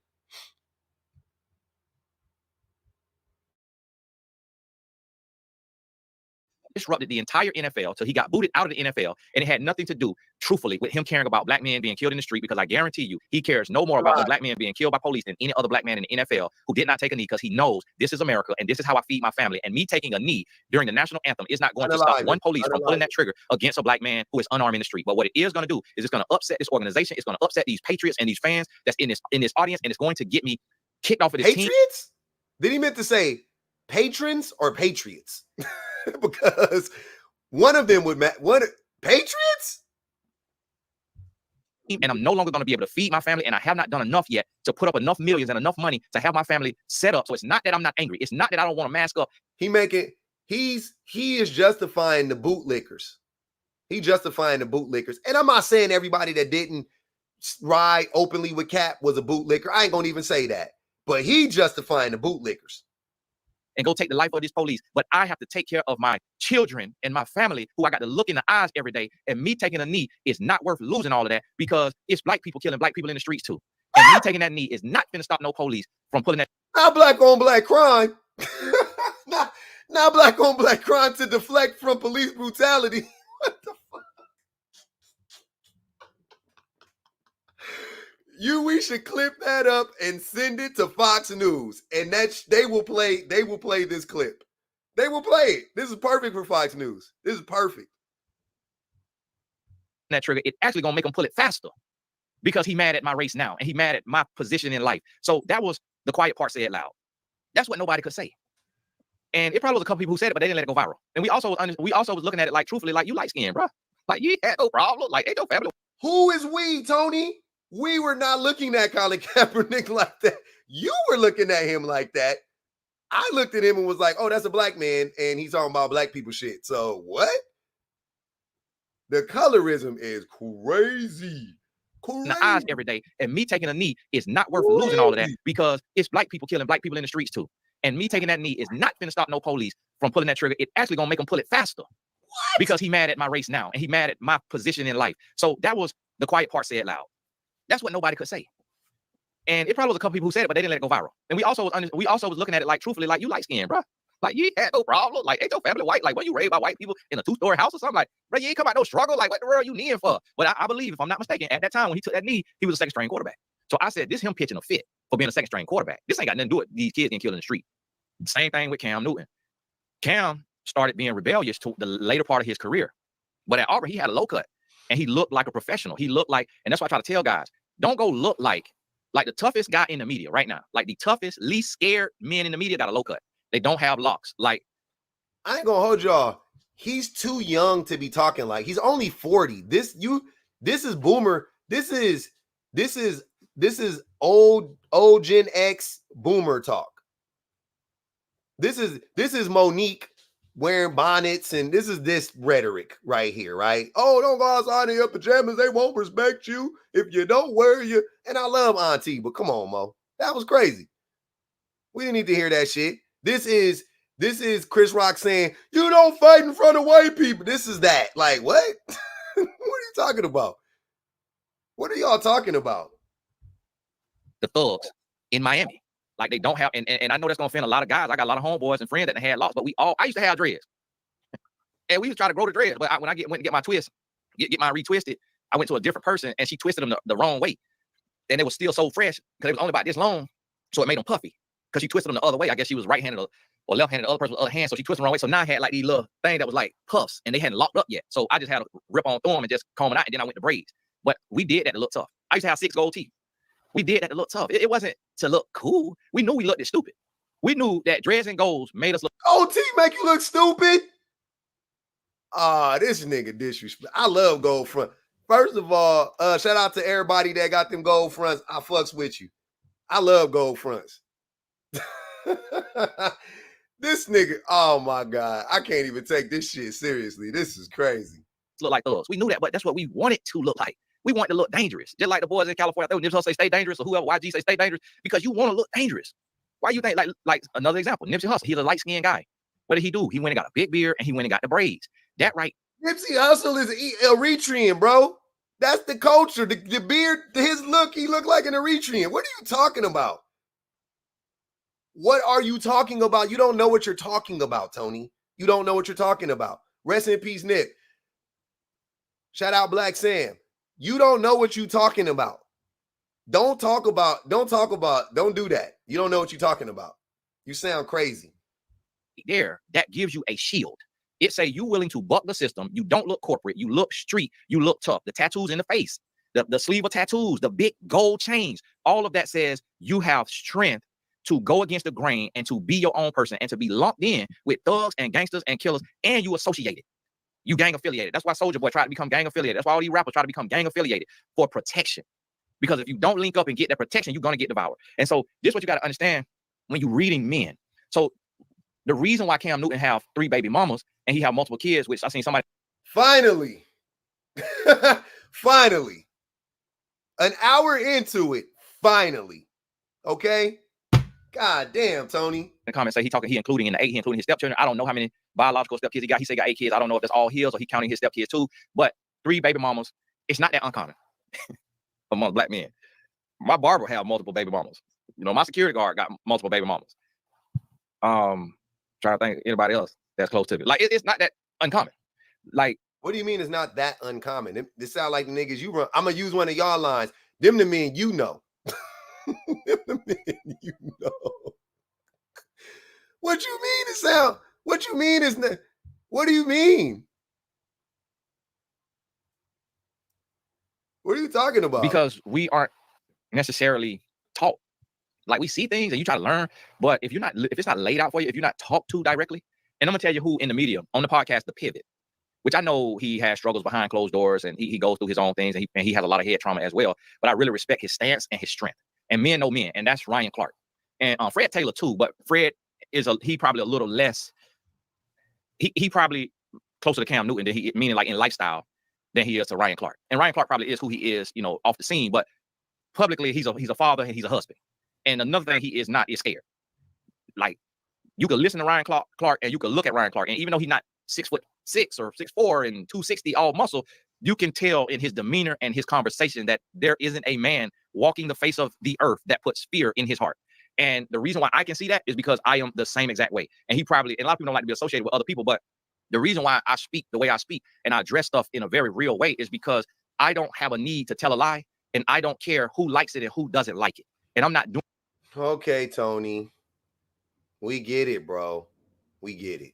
disrupted the entire NFL till he got booted out of the NFL, and it had nothing to do, truthfully, with him caring about black men being killed in the street, because I guarantee you, he cares no more about black men being killed by police than any other black man in the NFL who did not take a knee, because he knows this is America and this is how I feed my family, and me taking a knee during the national anthem is not going to stop one police from pulling that trigger against a black man who is unarmed in the street. But what it is going to do is it's going to upset this organization, it's going to upset these patriots and these fans that's in this audience, and it's going to get me kicked off of this team. Patriots? Did he meant to say patrons or patriots? Because one of them would Patriots? And I'm no longer going to be able to feed my family, and I have not done enough yet to put up enough millions and enough money to have my family set up. So it's not that I'm not angry. It's not that I don't want to mask up. He is justifying the bootlickers. He justifying the bootlickers. And I'm not saying everybody that didn't ride openly with Cap was a bootlicker. I ain't gonna even say that. But he justifying the bootlickers. And go take the life of this police. But I have to take care of my children and my family, who I got to look in the eyes every day. And me taking a knee is not worth losing all of that, because it's black people killing black people in the streets too. And me taking that knee is not going to stop no police from pulling that. Not black on black crime. not black on black crime to deflect from police brutality. What the fuck? We should clip that up and send it to Fox News, and they will play this clip. They will play it. This is perfect for Fox News. This is perfect. That trigger, it actually gonna make him pull it faster, because he mad at my race now, and he mad at my position in life. So that was the quiet part said loud. That's what nobody could say. And it probably was a couple people who said it, but they didn't let it go viral. And we also was looking at it like, truthfully, like, you light skinned, bro. Like, you had no problem. Like, ain't no family. Who is we, Tony? We were not looking at Colin Kaepernick like that. You were looking at him like that. I looked at him and was like, oh, that's a black man, and he's talking about black people shit. So what? The colorism is crazy. In the eyes every day, and me taking a knee is not worth losing all of that, because it's black people killing black people in the streets too. And me taking that knee is not going to stop no police from pulling that trigger. It actually going to make him pull it faster. What? Because he mad at my race now, and he mad at my position in life. So that was the quiet part said loud. That's what nobody could say. And it probably was a couple people who said it, but they didn't let it go viral. And we also was looking at it like, truthfully, like, you light skinned, bro. Like, you had no problem. Like, ain't your family white? Like, when you raised by white people in a 2-story house or something? Like, bro, you ain't come out no struggle. Like, what the world you kneeing for? But I believe, if I'm not mistaken, at that time when he took that knee, he was a second string quarterback. So I said, this him pitching a fit for being a second string quarterback. This ain't got nothing to do with these kids getting killed in the street. Same thing with Cam Newton. Cam started being rebellious to the later part of his career. But at Auburn, he had a low cut, and he looked like a professional. He looked like, and that's why I try to tell guys, don't go look like the toughest guy in the media right now. Like, the toughest, least scared men in the media got a low cut. They don't have locks. Like, I ain't gonna hold y'all. He's too young to be talking like. He's only 40. This is boomer. This is old Gen X boomer talk. This is Monique wearing bonnets, and this is this rhetoric right here, right? Oh, don't go outside in your pajamas. They won't respect you if you don't wear your. And I love Auntie, but come on, Mo. That was crazy. We didn't need to hear that shit. This is Chris Rock saying, you don't fight in front of white people. This is that. Like, what? What are you talking about? What are y'all talking about? The thugs in Miami. Like they don't have, and I know that's gonna offend a lot of guys. I got a lot of homeboys and friends that had locks, but I used to have dreads. And we used to try to grow the dreads. But when I went to get my twist, get mine retwisted, I went to a different person and she twisted them the wrong way. And it was still so fresh because it was only about this long. So it made them puffy. Because she twisted them the other way. I guess she was right-handed or left-handed, the other person with the other hand. So she twisted the wrong way. So now I had like these little thing that was like puffs and they hadn't locked up yet. So I just had to rip on through them and just comb it out. And then I went to braids. But we did that to look tough. I used to have 6 gold teeth. We did that to look tough. It wasn't to look cool. We knew we looked stupid. We knew that dreads and golds made us look. Gold teeth make you look stupid? This nigga disrespect. I love gold front. First of all, shout out to everybody that got them gold fronts. I fucks with you. I love gold fronts. This nigga, oh my God. I can't even take this shit seriously. This is crazy. Look like thugs. We knew that, but that's what we wanted to look like. We want to look dangerous. Just like the boys in California. They would say stay dangerous, or whoever YG say stay dangerous, because you want to look dangerous. Why you think, like another example, Nipsey Hussle, he's a light-skinned guy. What did he do? He went and got a big beard and he went and got the braids. That right. Nipsey Hussle is Eritrean, bro. That's the culture. The beard, his look, he looked like an Eritrean. What are you talking about? What are you talking about? You don't know what you're talking about, Tony. You don't know what you're talking about. Rest in peace, Nip. Shout out Black Sam. You don't know what you're talking about. Don't do that. You don't know what you're talking about. You sound crazy. There, that gives you a shield. It say you willing to buck the system. You don't look corporate. You look street. You look tough. The tattoos in the face, the sleeve of tattoos, the big gold chains, all of that says you have strength to go against the grain and to be your own person and to be lumped in with thugs and gangsters and killers, and you associated. You gang affiliated. That's why Soulja Boy tried to become gang affiliated. That's why all these rappers try to become gang affiliated, for protection. Because if you don't link up and get that protection, you're going to get devoured. And so this is what you got to understand when you're reading men. So the reason why Cam Newton have 3 baby mamas and he have multiple kids, which I seen somebody. Finally, finally, an hour into it, finally. Okay. God damn, Tony. In the comments say he including in the 8, he including his stepchildren. I don't know how many biological stepkids he got. He said he got 8 kids. I don't know if that's all his or he counting his stepkids too. But 3 baby mamas, it's not that uncommon among black men. My barber have multiple baby mamas. You know, my security guard got multiple baby mamas. Trying to think anybody else that's close to it. Like it's not that uncommon. Like, what do you mean it's not that uncommon? This sound like the niggas you run. I'm gonna use one of y'all lines. Them the men you know. Them the men you know. What you mean it sound? What you mean is not? What do you mean? What are you talking about? Because we aren't necessarily taught. Like we see things and you try to learn, but if it's not laid out for you, if you're not talked to directly, and I'm gonna tell you who in the media on the podcast, The Pivot, which I know he has struggles behind closed doors and he goes through his own things and he has a lot of head trauma as well. But I really respect his stance and his strength. And men know men, and that's Ryan Clark and Fred Taylor too. But Fred is he probably a little less. He probably closer to Cam Newton than he, meaning like in lifestyle, than he is to Ryan Clark. And Ryan Clark probably is who he is, you know, off the scene. But publicly, he's a father and he's a husband. And another thing he is not is scared. Like you could listen to Ryan Clark and you could look at Ryan Clark, and even though he's not 6'6" or 6'4" and 260 all muscle, you can tell in his demeanor and his conversation that there isn't a man walking the face of the earth that puts fear in his heart. And the reason why I can see that is because I am the same exact way. And a lot of people don't like to be associated with other people, but the reason why I speak the way I speak and I address stuff in a very real way is because I don't have a need to tell a lie, and I don't care who likes it and who doesn't like it. And I'm not doing. Okay, Tony. We get it, bro. We get it.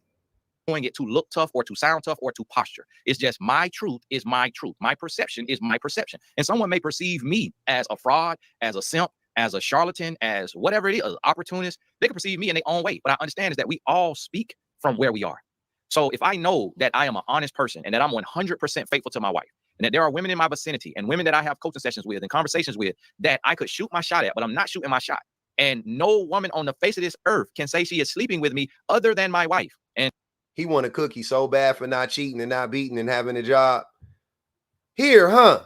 Doing it to look tough or to sound tough or to posture. It's just my truth is my truth. My perception is my perception. And someone may perceive me as a fraud, as a simp, as a charlatan, as whatever it is, an opportunist. They can perceive me in their own way. But I understand is that we all speak from where we are. So if I know that I am an honest person and that I'm 100% faithful to my wife, and that there are women in my vicinity and women that I have coaching sessions with and conversations with that I could shoot my shot at, but I'm not shooting my shot. And no woman on the face of this earth can say she is sleeping with me other than my wife. And He want a cookie so bad for not cheating and not beating and having a job. Here, huh?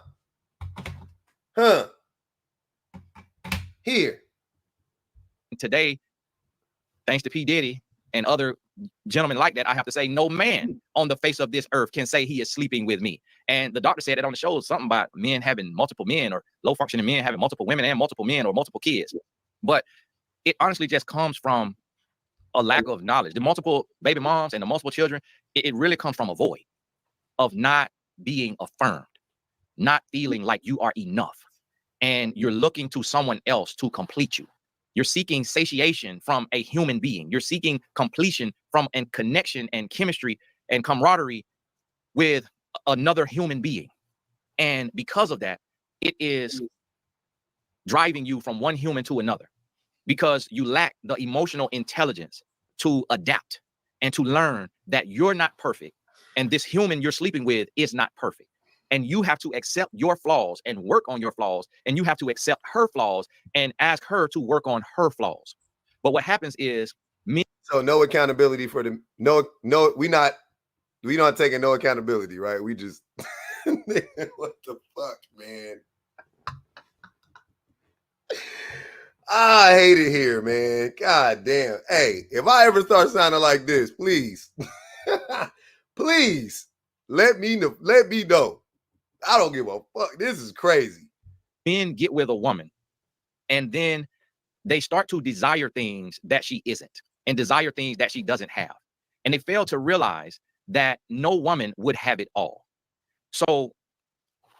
Here. Today, thanks to P. Diddy and other gentlemen like that, I have to say no man on the face of this earth can say he is sleeping with me. And the doctor said that on the show, something about men having multiple men, or low functioning men having multiple women and multiple men, or multiple kids. But it honestly just comes from a lack of knowledge. The multiple baby moms and the multiple children, it really comes from a void of not being affirmed, not feeling like you are enough. And you're looking to someone else to complete you. You're seeking satiation from a human being. You're seeking completion from and connection and chemistry and camaraderie with another human being. And because of that, it is driving you from one human to another, because you lack the emotional intelligence to adapt and to learn that you're not perfect. And this human you're sleeping with is not perfect. And you have to accept your flaws and work on your flaws. And you have to accept her flaws and ask her to work on her flaws. But what happens is so no accountability for the we not taking no accountability, right? We just what the fuck, man. I hate it here, man. God damn. Hey, if I ever start sounding like this, please, please let me know. Let me know. I don't give a fuck. This is crazy. Men get with a woman and then they start to desire things that she isn't and desire things that she doesn't have. And they fail to realize that no woman would have it all. So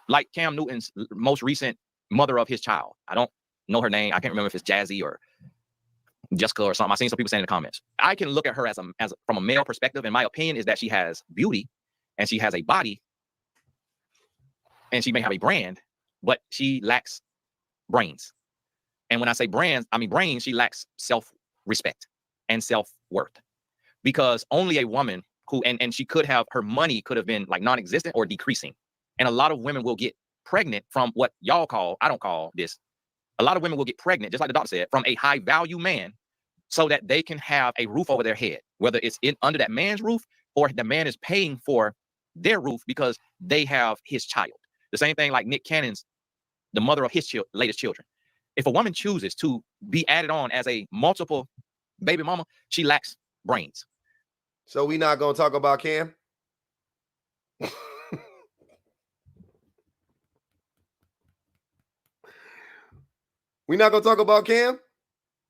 like Cam Newton's most recent mother of his child, I don't know her name. I can't remember if it's Jazzy or Jessica or something. I've seen some people saying in the comments. I can look at her as from a male perspective, and my opinion is that she has beauty and she has a body and she may have a brand, but she lacks brains. And when I say brands, I mean brains. She lacks self-respect and self-worth, because only a woman who, and she could have, her money could have been like non-existent or decreasing. And a lot of women will get pregnant from what y'all call, I don't call this, a lot of women will get pregnant, just like the doctor said, from a high value man so that they can have a roof over their head, whether it's under that man's roof or the man is paying for their roof because they have his child. The same thing like Nick Cannon's, the mother of his latest children. If a woman chooses to be added on as a multiple baby mama, she lacks brains. So we not going to talk about Cam? We not going to talk about Cam?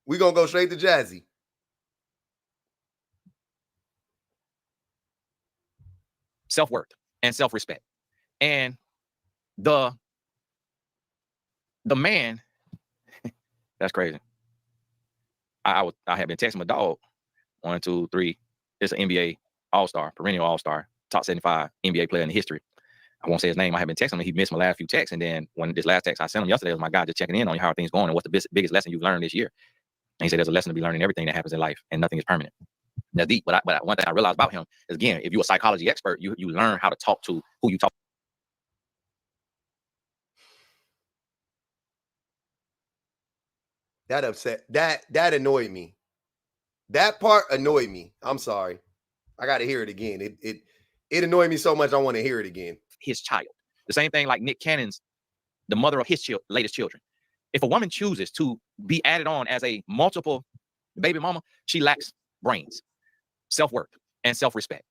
We going to go straight to Jazzy. Self-worth and self-respect. And the man, that's crazy. I have been texting my dog. 1, 2, 3. It's an NBA all-star, perennial all-star, top 75 NBA player in history. I won't say his name. I have been texting him. He missed my last few texts. And then when this last text I sent him yesterday was, my God, just checking in on you, how are things going, and what's the biggest lesson you've learned this year? And he said there's a lesson to be learned in everything that happens in life, and nothing is permanent. That's deep. But one thing I realized about him is, again, if you're a psychology expert, you learn how to talk to who you talk. That upset. That annoyed me. That part annoyed me. I'm sorry. I got to hear it again. It annoyed me so much. I want to hear it again. His child. The same thing like Nick Cannon's, the mother of his latest children. If a woman chooses to be added on as a multiple baby mama, she lacks brains, self-worth, and self-respect.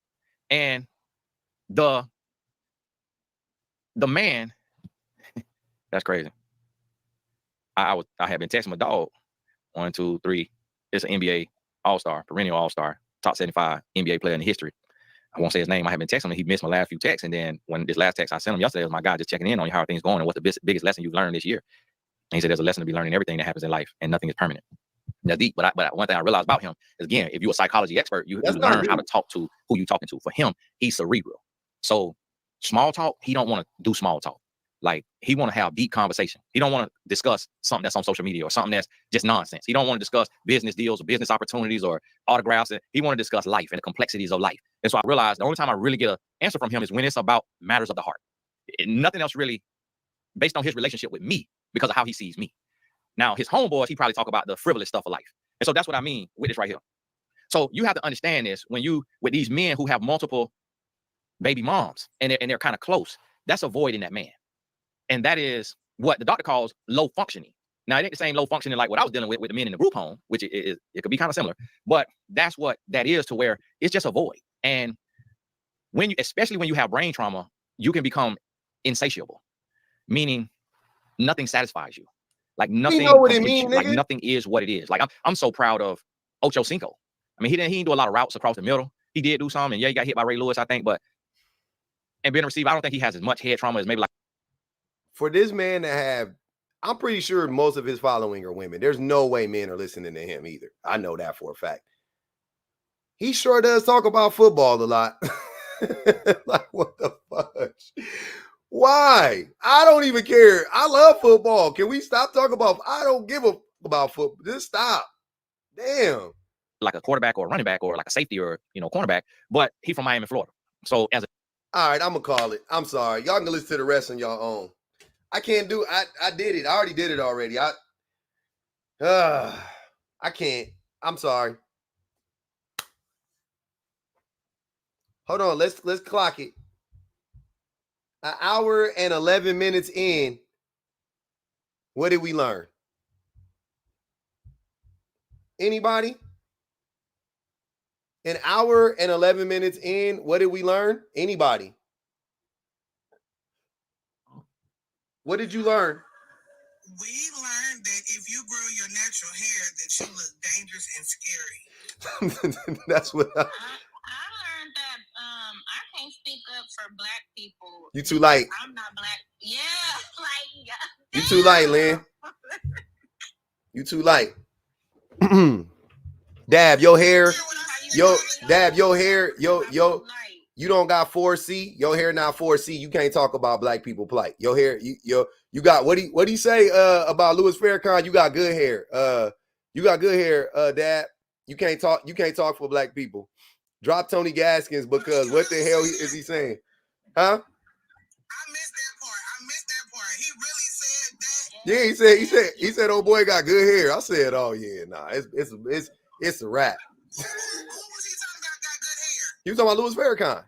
And the man, that's crazy. I have been texting my dog. 1, 2, 3. It's an NBA all-star, perennial all-star, top 75 NBA player in history. I won't say his name. I have been texting him. He missed my last few texts. And then when this last text I sent him yesterday was, my God, just checking in on you, how are things going, and what's the biggest lesson you've learned this year? And he said there's a lesson to be learned in everything that happens in life, and nothing is permanent. That's deep. But one thing I realized about him is, again, if you're a psychology expert, you learn how to talk to who you're talking to. For him, he's cerebral. So small talk, he don't want to do small talk. Like, he want to have deep conversation. He don't want to discuss something that's on social media or something that's just nonsense. He don't want to discuss business deals or business opportunities or autographs. He want to discuss life and the complexities of life. And so I realized the only time I really get an answer from him is when it's about matters of the heart. Nothing else really based on his relationship with me, because of how he sees me. Now, his homeboys, he probably talk about the frivolous stuff of life. And so that's what I mean with this right here. So you have to understand this when you with these men who have multiple baby moms and they're kind of close. That's a void in that man, and that is what the doctor calls low functioning. Now, it ain't the same low functioning like what I was dealing with the men in the group home, which it could be kind of similar, but that's what that is, to where it's just a void. And when you, especially when you have brain trauma, you can become insatiable, meaning nothing satisfies you. Like nothing You know what it completes mean, you. Like nigga? nothing is what it is. Like I'm so proud of Ocho Cinco. I mean, he didn't do a lot of routes across the middle. He did do some, and yeah, he got hit by Ray Lewis, I think, but and being a receiver, I don't think he has as much head trauma as maybe like. For this man to have, I'm pretty sure most of his following are women. There's no way men are listening to him either. I know that for a fact. He sure does talk about football a lot. Like, what the fudge? Why? I don't even care. I love football. Can we stop talking about? I don't give a about football. Just stop. Damn. Like a quarterback or a running back or like a safety or cornerback, but he from Miami, Florida. So as a all right, I'm gonna call it. I'm sorry. Y'all can listen to the rest on your own. I can't do. I did it. I already did it already. I can't. I'm sorry. Hold on. Let's clock it. An hour and 11 minutes in. What did we learn? Anybody? An hour and 11 minutes in. What did we learn? Anybody? What did you learn? We learned that if you grow your natural hair, that you look dangerous and scary. That's what I learned that I can't speak up for Black people. You too light. I'm not Black. Yeah, like you too light, Lynn. You too light. Dab, your hair. Dab, your hair. You don't got 4C. Your hair not 4C. You can't talk about Black people plight. Your hair, you got what do you say about Louis Farrakhan? You got good hair. You got good hair, Dab. You can't talk for Black people. Drop Tony Gaskins because what the hell is he saying? Huh? I missed that part. He really said that. Yeah, he said old boy got good hair. I said, oh yeah, nah, it's a wrap. Who was he talking about got good hair? He was talking about Louis Farrakhan.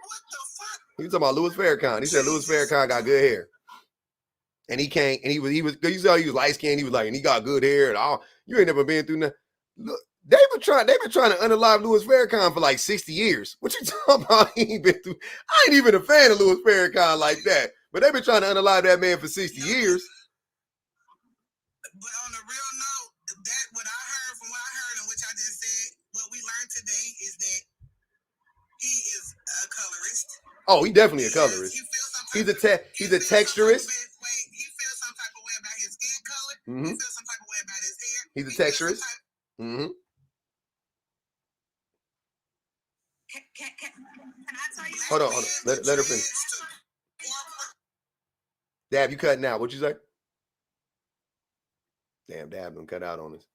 What the fuck? He was talking about Louis Farrakhan. He said Louis Farrakhan got good hair. And he can't, and he was, you saw he was light skinned. He was like, and he got good hair and all. You ain't never been through nothing. Look, they've been trying to unalive Louis Farrakhan for like 60 years. What you talking about? He ain't been through. I ain't even a fan of Louis Farrakhan like that. But they've been trying to unalive that man for 60 years. But on a real note, that what I heard from what I heard and which I just said, what we learned today is that he is a colorist. Oh, he definitely a colorist. He's a texturist. He feels some type of way about his skin color. Mm-hmm. He feels some type of way about his hair. He's a texturist. Mm-hmm. Can I tell you? Hold on. Let her finish. Dab, you cutting out. What you say? Damn, Dab done cut out on us.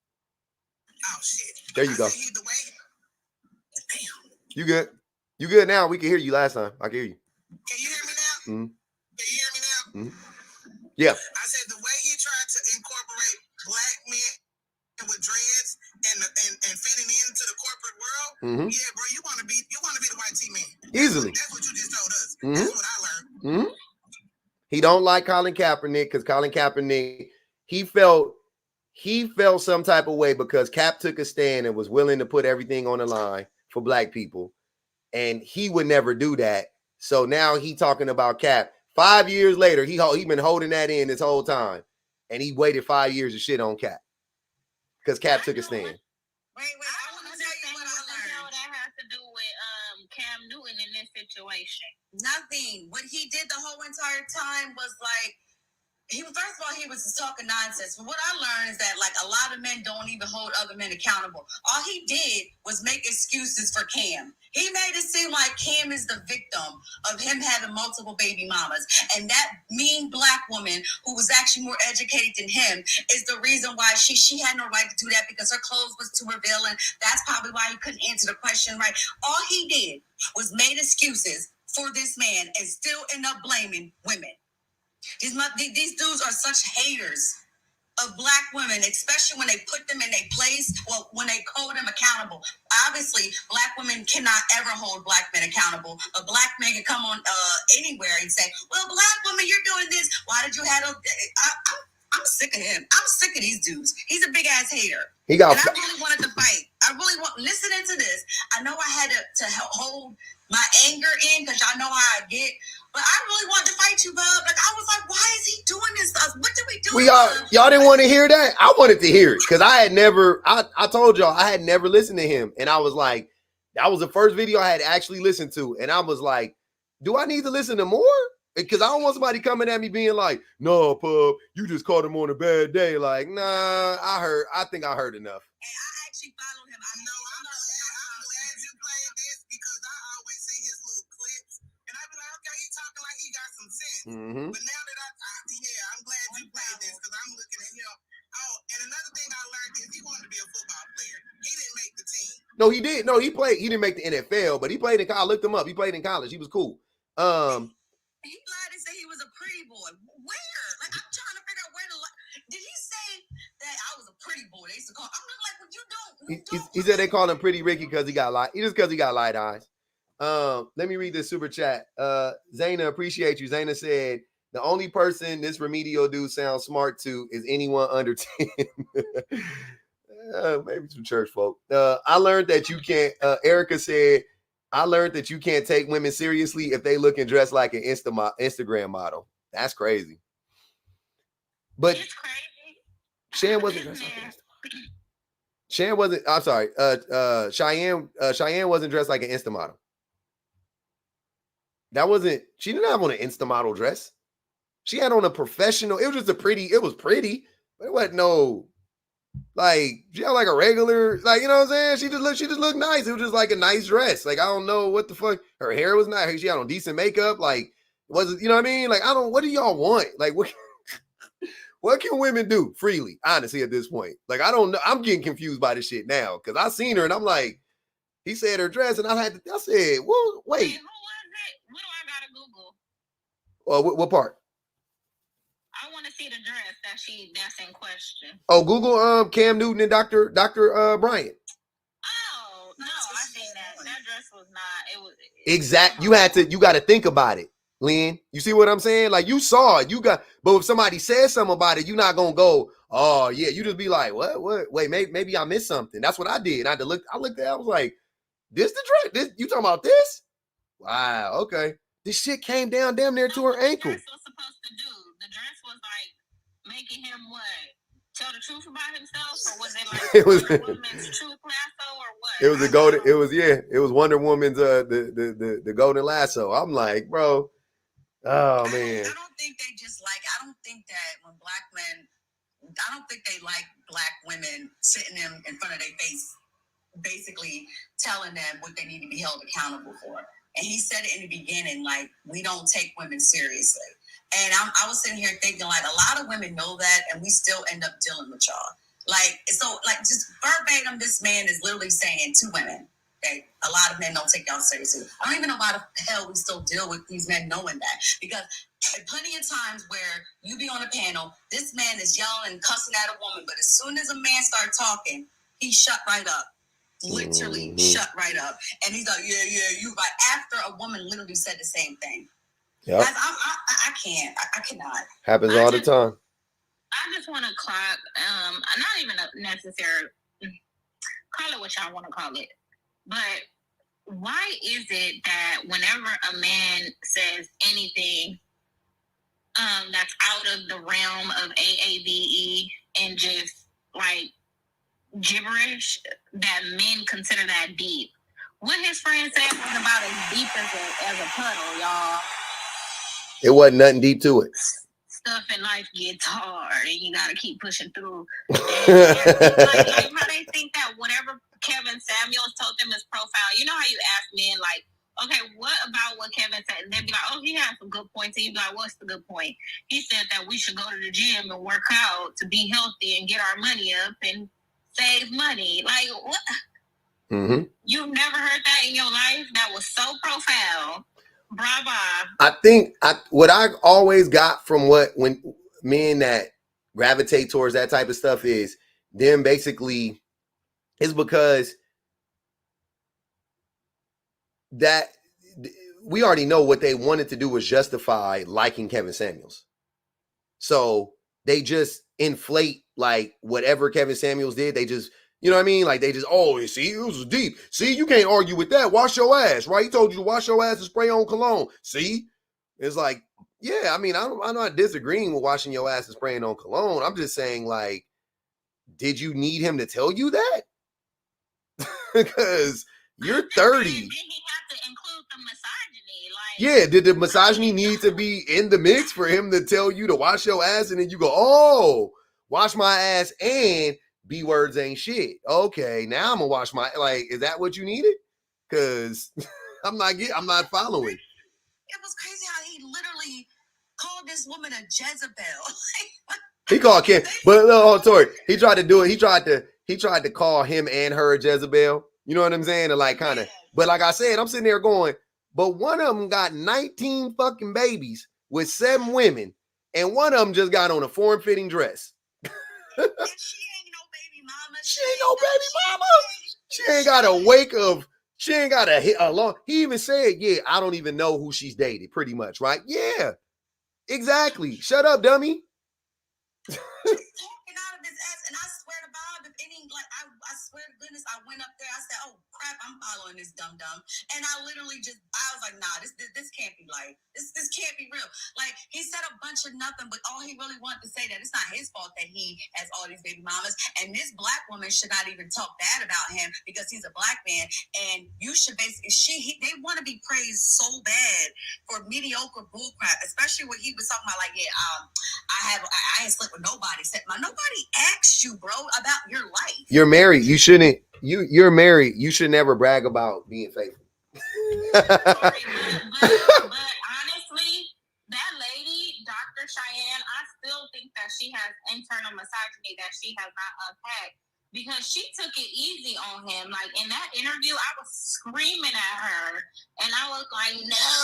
Oh shit. There you go. Damn. You good? You good now? We can hear you last time. I can hear you. Can you hear me now? Mm-hmm. Can you hear me now? Mm-hmm. Yeah. I said the way he tried to incorporate Black men with dreads and fitting into the corporate world. Mm-hmm. Yeah, bro, you want to be the white T man. Easily. That's what you just told us. Mm-hmm. That's what I learned. Mm-hmm. He don't like Colin Kaepernick because Colin Kaepernick, he felt some type of way because Cap took a stand and was willing to put everything on the line for Black people. And he would never do that. So now he talking about Cap. 5 years later, he been holding that in this whole time. And he waited 5 years to shit on Cap. Because Cap took a stand. Wait, I want to tell you what I learned. That has to do with Cam Newton in this situation. Nothing. What he did the whole entire time was like, first of all, he was just talking nonsense. But what I learned is that, like, a lot of men don't even hold other men accountable. All he did was make excuses for Cam. He made it seem like Cam is the victim of him having multiple baby mamas. And that mean Black woman who was actually more educated than him is the reason why she had no right to do that because her clothes was too revealing. That's probably why he couldn't answer the question right. All he did was made excuses for this man and still end up blaming women. These dudes are such haters. of Black women, especially when they put them in a place, well, when they hold them accountable. Obviously, Black women cannot ever hold Black men accountable. A Black man can come on anywhere and say, well, Black woman, you're doing this. Why did you handle I'm sick of him. I'm sick of these dudes. He's a big ass hater. He got. And I really wanted to fight. I really want. Listening to this, I know I had to hold my anger in because y'all know how I get. But I really wanted to fight you, bub. Like I was like, why is he doing this to us? What did we do? Y'all didn't want to hear that. I wanted to hear it because I had never. I told y'all I had never listened to him, and I was like, that was the first video I had actually listened to, and I was like, do I need to listen to more? Because I don't want somebody coming at me being like, no, pub, you just caught him on a bad day. Like, nah, I think I heard enough. And I actually followed him. I know. I'm glad you played this because I always see his little clips. And I be like, okay, he talking like he got some sense. Mm-hmm. But now that I'm glad you played this because I'm looking at him. Oh, and another thing I learned is he wanted to be a football player. He didn't make the team. No, he did. No, he played. He didn't make the NFL, but he played in college. I looked him up. He played in college. He was cool. He lied and said he was a pretty boy. Where? Like, I'm trying to figure out where to lie. Did he say that I was a pretty boy? They used to call. I'm like, well, you don't. He said they called him Pretty Ricky because he got light. Just because he got light eyes. Let me read this super chat. Zaina, appreciate you. Zaina said the only person this remedial dude sounds smart to is anyone under 10. Maybe some church folk. I learned that you can't. Erica said, I learned that you can't take women seriously if they look and dress like an Instagram model. That's crazy. But it's crazy. Shan wasn't dressed like an Insta. Shan wasn't. I'm sorry. Cheyenne wasn't dressed like an Insta model. That wasn't. She didn't have on an Insta model dress. She had on a professional. It was just a pretty. It was pretty, but it wasn't no. Like she had like a regular, like you know what I'm saying. She just looked nice. It was just like a nice dress. Like I don't know what the fuck. Her hair was nice. She had on decent makeup. Like was it? You know what I mean? Like I don't. What do y'all want? Like what can women do freely? Honestly, at this point, like I don't know. I'm getting confused by this shit now because I seen her and I'm like, he said her dress and I said, well, wait. Hey, who was it? What do I gotta Google? What part? I want to see the dress that's in question. Oh, Google Cam Newton and Dr. Bryant. Oh no, I seen that. That dress was not. It was Exact. You got to think about it, Lynn. You see what I'm saying? Like you saw it. But if somebody says something about it, you're not gonna go, oh yeah. You just be like, what? Wait, maybe I missed something. That's what I did. I looked at it, I was like, this the dress? This you talking about this? Wow, okay. This shit came down damn near to her ankle. What the dress was supposed to do? The dress was like making him what? Tell the truth about himself, or was it like It was Wonder Woman's truth lasso, or what? It was the golden. It was Wonder Woman's the golden lasso. I'm like, bro, oh man. I don't think they just like. I don't think that when Black men, I don't think they like Black women sitting them in front of their face, basically telling them what they need to be held accountable for. And he said it in the beginning, like, we don't take women seriously. And I was sitting here thinking, like, a lot of women know that, and we still end up dealing with y'all. Like, so, like, just verbatim, this man is literally saying to women, okay, a lot of men don't take y'all seriously. I don't even know why the hell we still deal with these men knowing that. Because there are plenty of times where you be on a panel, this man is yelling and cussing at a woman, but as soon as a man starts talking, he shut right up. Literally shut right up. And he's like, yeah, you right. After a woman literally said the same thing. Yep. I can't. I cannot. Happens all the time. I just want to clock, not even necessarily, call it what y'all want to call it. But why is it that whenever a man says anything that's out of the realm of AAVE and just like gibberish, that men consider that deep? What his friend said was about as deep as a puddle, y'all. It wasn't nothing deep to it. Stuff in life gets hard and you gotta keep pushing through. like how they think that whatever Kevin Samuels told them is profile. You know how you ask men like, okay, what about what Kevin said? And they'd be like, oh, he has some good points. And you'd be like, what's the good point? He said that we should go to the gym and work out to be healthy and get our money up and save money. Like what? Mm-hmm. You've never heard that in your life? That was so profound. Bravo. I think what I always got from when men that gravitate towards that type of stuff is them basically, it's because that we already know what they wanted to do was justify liking Kevin Samuels. So they just inflate like whatever Kevin Samuels did. They just, you know what I mean? Like they just, oh, see, it was deep. See, you can't argue with that. Wash your ass, right? He told you to wash your ass and spray on cologne. See? It's like, yeah, I mean, I'm not disagreeing with washing your ass and spraying on cologne. I'm just saying, like, did you need him to tell you that? Because you're 30. Did he have to include the misogyny? Like, yeah, did the misogyny need to be in the mix for him to tell you to wash your ass and then you go, oh, wash my ass and B words ain't shit. Okay, now I'm gonna wash my, like, is that what you needed? Because I'm not following. It was crazy how he literally called this woman a Jezebel. He called Kim, but no, Tori, he tried to do it. He tried to call him and her a Jezebel. You know what I'm saying? And like kind of, but like I said, I'm sitting there going, but one of them got 19 fucking babies with 7 women, and one of them just got on a form-fitting dress. And she ain't no baby mama. She ain't no baby mama. She ain't got a wake of. She ain't got a hit along. He even said, yeah, I don't even know who she's dated, pretty much, right? Yeah, exactly. Shut up, dummy. Talking out of his ass, and I swear to God, if any, like, I swear to goodness, I went up there, I said, oh crap, I'm following this dumb, and I literally I was like, nah, this can't be like, this can't be real. Like, he said a bunch of nothing, but all he really wanted to say that it's not his fault that he has all these baby mamas, and this black woman should not even talk bad about him because he's a black man, and you should basically, they want to be praised so bad for mediocre bullcrap, especially when he was talking about, like, yeah, I ain't slept with nobody. Nobody asked you, bro, about your life. You're married. You shouldn't. You're married. You should never brag about being faithful. but honestly, that lady, Dr. Cheyenne, I still think that she has internal misogyny that she has not unpacked because she took it easy on him. Like in that interview, I was screaming at her, and I was like, no,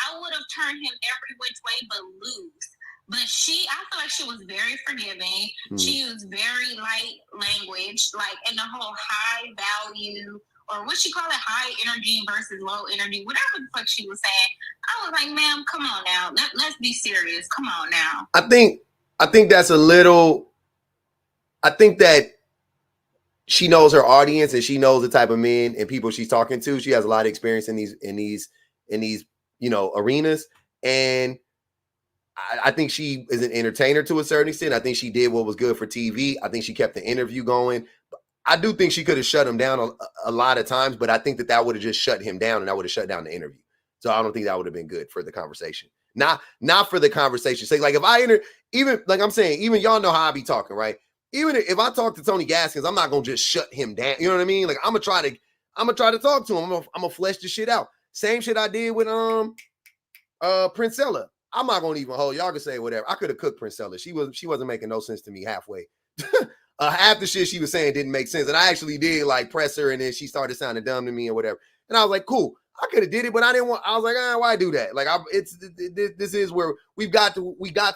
I would have turned him every which way but loose. But I feel like she was very forgiving. She used very light language, like in the whole high value, or what she call it, high energy versus low energy, whatever the fuck she was saying. I was like, ma'am, come on now. Let's be serious. Come on now. I think that's a little, I think that she knows her audience and she knows the type of men and people she's talking to. She has a lot of experience in these, you know, arenas. And I think she is an entertainer to a certain extent. I think she did what was good for TV. I think she kept the interview going. I do think she could have shut him down a lot of times, but I think that would have just shut him down and that would have shut down the interview. So I don't think that would have been good for the conversation. Not for the conversation. Say, like, if I even like I'm saying, even y'all know how I be talking, right? Even if I talk to Tony Gaskins, I'm not gonna just shut him down. You know what I mean? Like I'm gonna try to talk to him. I'm gonna flesh the shit out. Same shit I did with Princella. I'm not gonna even hold. Y'all can say whatever. I could have cooked Princella. She wasn't making no sense to me halfway. Half the shit she was saying didn't make sense, and I actually did like press her, and then she started sounding dumb to me or whatever. And I was like, cool. I could have did it, but I didn't want. I was like, why do that? Like, this is where we got to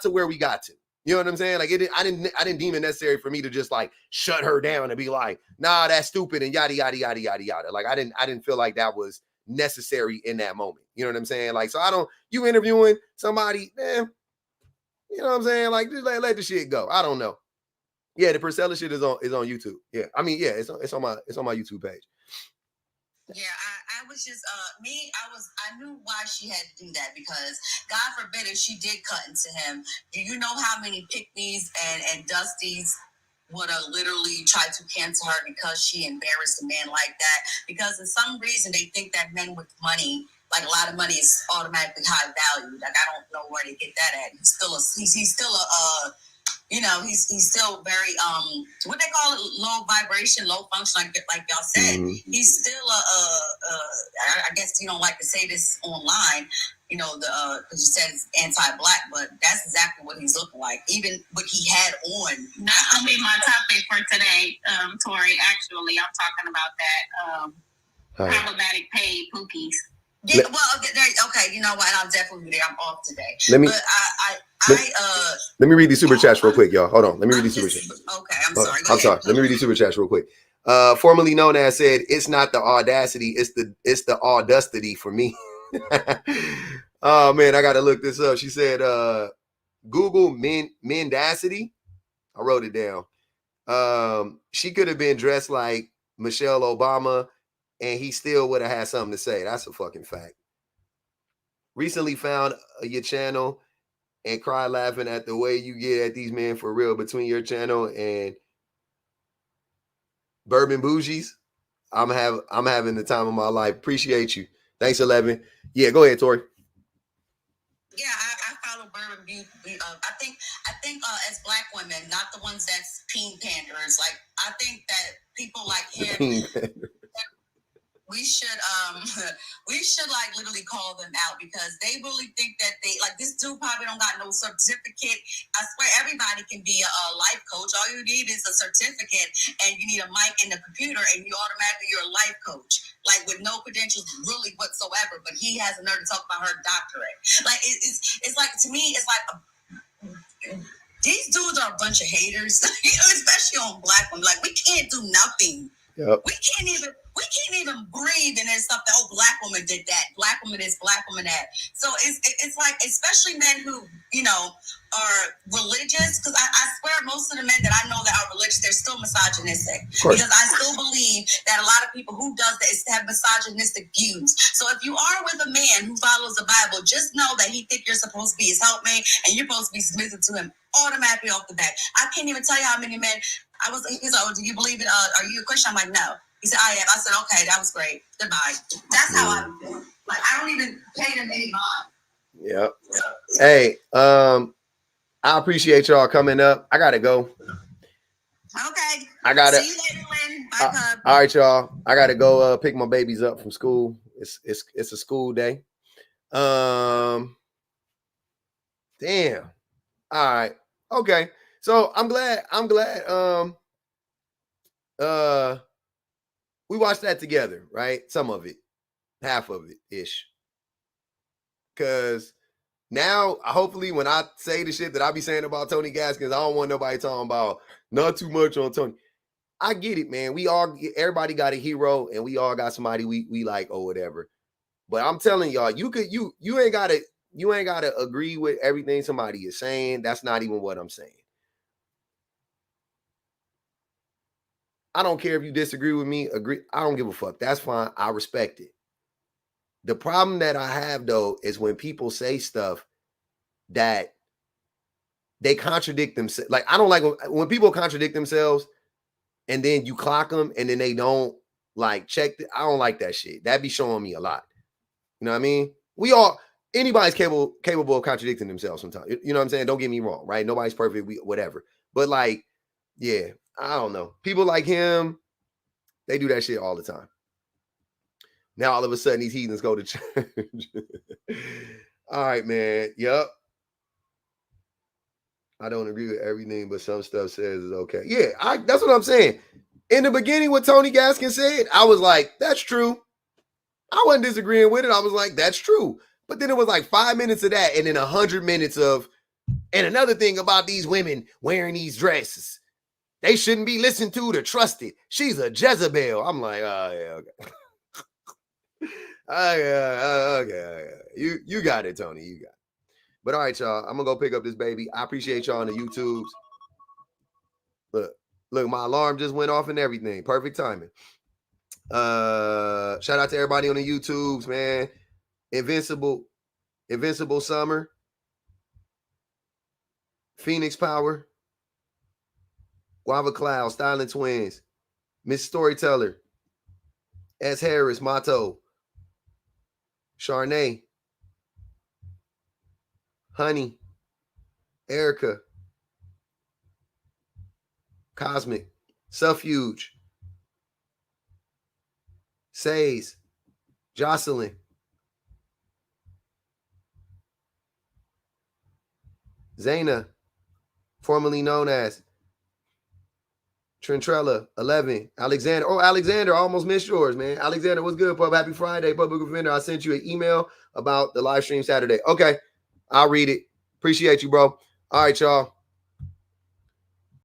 where we got to. You know what I'm saying? Like, I didn't deem it necessary for me to just like shut her down and be like, nah, that's stupid and yada yada yada yada yada. Like, I didn't feel like that was necessary in that moment. You know what I'm saying? Like, so you interviewing somebody, man, you know what I'm saying? Like, just let the shit go. I don't know. Yeah, the Priscilla shit is on YouTube. Yeah. I mean, yeah, it's on my YouTube page. Yeah, I was just I knew why she had to do that because God forbid if she did cut into him. Do you know how many pick-me's and Dusties would have literally tried to cancel her because she embarrassed a man like that? Because for some reason they think that men with money, like a lot of money, is automatically high value. Like I don't know where they get that at. He's still a you know, he's still very what they call it, low vibration, low function, like y'all said. Mm-hmm. He's still I guess you don't like to say this online, you know, because you said it's anti-black, but that's exactly what he's looking like. Even what he had on. That's gonna be my topic for today, Tori. Actually, I'm talking about that problematic paid pookies. Yeah, well, okay, you know what? I'll definitely be there. I'm off today. Let me. But Let me read these super chats real quick, y'all. Hold on. Let me read these super chats. Okay, I'm sorry. I'm sorry. Let me read these super chats real quick. Formerly known as said, it's not the audacity, it's the audacity for me. Oh man, I gotta look this up. She said, Google mendacity. I wrote it down. She could have been dressed like Michelle Obama and he still would have had something to say. That's a fucking fact. Recently found your channel and cry laughing at the way you get at these men for real. Between your channel and Bourbon Bougies, I'm having the time of my life. Appreciate you. Thanks, 11. Yeah, go ahead, Tori. Yeah, I follow Bourbon Beauty. I think as Black women, not the ones that's peen panders. Like I think that people like him, we should like literally call them out because they really think that they like this dude probably don't got no certificate. I swear everybody can be a life coach. All you need is a certificate and you need a mic and a computer and you automatically you're a life coach. Like with no credentials really whatsoever, but he has a nerve to talk about her doctorate. Like it's like to me it's like these dudes are a bunch of haters, especially on Black women. Like we can't do nothing. Yep. We can't even breathe, and then stuff that Black woman did that, Black woman this, Black woman that. So it's like, especially men who are religious, because I swear most of the men that I know that are religious, they're still misogynistic. Because I still believe that a lot of people who does that is to have misogynistic views. So if you are with a man who follows the Bible, just know that he think you're supposed to be his helpmate and you're supposed to be submissive to him automatically off the bat. I can't even tell you how many men. He's like, oh, do you believe it? Are you a Christian? I'm like, no. He said, I am. I said, okay, that was great. Goodbye. That's how I feel. Like, I don't even pay them any mind. Yep. Hey, I appreciate y'all coming up. I gotta go. Okay. I gotta. See you later, Lynn. Bye, Pub. All right, y'all. I gotta go pick my babies up from school. It's a school day. Damn. All right. Okay. So I'm glad we watched that together, right? Some of it, half of it ish. Cause now hopefully when I say the shit that I be saying about Tony Gaskins, I don't want nobody talking about not too much on Tony. I get it, man. Everybody got a hero and we all got somebody we like or whatever. But I'm telling y'all, you ain't gotta agree with everything somebody is saying. That's not even what I'm saying. I don't care if you disagree with me, agree. I don't give a fuck. That's fine. I respect it. The problem that I have, though, is when people say stuff that they contradict themselves. Like, I don't like when people contradict themselves and then you clock them and then they don't, like, check. I don't like that shit. That be showing me a lot. You know what I mean? Anybody's capable of contradicting themselves sometimes. You know what I'm saying? Don't get me wrong, right? Nobody's perfect, whatever. But, like, yeah. I don't know. People like him, they do that shit all the time. Now, all of a sudden, these heathens go to church. All right, man. Yep. I don't agree with everything, but some stuff says it's okay. Yeah, that's what I'm saying. In the beginning, what Tony Gaskins said, I was like, that's true. I wasn't disagreeing with it. I was like, that's true. But then it was like 5 minutes of that, and then 100 minutes of, and another thing about these women wearing these dresses. They shouldn't be listened to trusted. She's a Jezebel. I'm like, oh, yeah, okay. Okay. You got it, Tony. You got it. But all right, y'all. I'm going to go pick up this baby. I appreciate y'all on the YouTubes. Look, my alarm just went off and everything. Perfect timing. Shout out to everybody on the YouTubes, man. Invincible Summer. Phoenix Power. Guava Cloud, Styling Twins, Miss Storyteller, S. Harris, Mato, Charnay, Honey, Erica, Cosmic, Suffusge, Says, Jocelyn, Zaina, formerly known as Trentrella, 11. Alexander. Oh, Alexander, I almost missed yours, man. Alexander, what's good, Pub? Happy Friday, Public Offender. I sent you an email about the live stream Saturday. Okay, I'll read it. Appreciate you, bro. All right, y'all.